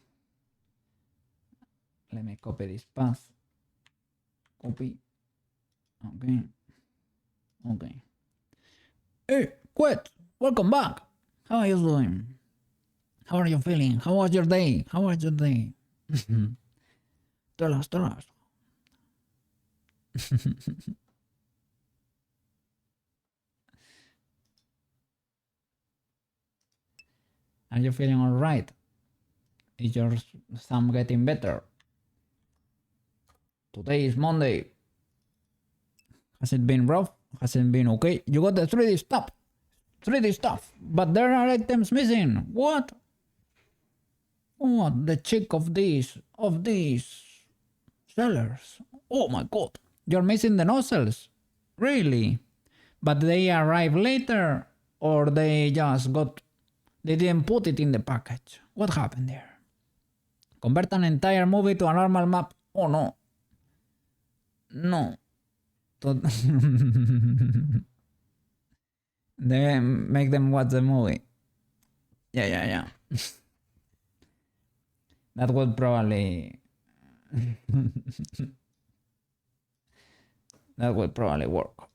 Let me copy this path. Copy. Okay. Okay. Hey, quit. Welcome back. How are you doing? How are you feeling? How was your day? How was your day? Tell us, tell us. Are you feeling all right? Is your thumb getting better? Today is Monday. Has it been rough? Has it been okay? You got the 3D stuff. 3D stuff. But there are items missing. What? What? The check of these sellers. Oh my god. You're missing the nozzles. Really? But they arrive later, or they just got... They didn't put it in the package. What happened there? Convert an entire movie to a normal map. Oh no. No. They make them watch the movie. Yeah. That would probably... that would probably work.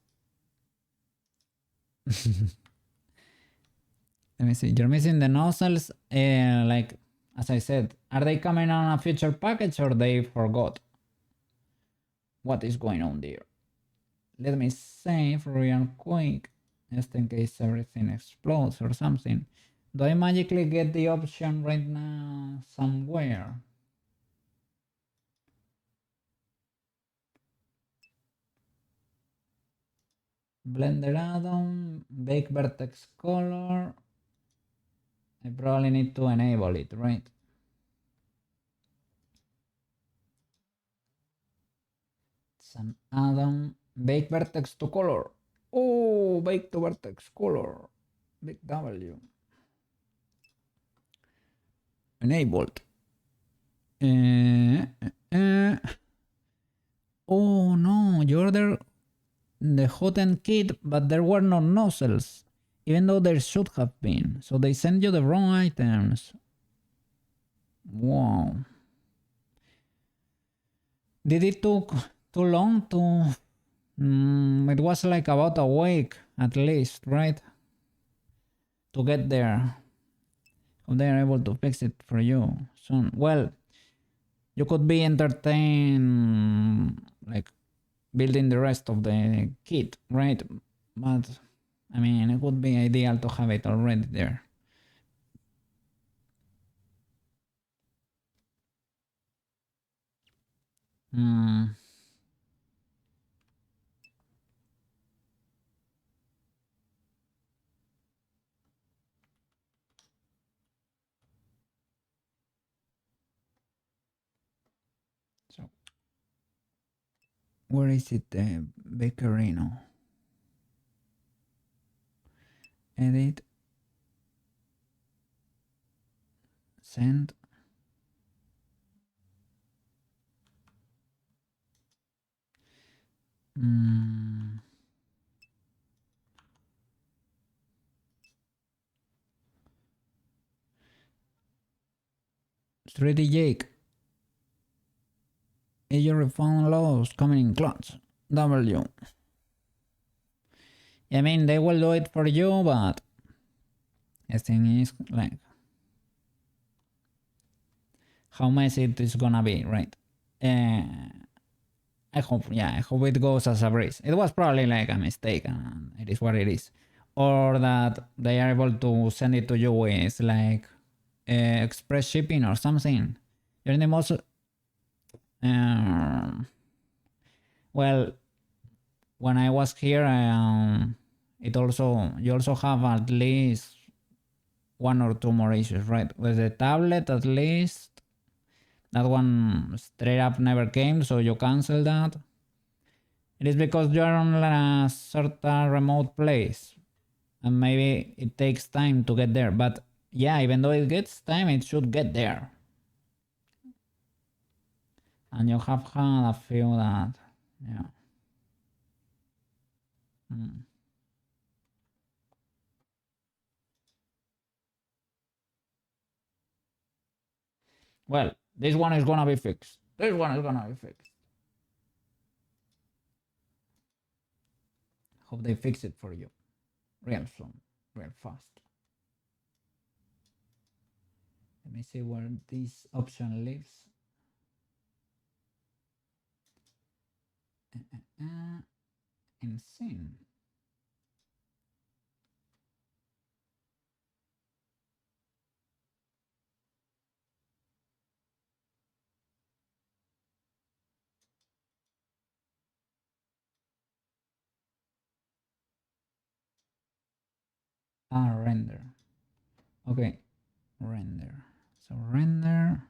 Let me see. You're missing the nozzles. Like, as I said, are they coming on a future package or they forgot? What is going on there? Let me save real quick, just in case everything explodes or something. Do I magically get the option right now somewhere? Blender add-on, bake vertex color. I probably need to enable it, right? It's an add-on, bake vertex to color. Oh, bake to vertex color. Big W. Enabled. Oh no, you ordered the hot end kit, but there were no nozzles, even though there should have been. So they sent you the wrong items. Wow. Did it took too long to... it was like about a week at least, right? To get there. Hope they are able to fix it for you soon. Well, you could be entertained like building the rest of the kit, right? But I mean, it would be ideal to have it already there. So, where is it? Bakerino. Edit. Send. 3D Jake. Your refund loss coming in clutch. W. I mean, they will do it for you, but the thing is, like, how messy it is gonna be, right? I hope it goes as a breeze. It was probably like a mistake, and it is what it is. Or that they are able to send it to you with like express shipping or something. You're in the most... well, when I was here, you also have at least one or two more issues, right? With the tablet, at least that one straight up never came, so you cancel that. It is because you are on a certain remote place, and maybe it takes time to get there. But yeah, even though it gets time, it should get there. And you have had a few that, yeah. Well, this one is gonna be fixed. This one is gonna be fixed. Hope they fix it for you real soon, real fast. Let me see where this option lives. In scene. Render. Okay, render. So render.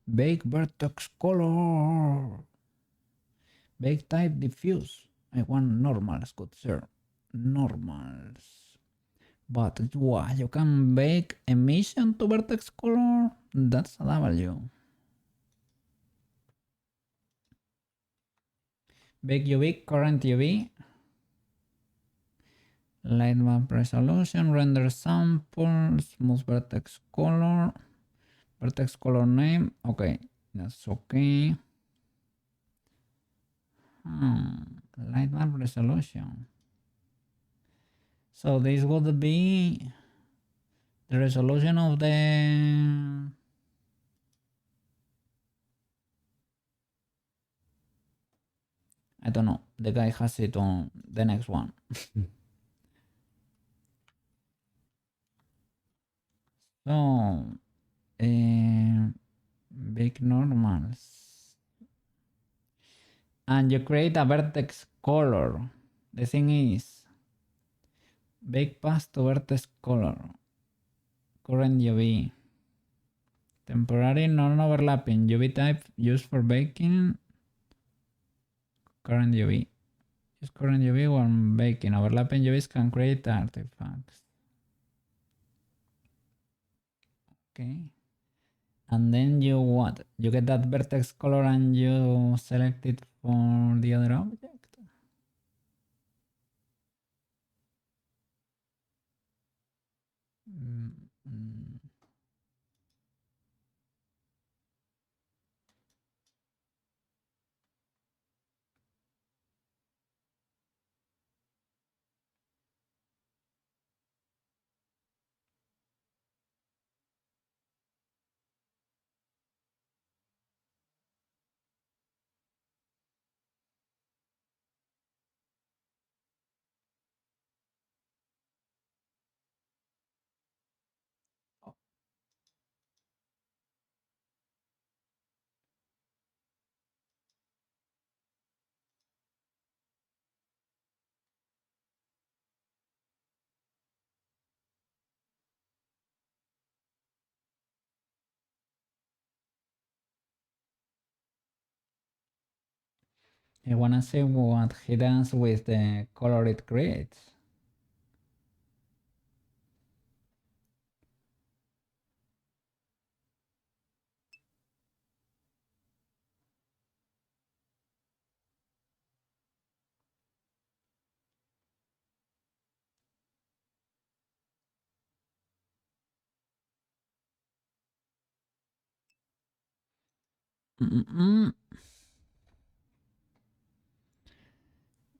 Bake vertex color. Bake type diffuse. I want normals, good sir. Normals. But wow, you can bake emission to vertex color. That's a W. Bake UV, current UV. Light map resolution, render sample, smooth vertex color. Vertex color name. Okay, that's okay. Light map resolution. So this would be the resolution of the I don't know. The guy has it on the next one. So big normals. And you create a vertex color. The thing is, bake path to vertex color. Current UV. Temporary non-overlapping UV type used for baking. Current UV. Use current UV when baking. Overlapping UVs can create artifacts. Okay. And then you what? You get that vertex color and you select it for the other object. I wanna see what he does with the color it creates.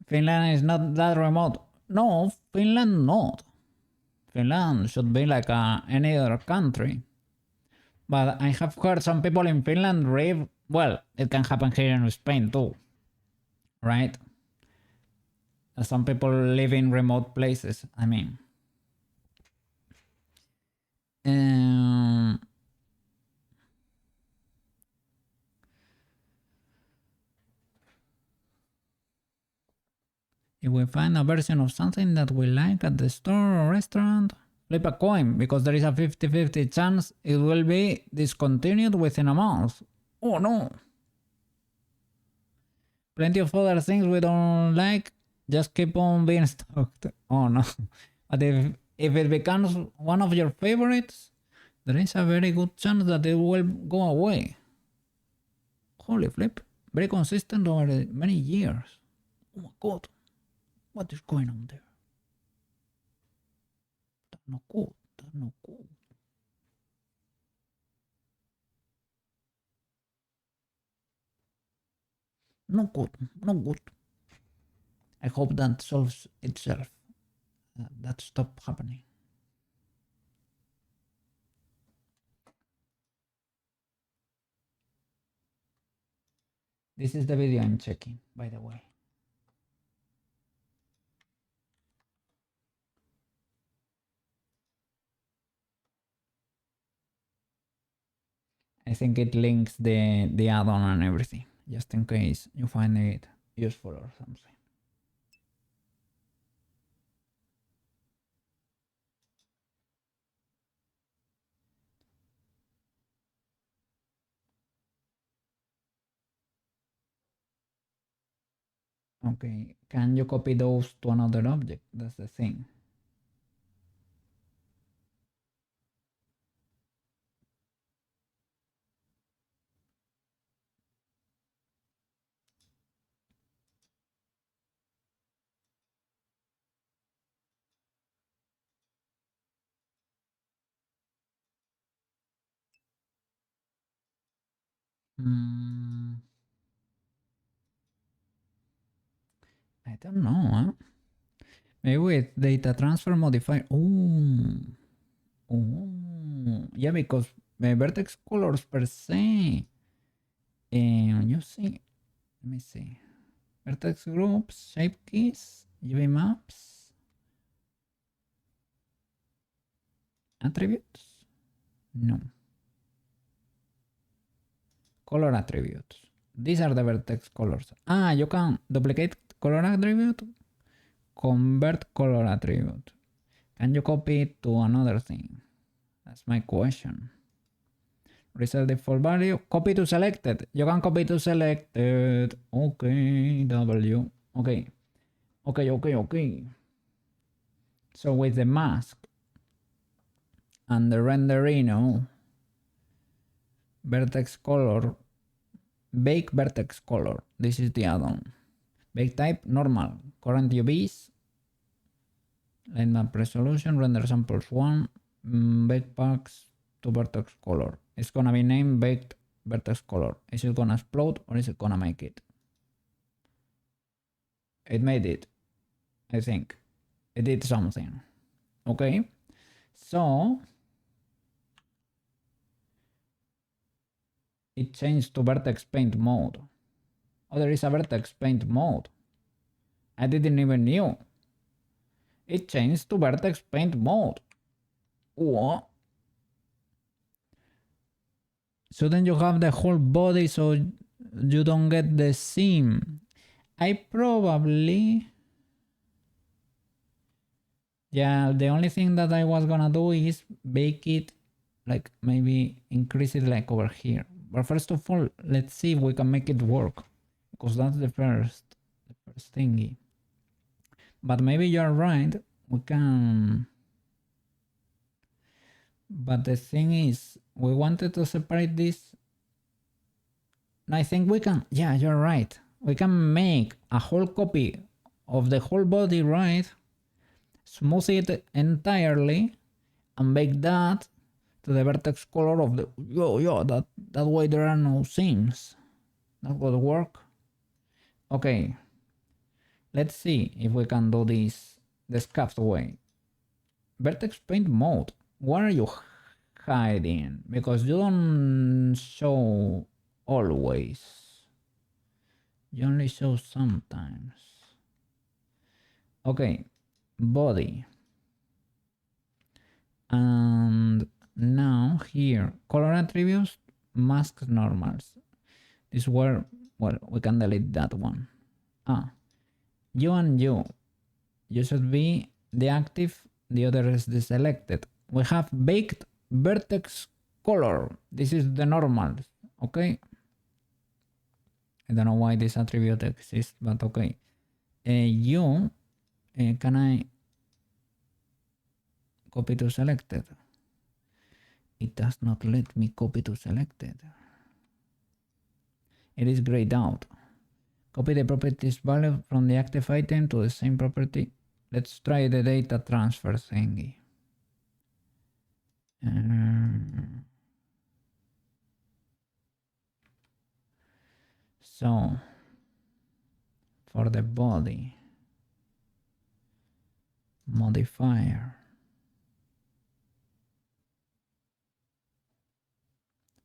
Finland is not that remote. No, Finland not. Finland should be like any other country. But I have heard some people in Finland rave. Well, it can happen here in Spain too, right? Some people live in remote places. I mean, If we find a version of something that we like at the store or restaurant, flip a coin because there is a 50-50 chance it will be discontinued within a month. Oh no! Plenty of other things we don't like, just keep on being stocked. Oh no. But if it becomes one of your favorites, there is a very good chance that it will go away. Holy flip. Very consistent over many years. Oh my god. What is going on there? That's not good. That's not good. Not good. Not good. I hope that solves itself. That stop happening. This is the video I'm checking, by the way. I think it links the add-on and everything, just in case you find it useful or something. Okay, can you copy those to another object? That's the thing. I don't know, huh? Maybe with data transfer modifier. Oh, yeah, because vertex colors per se. You see, let me see. Vertex groups, shape keys, UV maps, attributes. No. Color attributes. These are the vertex colors. Ah, you can duplicate color attribute, convert color attribute. Can you copy it to another thing? That's my question. Reset default value. Copy to selected. You can copy to selected. Okay, W. Okay. Okay. So with the mask and the renderino, vertex color, bake vertex color. This is the add-on. Bake type normal. Current UVs. Light map resolution. Render samples 1. Bake packs to vertex color. It's gonna be named baked vertex color. Is it gonna explode or is it gonna make it? It made it. I think. It did something. Okay. So it changed to vertex paint mode. Oh, there is a vertex paint mode. I didn't even knew. It changed to vertex paint mode. What? So then you have the whole body so you don't get the seam. I probably... Yeah, the only thing that I was gonna do is bake it, like maybe increase it like over here. But first of all, let's see if we can make it work, because that's the first thingy. But maybe you're right, we can. But the thing is, we wanted to separate this. I think we can, yeah, you're right. We can make a whole copy of the whole body, right? Smooth it entirely and make that to the vertex color of the, that way there are no seams. That would work. Okay, let's see if we can do this the scuffed way. Vertex paint mode, what are you hiding? Because you don't show always, you only show sometimes. Okay, body, and now here color attributes, mask normals. This where, well, we can delete that one. You and you. You should be the active, the other is the selected. We have baked vertex color. This is the normal, okay? I don't know why this attribute exists, but okay. You, can I copy to selected? It does not let me copy to selected. It is grayed out. Copy the properties value from the active item to the same property. Let's try the data transfer thingy. So, for the body, modifier,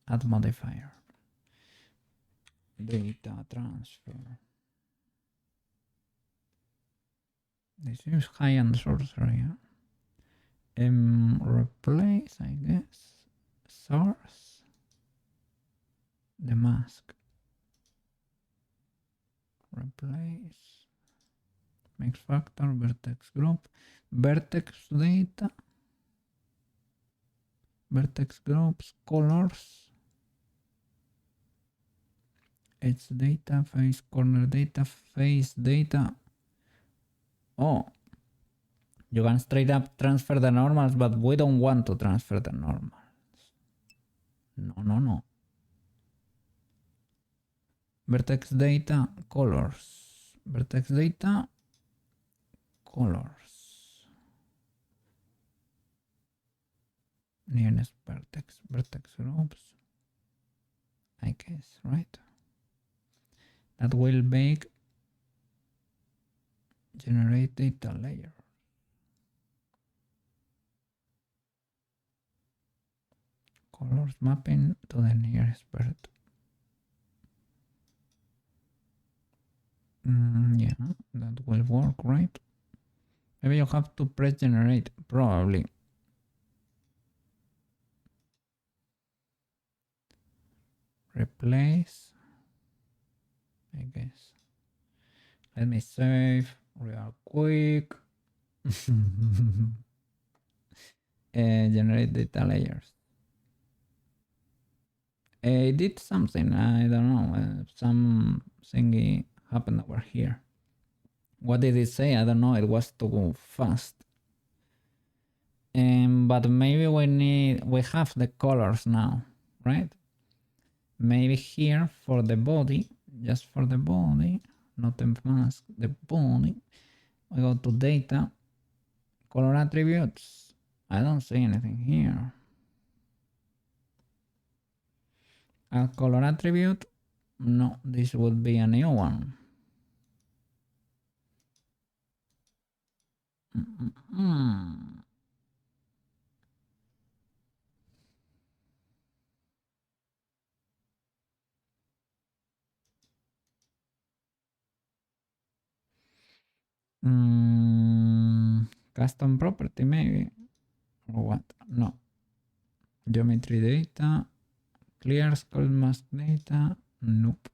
add modifier, data transfer. This is high-end sorcery. Replace, I guess, source, the mask. Replace, mix factor, vertex group, vertex data, vertex groups, colors, edge data, face corner data, face data. Oh, you can straight up transfer the normals, but we don't want to transfer the normals. No. Vertex data, colors. Vertex data, colors. Nearest vertex, vertex groups. I guess, right? That will make generate data layer. Colors mapping to the nearest vertex. Yeah, that will work, right? Maybe you have to press generate, probably. Replace, I guess. Let me save real quick. Generate data layers. It did something, I don't know, some thingy happened over here. What did it say? I don't know, it was too fast. But maybe we have the colors now, right? Maybe here for the body, just for the body, not the mask, the body, we go to data, color attributes. I don't see anything here. A color attribute, no, this would be a new one. Custom property maybe, or what? No. Geometry data, clear skull mask data, nope.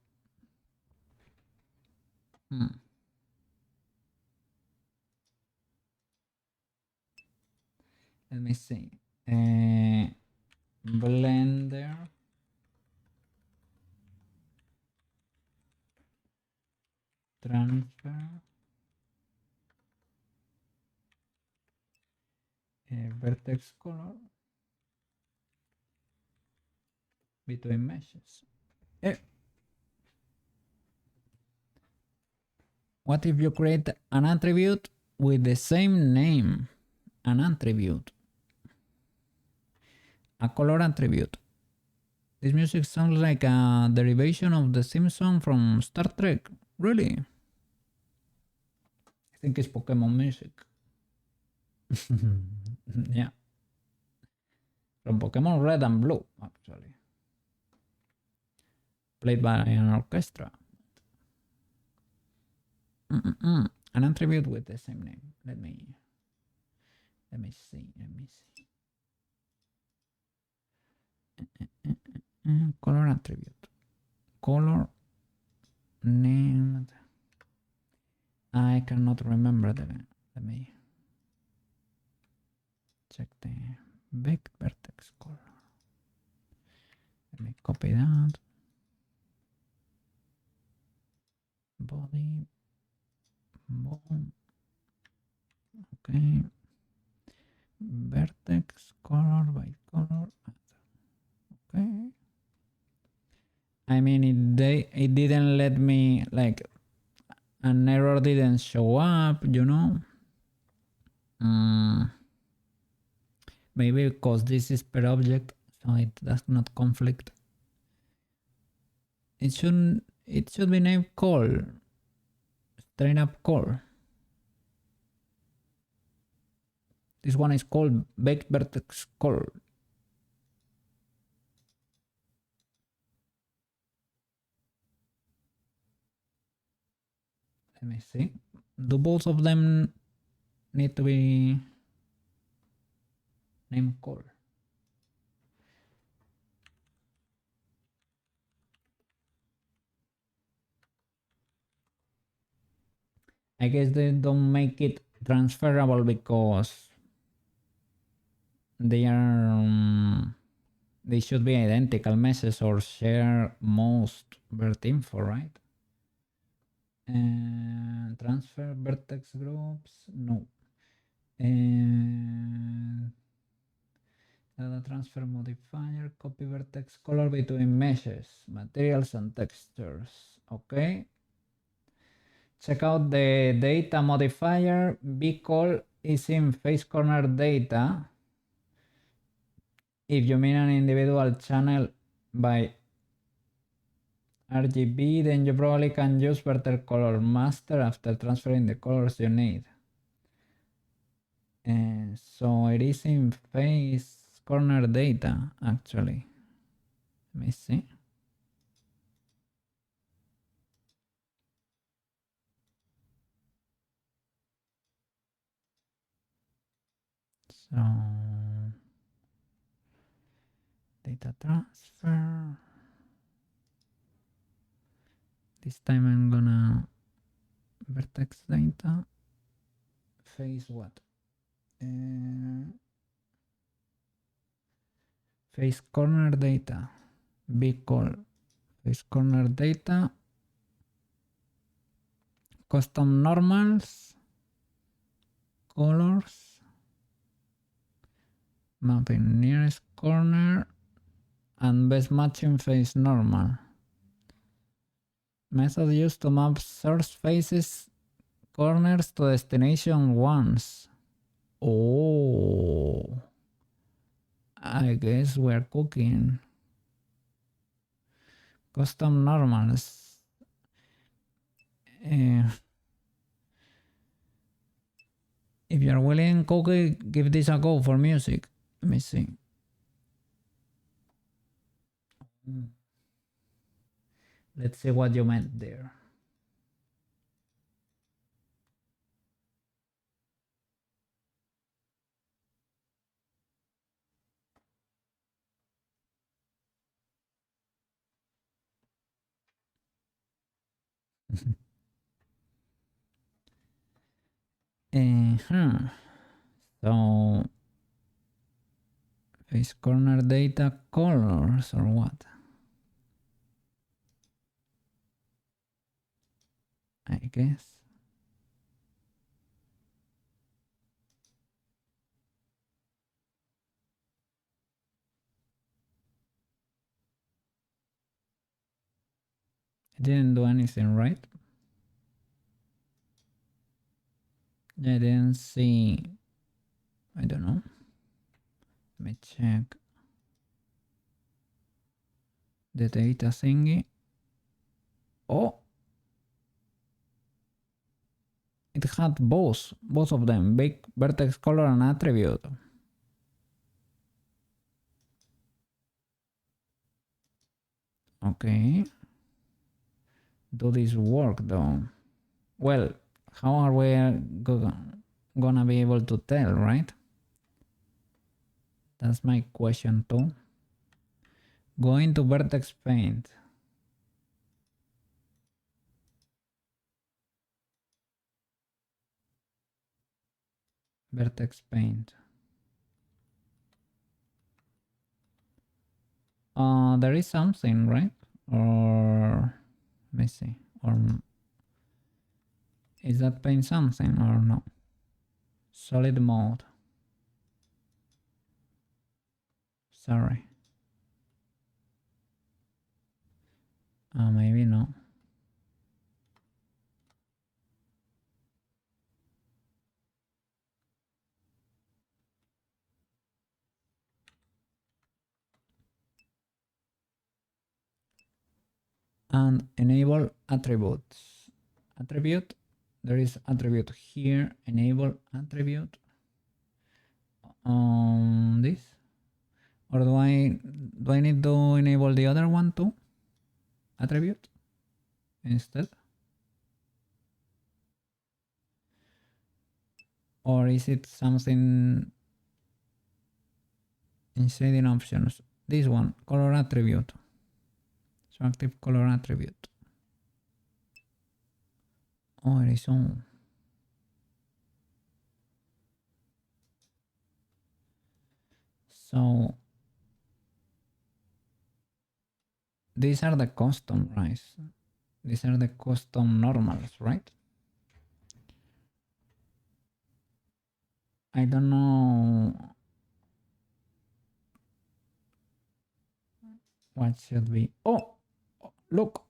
Let me see. Blender. Transfer. Vertex color. Between meshes. What if you create an attribute with the same name? An attribute. A color attribute. This music sounds like a derivation of the theme song from Star Trek. Really? I think it's Pokemon music. Yeah. From Pokemon Red and Blue, actually. Played by an orchestra. An attribute with the same name. Let me see. Color attribute. Color named I cannot remember the. Let me check the big vertex color. Let me copy that. Body. Boom. Okay. Vertex color by color. Okay. I mean, it didn't let me, like, an error didn't show up, you know. Maybe because this is per object, so it does not conflict. It should be named call. Straight up call. This one is called baked vertex call. Let me see. Do both of them need to be named call? I guess they don't make it transferable because they are they should be identical meshes or share most vert info, right? And transfer vertex groups, no. And data transfer modifier, copy vertex color between meshes, materials and textures. Okay. Check out the data modifier. bcall is in face corner data. If you mean an individual channel by RGB, then you probably can use vertex color master after transferring the colors you need. And so it is in face corner data, actually. Let me see. So data transfer. This time I'm gonna vertex data. Face what? Face corner data. bcall. Face corner data. Custom normals. Colors. Mapping nearest corner. And best matching face normal. Method used to map source faces corners to destination ones. Oh, I guess we're cooking. Custom normals. If you're willing, Cookie, give this a go for music. Let me see. Let's see what you meant there. So face corner data colors or what? I guess. I didn't do anything, right? I didn't see. I don't know. Let me check the data thingy. Oh, it had both of them, big vertex color and attribute. Okay. Do this work though? Well, how are we gonna be able to tell, right? That's my question too. Go into vertex paint. Vertex paint. There is something, right? Or let me see. Or is that paint something or no? Solid mode. Sorry. Maybe no. And enable attributes. Attribute. There is attribute here. Enable attribute. This. Or do I need to enable the other one too? Attribute instead. Or is it something inside in options? This one, color attribute. So active color attribute. Oh, it is on. So these are the custom, right? These are the custom normals, right? I don't know what should be. Oh, look,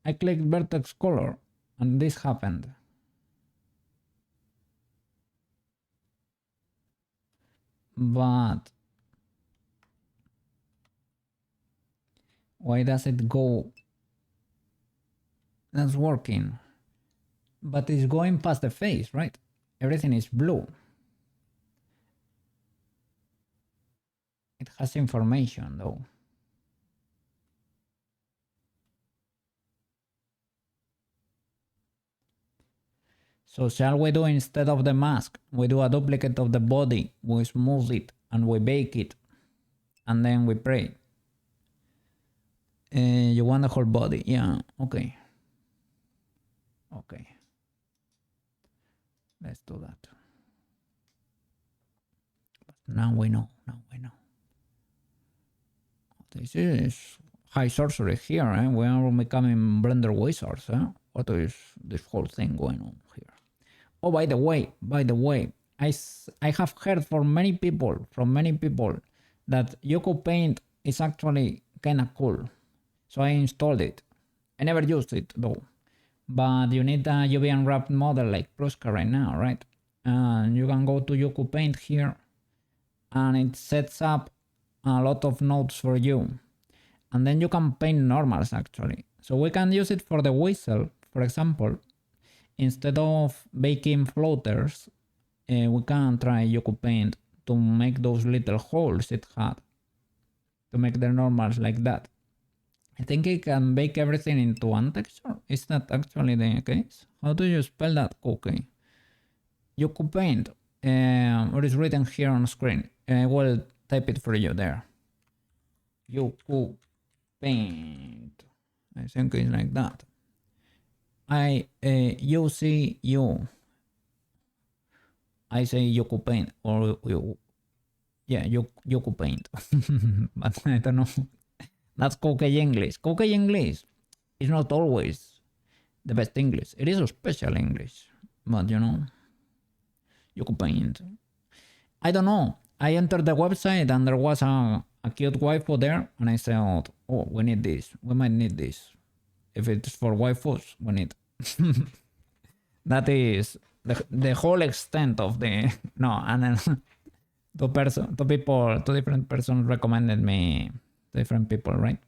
I clicked vertex color and this happened. But why does it go? That's working, but it's going past the face, right? Everything is blue. It has information though. So shall we do, instead of the mask, we do a duplicate of the body, we smooth it and we bake it and then we pray. You want the whole body? Yeah, okay. Okay. Let's do that. But now we know, This is high sorcery here, eh? We are becoming Blender wizards, eh? What is this whole thing going on here? Oh, by the way, I have heard from many people, that Yoko Paint is actually kind of cool. So I installed it. I never used it though. But you need a UV unwrapped model like Prushka right now, right? And you can go to Yoko Paint here and it sets up a lot of nodes for you. And then you can paint normals actually. So we can use it for the whistle, for example. Instead of baking floaters, we can try Yoko Paint to make those little holes it had. To make the normals like that. I think it can bake everything into one texture. Is that actually the case? How do you spell that cookie? Yoko Paint. What is written here on screen? I will type it for you there. Yoko Paint. I think it's like that. You see you. I say Yoko Paint or you. Yeah, Yoko Paint. But I don't know. That's Cookie English. Cookie English is not always the best English. It is a special English. But you know, Yoko Paint. I don't know. I entered the website and there was a cute waifu there. And I said, oh, we need this. We might need this. If it's for waifus, we need. That is the whole extent of the. No, and then two different persons recommended me. Different people, right?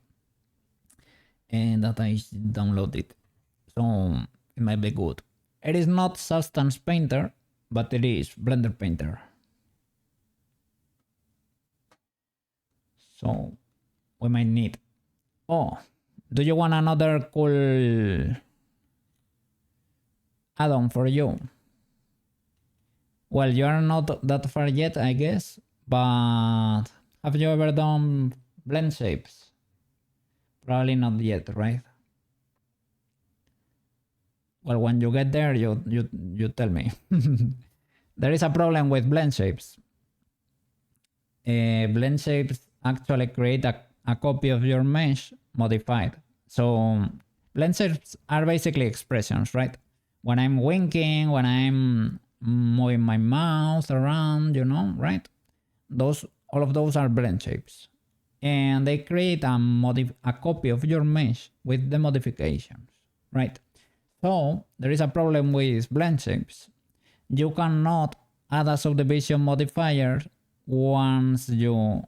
And that I downloaded. So it might be good. It is not Substance Painter, but it is Blender Painter. So we might need. Oh, do you want another cool add-on for you? Well, you are not that far yet, I guess, but have you ever done blend shapes? Probably not yet, right? Well, when you get there, you tell me. there is a problem with blend shapes. Blend shapes actually create a copy of your mesh modified. So blend shapes are basically expressions, right? When I'm winking, when I'm moving my mouth around, you know, right? All of those are blend shapes. And they create a copy of your mesh with the modifications, right? So there is a problem with blend shapes. You cannot add a subdivision modifier once you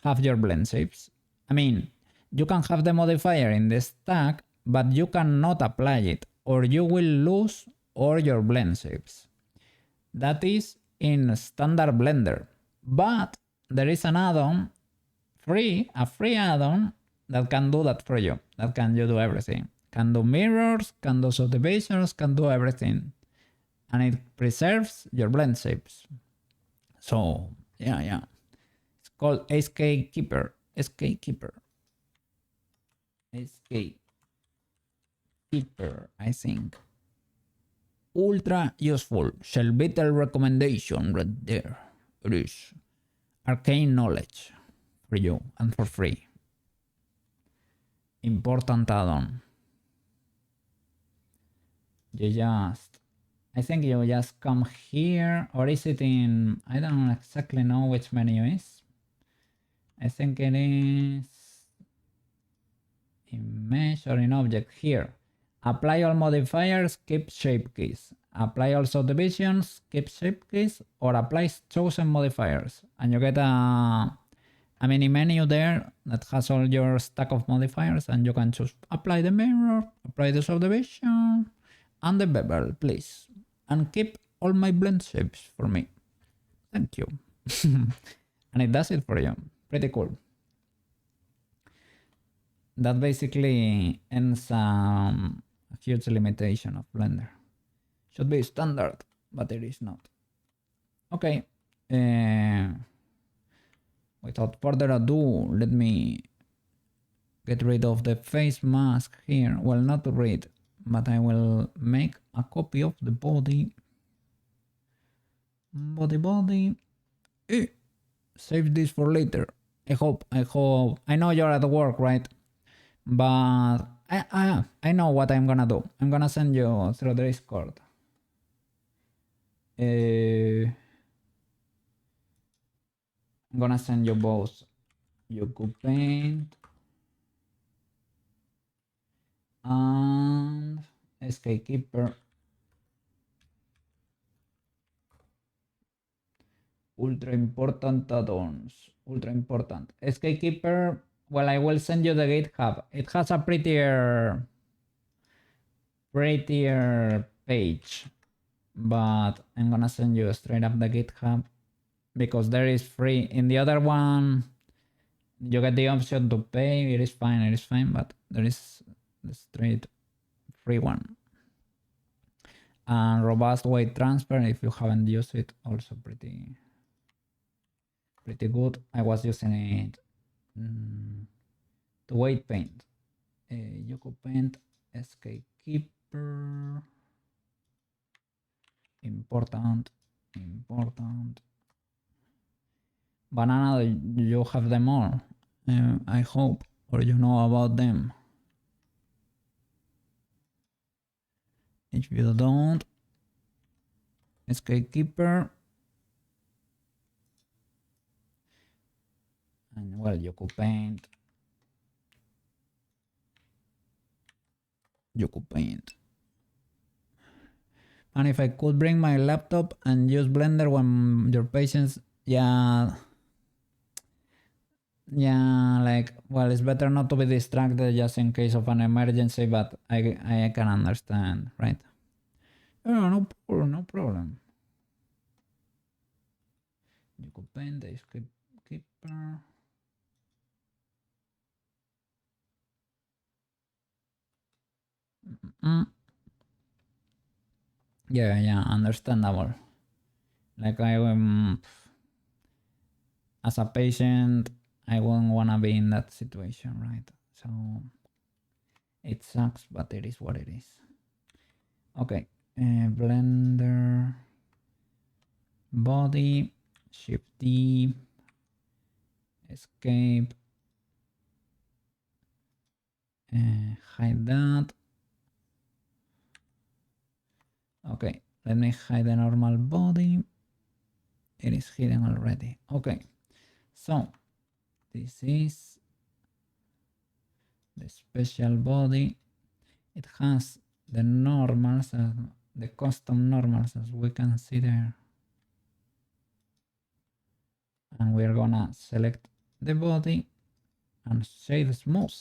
have your blend shapes. I mean, you can have the modifier in the stack, but you cannot apply it, or you will lose all your blend shapes. That is in standard Blender. But there is an add-on, a free add-on that can do that for you. That can do everything. Can do mirrors, can do subdivisions, can do everything. And it preserves your blend shapes. So, yeah. It's called SK Keeper. SK Keeper, I think. Ultra useful. Shell better recommendation right there. It is. Arcane knowledge for you and for free. Important add-on. I think you just come here, or is it in, I don't exactly know which menu is. I think it is in mesh or in object here. Apply all modifiers, keep shape keys. Apply all subdivisions, keep shape keys, or apply chosen modifiers. And you get a mini menu there that has all your stack of modifiers, and you can choose apply the mirror, apply the subdivision, and the bevel, please. And keep all my blend shapes for me. Thank you. And it does it for you. Pretty cool. That basically ends a huge limitation of Blender. Should be standard, but it is not. Okay. Without further ado, let me get rid of the face mask here. Well, not to read, but I will make a copy of the body. Body. Save this for later. I hope. I know you're at work, right? But I know what I'm gonna do. I'm gonna send you through the Discord. I'm gonna send you both Yoku Paint and SK Keeper. Ultra important add-ons. Ultra important. SK Keeper, well, I will send you the GitHub. It has a prettier page, but I'm gonna send you straight up the GitHub because there is free. In the other one, you get the option to pay. It is fine, but there is the straight free one. And robust weight transfer, if you haven't used it, also pretty good. I was using it to weight paint. Yoku Paint, SK Keeper. Important. Banana, you have them all. I hope, or you know about them. If you don't, SK Keeper. And well, Yoku Paint. And if I could bring my laptop and use Blender when your patients, yeah, like, well, it's better not to be distracted just in case of an emergency, but I can understand, right? Oh, no problem. You could paint the keeper. Yeah, understandable. Like as a patient, I wouldn't wanna be in that situation, right? So it sucks, but it is what it is. Okay, Blender. body, shift D, escape, hide that. Okay, let me hide the normal body. It is hidden already. Okay, so this is the special body. It has the normals, the custom normals, as we can see there. And we're gonna select the body and shade smooth.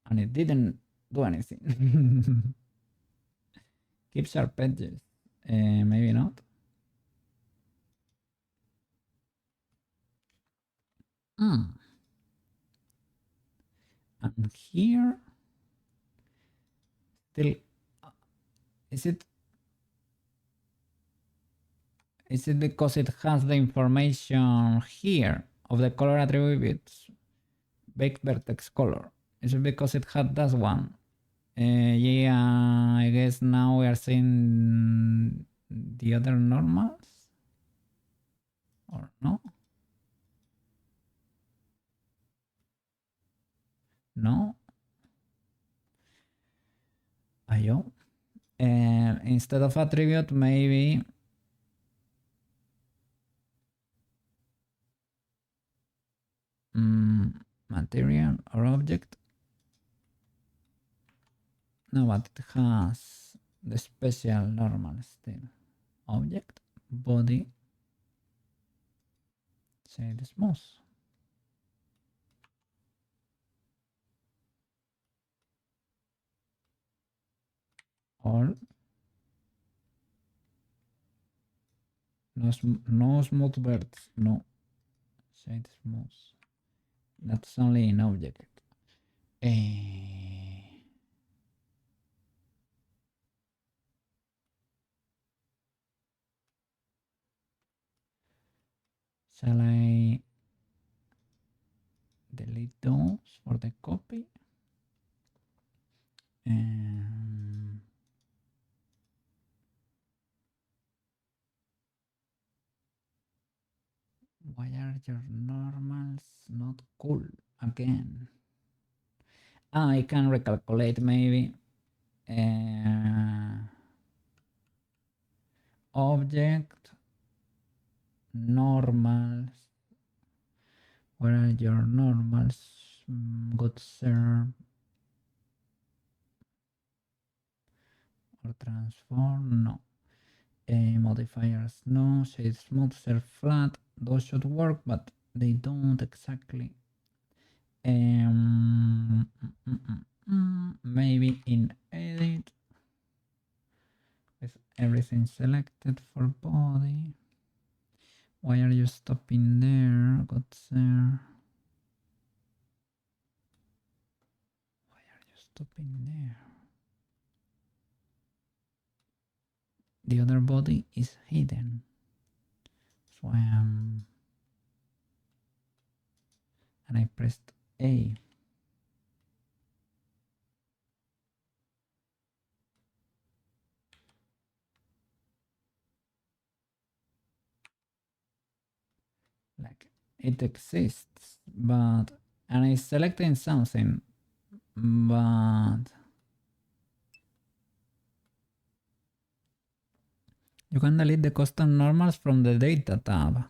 And it didn't do anything. Keep sharp edges. Maybe not. And here, still, is it because it has the information here of the color attributes, baked vertex color? Is it because it had that one? Yeah, I guess now we are seeing the other normals, or no? No? Ayo. Instead of attribute, maybe material or object. No, but it has the special normal still. Object, body, say the smooth. All. No smooth birds, no. Say the smooth. That's only an object. Shall I delete those for the copy? Why are your normals not cool again? I can recalculate maybe. Object, normals. Where are your normals? Good sir. Or transform? No. Modifiers? No. Shade smooth, shade flat. Those should work, but they don't exactly. Maybe in edit with everything selected for body. Why are you stopping there? Good sir. Why are you stopping there? The other body is hidden. So I am, and I pressed A. Like it exists, but, and it's selecting something, but you can delete the custom normals from the data tab.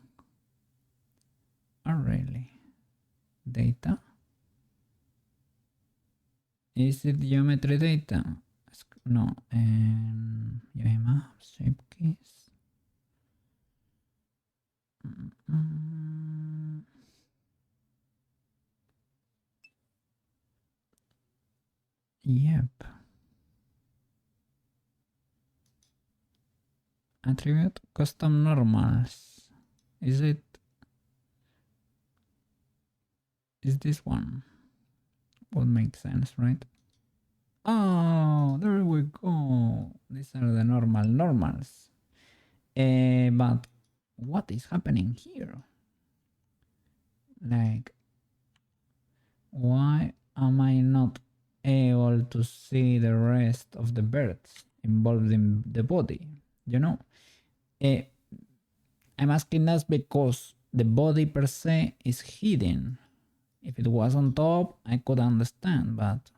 Oh, really? Data? Is it geometry data? No. UI maps, shape keys. Yep. Attribute custom normals. Is this one? Would make sense, right? Oh, there we go. These are the normals. But what is happening here? Like, why am I not able to see the rest of the birds involved in the body? You know, I'm asking that because the body per se is hidden. If it was on top, I could understand, but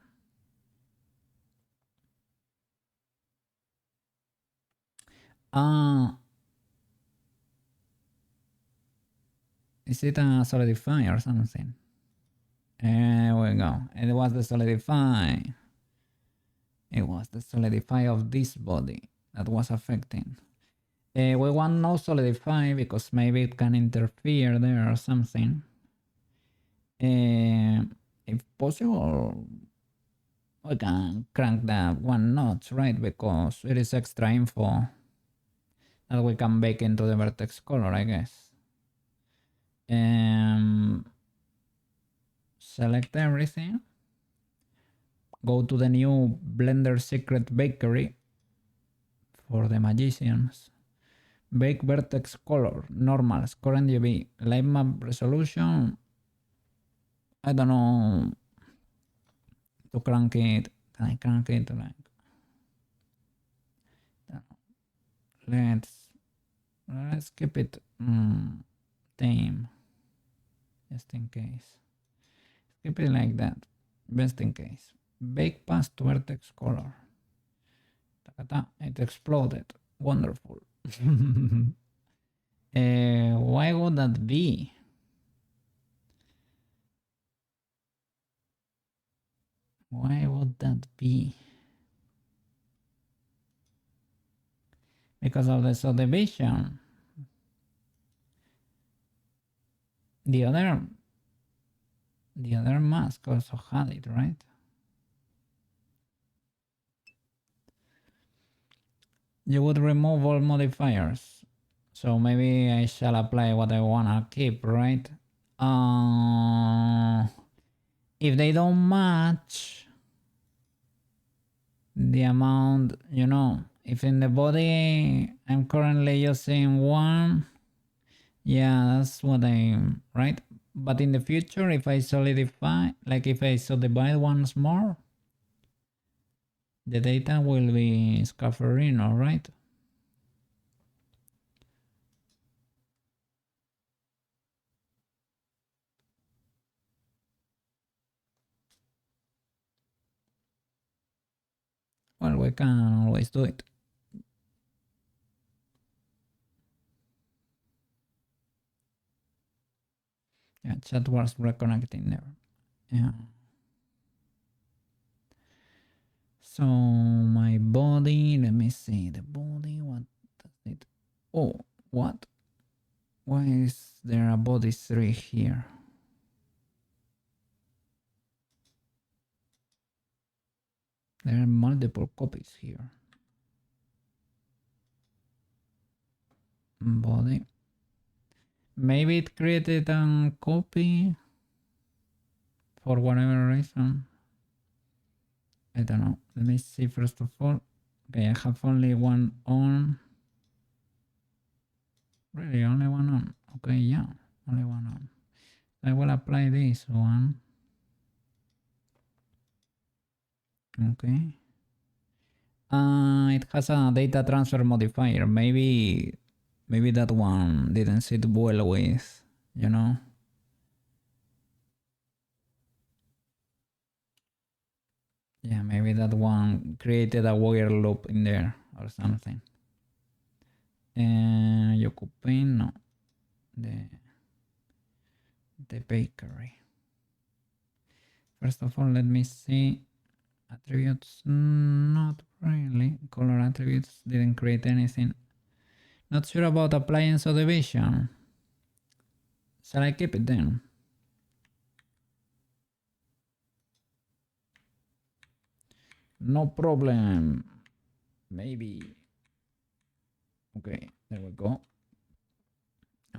is it a solidify or something? There we go. It was the solidify. It was the solidify of this body that was affecting. We want no solidify because maybe it can interfere there or something. If possible, we can crank that one notch, right? Because it is extra info that we can bake into the vertex color, I guess. Select everything. Go to the new Blender Secret Bakery for the magicians. Bake vertex color, normals, current UV, light map resolution. I don't know to crank it. Can I crank it? Like, let's keep it tame, just in case. Keep it like that, best in case. Bake past to vertex color. It exploded. Wonderful. Why would that be? Why would that be? Because of the subdivision. The other mask also had it, right? You would remove all modifiers. So maybe I shall apply what I wanna keep, right? If they don't match the amount, you know, if in the body I'm currently using 1, yeah, that's what I'm, right? But in the future, if I solidify, like if I subdivide once more, the data will be scaffolding, all right? Well, we can always do it. Yeah, chat was reconnecting there. Yeah. So my body, let me see the body. What does it? Oh, what? Why is there a body 3 here? There are multiple copies here. Body. Maybe it created a copy for whatever reason. I don't know. Let me see first of all. Okay, I have only one on. Really, only one on. Okay, yeah, only one on. I will apply this one. Okay. It has a data transfer modifier. Maybe that one didn't sit well with, you know. Yeah, maybe that one created a weird loop in there or something. You occupying no, the bakery. First of all, let me see attributes. Not really. Color attributes didn't create anything. Not sure about applying subdivision. Shall I keep it then? No problem. Maybe. Okay, there we go.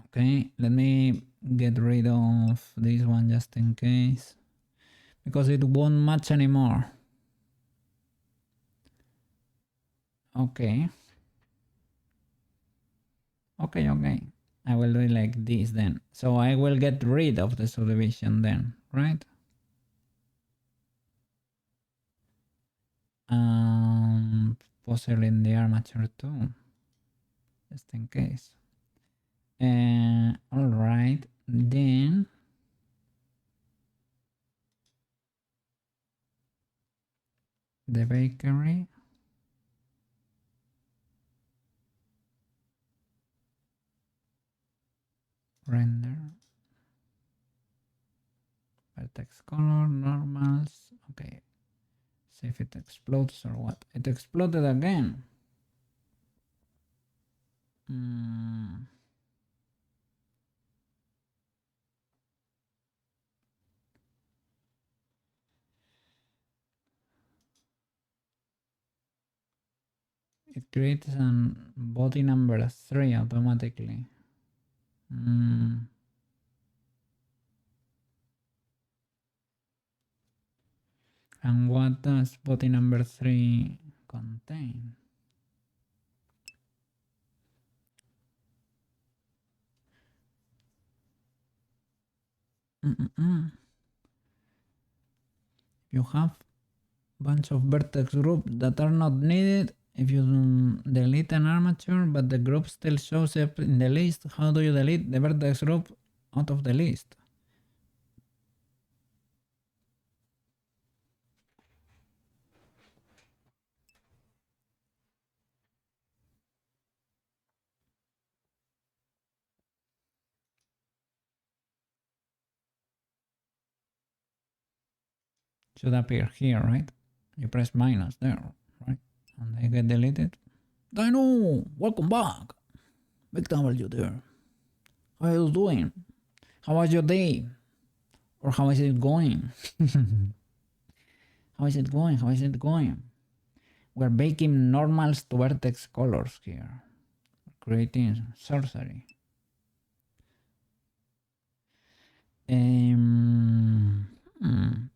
Okay, let me get rid of this one just in case, because it won't match anymore. Okay. Okay. I will do it like this then. So I will get rid of the subdivision then, right? Possibly in the armature too, just in case. All right, then the bakery. Render. Vertex color, normals. Okay. See if it explodes or what. It exploded again. It creates an body number 3 automatically. And what does body number 3 contain? You have bunch of vertex groups that are not needed if you delete an armature, but the group still shows up in the list. How do you delete the vertex group out of the list? Should appear here, right? You press minus there, right? And they get deleted. Dino, welcome back. Big W there. How are you doing? How was your day? Or how is it going? How is it going? How is it going? We're baking normals to vertex colors here. Creating sorcery.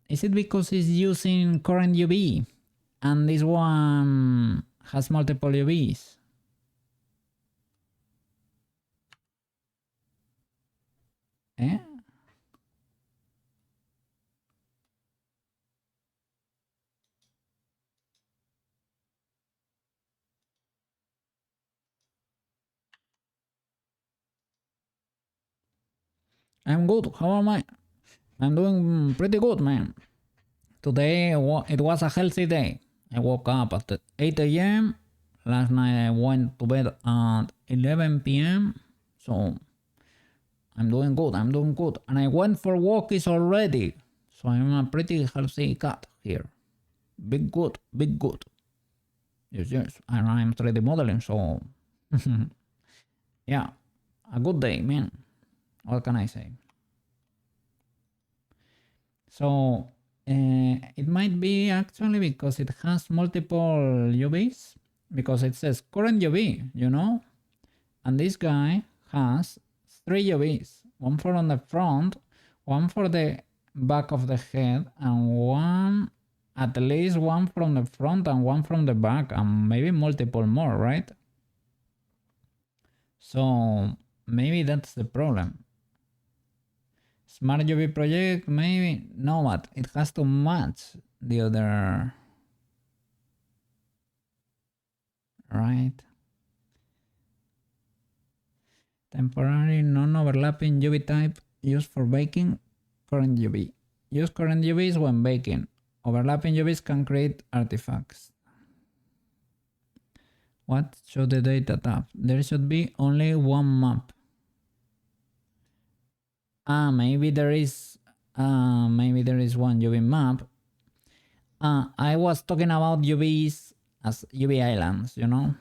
Is it because it's using current UV and this one has multiple UVs? Eh? I'm good. How am I? I'm doing pretty good, man. Today it was a healthy day. I woke up at 8 a.m. Last night I went to bed at 11 p.m. So I'm doing good. I'm doing good. And I went for walkies already. So I'm a pretty healthy cat here. Big good. Big good. Yes, yes. And I'm 3D modeling, so yeah. A good day, man. What can I say? So it might be actually because it has multiple UVs, because it says current UV, you know, and this guy has 3 UVs, one for on the front, one for the back of the head, and one, at least one from the front and one from the back, and maybe multiple more, right? So maybe that's the problem. Smart UV project, maybe? No, but it has to match the other, right? Temporary non-overlapping UV type used for baking, current UV. Use current UVs when baking. Overlapping UVs can create artifacts. What should the data tab? There should be only one map. Maybe there is one UV map. I was talking about UVs as UV islands, you know?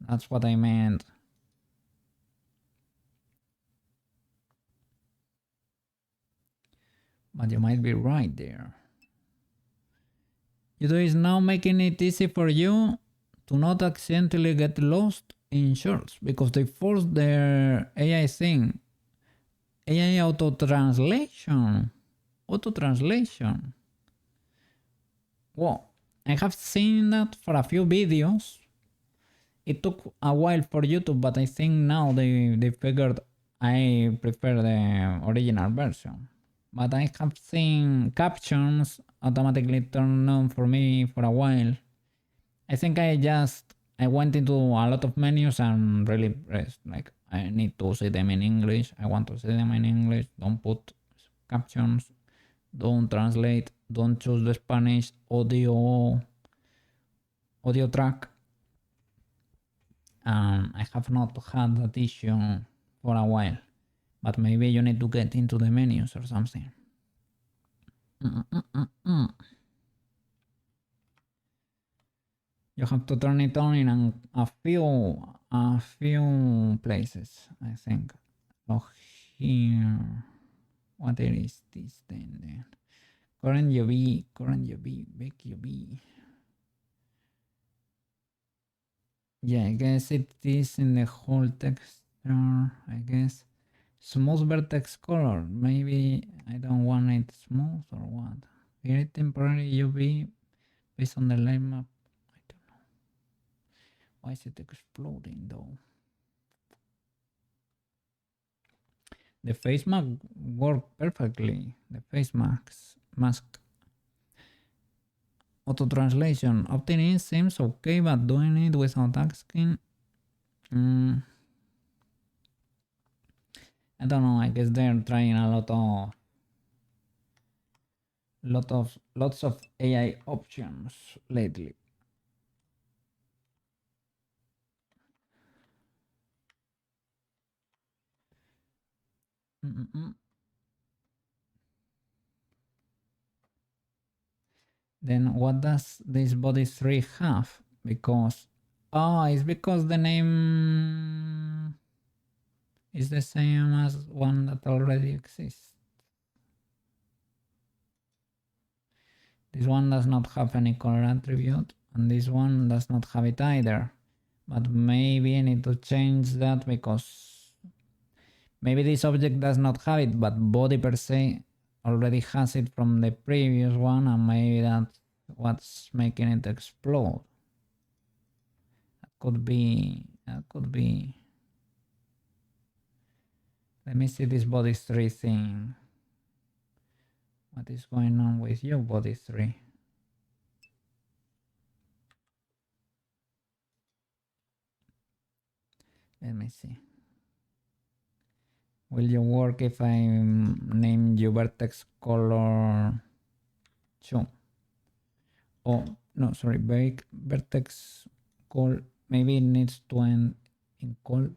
That's what I meant. But you might be right there. YouTube is now making it easy for you to not accidentally get lost in shorts because they forced their AI thing. AI auto-translation. Auto-translation. Well, I have seen that for a few videos. It took a while for YouTube, but I think now they figured I prefer the original version. But I have seen captions automatically turn on for me for a while. I think I went into a lot of menus and really pressed like I need to see them in English. I want to see them in English. Don't put captions. Don't translate. Don't choose the Spanish audio track. I have not had that issue for a while, but maybe you need to get into the menus or something. You have to turn it on in a few places, I think. So here, what is this then? Current UV, big UV. Yeah, I guess it is in the whole texture, I guess. Smooth vertex color, maybe I don't want it smooth or what. Create temporary UV based on the light map. I don't know. Why is it exploding though? The face mask worked perfectly. The face mask. Auto translation. Opting in seems okay, but doing it without asking. I don't know. I guess they're trying a lots of AI options lately. Then what does this body 3 have? Because it's because the name is the same as one that already exists. This one does not have any color attribute, and this one does not have it either. But maybe I need to change that because maybe this object does not have it, but body per se already has it from the previous one, and maybe that's what's making it explode. That could be. Let me see this body 3 thing. What is going on with your body 3? Let me see. Will you work if I name you vertex color 2? Oh, no, sorry, vertex call. Maybe it needs to end in call.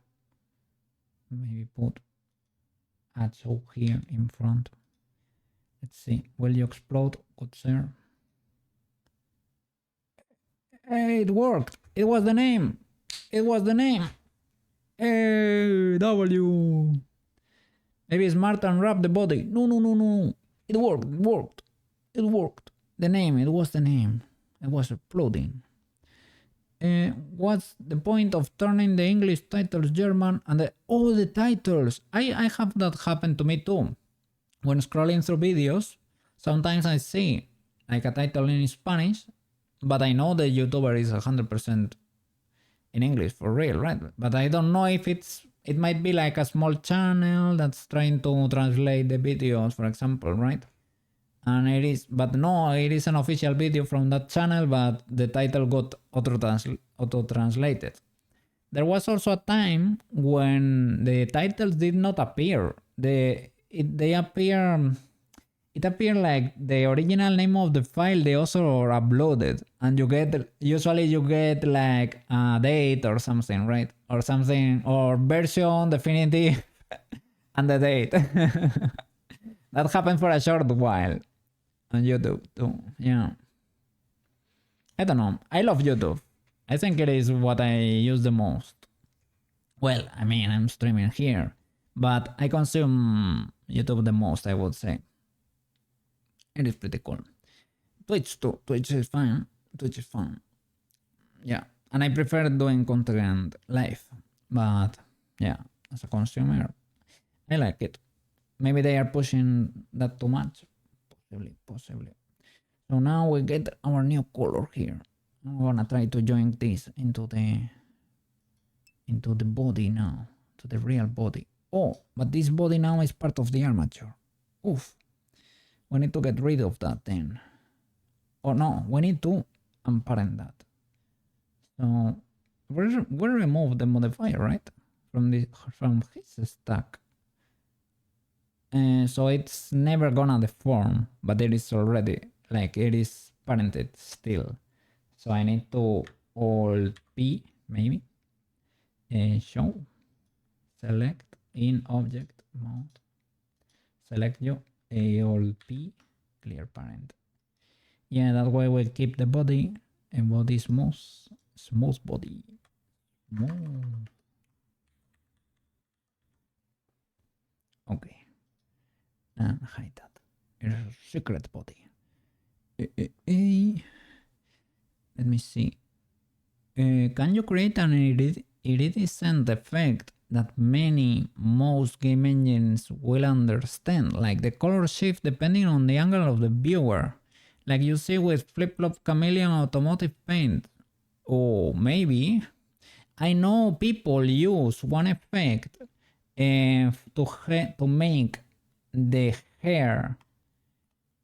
Maybe put add show here in front. Let's see. Will you explode? Good sir. Hey, it worked. It was the name. It was the name. Hey, W. Maybe smart and wrap the body. No. It worked. The name, it was the name. It was uploading. What's the point of turning the English titles German and all the titles? I have that happen to me too. When scrolling through videos, sometimes I see like a title in Spanish, but I know the YouTuber is 100% in English for real, right? But I don't know if it might be like a small channel that's trying to translate the videos, for example, right? And it is, but no, it is an official video from that channel, but the title got auto-translated. There was also a time when the titles did not appear. It appeared like the original name of the file the author uploaded, and usually you get like a date or something, right? Or something, or version definitive and the date. That happened for a short while on YouTube too. Yeah, I don't know. I love YouTube. I think it is what I use the most. Well, I mean, I'm streaming here, but I consume YouTube the most, I would say. It is pretty cool. Twitch too. Twitch is fun. Yeah, and I prefer doing content live, but yeah, as a consumer, I like it. Maybe they are pushing that too much. Possibly. So now we get our new color here. I'm gonna try to join this into the body now, to the real body. Oh, but this body now is part of the armature. Oof. We need to get rid of that then. Or no, we need to unparent that. So we'll remove the modifier, right? from his stack. So it's never gonna deform, but it is already, like, it is parented still. So I need to Alt P, maybe, show, select in object mode, select you, Alt P, clear parent. Yeah, that way we'll keep the body, and body smooth body. Smooth. Okay. And hide that. It's a secret body. Let me see. Can you create an iridescent effect that most game engines will understand? Like the color shift depending on the angle of the viewer. Like you see with Flip-Flop Chameleon Automotive Paint. Or maybe. I know people use one effect to make the hair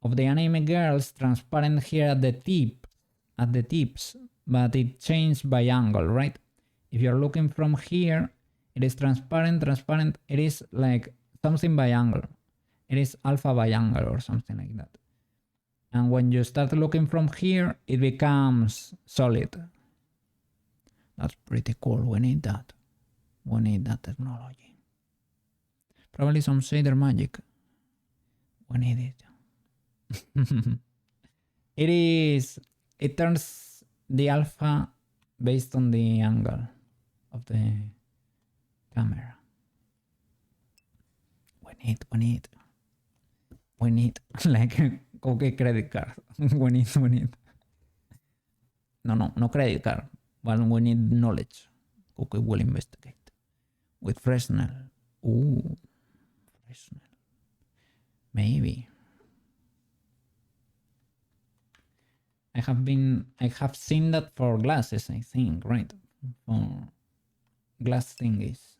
of the anime girls transparent here at the tips, but it changed by angle, right? If you're looking from here, it is transparent, it is like something by angle. It is alpha by angle or something like that. And when you start looking from here, it becomes solid. That's pretty cool. We need that. We need that technology. Probably some shader magic. We need it. It turns the alpha based on the angle of the camera. We need like okay, credit card. we need. No credit card. But we need knowledge. Okay, we'll investigate. With Fresnel. Ooh, Fresnel. Maybe. I have seen that for glasses, I think, right? For glass thingies.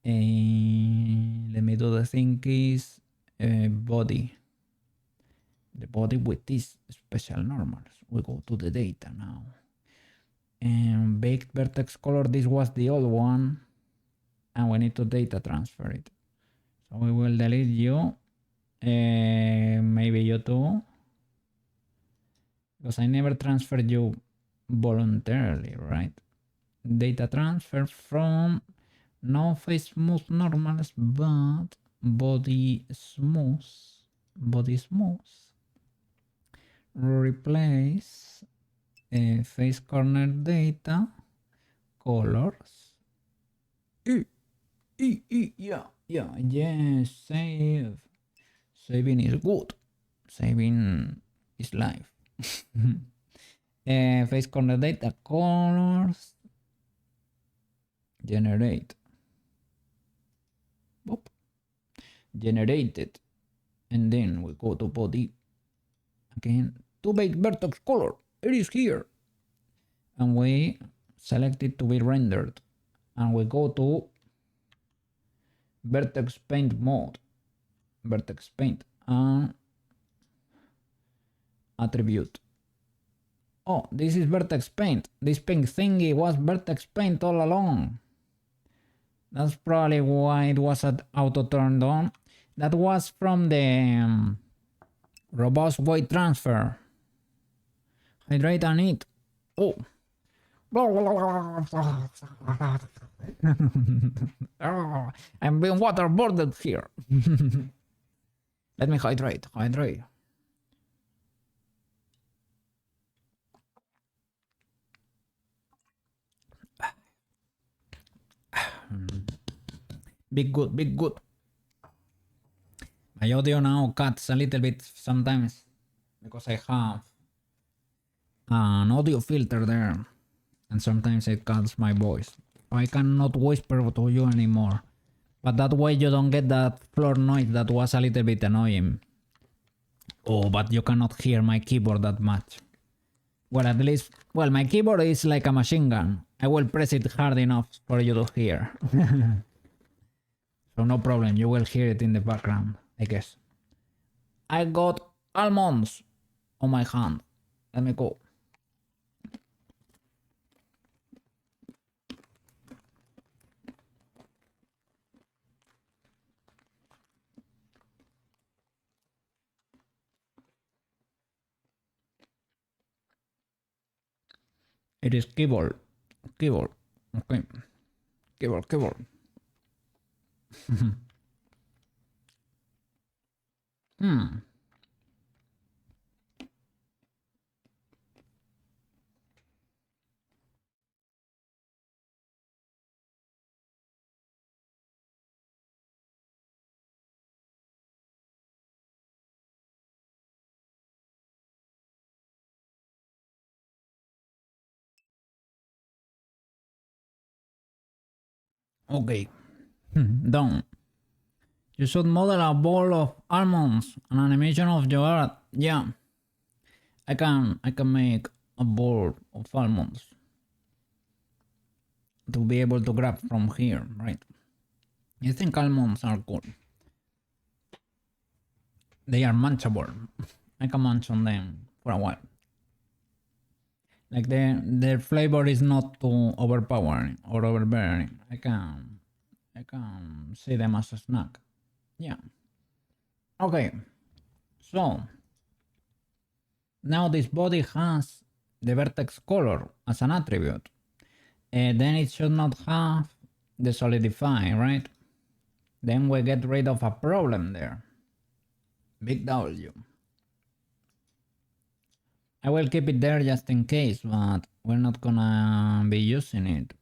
Let me do the thingies. Body. The body with these special normals. We go to the data now. And baked vertex color, this was the old one. And we need to data transfer it. So we will delete you. Maybe you too. Because I never transferred you voluntarily, right? Data transfer from no face smooth normals, but body smooth. Replace face corner data, colors. Yeah, yes, save. Saving is good. Saving is life. Face corner data, colors, generate. Boop. Generated. And then we go to body. Again, to make vertex color. It is here. And we select it to be rendered. And we go to vertex paint mode. Vertex paint and attribute. Oh, this is vertex paint. This pink thingy was vertex paint all along. That's probably why it was auto turned on. That was from the robust weight transfer. Hydrate and eat. Oh. I'm being waterboarded here. Let me hydrate. Big good. My audio now cuts a little bit sometimes because I have an audio filter there, and sometimes it cuts my voice. I cannot whisper to you anymore, but that way you don't get that floor noise that was a little bit annoying. Oh, but you cannot hear my keyboard that much. Well, at least, my keyboard is like a machine gun. I will press it hard enough for you to hear. So no problem, you will hear it in the background, I guess. I got almonds on my hand. Let me go. It is keyboard. Keyboard. Okay. Keyboard, keyboard. Hmm. Okay. Done. You should model a bowl of almonds, an animation of your art. Yeah. I can make a bowl of almonds to be able to grab from here, right? I think almonds are good. They are munchable. I can munch on them for a while. Like their flavor is not too overpowering or overbearing. I can see them as a snack. Yeah. Okay. So now this body has the vertex color as an attribute. Then it should not have the solidify, right? Then we get rid of a problem there. Big W. I will keep it there just in case, but we're not gonna be using it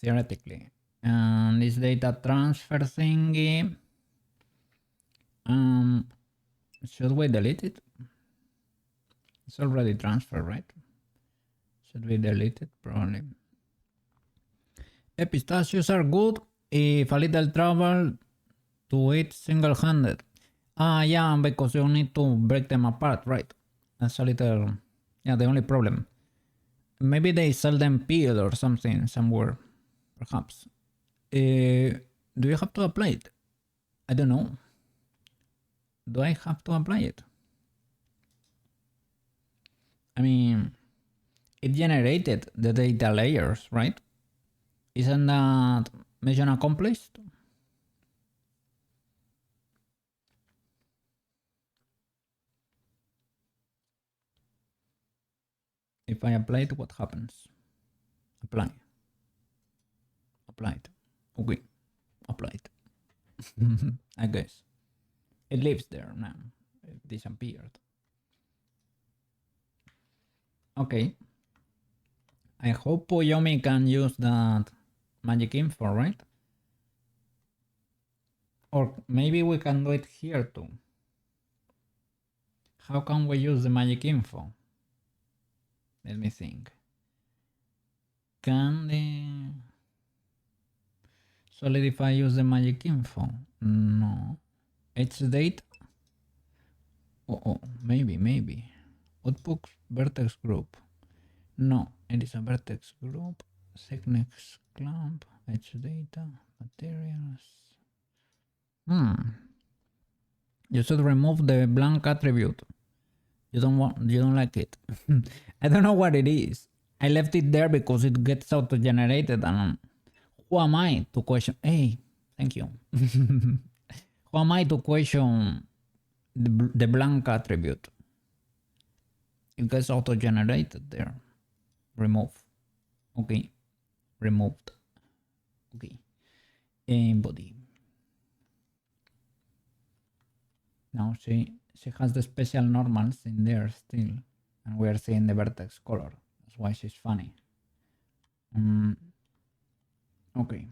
theoretically. And this data transfer thingy, should we delete it? It's already transferred, right? Should we delete it? Probably. Pistachios are good if a little trouble to eat single-handed. Yeah, because you need to break them apart, right? That's a little... yeah, the only problem. Maybe they sell them peeled or something somewhere, perhaps. Do you have to apply it? I don't know. Do I have to apply it? I mean, it generated the data layers, right? Isn't that mission accomplished? If I apply it, what happens? Apply. Applied. Okay. Applied. I guess. It lives there now. It disappeared. Okay. I hope Poyomi can use that magic info, right? Or maybe we can do it here too. How can we use the magic info? Let me think. Can the solidify use the magic info? No. It's date. Oh, maybe. Output vertex group. No, it is a vertex group. Thickness clamp. H data. Materials. You should remove the blank attribute. You don't like it. I don't know what it is. I left it there because it gets auto-generated, and who am I to question? Hey, thank you. Who am I to question the blank attribute? It gets auto-generated there. Remove. Okay. Removed. Okay. Body. Now she has the special normals in there still, and we are seeing the vertex color. That's why she's funny. Okay.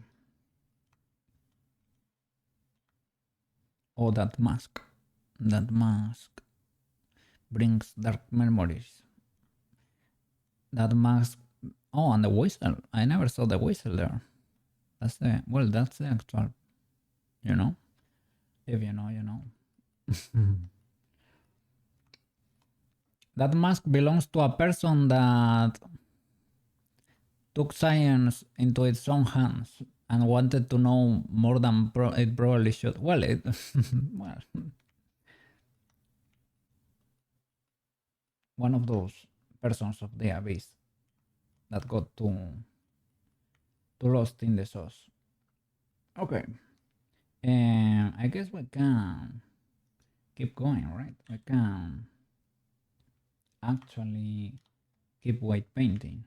Oh, that mask. That mask brings dark memories. That mask. Oh, and the whistle. I never saw the whistle there. That's the actual. You know? If you know, you know. That mask belongs to a person that took science into its own hands and wanted to know more than it probably should. Well, well, one of those persons of the abyss that got too lost in the sauce. Okay, and I guess we can keep going, right? We can actually keep white painting.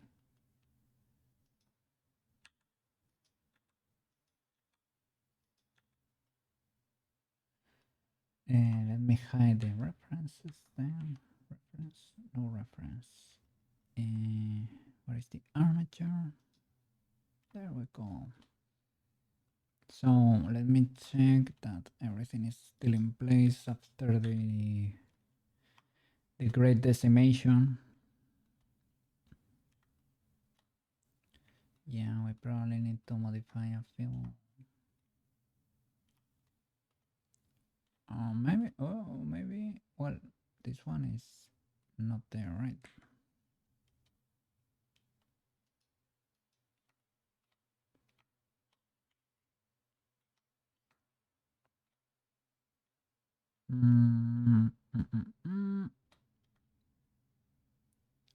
And let me hide the references then. Reference, no reference. Where is the armature? There we go. So let me check that everything is still in place after the great decimation. Yeah, we probably need to modify a few. Maybe, well, this one is not there, right?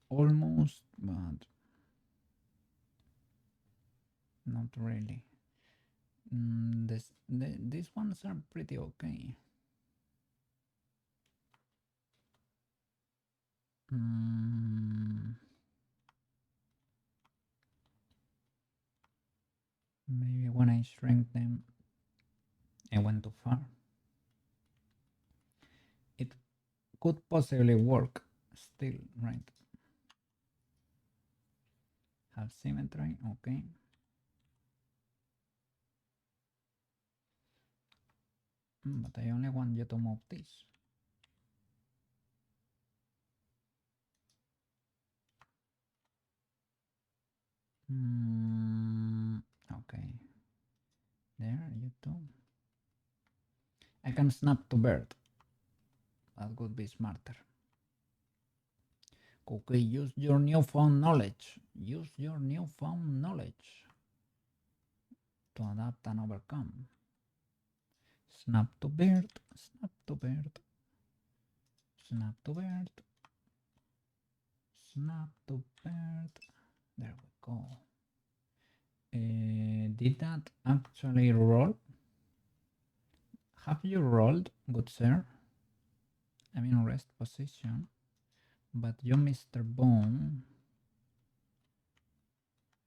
Almost, but not really. These ones are pretty okay. Maybe when I shrink them, I went too far. It could possibly work still, right? Have symmetry, okay. But I only want you to move this. Okay. There, you too. I can snap to bird. That would be smarter. Okay, use your newfound knowledge. Use your newfound knowledge to adapt and overcome. Snap to bird, snap to bird, snap to bird, snap to bird. There we go. Did that actually roll? Have you rolled, good sir? I'm in rest position, but you, Mr. Bone,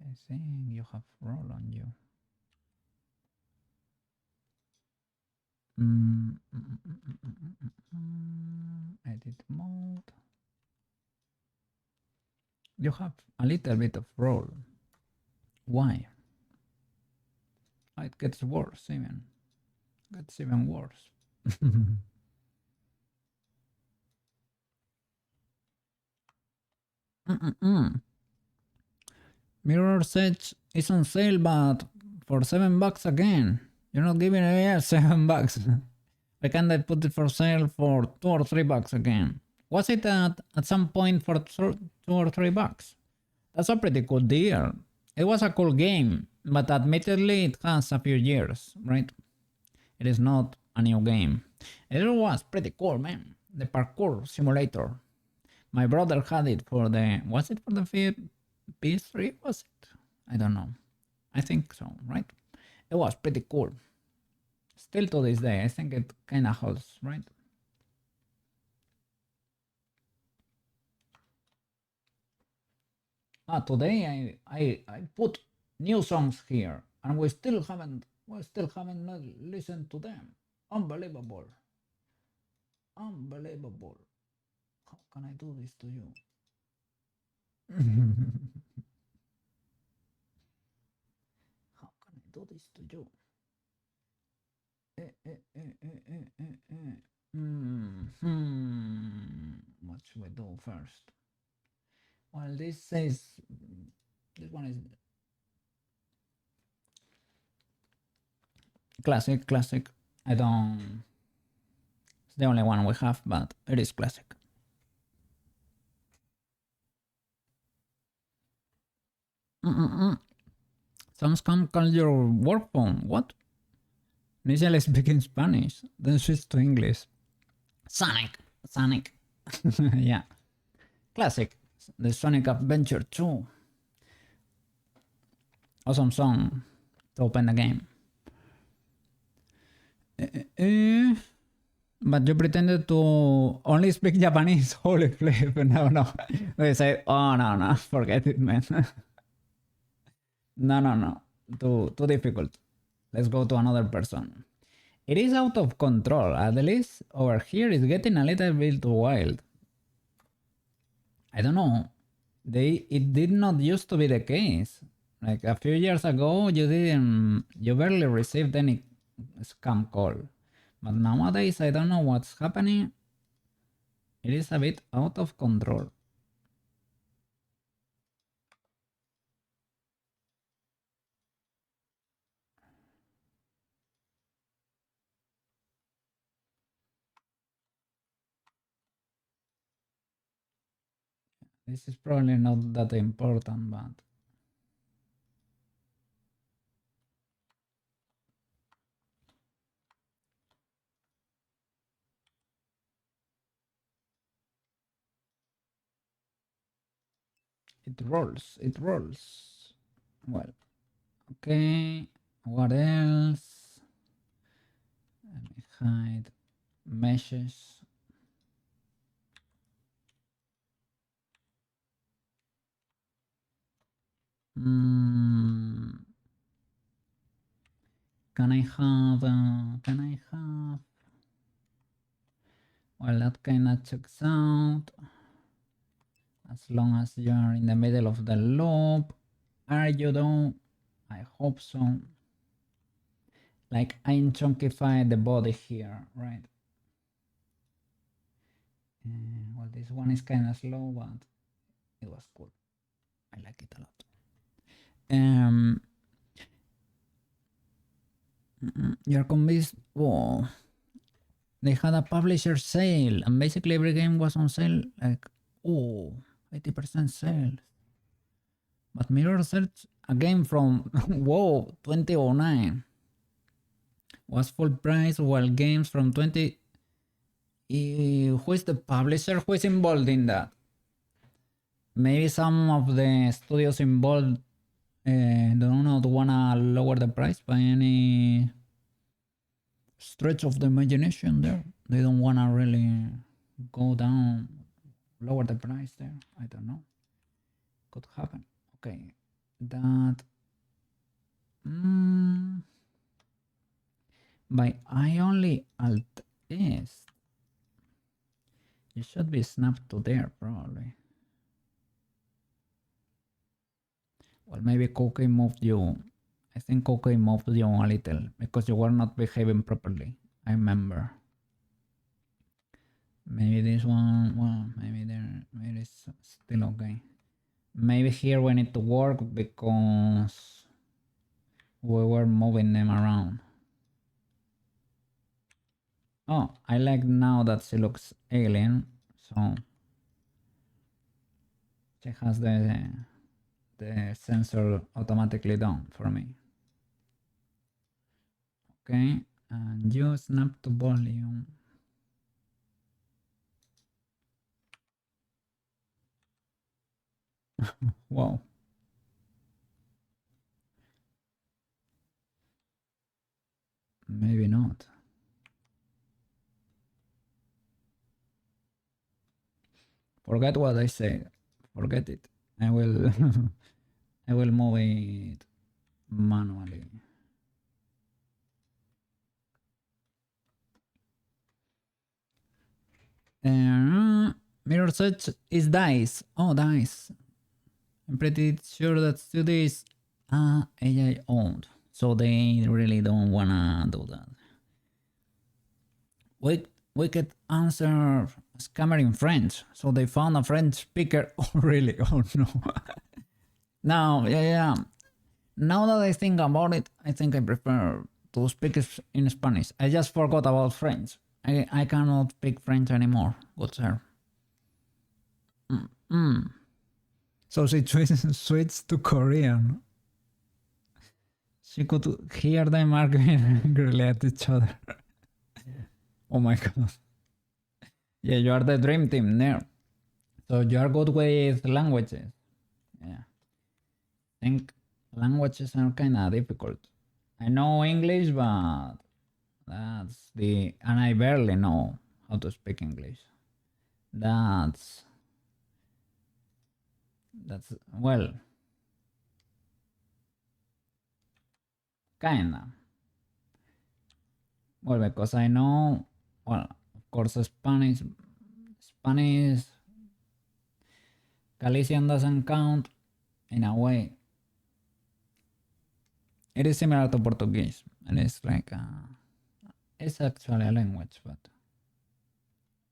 I think you have roll on you. Edit mode. You have a little bit of roll. Why? It gets worse even. Gets even worse. Mirror's Edge is on sale, but for $7 again. You're not giving away $7. Why can't I put it for sale for $2 or $3 again? Was it at some point for $2 or $3? That's a pretty cool deal. It was a cool game, but admittedly it has a few years, right? It is not a new game. It was pretty cool, man. The parkour simulator. My brother had it for the... Was it for the PS3? Was it? I don't know. I think so, right? It was pretty cool. Still to this day, I think it kind of holds, right? Today I put new songs here, and we still haven't listened to them. Unbelievable. Unbelievable. How can I do this to you? How can I do this to you? What should we do first? Well, this one is classic. I don't... It's the only one we have, but it is classic. Some scam call your work phone. What? Initially speaking Spanish, then switch to English. Sonic. Yeah. Classic. The Sonic Adventure 2. Awesome song to open the game. But you pretended to only speak Japanese. Holy flip. No. They say, oh, no. Forget it, man. No. Too difficult. Let's go to another person. It is out of control. At least over here it's getting a little bit wild. I don't know. It did not used to be the case. Like a few years ago, you barely received any scam call. But nowadays, I don't know what's happening. It is a bit out of control. This is probably not that important, but it rolls. Well, okay. What else? Let me hide meshes. Can I have? Well, that kind of checks out. As long as you are in the middle of the loop. Are you though? I hope so. Like I chunkified the body here, right? Well, this one is kind of slow, but it was cool. I like it a lot. You're convinced? Whoa. They had a publisher sale, and basically every game was on sale. Like, 80% sale. But Mirror Search, a game from 2009, was full price, while games from 20. Who is the publisher? Who is involved in that? Maybe some of the studios involved don't wanna lower the price by any stretch of the imagination there. They don't wanna really go down, lower the price there. I don't know. Could happen. Okay, that by I only alt S. You should be snapped to there probably. Well, maybe Cocaine moved you. I think Cocaine moved you a little because you were not behaving properly. I remember. Maybe this one, well, maybe it's still okay. Maybe here we need to work because we were moving them around. Oh, I like now that she looks alien, so she has the sensor automatically done for me. Okay, and you snap to volume. Wow. Maybe not. Forget what I said. Forget it. I will I will move it manually. Mirror search is dice. Oh, dice. I'm pretty sure that studio is AI owned, so they really don't wanna do that. Wicked answer scammer in French, so they found a French speaker. Oh, really? Oh no. Now, yeah. Now that I think about it, I think I prefer to speak in Spanish. I just forgot about French. I cannot speak French anymore. Good sir. So she switched to Korean. She could hear them arguing angrily at each other. Oh my god. Yeah, you are the dream team there. So you are good with languages. Yeah. I think languages are kind of difficult. I know English, but And I barely know how to speak English. That's well, kinda. Well, because I know, well, of course, Spanish, Galician doesn't count in a way. It is similar to Portuguese. It is like it's actually a language, but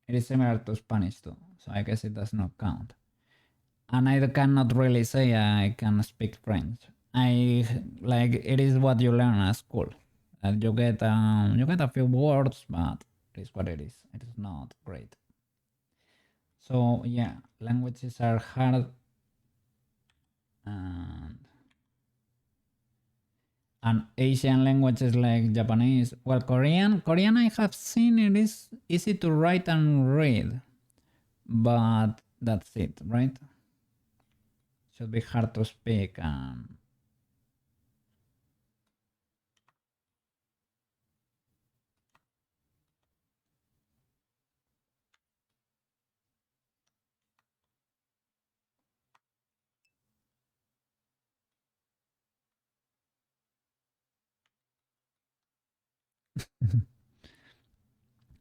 it is similar to Spanish too. So I guess it does not count. And I cannot really say I can speak French. I like it is what you learn at school. You get a few words, but it is what it is. It is not great. So yeah, languages are hard, and Asian languages like Japanese. Well, Korean I have seen it is easy to write and read, but that's it, right? Should be hard to speak.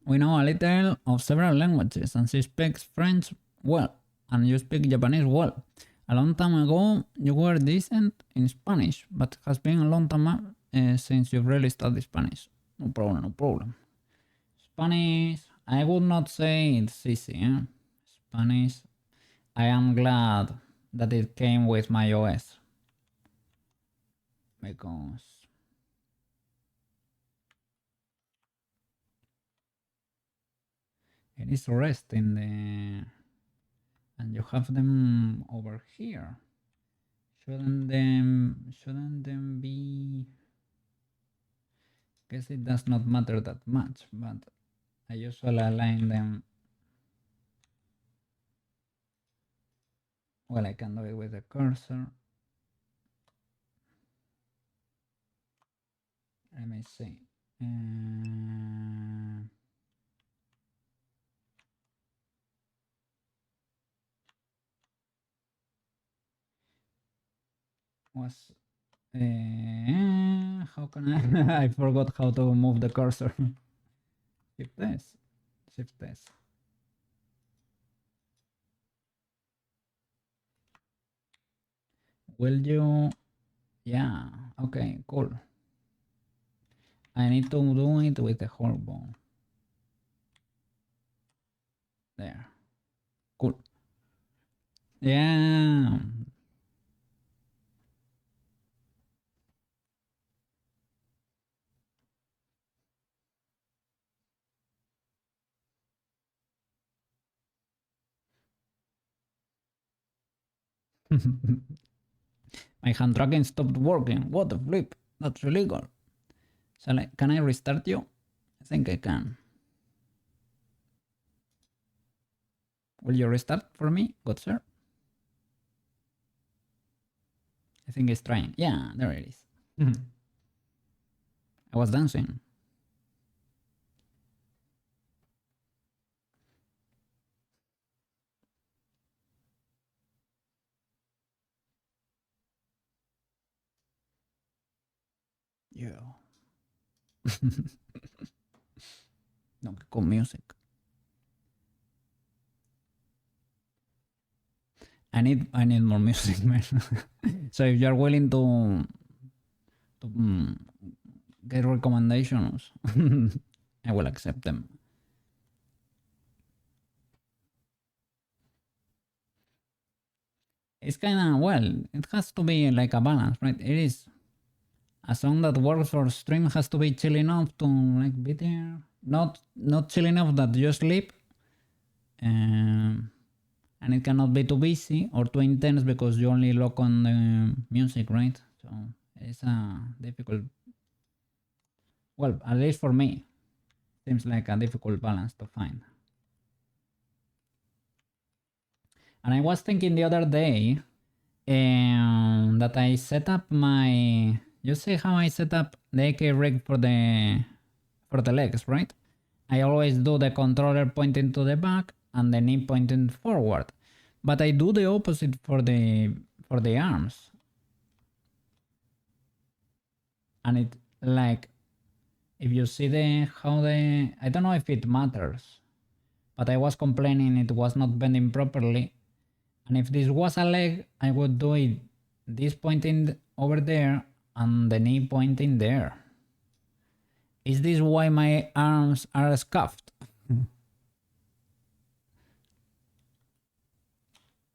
We know a little of several languages, and she speaks French well, and you speak Japanese well. A long time ago, you were decent in Spanish, but it has been a long time since you've really studied Spanish. No problem, no problem. Spanish, I would not say it's easy. Spanish, I am glad that it came with my OS. Because it is rest in the... And you have them over here. Shouldn't them be... Guess it does not matter that much, but I usually align them. Well, I can do it with the cursor. Let me see. How can I? I forgot how to move the cursor. Shift S. Shift S. Will you? Yeah. Okay. Cool. I need to do it with the whole bone. There. Cool. Yeah. My hand tracking stopped working. What the flip? That's illegal. Can I restart you? I think I can. Will you restart for me, good sir? I think it's trying. Yeah, there it is. I was dancing. Yeah. Donkey Kong music. I need more music, man. So if you're willing to get recommendations, I will accept them. It's kind of, well, it has to be like a balance, right? It is a song that works for stream has to be chill enough to like be there, not chill enough that you sleep, and it cannot be too busy or too intense because you only lock on the music, right? So it's a difficult, well, at least for me, seems like a difficult balance to find. And I was thinking the other day that I set up my... You see how I set up the AK rig for the for the legs, right? I always do the controller pointing to the back and the knee pointing forward. But I do the opposite for the arms. And it like if you see I don't know if it matters, but I was complaining it was not bending properly. And if this was a leg, I would do it this pointing over there and the knee pointing there. Is this why my arms are scuffed?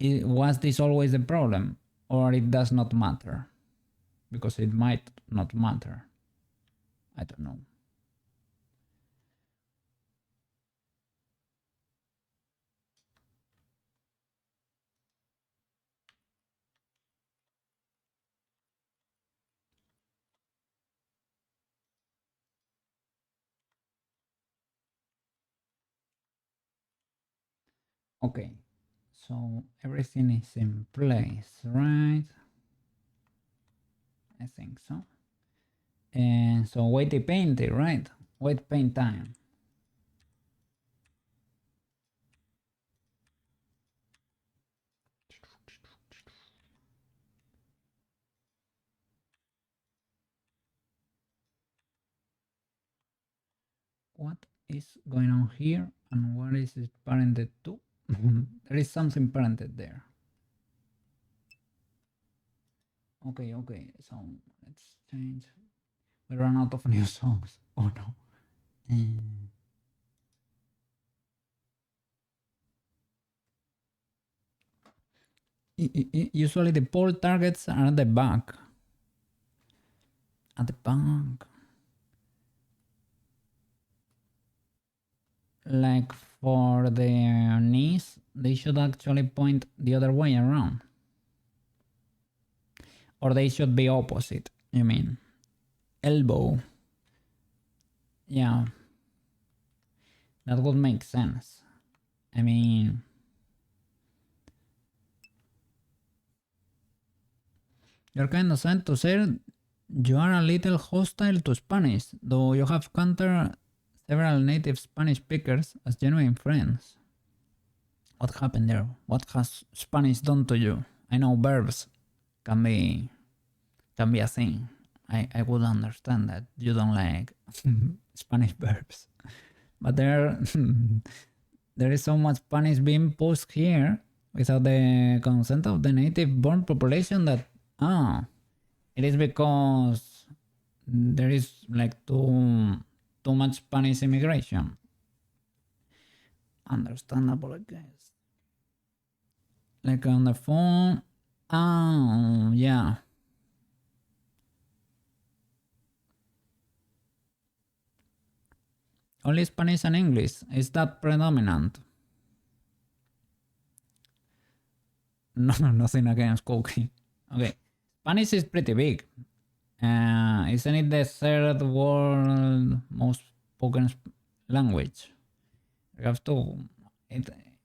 Was this always the problem? Or it does not matter? Because it might not matter. I don't know. Okay, so everything is in place, right? I think so. And so weighty painting, right? Weight paint time. What is going on here and what is it parented to? There is something parented there. Okay, so let's change. We run out of new songs. Oh no. Usually the pole targets are at the back. At the back. Like for the knees, they should actually point the other way around. Or they should be opposite, you mean. Elbow. Yeah. That would make sense. I mean... You're kind of sad to say you are a little hostile to Spanish, though you have countered several native Spanish speakers as genuine friends. What happened there? What has Spanish done to you? I know verbs can be a thing. I would understand that you don't like Spanish verbs. But there is so much Spanish being pushed here without the consent of the native born population that it is because there is like too much Spanish immigration. Understandable, I guess. Like on the phone. Oh, yeah. Only Spanish and English. Is that predominant? No, nothing against cooking. Okay. Spanish is pretty big. Isn't it the third world most spoken language? You have to.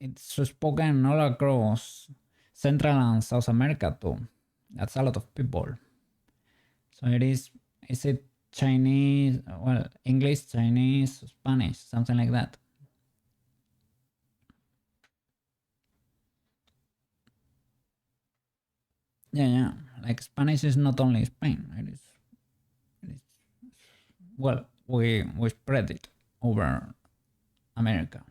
It's spoken all across Central and South America too. That's a lot of people. So it is. Is it Chinese? Well, English, Chinese, Spanish, something like that. Yeah. Like Spanish is not only Spain. It is. Well, we spread it over America.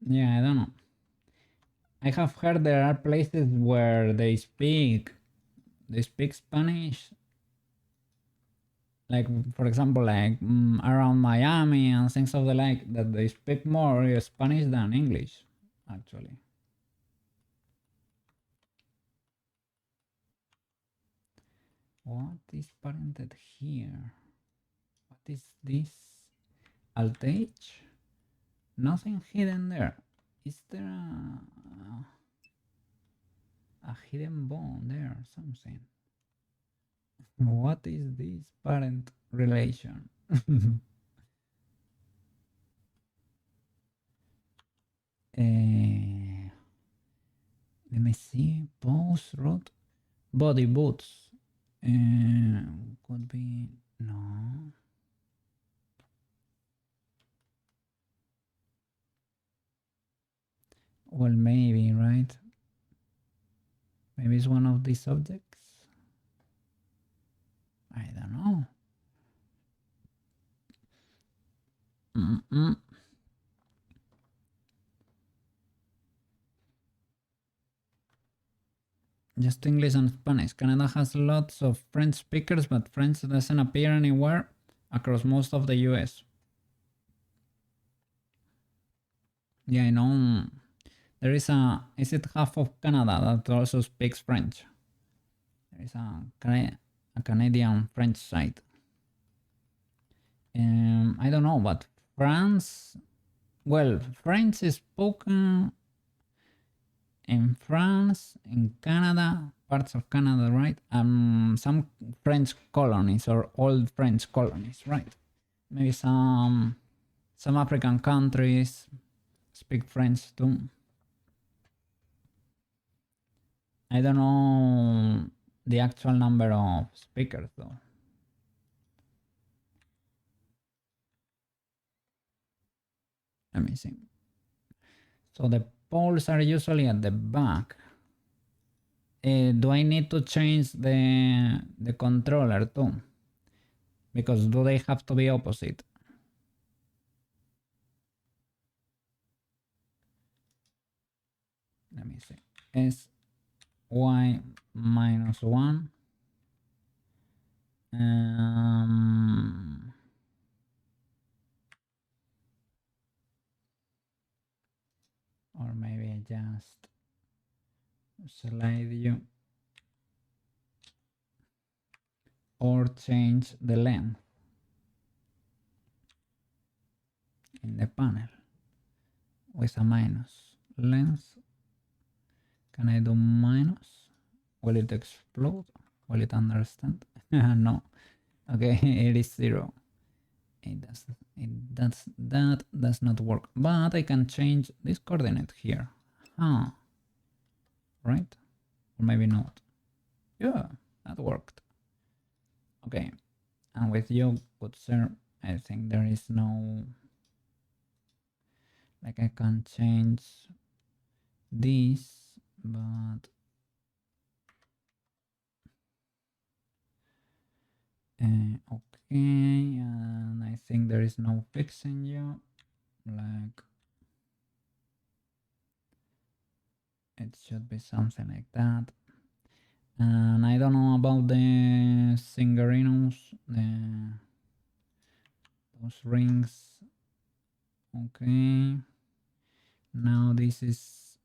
Yeah, I don't know. I have heard there are places where they speak Spanish, like for example, like around Miami and things of the like, that they speak more Spanish than English, actually. What is parented here? What is this? Alt H? Nothing hidden there. Is there a hidden bone there? Something. What is this parent relation? Let me see. Pose, root, body boots. Could be no. Well, maybe, right? Maybe it's one of these objects. I don't know. Just English and Spanish. Canada has lots of French speakers, but French doesn't appear anywhere across most of the US. Yeah, I know. There is is it half of Canada that also speaks French? There is a Canadian French site. I don't know, but France, well, French is spoken in France, in Canada, parts of Canada, right? Some French colonies or old French colonies, right? Maybe some African countries speak French too. I don't know the actual number of speakers though. Let me see. So the poles are usually at the back. Do I need to change the controller too? Because do they have to be opposite? Let me see. S y minus 1. Or maybe I just slide you or change the length in the panel with a minus length. Can I do minus? Will it explode? Will it understand? No. Okay, it is 0. That does not work. But I can change this coordinate here. Right? Or maybe not. Yeah, that worked. Okay. And with you, good sir, I think there is no, like I can change this, but okay, and I think there is no fixing you, like it should be something like that. And I don't know about the fingerinos, those rings. Okay, now this is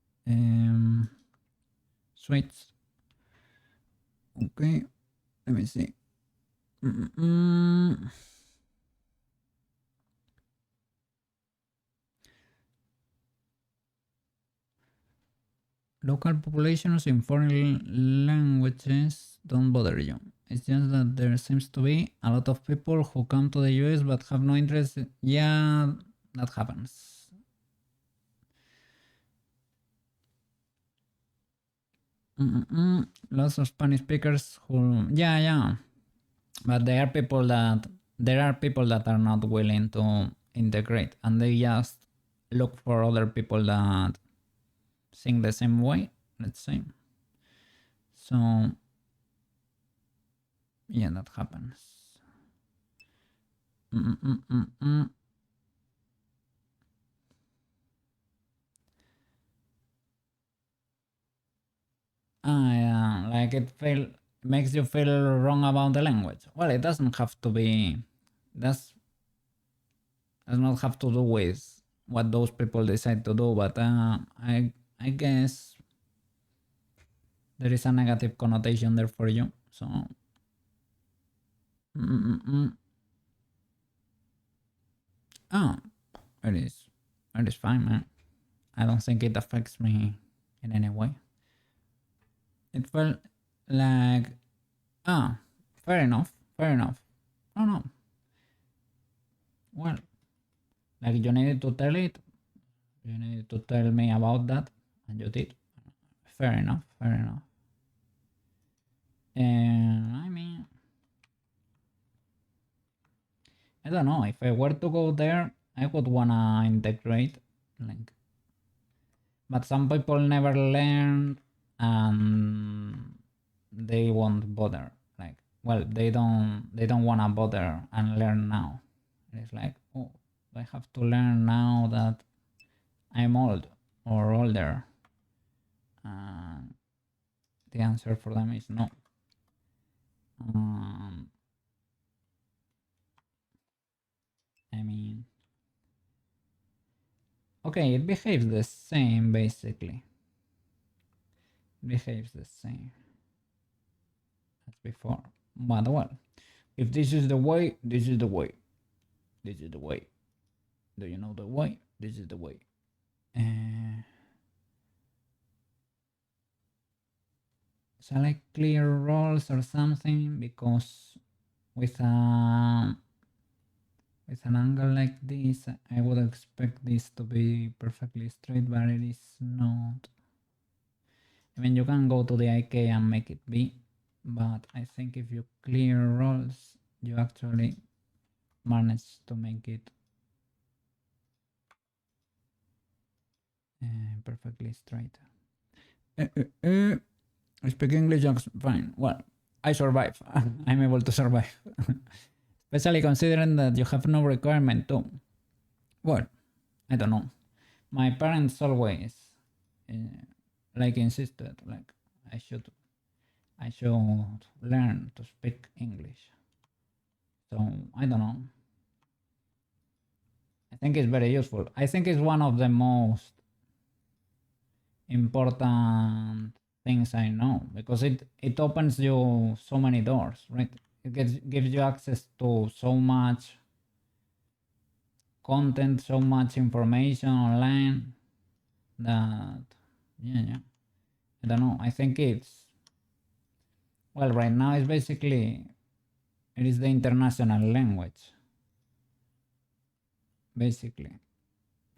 switch. Okay, let me see. Local populations in foreign languages don't bother you. It's just that there seems to be a lot of people who come to the US but have no interest. Yeah, that happens. Lots of Spanish speakers who, yeah, but there are people that are not willing to integrate, and they just look for other people that think the same way, let's say. So yeah, that happens. Yeah, like it makes you feel wrong about the language. Well, it doesn't have to be. Does not have to do with what those people decide to do, but I guess there is a negative connotation there for you. So it is fine, man. I don't think it affects me in any way. It felt like fair enough. No. well, like you needed to tell it. You needed to tell me about that, and you did. Fair enough, fair enough. And I mean, I don't know, if I were to go there, I would wanna integrate, like, but some people never learn and they won't bother. Like, well, they don't wanna bother and learn now. It's like, oh, I have to learn now that I'm old or older. The answer for them is no. I mean, okay, it behaves the same basically. It behaves the same as before. But well, if this is the way, this is the way. This is the way. Do you know the way? This is the way. Select clear roles or something, because with an angle like this, I would expect this to be perfectly straight, but it is not. I mean, you can go to the IK and make it be, but I think if you clear roles, you actually manage to make it perfectly straight. I speak English just fine. Well, I survive. I'm able to survive. Especially considering that you have no requirement to. Well, I don't know. My parents always like insisted like I should learn to speak English. So I don't know. I think it's very useful. I think it's one of the most important things I know, because it opens you so many doors, right? It gives you access to so much content, so much information online that yeah, I don't know. I think it's, well, right now it's basically, it is the international language basically.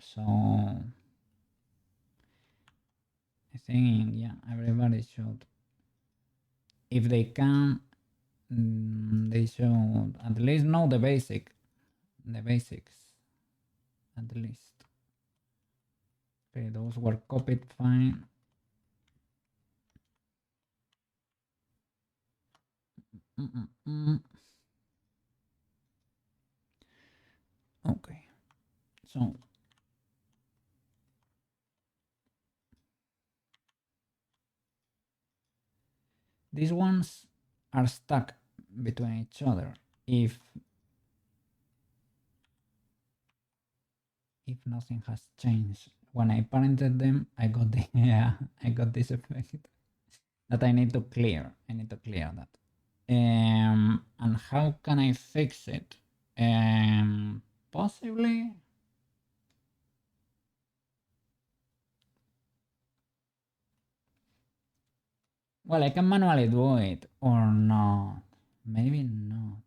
So I think, yeah, everybody should, if they can, they should at least know the basics at least. Okay, those were copied fine. Okay, so these ones are stuck between each other. If nothing has changed when I parented them, I got the yeah, I got this effect that I need to clear. I need to clear that. And how can I fix it? Possibly. Well, I can manually do it or not. Maybe not.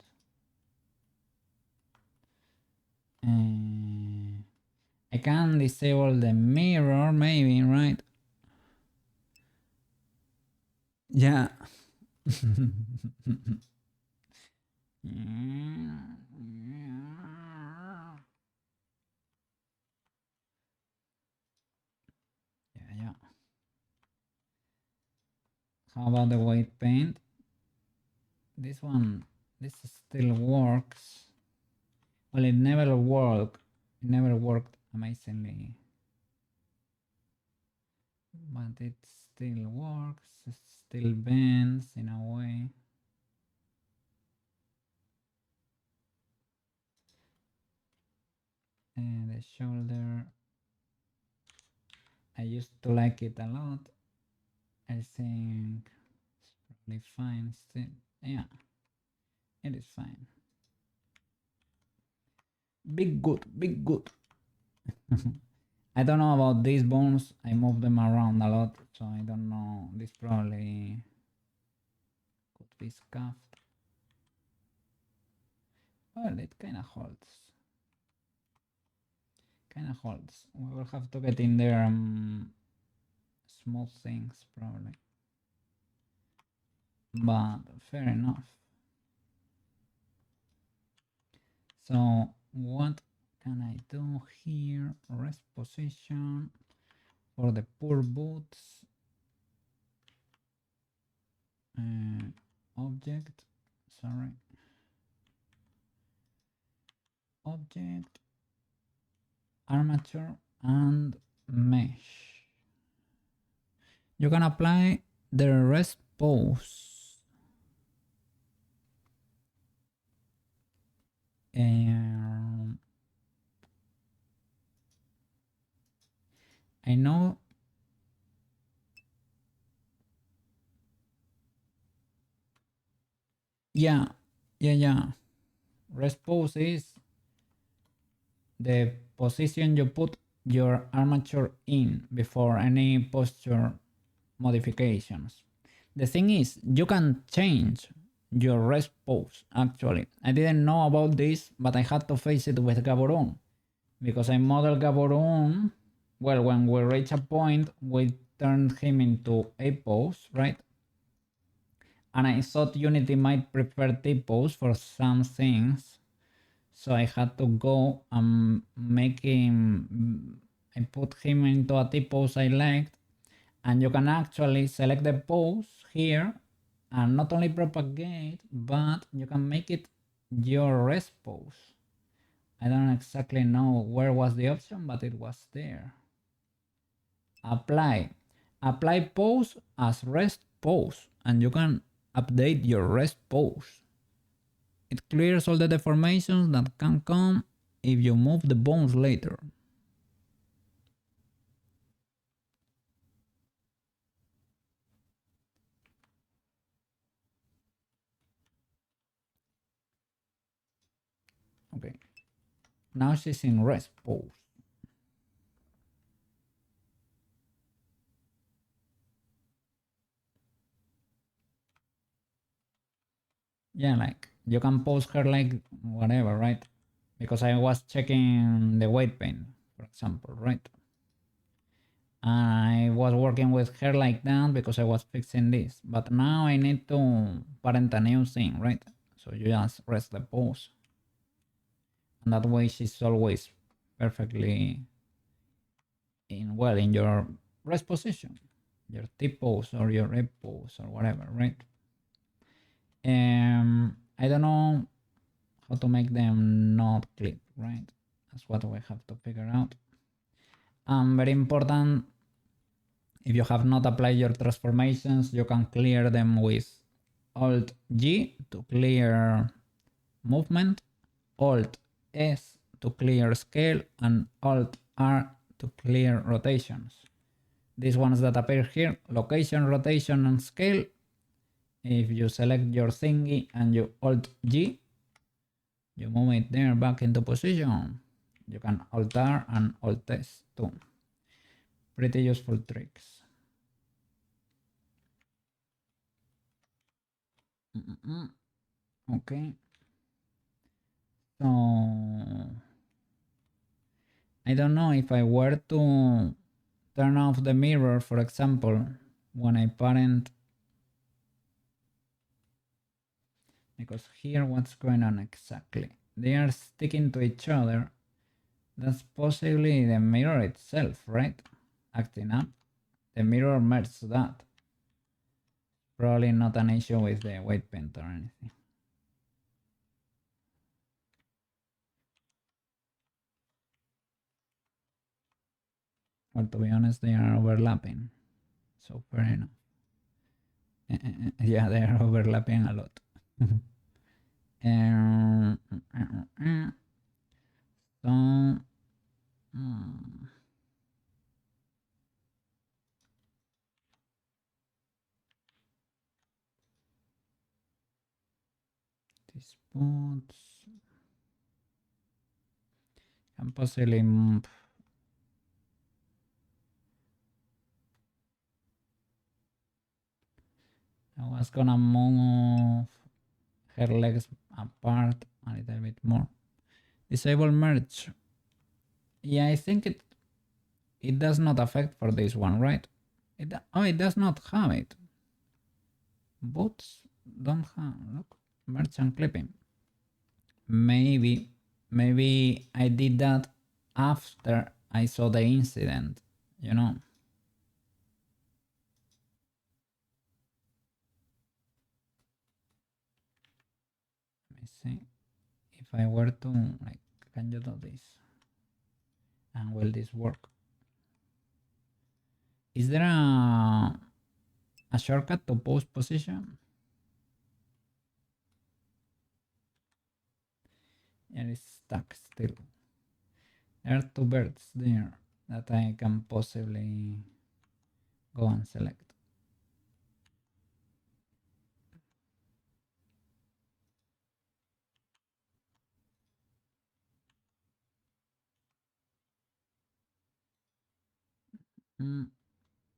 I can disable the mirror, maybe, right? Yeah. Yeah. How about the white paint? This still works. Well, it never worked. It never worked amazingly. But it still works. It still bends in a way. And the shoulder, I used to like it a lot. I think it's probably fine still. Yeah, it is fine. Big good, big good. I don't know about these bones. I move them around a lot, so I don't know. This probably could be scuffed. Well, it kind of holds. kind of holds. We will have to get in there small things probably. But fair enough. So what can I do here? Rest position for the poor boots. Object, sorry. Object, armature and mesh. You can apply the rest pose. I know yeah. Rest pose is the position you put your armature in before any posture modifications. The thing is, you can change your rest pose actually. I didn't know about this, but I had to face it with Gaborone because I modeled Gaborone. Well, when we reach a point, we turned him into A pose, right? And I thought Unity might prefer T pose for some things. So I had to go and make him, I put him into a T pose I liked. And you can actually select the pose here and not only propagate, but you can make it your rest pose. I don't exactly know where was the option, but it was there. Apply pose as rest pose, and you can update your rest pose. It clears all the deformations that can come if you move the bones later. Okay, now she's in rest pose. Yeah, like you can pose her like whatever, right? Because I was checking the weight pain, for example, right? I was working with her like that because I was fixing this, but now I need to parent a new thing, right? So you just rest the pose, and that way she's always perfectly in your rest position, your T pose or your A pose or whatever, right? I don't know how to make them not clip, right? That's what we have to figure out. Very important, if you have not applied your transformations, you can clear them with Alt G to clear movement, Alt S to clear scale, and Alt R to clear rotations. These ones that appear here, location, rotation, and scale. If you select your thingy and you Alt G, you move it there back into position. You can Alt R and Alt S too. Pretty useful tricks. Okay. So I don't know if I were to turn off the mirror, for example, when I parent, because here what's going on exactly? They are sticking to each other. That's possibly the mirror itself, right? Acting up. The mirror merged that. Probably not an issue with the weight paint or anything. Well, to be honest, they are overlapping. So fair enough. Yeah, they are overlapping a lot. So these spots can possibly move. I was gonna move her legs apart a little bit more. Disable merge. Yeah, I think it does not affect for this one, right? It does not have it. Boots don't have. Look, merchant clipping. Maybe I did that after I saw the incident, you know. Let me see if I were to, like, can you do this? And will this work? Is there a shortcut to post position? It is stuck still. There are two birds there that I can possibly go and select.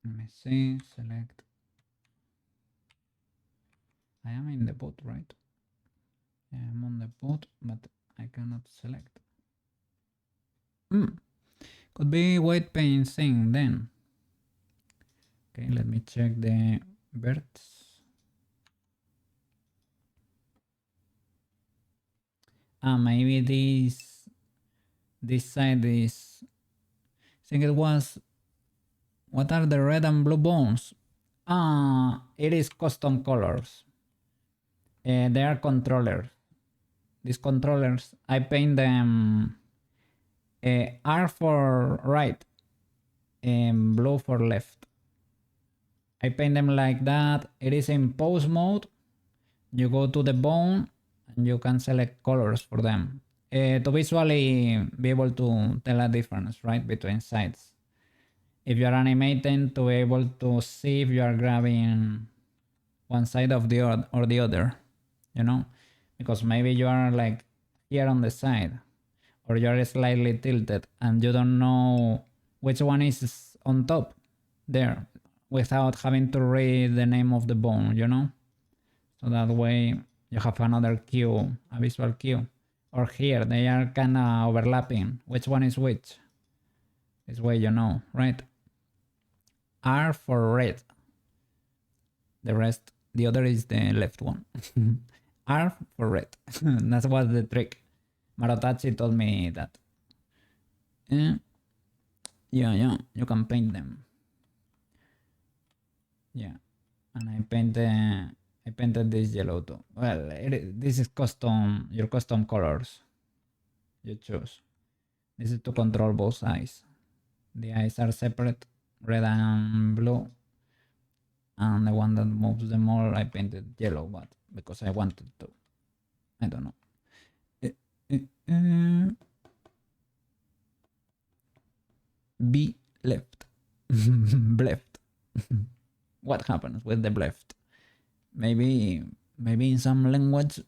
Let me see, select. I am in the boat, right? I am on the boat, but I cannot select. Could be white paint thing then. Okay, let me check the birds. Maybe this side is, I think it was, what are the red and blue bones? It is custom colors. They are controllers. These controllers, I paint them R for right and blue for left. I paint them like that. It is in pose mode. You go to the bone and you can select colors for them to visually be able to tell a difference, right, between sides. If you are animating, to be able to see if you are grabbing one side of the or the other, you know, because maybe you are like here on the side or you are slightly tilted and you don't know which one is on top there without having to read the name of the bone, you know. So that way you have another cue, a visual cue. Or here, they are kind of overlapping. Which one is which? This way you know, right? R for red. The rest, the other is the left one. R for red. That was the trick. Marotachi told me that. Yeah, you can paint them. Yeah, and I painted this yellow too. Well, this is custom, your custom colors you choose. This is to control both eyes. The eyes are separate, red and blue. And the one that moves them all, I painted yellow, but because I wanted to. I don't know. B left. Left. What happens with the left? Maybe in some language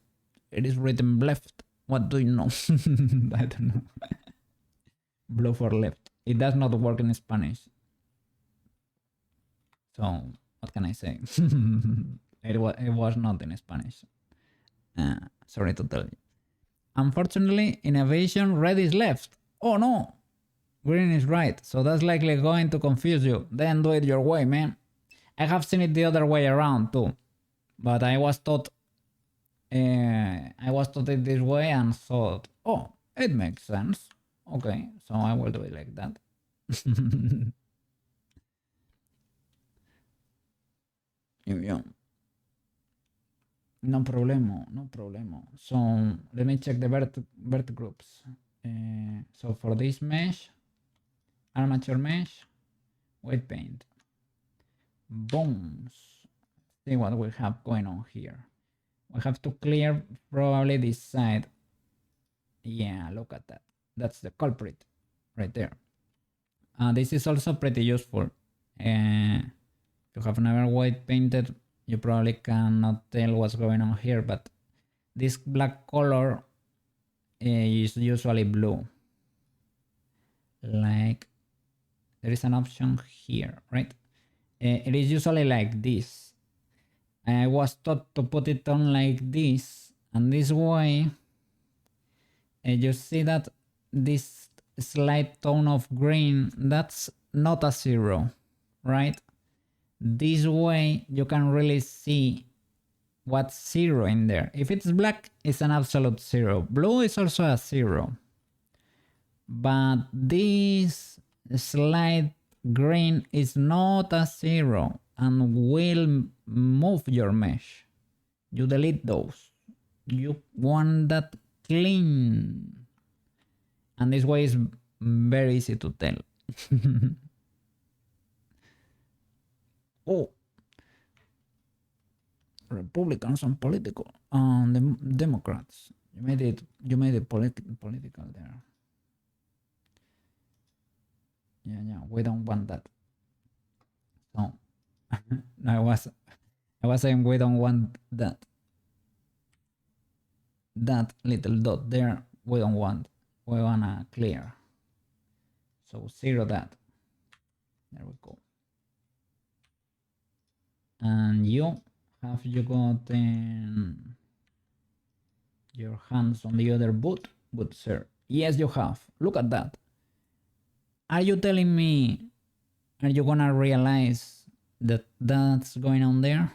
it is written left. What do you know? I don't know. Blue for left. It does not work in Spanish. So what can I say? it was not in Spanish. Sorry to tell you. Unfortunately, in aviation, red is left. Oh no! Green is right. So that's likely going to confuse you. Then do it your way, man. I have seen it the other way around too. But I was taught it this way and thought, oh, it makes sense. Okay, so I will do it like that. Yeah. No problemo. So let me check the vert groups. So for this mesh, armature mesh, white paint, bones. See what we have going on here. We have to clear probably this side. Yeah, look at that. That's the culprit right there. This is also pretty useful. If you have never white painted, you probably cannot tell what's going on here, but this black color is usually blue. Like, there is an option here, right? It is usually like this. I was taught to put it on like this, and this way, you see that this slight tone of green, that's not a zero, right? This way you can really see what's zero in there. If it's black, it's an absolute zero. Blue is also a zero. But this slight green is not a zero and will move your mesh. You delete those. You want that clean. And this way is very easy to tell. Oh, Republicans and political, the Democrats. You made it political there. Yeah. We don't want that. So I was saying we don't want that. That little dot there, we don't want. We wanna clear. So zero that. There we go. And you have you got your hands on the other boot? Good sir. Yes, you have. Look at that. Are you telling me? Are you gonna realize that that's going on there?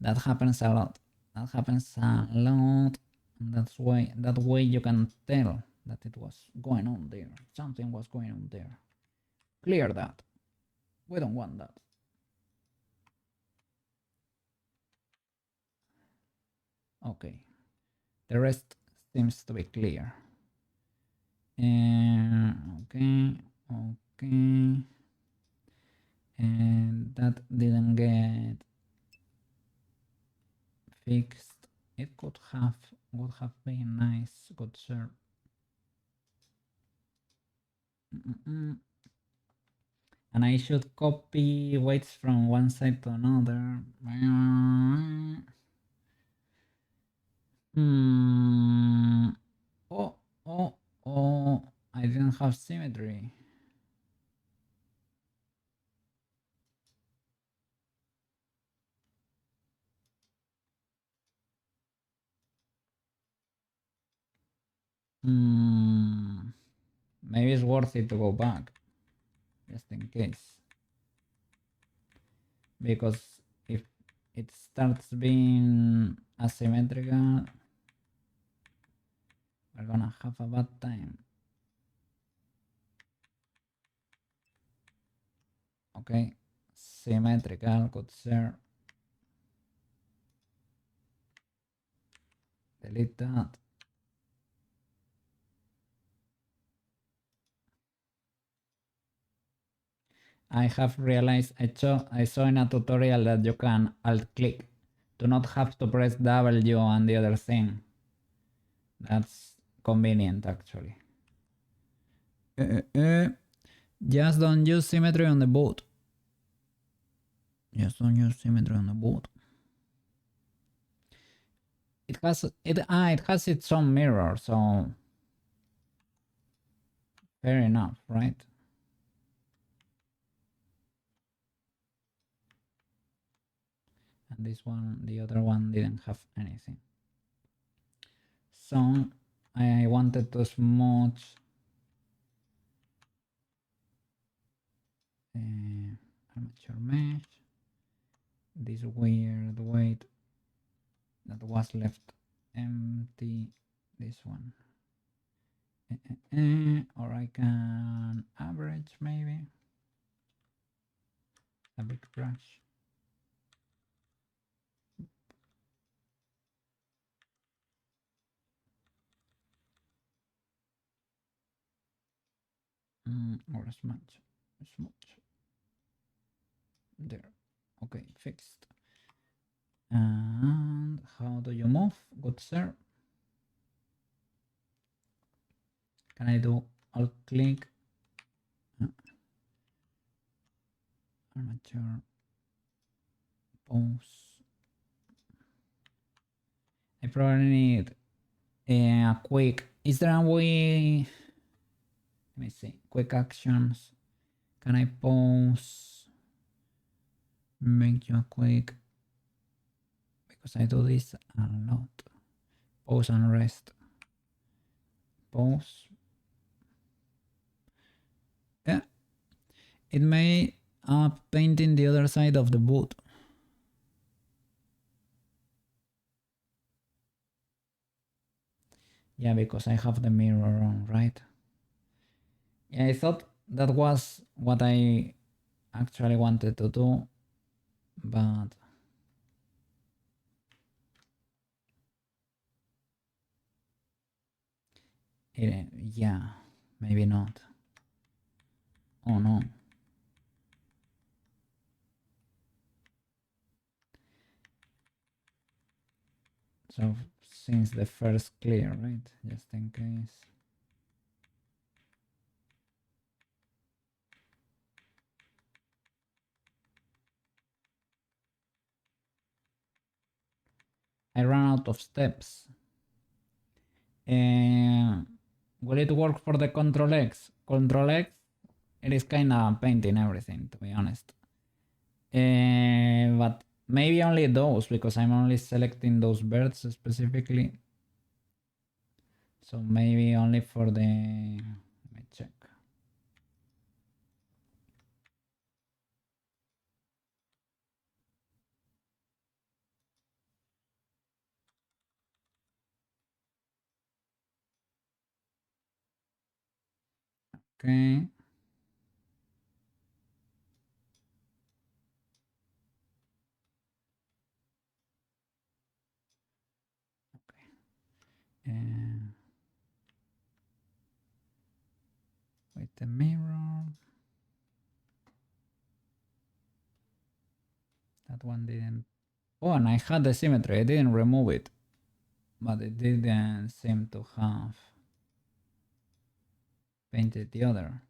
That happens a lot. That happens a lot. And that way you can tell that it was going on there. Something was going on there. Clear that. We don't want that. Okay. The rest seems to be clear. Okay. And that didn't get fixed. It would have been nice, good sir. And I should copy weights from one side to another. Oh, I didn't have symmetry. Maybe it's worth it to go back, just in case. Because if it starts being asymmetrical, we're gonna have a bad time. Okay, symmetrical, good sir. Delete that. I have realized I saw in a tutorial that you can alt click to not have to press W and the other thing. That's convenient actually. Just don't use symmetry on the boot. Just don't use symmetry on the boot. It has its own mirror, so fair enough, right? And this one, the other one didn't have anything. So I wanted to smooth armature mesh. This weird weight that was left empty. This one. Or I can average maybe. A big brush. Or as much. There. Okay, fixed. And how do you move? Good sir. Can I do alt click? Armature. Pose. I probably need a quick. Is there a way? Let me see. Quick actions. Can I pause? Make you a quick. Because I do this a lot. Pause and rest. Pause. It may painting the other side of the boot. Yeah, because I have the mirror on, right? Yeah, I thought that was what I actually wanted to do, but yeah, maybe not. Oh no. So since the first clear, right? Just in case. I ran out of steps. Will it work for the Control X? Control X, it is kind of painting everything, to be honest. But maybe only those, because I'm only selecting those birds specifically. So maybe only for the... Let me check. Okay. With the mirror. That one didn't... Oh, and I had the symmetry. I didn't remove it. But it didn't seem to have painted the other.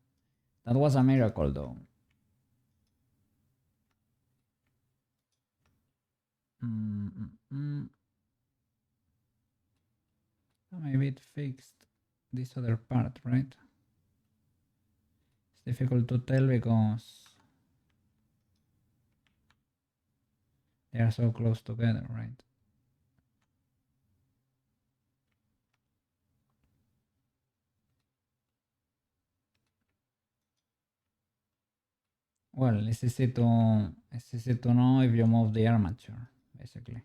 That was a miracle though. Maybe it fixed this other part, right? It's difficult to tell because they are so close together, right? Well, it's easy to know if you move the armature, basically.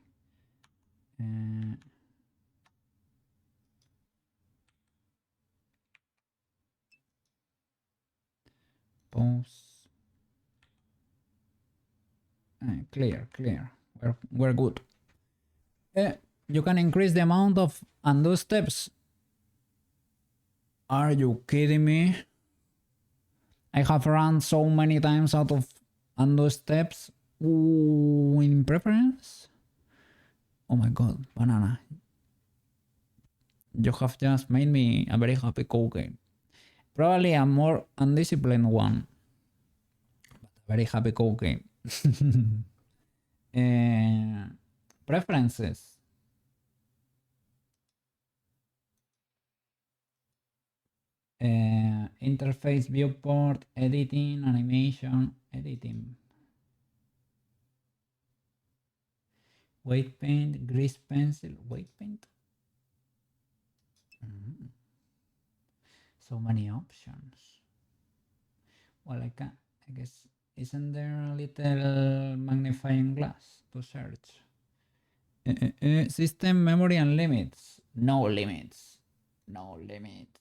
Pause. Clear. We're good. You can increase the amount of undo steps. Are you kidding me? I have run so many times out of undo steps. Ooh, in preference? Oh my god, banana. You have just made me a very happy cookie. Probably a more undisciplined one. But a very happy cookie. Preferences. Interface, viewport, editing, animation, editing. Weight paint, grease pencil, weight paint. So many options. Well, I guess, isn't there a little magnifying glass to search? System, memory, and limits. No limits. No limits.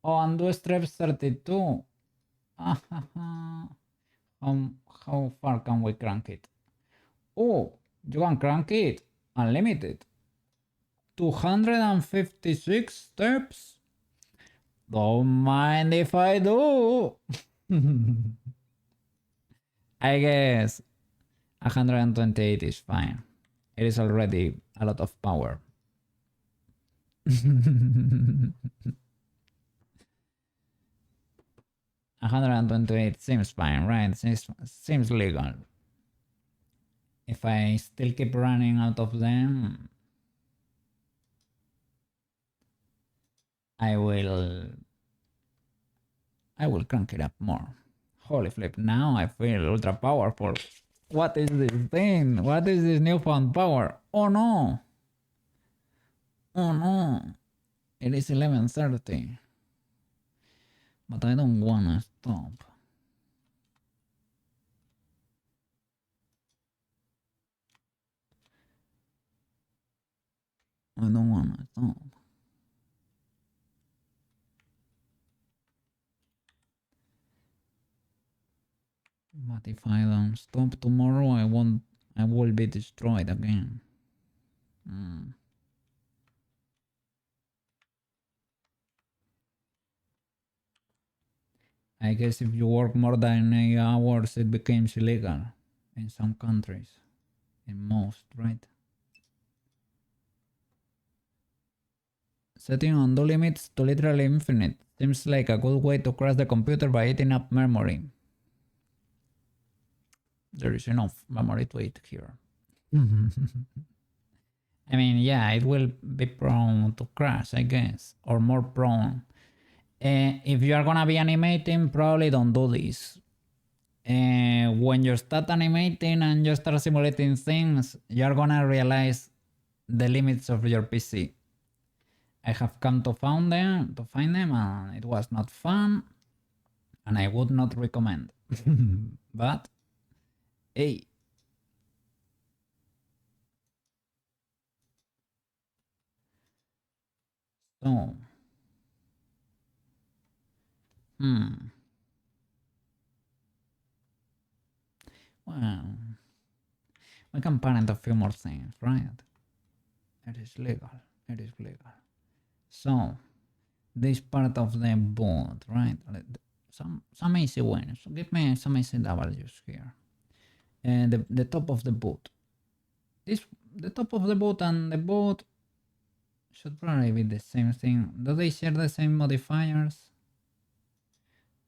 Oh, undo steps 32. How far can we crank it? Oh, you can crank it unlimited. 256 steps. Don't mind if I do. I guess 128 is fine. It is already a lot of power. 128 seems fine, right? Seems legal. If I still keep running out of them, I will crank it up more. Holy flip, now I feel ultra powerful. What is this thing? What is this newfound power? Oh no! Oh no! It is 11:30. But I don't wanna stop. I don't wanna stop. But if I don't stop tomorrow, I will be destroyed again. I guess if you work more than 8 hours, it becomes illegal in some countries. In most, right? Setting undo limits to literally infinite seems like a good way to crash the computer by eating up memory. There is enough memory to eat here. I mean, yeah, it will be prone to crash, I guess, or more prone. If you are gonna be animating, probably don't do this. When you start animating and you start simulating things, you're gonna realize the limits of your PC. I have come to find them, and it was not fun, and I would not recommend. But hey, so well, we can parent a few more things, right? It is legal. It is legal. So this part of the boot, right? Some easy wins. Give me some easy W's here. And the top of the boot. The top of the boot and the boot should probably be the same thing. Do they share the same modifiers?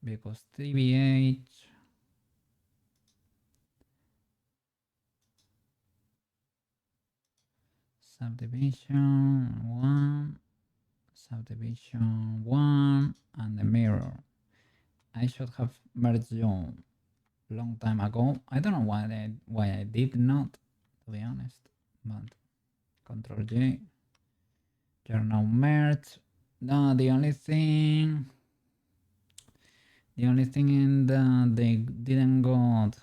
Because TBH subdivision 1, subdivision 1, and the mirror. I should have merged you long time ago. I don't know why I did not, to be honest, but Control J. You're now merged. No, the only thing in they didn't got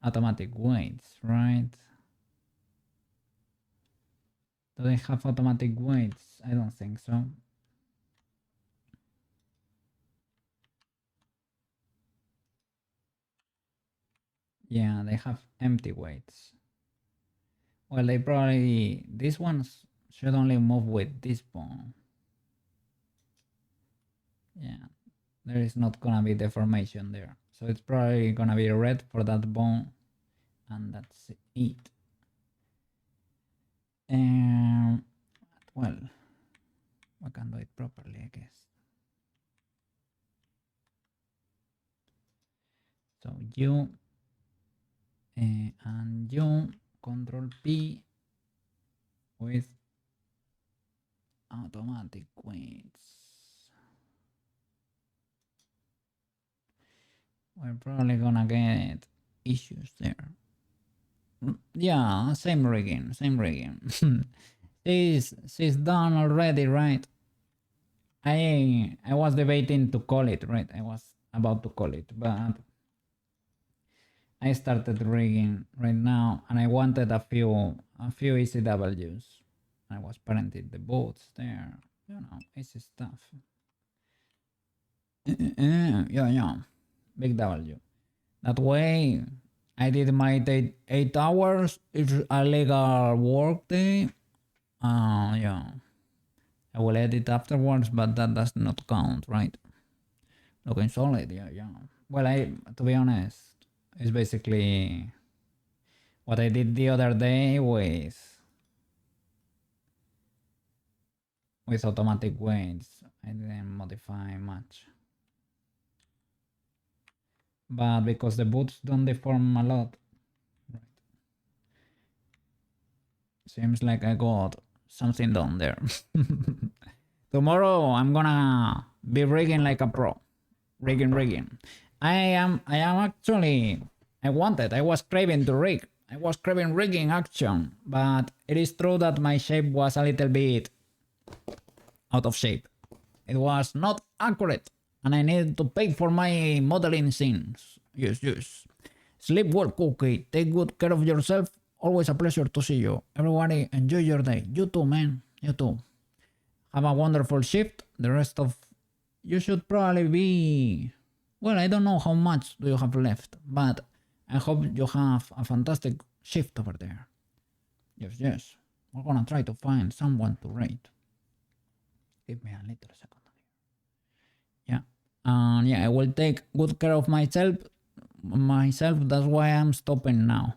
automatic weights, right? Do they have automatic weights? I don't think so. Yeah, they have empty weights. Well, they probably, these ones should only move with this bone. Yeah, there is not gonna be deformation there. So it's probably gonna be red for that bone, and that's it. Well, we can do it properly, I guess. So you and you Control P with automatic weights. We're probably gonna get issues there. Yeah, same rigging. She's done already, right? I was debating to call it, right? I was about to call it, but I started rigging right now, and I wanted a few ECWs. I was parenting the boats there, you know, easy stuff. Yeah, big W. That way, I did my 8 hours. It's a legal work day. Yeah. I will edit afterwards, but that does not count, right? Looking solid, yeah. Well, to be honest, it's basically what I did the other day with automatic weights. I didn't modify much. But because the boots don't deform a lot, right? Seems like I got something done there. Tomorrow I'm gonna be rigging like a pro. Rigging. I was craving to rig. I was craving rigging action, but it is true that my shape was a little bit out of shape. It was not accurate, and I needed to pay for my modeling scenes. Yes. Sleep well, Cookie. Take good care of yourself. Always a pleasure to see you. Everybody, enjoy your day. You too, man. You too. Have a wonderful shift. The rest of you should probably be, well, I don't know how much do you have left, but I hope you have a fantastic shift over there. Yes. We're gonna try to find someone to rate. Give me a little second. Yeah. Yeah, I will take good care of myself. That's why I'm stopping now.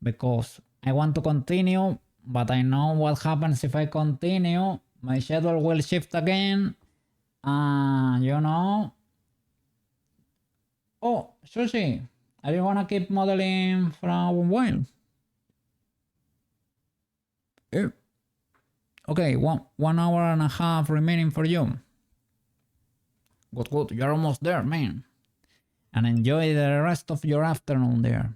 Because I want to continue, but I know what happens if I continue. My schedule will shift again. You know. Oh, Sushi, are you gonna keep modeling for a while? Yeah. Okay, 1 hour and a half remaining for you. Good. You're almost there, man. And enjoy the rest of your afternoon there.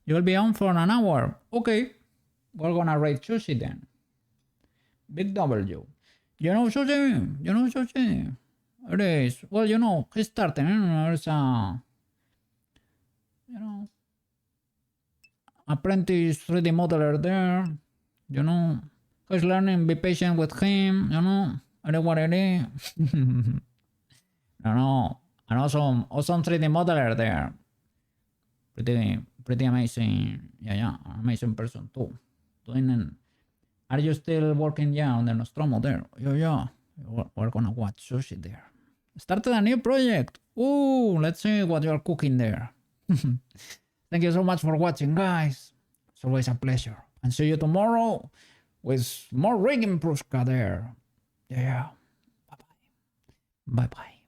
You'll be on for an hour. Okay. We're gonna rate Sushi then. Big W. You know Sushi? It is. Well, he's starting. There's a... apprentice 3D modeler there. He's learning. Be patient with him. It is what it is. An awesome 3D modeler there. Pretty amazing. Yeah, amazing person too. Are you still working on the Nostromo there? Yeah. We're gonna watch Sushi there. Started a new project. Ooh, let's see what you're cooking there. Thank you so much for watching, guys. It's always a pleasure. And see you tomorrow with more rigging Prushka there. Yeah. Bye-bye.